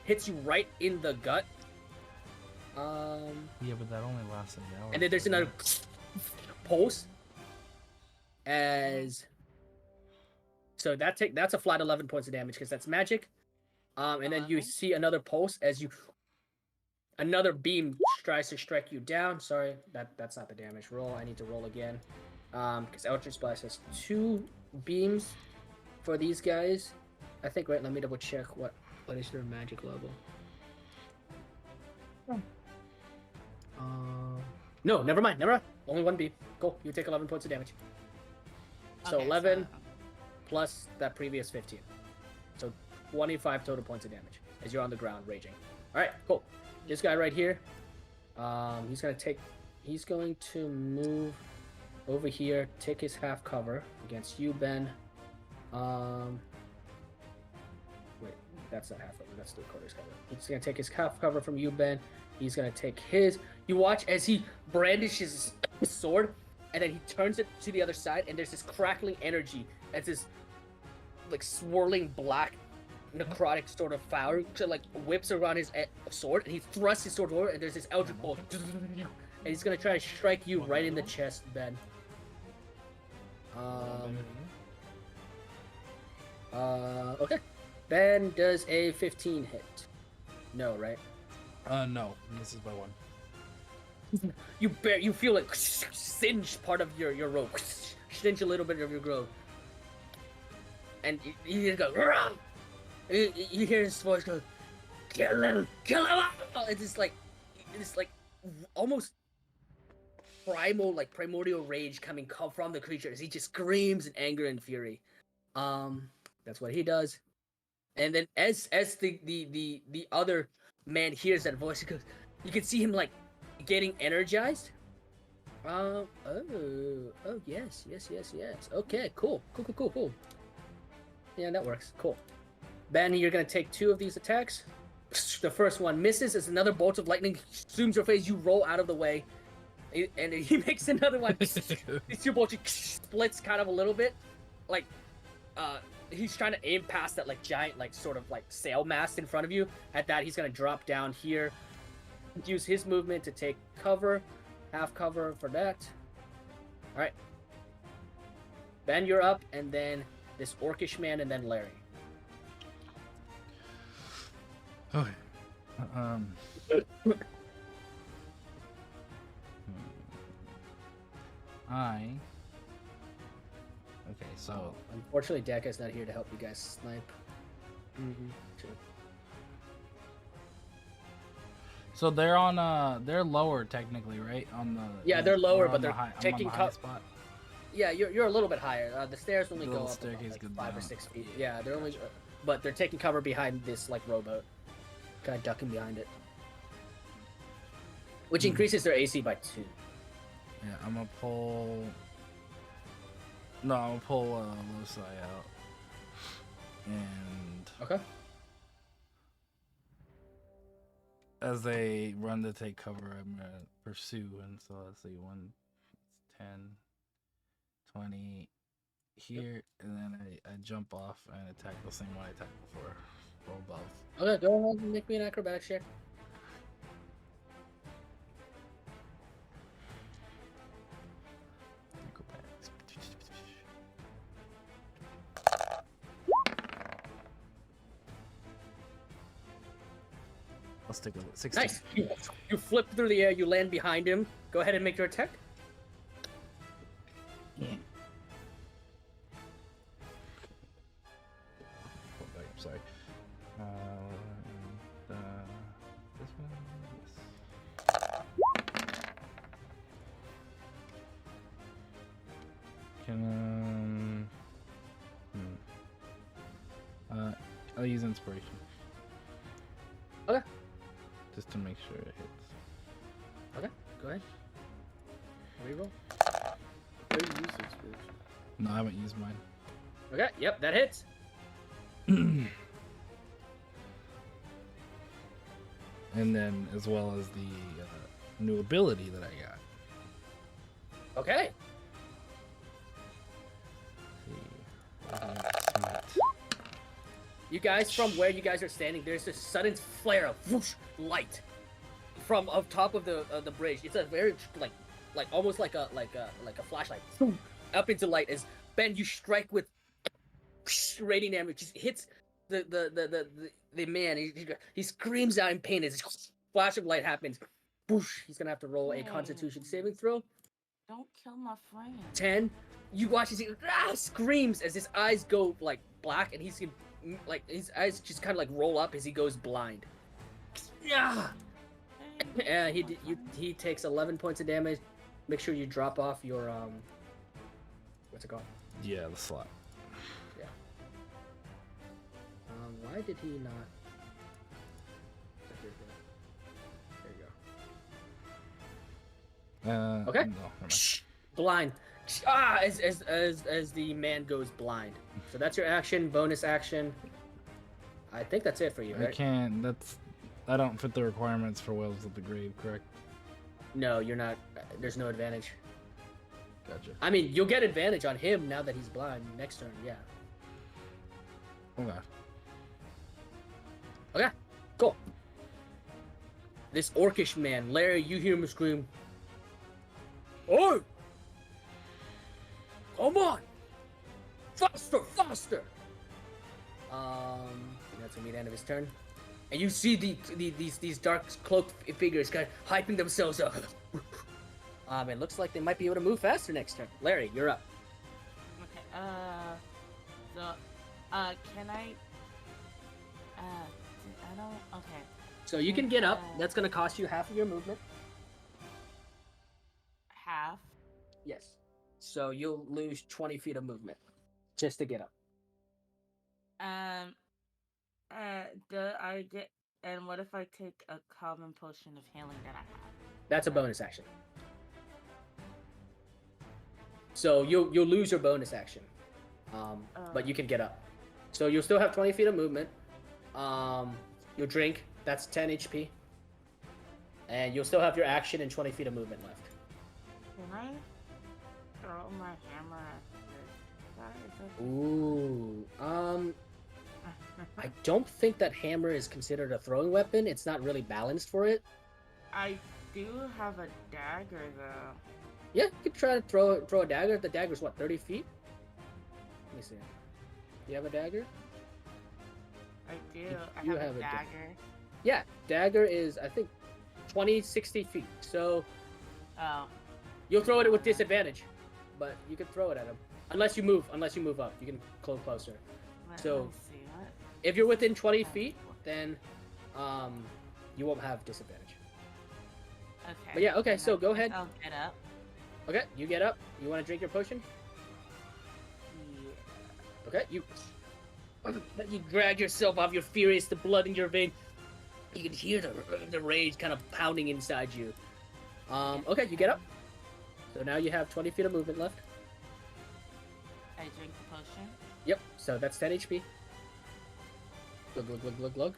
hits you right in the gut. Yeah, but that only lasts an hour. And then there's another pulse. So that's a flat 11 points of damage because that's magic. And then you see another pulse as another beam tries to strike you down. Sorry, that's not the damage roll. I need to roll again. Because Eldritch Blast has 2 beams for these guys. I think, right, let me double check what is their magic level. No, never mind. Only 1 beam. Cool, you take 11 points of damage. So Okay, 11 plus that previous 15. So 25 total points of damage as you're on the ground raging. Alright, cool. This guy right here, he's going to move over here, take his half cover against you, Ben. Wait, that's not half cover, that's 3/4 cover. He's gonna take his half cover from you, Ben. He's gonna take his. You watch as he brandishes his sword, and then he turns it to the other side, and there's this crackling energy as this like swirling black necrotic sort of fire like whips around his sword, and he thrusts his sword forward, and there's this eldritch bolt, and he's gonna try to strike you right in the chest, Ben. Okay. Ben does a 15 hit. No, right? No, misses by 1. You feel like singe part of your robe, singe a little bit of your robe, and you go. Rah! You hear his voice go, kill him! It's like almost primal, like primordial rage coming from the creature as he just screams in anger and fury. That's what he does. And then as the other man hears that voice, he goes, you can see him like getting energized. Oh yes. Okay, cool. Yeah, that works. Cool. Ben, you're gonna take 2 of these attacks. The first one misses as another bolt of lightning zooms your face. You roll out of the way, and he makes another one. These 2 bolts splits kind of a little bit, like he's trying to aim past that like giant like sort of like sail mast in front of you. At that, he's gonna drop down here, use his movement to take cover, half cover for that. All right, Ben, you're up, and then this orcish man, and then Larry. Okay. Okay, so Unfortunately, Deka's not here to help you guys snipe. Sure. so they're on they're lower technically, right? On the Yeah, they're lower, or but on the they're high, I'm on taking the high cut. spot. Yeah, you're a little bit higher. The stairs only The go little up about, staircase like goes 5 or down. 6 feet. Yeah, they're only, but they're taking cover behind this like rowboat, kind of ducking behind it, which increases their AC by 2. Yeah, I'm gonna pull. No, I'm gonna pull Loci out. And Okay. as they run to take cover, I'm gonna pursue. And so let's see, 1, 10, 20 here, and then I jump off and attack the same one I attacked before. Roll above. Okay, go ahead and make me an acrobatics check. Acrobatics. I'll stick with it. 16. Nice. You flip through the air. You land behind him. Go ahead and make your attack. Yeah. Oh, wait, I'm sorry. This one? Yes. Can I'll use inspiration. Okay. Just to make sure it hits. Okay. Go ahead. Reroll. Where do you use inspiration? No, I haven't used mine. Okay. Yep, that hits. And then as well as the new ability that I got. Okay. Let's see. Smite. You guys, from where you guys are standing, there's this sudden flare of whoosh light from up top of the bridge. It's a very like almost like a flashlight up into light. As Ben, you strike with radiant damage, just hits the man. He screams out in pain as this flash of light happens. Boosh! He's gonna have to roll a Constitution saving throw. Don't kill my friend. 10. You watch as he screams as his eyes go like black, and he's like his eyes just kind of like roll up as he goes blind. Yeah. Yeah, he takes 11 points of damage. Make sure you drop off your what's it called? Yeah, the slot. Yeah. Why did he not? There you go. Okay. No, never mind. Blind. As the man goes blind. So that's your action. Bonus action. I think that's it for you, I right? can't. I don't fit the requirements for Wells of the Grave, correct? No, you're not. There's no advantage. Gotcha. I mean, you'll get advantage on him now that he's blind. Next turn, yeah. Okay. Okay, cool. This orcish man, Larry, you hear him scream. Oi! Come on! Faster, faster! That's gonna be the end of his turn. And you see these dark cloaked figures kind of hyping themselves up. It looks like they might be able to move faster next turn. Larry, you're up. Okay. Can I? I don't. Okay. So you can get up. That's gonna cost you half of your movement. Half. Yes. So you'll lose 20 feet of movement just to get up. Do I get? And what if I take a common potion of healing that I have? That's a bonus action. So you'll lose your bonus action, but you can get up. So you'll still have 20 feet of movement. You'll drink. That's 10 HP. And you'll still have your action and 20 feet of movement left. Can I throw my hammer at this guy? Ooh. I don't think that hammer is considered a throwing weapon. It's not really balanced for it. I do have a dagger though. Yeah, you could try to throw a dagger. The dagger's what, 30 feet? Let me see. Do you have a dagger? I do. You I have have a a dagger. Yeah, dagger is, I think, 60 feet. So Oh. you'll throw it with disadvantage, but you can throw it at him. Unless you move up. You can close closer. So- Let me see what. If you're within 20 feet, then you won't have disadvantage. Okay. But yeah, okay, then so I go guess ahead. I'll get up. Okay, you get up. You want to drink your potion? Yeah. Okay, you drag yourself off. You're furious. The blood in your vein. You can hear the rage kind of pounding inside you. Okay, you get up. So now you have 20 feet of movement left. I drink the potion. Yep. So that's 10 HP. Glug glug glug glug glug.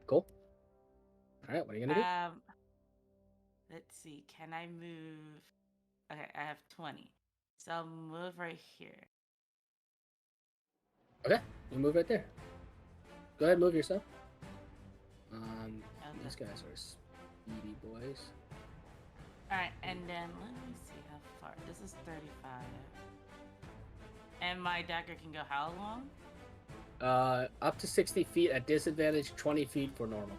Cool. All right, what are you gonna do? Let's see. Can I move? Okay, I have 20. So I'll move right here. Okay, you move right there. Go ahead, move yourself. Okay. These guys are speedy boys. Alright, and then let me see how far. This is 35. And my dagger can go how long? Up to 60 feet at disadvantage, 20 feet for normal.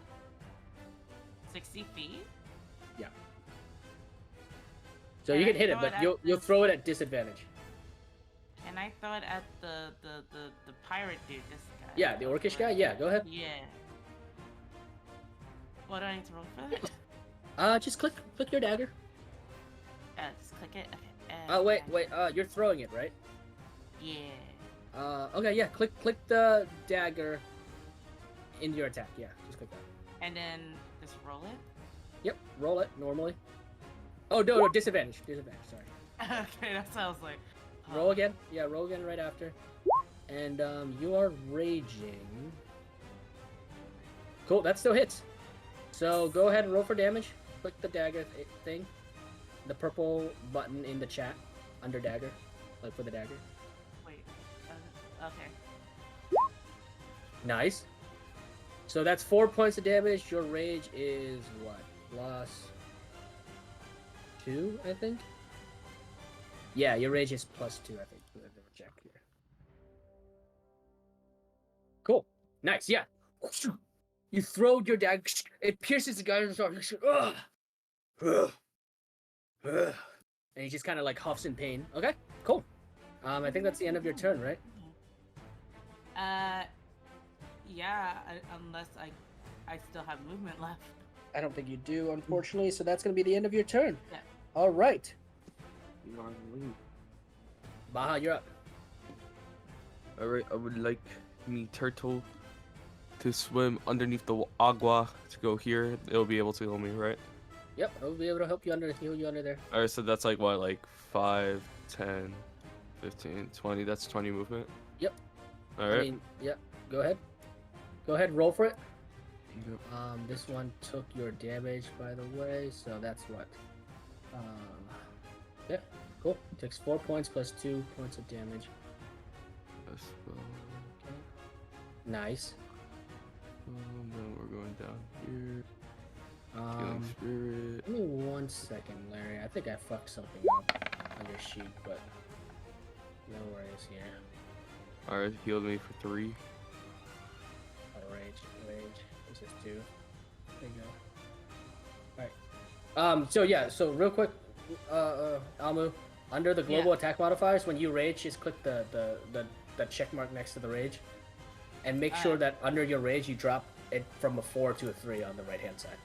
60 feet? Yeah. So Can you can I hit it, throw but it at you'll this- throw it at disadvantage. Can I throw it at the pirate dude, this guy? Yeah, the orcish guy? Yeah, go ahead. Yeah. What do I need to roll for that? Just click your dagger. Just click it. Okay. Oh, wait, you're throwing it, right? Yeah. Okay, yeah, click the dagger into your attack. Yeah, just click that. And then just roll it? Yep, roll it normally. Oh, no, disadvantage. Disadvantage, sorry. Okay, that's what I was like. Roll again. Yeah, roll again right after. And you are raging. Cool, that still hits. So go ahead and roll for damage. Click the dagger thing. The purple button in the chat under dagger. Like for the dagger. Wait. Okay. Nice. So that's 4 points of damage. Your rage is what? +2, I think? Yeah, your rage is +2, I think. Let me check here. Nice, yeah. You throw your dagger. It pierces the guy in the arm. And he just kind of like huffs in pain. Okay, cool. I think that's the end of your turn, right? Yeah, unless I still have movement left. I don't think you do, unfortunately. So that's gonna be the end of your turn. Yeah. All right, You are on the lead. Baha, you're up. All right, I would like me turtle to swim underneath the agua to go here. It'll be able to heal me, right? Yep, I'll be able to help you heal you under there. All right, so that's like what, like 5, 10, 15, 20. That's 20 movement. Yep. All right. I mean, yeah. Go ahead. Go ahead, roll for it. Yep. This one took your damage, by the way, so that's what. Yeah, cool. Takes 4 points plus 2 points of damage. Yes, well, Okay. Nice. then we're going down here. Healing spirit. Give me 1 second, Larry. I think I fucked something up on your sheet, but no worries here. All right, healed me for 3. Oh, rage. This is 2. There you go. Alright. So yeah, so real quick, Almu, under the global attack modifiers, when you rage, just click the check mark next to the rage. And make sure that under your rage you drop it from a 4 to a 3 on the right hand side.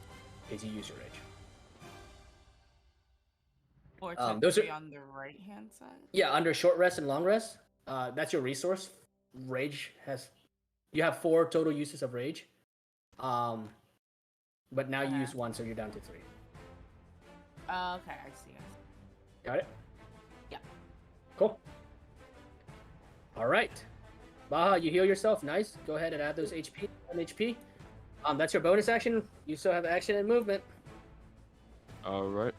Because you use your rage. 4 to those 3 are- on the right hand side. Yeah, under short rest and long rest, that's your resource. Rage has, you have 4 total uses of rage. But now you use 1, so you're down to 3. Okay, I see. Got it? Yeah. Cool. All right. Baha, you heal yourself. Nice. Go ahead and add those HP. HP. That's your bonus action. You still have action and movement. All right.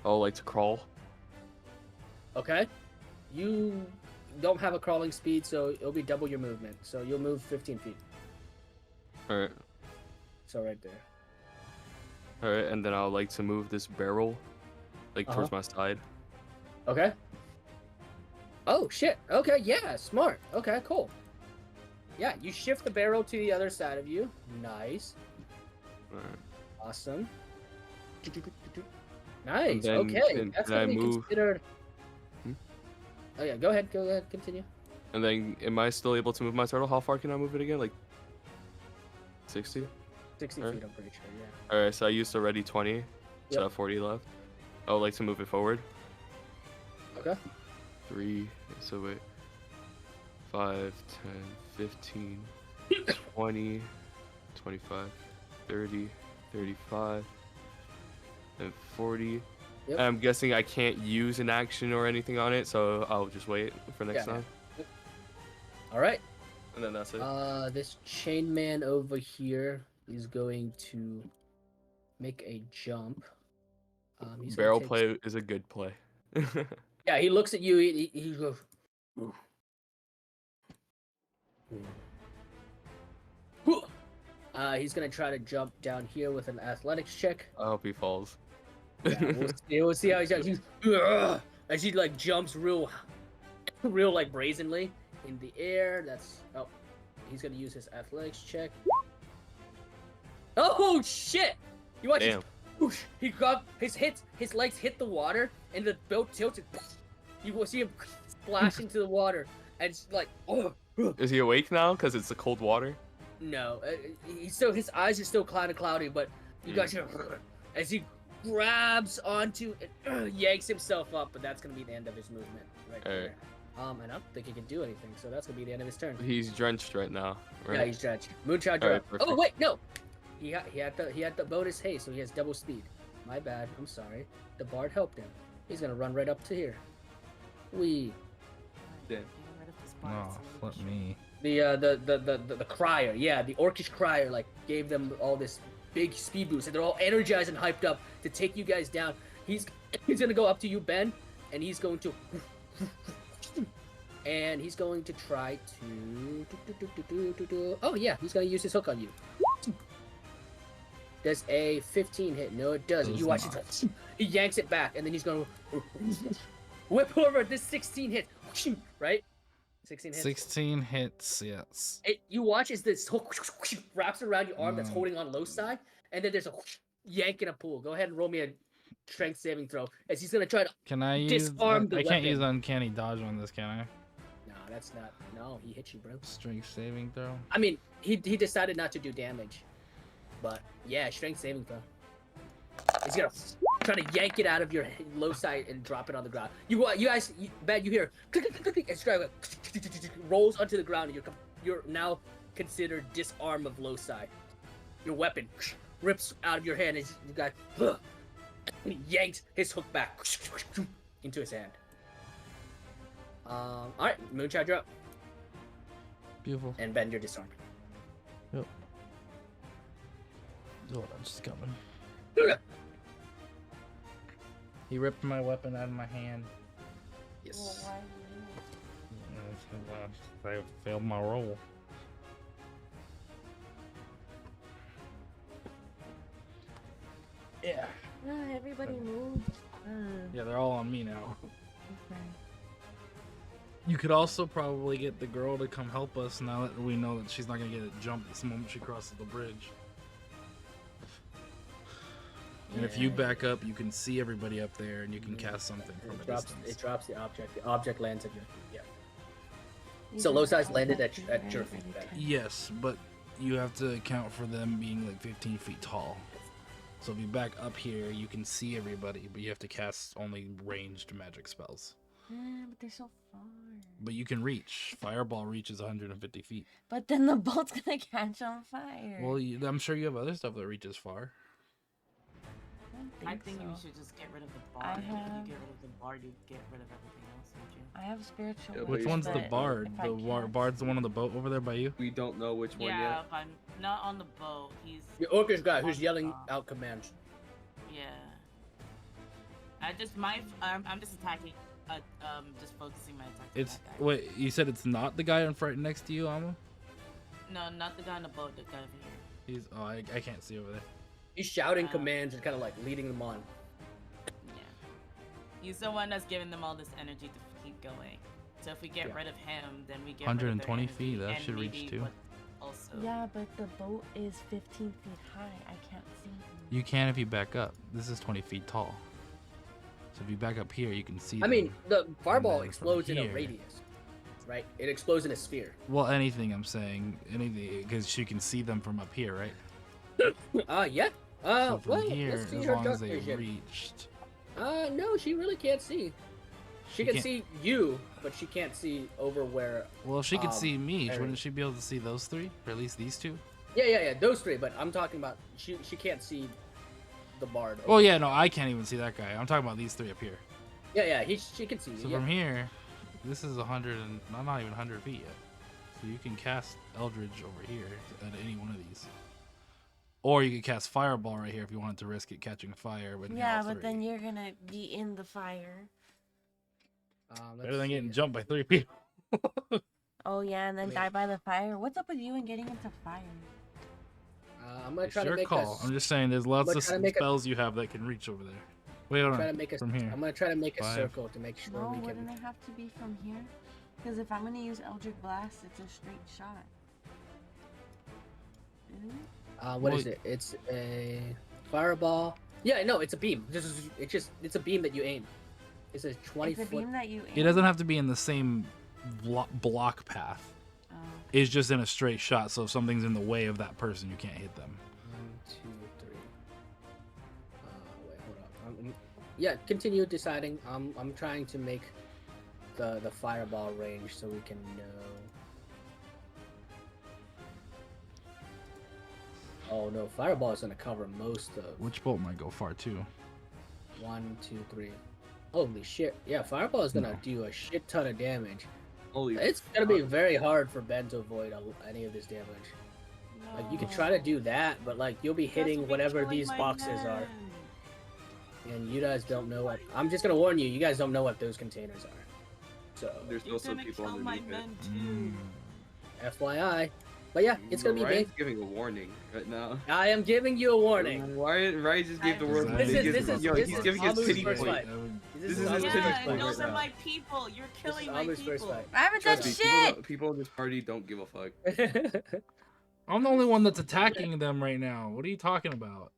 I would like to crawl. Okay. You don't have a crawling speed, so it'll be double your movement. So you'll move 15 feet. All right. So right there. All right, and then I would like to move this barrel, like towards my side. Okay. Oh shit. Okay. Yeah. Smart. Okay. Cool. Yeah. You shift the barrel to the other side of you. Nice. All right. Awesome. Nice. then Okay. That's can I gonna be move- considered. Hmm? Oh yeah. Go ahead. Go ahead. Continue. And then, am I still able to move my turtle? How far can I move it again? Like 60? 60 Alright. feet. I'm pretty sure. Yeah. All right, so I used already 20, so I Yep. have 40 left. I would like to move it forward. Okay. 3, so wait. 5, 10, 15, 20, 25, 30, 35, and 40. Yep. I'm guessing I can't use an action or anything on it, so I'll just wait for next Yeah. time. All right. And then that's it. This chain man over here is going to make a jump. He's gonna Barrel take- play is a good play. Yeah, he looks at you. He goes. He's gonna try to jump down here with an athletics check. I hope he falls. Yeah, we'll see how he does. As he like jumps real like brazenly in the air. That's he's gonna use his athletics check. Oh shit! You watch Damn. Whoosh, he got his legs hit the water, and the boat tilted. You will see him splash into the water, and it's like, Is he awake now? Because it's the cold water? no. He's still, his eyes are still cloudy, but you guys hear as he grabs onto and yanks himself up. But that's gonna be the end of his movement right there. And I don't think he can do anything, so that's gonna be the end of his turn. He's drenched right now, right? Yeah, he's drenched. Moonchild, All you're right, up. perfect. Oh wait, no. He had the bonus haste, so he has double speed. My bad. I'm sorry. The bard helped him. He's gonna run right up to here. Damn. Get rid of this bar, Oh, it's a flip little me. The crier, yeah, the orcish crier, like gave them all this big speed boost, and they're all energized and hyped up to take you guys down. He's gonna go up to you, Ben, and he's going to try to oh yeah, he's gonna use his hook on you. Does a 15 hit? No, it doesn't. Does You watch not. it. He yanks it back, and then he's gonna whip over this 16 hit, right? 16 hits. 16 hits. Yes. You watch as this hook wraps around your arm that's holding on low side, and then there's a yank and a pull. Go ahead and roll me a strength saving throw as he's gonna try to Can I use? disarm the I can't use weapon. uncanny dodge on this, can I? No, that's not. No, he hit you, bro. Strength saving throw. I mean, he decided not to do damage, but yeah, strength saving throw. He's gonna try to yank it out of your low side and drop it on the ground. You guys, you hear click, click, click, click, and Strahd rolls onto the ground, and you're now considered disarm of low side. Your weapon rips out of your hand, and you got and he yanks his hook back into his hand. All right, Moonchild, you're up, Beautiful. and Ben, you're disarmed. Yep. Hold on, just coming. He ripped my weapon out of my hand. Yes. I failed my roll. Yeah. Everybody move. Yeah, they're all on me now. Okay. You could also probably get the girl to come help us now that we know that she's not gonna get a jump the moment she crosses the bridge. And if you back up, you can see everybody up there, and you can cast something from a distance. It drops the object. The object lands at your feet. Yeah. So low sides landed at your feet. Ben. Yes, but you have to account for them being like 15 feet tall. So if you back up here, you can see everybody, but you have to cast only ranged magic spells. But they're so far. But you can reach. Fireball reaches 150 feet. But then the boat's gonna catch on fire. Well, I'm sure you have other stuff that reaches far. I think you should just get rid of the bard. I If have- you get rid of the bard, you get rid of everything else, don't you? I have spiritual. Yeah, but Which you one's should- the but bard? if I The cast- bard's the one on the boat over there by you? We don't know which one Yeah, yet. but I'm not on the boat. He's Your orcish guy who's on yelling top. out commands. Yeah. I'm just attacking. Just focusing my attack. on It's that guy. wait. You said it's not the guy in front next to you, Alma? No, not the guy on the boat. The guy over here. He's. Oh, I can't see over there. He's shouting commands and kind of like leading them on. Yeah. He's the one that's giving them all this energy to keep going. So if we get rid of him, then we get rid of their 120 feet, energy, that and should reach maybe too. what Also. Yeah, but the boat is 15 feet high. I can't see him. You can if you back up. This is 20 feet tall. So if you back up here, you can see. I mean, them. the fireball then from explodes in a here- radius, right? It explodes in a sphere. Well, anything I'm saying, anything, because you can see them from up here, right? Yeah. So from Well, here, let's see as her long dark as they vision. reached. No, she really can't see. She can can't- see you, but she can't see over where. Well, if she could see me, Harry. wouldn't she be able to see those three, or at least these two? Yeah, those three. But I'm talking about she can't see the bard. Oh yeah, no, I can't even see that guy. I'm talking about these three up here. Yeah, she can see you. So Yeah. from here, this is 100 and not even 100 feet yet. So you can cast Eldridge over here at any one of these. Or you could cast Fireball right here if you wanted to risk it catching fire. But Yeah, but then you're gonna be in the fire. better than getting jumped by 3 people. Oh yeah, and then die by the fire. What's up with you and getting into fire? I'm gonna It's try to your make call. I'm just saying, there's lots gonna of try to make a- spells you have that can reach over there. Wait, hold try to on. make a. From here. I'm gonna try to make a 5. circle to make sure No, we wouldn't can. it have to be from here? Because if I'm gonna use Eldritch Blast, it's a straight shot. Isn't it? What Well, is it? It's a fireball. Yeah, no, it's a beam. It's a beam that you aim. It's a 20 It's a foot. beam that you It doesn't have to be in the same block path. Oh. It's just in a straight shot, so if something's in the way of that person, you can't hit them. 1, 2, 3. Wait, hold up. Yeah, continue deciding. I'm trying to make the fireball range so we can know. Oh no, fireball is gonna cover most of. Which bolt might go far too? 1, 2, 3. Holy shit! Yeah, fireball is gonna No. do a shit ton of damage. Holy. It's gonna be very hard for Ben to avoid any of this damage. Like you could try to do that, but like you'll be hitting whatever these boxes are, and you guys don't know what. I'm just gonna warn you. You guys don't know what those containers are. So There's You're also gonna people kill my underneath it. men too. FYI. But yeah, it's gonna be Ryan's big. giving a warning right now. I am giving you a warning. Ryan just gave the world the This is- biggest. this is- Yo, this he's is giving his Amu's pity first point. fight. This is his Amu's pity first Yeah, point those right are now. my people. You're killing my Amu's first people. fight. I haven't done Trust me, shit. people in this party don't give a fuck. I'm the only one that's attacking them right now. What are you talking about?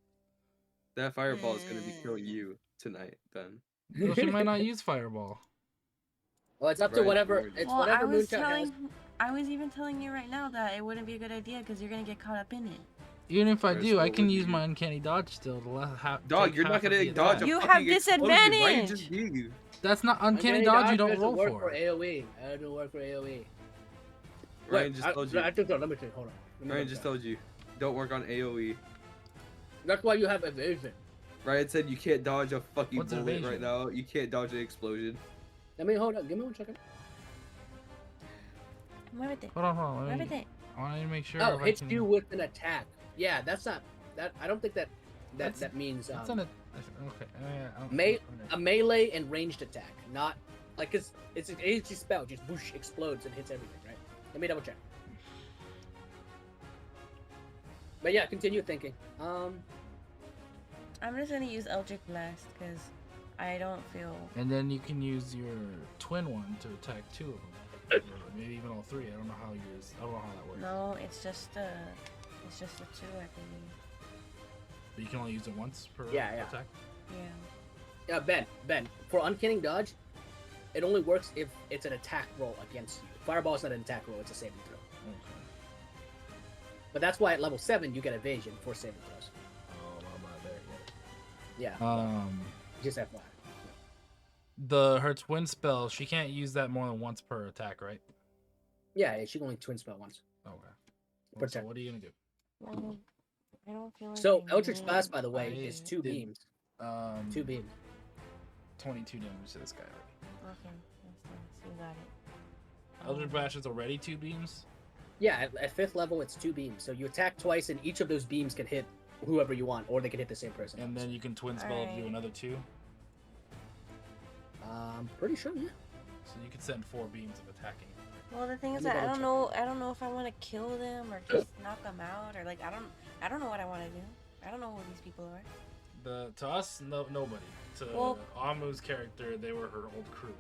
That fireball is gonna be killing you tonight. Then. Well, she might not use fireball. Well, it's up to Right, whatever. Lord. It's Well, whatever Moonshot has. I was even telling you right now that it wouldn't be a good idea because you're gonna get caught up in it. Even if I There's do, I no can way use you- my uncanny dodge still to Dog, you're not gonna dodge a You fucking have explosion. Ryan disadvantage. just gave. That's not uncanny dodge. You don't doesn't roll work for. AOE. I don't work for AOE. Ryan just told you. I think so. Let me think. Hold on. Let me Ryan look just that. told you. Don't work on AOE. That's why you have evasion. Ryan said you can't dodge a fucking What's bullet evasion? right now. You can't dodge an explosion. Let me hold on. Give me 1 second. Muévete. Hold on. Let me, Muévete. I want to make sure. Oh, if I hits can... you with an attack. Yeah, that's not. That I don't think that That's- means That's okay. I don't- a melee and ranged attack, not like it's an energy spell. Just whoosh explodes and hits everything. Right? Let me double check. But yeah, continue thinking. I'm just gonna use Eldritch Blast because I don't feel. And then you can use your twin one to attack 2 of them, or maybe even all 3. I don't know how yours. I don't know how that works. No, it's just the 2, I believe. But you can only use it once per Yeah. attack. Yeah. Yeah, Ben. For uncanny dodge, it only works if it's an attack roll against you. Fireball is not an attack roll; it's a saving throw. Okay. But that's why at level 7 you get evasion for saving throws. Oh, I'm not there yet. Yeah. Just FYI. Her twin spell, she can't use that more than once per attack, right? Yeah, she can only twin spell once. Okay. So Protect. what are you gonna do? Well, I don't feel like. So I Eldritch need Blast, by the way, I is 2 did- beams. 2 beams. 22 damage to this guy already. Okay, that's nice. You got it. Eldritch Blast is already 2 beams. Yeah, at 5th level it's 2 beams. So you attack twice, and each of those beams can hit whoever you want, or they can hit the same person. And then you can twin spell up to do Alright. another 2. I'm pretty sure, yeah. So you could send 4 beams of attacking. Well, the thing is Let me that I double don't know. I don't know if I want to kill them or just knock them out or like I don't know what I want to do. I don't know who these people are. To us, nobody. To Well- Amu's character, they were her old crew.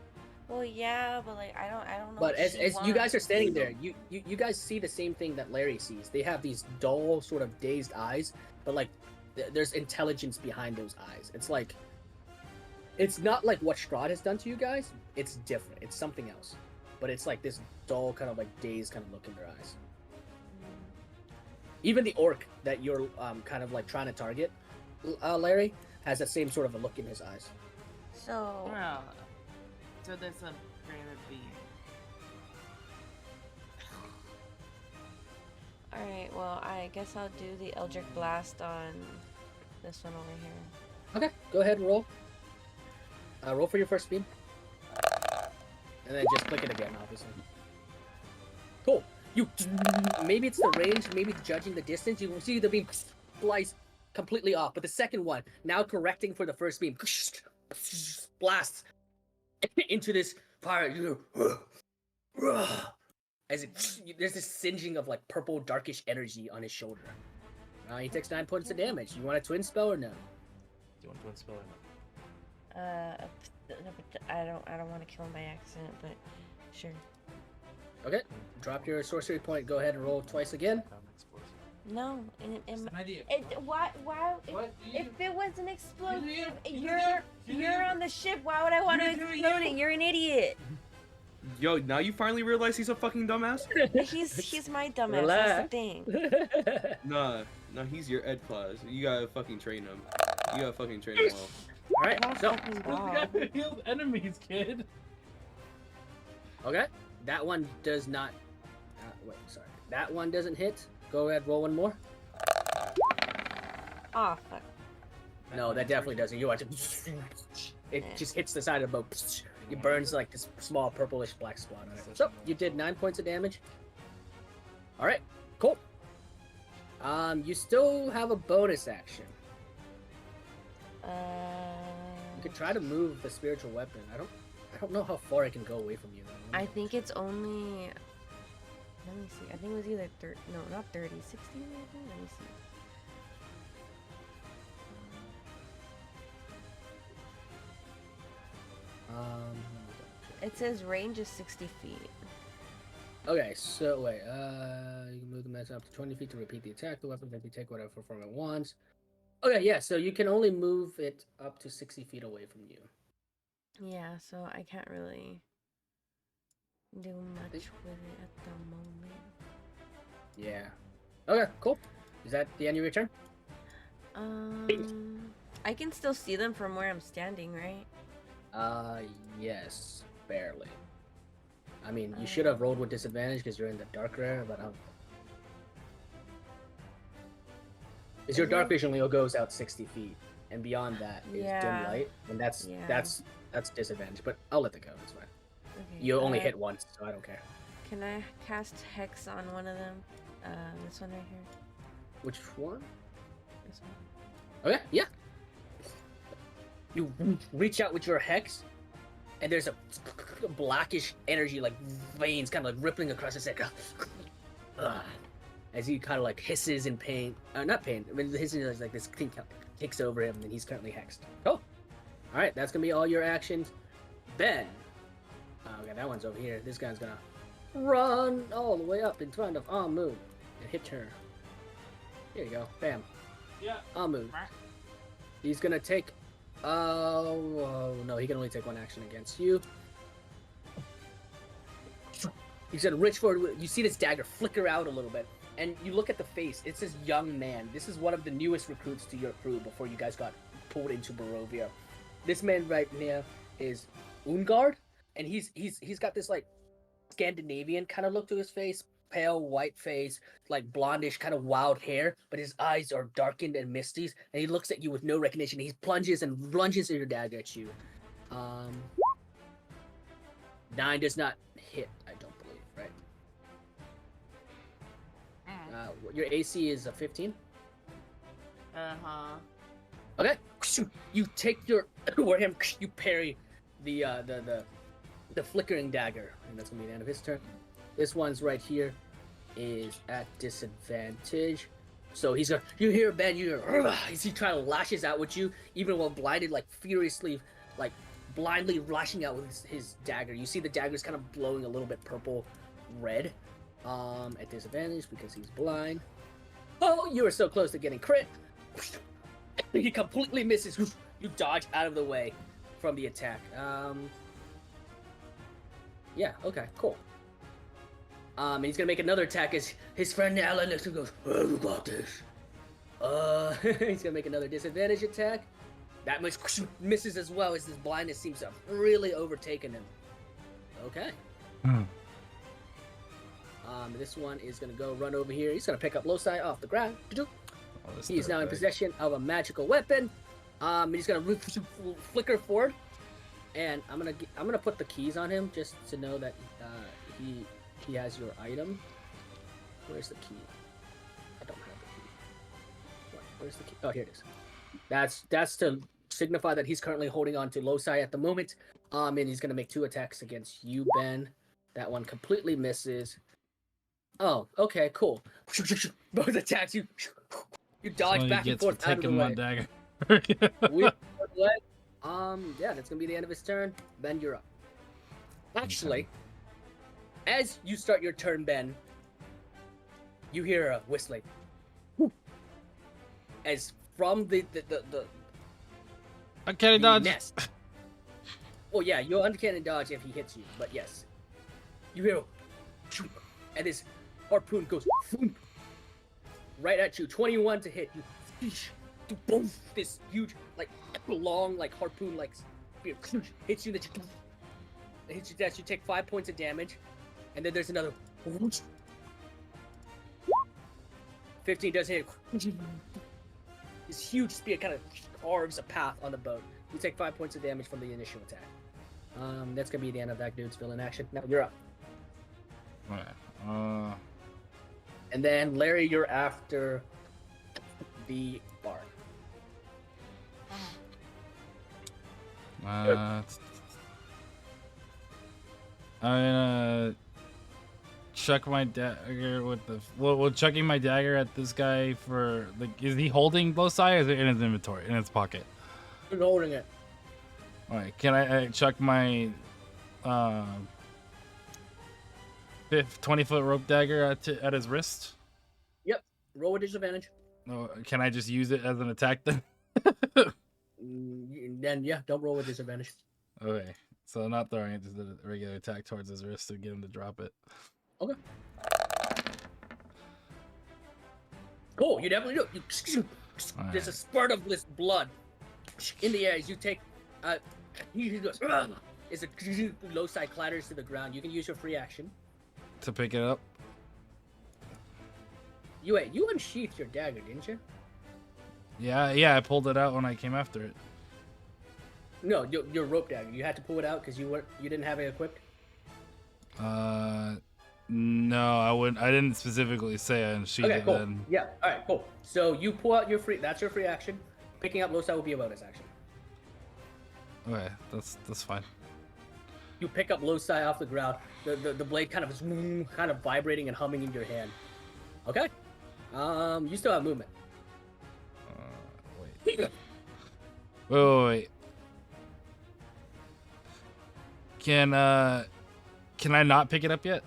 Well, yeah, but like I don't know. But what as she you guys are wants. standing there, you guys see the same thing that Larry sees. They have these dull, sort of dazed eyes, but like there's intelligence behind those eyes. It's like it's not like what Strahd has done to you guys. It's different. It's something else. But it's like this dull, kind of like dazed kind of look in their eyes. Even the orc that you're kind of like trying to target, Larry, has that same sort of a look in his eyes. So Well, so there's a greater being. all right. Well, I guess I'll do the Eldritch Blast on this one over here. Okay, go ahead and roll. Roll for your first beam. And then just click it again, obviously. Cool. You maybe it's the range, maybe it's judging the distance. You will see the beam flies completely off, but the second one, now correcting for the first beam, blasts into this fire. As there's this singeing of like purple darkish energy on his shoulder. He takes 9 points of damage. You want a twin spell or no? Do you want twin spell or not? I don't want to kill him by accident, but sure. Okay. Drop your sorcery point. Go ahead and roll twice again. No, Just an idea. why What? if it was an explosive, You you're on the ship. Why would I want to explode it? You're an idiot. Yo, now you finally realize he's a fucking dumbass? He's my dumbass. That's the thing. Nah, he's your ed class. You gotta fucking train him. You gotta fucking train him well. Alright, so Fucking dog. Heal enemies, kid. okay. That one does not wait, sorry. That one doesn't hit. Go ahead, roll one more. Oh fuck. No, that definitely doesn't. You watch it. It just hits the side of the boat. It burns like this small purplish black spot on it. So you did 9 points of damage. Alright, cool. You still have a bonus action. You could try to move the spiritual weapon. I don't know how far it can go away from you though. I think it's only. Let me see. I think it was either 30. No, not 30. 60 maybe? Let me see. It says range is 60 feet. Okay, so wait, you can move the mess up to 20 feet to repeat the attack. The weapon can be take whatever form it wants. Okay, yeah, so you can only move it up to 60 feet away from you. Yeah, so I can't really do much with it at the moment. Yeah. Okay, cool. Is that the end of your turn? I can still see them from where I'm standing, right? Yes, barely. I mean, you should have rolled with disadvantage because you're in the dark area, but because your dark vision only goes out 60 feet, and beyond that is dim light, and that's disadvantage. But I'll let that go. It's fine. Okay, you only hit once, so I don't care. Can I cast Hex on one of them? This one right here. Which one? This one. Okay, yeah. You reach out with your Hex, and there's a blackish energy, like veins, kind of like rippling across his head. As he kind of like hisses in pain. Not pain. I mean, hissing is like this thing kicks over him, and he's currently hexed. Cool. All right, that's gonna be all your actions. Ben. Okay, that one's over here. This guy's gonna run all the way up in front of Amu and hit her. Here you go. Bam. Yeah. Amu. He's gonna take. Oh no, he can only take one action against you. He's gonna reach forward. You see this dagger flicker out a little bit, and you look at the face. It's this young man. This is one of the newest recruits to your crew before you guys got pulled into Barovia. This man right now is Ungard, and he's got this like Scandinavian kind of look to his face, pale white face, like blondish kind of wild hair, but his eyes are darkened and misty, and he looks at you with no recognition. He plunges and lunges your dagger at you. 9 does not hit, I don't believe, right? Your AC is a 15. Okay, you take your or him, you parry the flickering dagger, and that's gonna be the end of his turn. This one's right here is at disadvantage, so he's gonna. You hear Ben, you hear as he trying to lashes out with you, even while blinded, like furiously, like blindly lashing out with his dagger. You see the dagger's kind of glowing a little bit purple red, at disadvantage because he's blind. Oh, you were so close to getting crit. He completely misses. You dodge out of the way from the attack. Yeah, okay, cool. And he's gonna make another attack as his friend Alan looks and goes, "Oh, you got this." He's gonna make another disadvantage attack. That much misses as well as his blindness seems to have really overtaken him. Okay. This one is gonna go run over here. He's gonna pick up Losai off the ground. He is now in possession of a magical weapon. He's gonna flicker forward, and I'm gonna put the keys on him just to know that he has your item. Where's the key? I don't have the key. Where's the key? Oh, here it is. That's to signify that he's currently holding on to Losai at the moment. And he's gonna make 2 attacks against you, Ben. That one completely misses. Oh, okay, cool. Both attacks, you dodge back and forth out of the way. Dagger. What? Yeah, that's gonna be the end of his turn. Ben, you're up. Actually, as you start your turn, Ben, you hear a whistling. As from the uncanny dodge. Nest. Well, yeah, you'll uncanny dodge if he hits you, but yes, you hear, and his harpoon goes right at you. 21 to hit you. Boom! This huge, like long, like harpoon, like spear hits you. That you hits you. That you take 5 points of damage, and then there's another. 15 does hit. This huge spear kind of carves a path on the boat. You take 5 points of damage from the initial attack. That's gonna be the end of that dude's villain action. Now you're up. Okay. And then Larry, you're after the bard. I'm gonna chuck my dagger with the. Well, chucking my dagger at this guy for like, is he holding Loci or is it in his inventory, in his pocket? He's holding it. All right, can I chuck my 20-foot rope dagger at his wrist? Yep. Roll with disadvantage. No, can I just use it as an attack then? Then yeah, don't roll with disadvantage. Okay, so not throwing it, just a regular attack towards his wrist to get him to drop it. Okay. Cool. You definitely do. There's a spurt of this blood in the air as you take. He goes. It's a Loci clatters to the ground. You can use your free action. To pick it up? You unsheathed your dagger, didn't you? Yeah, I pulled it out when I came after it. No, your rope dagger. You had to pull it out because you didn't have it equipped. No, I didn't specifically say I unsheathed Okay, it cool. then. Yeah, all right, cool. So you pull out your free. That's your free action. Picking up Loci will be a bonus action. Okay, that's fine. You pick up Loci off the ground. The blade kind of vibrating and humming in your hand. Okay. You still have movement. Wait. Wait. Can I not pick it up yet?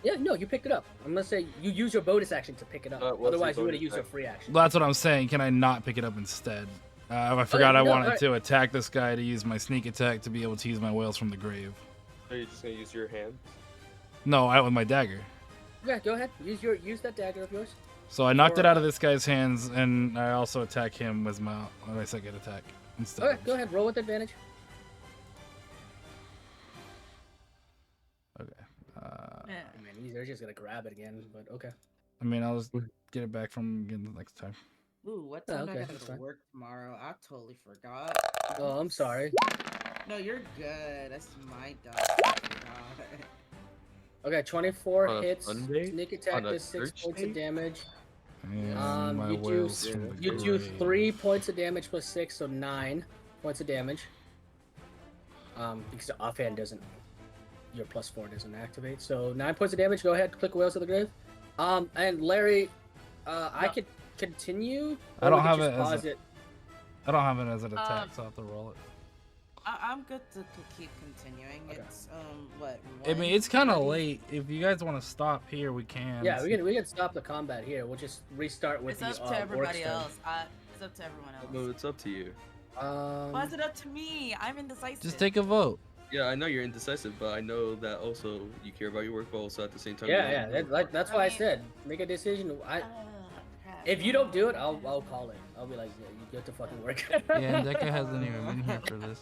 Yeah, no, you picked it up. I'm gonna say you use your bonus action to pick it up. What's your Otherwise, you would bonus have used your action? free action. That's what I'm saying. Can I not pick it up instead? I forgot I wanted to attack this guy to use my sneak attack to be able to use my whales from the grave. Are you just gonna use your hand? No, I with my dagger. Yeah, go ahead. Use that dagger of yours. So I knocked it out of this guy's hands, and I also attack him with my second attack instead. All right, go ahead. Roll with advantage. Okay. I mean, they're just gonna grab it again, but okay. I mean, I'll just get it back from him again next time. Ooh, what Oh, time okay, I that's gotta fine. work tomorrow? I totally forgot. Oh, I'm sorry. No, you're good. That's my dog. I forgot. Okay, 24 On a hits. Sunday? Sneak attack On a does 6 church points day? of damage. And my You whales do from the you do grave. 3 points of damage plus 6, so 9 points of damage. Because the offhand doesn't, your +4 doesn't activate. So 9 points of damage. Go ahead, click Whales of the Grave. And Larry, I could continue. I or don't we could have just it as pause it. I don't have it as an attack, so I'll have to roll it. I'm good to keep continuing. Okay. It's what? I mean, it's kind of 1:30? late. If you guys want to stop here, we can. Yeah, we can stop the combat here. We'll just restart with It's the up to everybody orcs turn. else. It's up to everyone else. No, it's up to you. Why is it up to me? I'm indecisive. Just take a vote. Yeah, I know you're indecisive, but I know that also you care about your work, but also at the same time. Yeah, that's why I said make a decision. Crap. If you don't do it, I'll call it. I'll be like, yeah, you get to fucking work. Yeah, Deca hasn't even been here for this.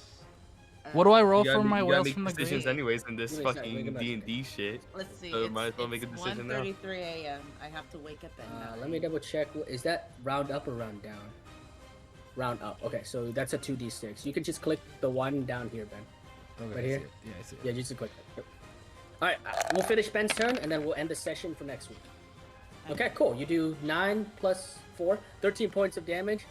What do I roll for my whales from the decisions grave? anyways in this Give me a sec, fucking wait a minute. D&D shit. Let's see. So might as well make a decision now. 1:33 a.m. I have to wake up at 9. Let me double check. Is that round up or round down? Round up. Okay, so that's a 2d6. You can just click the one down here, Ben. Okay, Right I here? see it. Yeah, I see it. Yeah, just click it. Yep. All right, we'll finish Ben's turn, and then we'll end the session for next week. Okay, cool. You do 9 plus 4, 13 points of damage.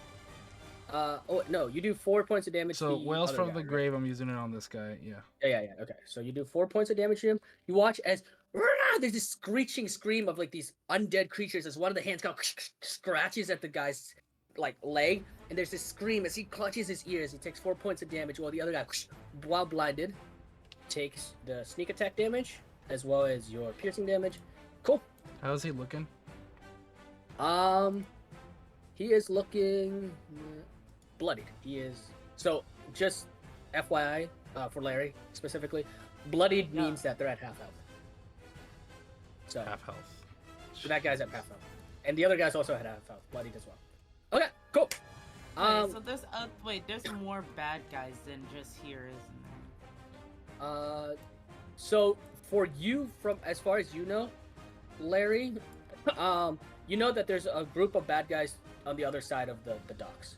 Oh no, you do 4 points of damage. So to the whales other from guy, the right? grave. I'm using it on this guy. Yeah. Yeah. Okay, so you do 4 points of damage to him. You watch as there's this screeching scream of like these undead creatures as one of the hands kind of scratches at the guy's like leg, and there's this scream as he clutches his ears. He takes 4 points of damage, while the other guy, while blinded, takes the sneak attack damage as well as your piercing damage. Cool. How's he looking? He is looking bloodied. He is so just FYI for Larry specifically, bloodied means that they're at half health. So Half health. so that guy's at half health, and the other guy's also at half health, bloodied as well. Okay, cool. Wait, so there's more bad guys than just here, isn't there? So for you, from as far as you know, Larry, you know that there's a group of bad guys on the other side of the docks.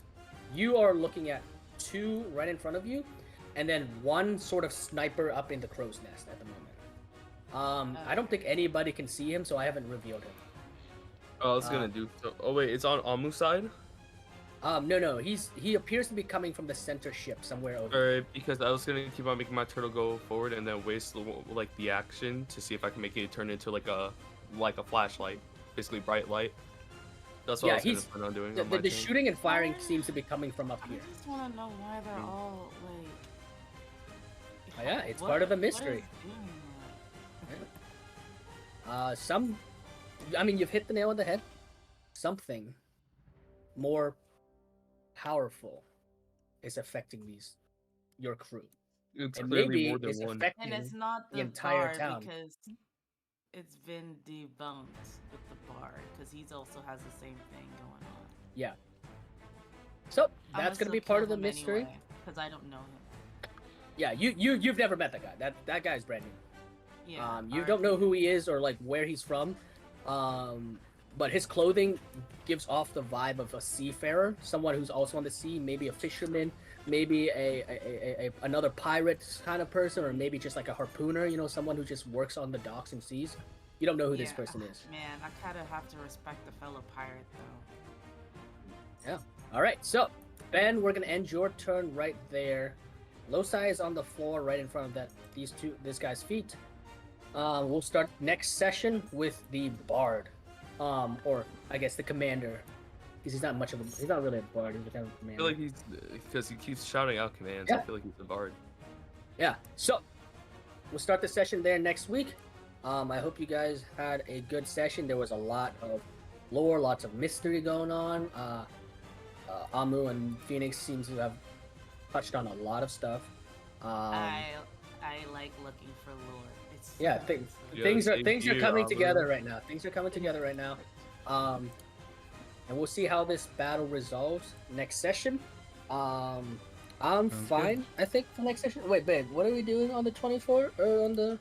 You are looking at 2 right in front of you, and then 1 sort of sniper up in the crow's nest at the moment. I don't think anybody can see him, so I haven't revealed him. Oh, I was gonna do. So, oh wait, it's on Amu's side. No. He appears to be coming from the center ship somewhere over. Alright, because I was gonna keep on making my turtle go forward and then waste like the action to see if I can make it turn into like a flashlight, basically bright light. That's what I was gonna plan on doing. On my The turn. shooting and firing seems to be coming from up here. I just want to know why they're all like. Oh, yeah, it's what- part of the what mystery. is doing I mean, you've hit the nail on the head. Something more powerful is affecting your crew. It's And clearly maybe more than it's one. that? affecting And it's not the the entire bard town. because it's been debunked with the bard because he also has the same thing going on. Yeah. So that's gonna be part of the mystery. Because I don't know him. Yeah, you've never met that guy. That guy's brand new. Yeah. You don't know who he is or like where he's from. But his clothing gives off the vibe of a seafarer, someone who's also on the sea, maybe a fisherman, maybe another pirate kind of person, or maybe just like a harpooner, you know, someone who just works on the docks and seas. You don't know who this person is. Man, I kind of have to respect the fellow pirate though. Yeah. All right. So, Ben, we're gonna end your turn right there. Losai is on the floor right in front of this guy's feet. We'll start next session with the bard, or I guess the commander, because he's not really a bard. He's kind of a I commander. feel like because he keeps shouting out commands. Yeah. I feel like he's a bard. Yeah. So, we'll start the session there next week. I hope you guys had a good session. There was a lot of lore, lots of mystery going on. Amu and Phoenix seems to have touched on a lot of stuff. I like looking for lore. It's Yeah, fun, so- things are coming together right now. Things are coming together right now. And we'll see how this battle resolves next session. I'm Sounds fine, good. I think, for next session. Wait, babe, what are we doing on the 24th or on the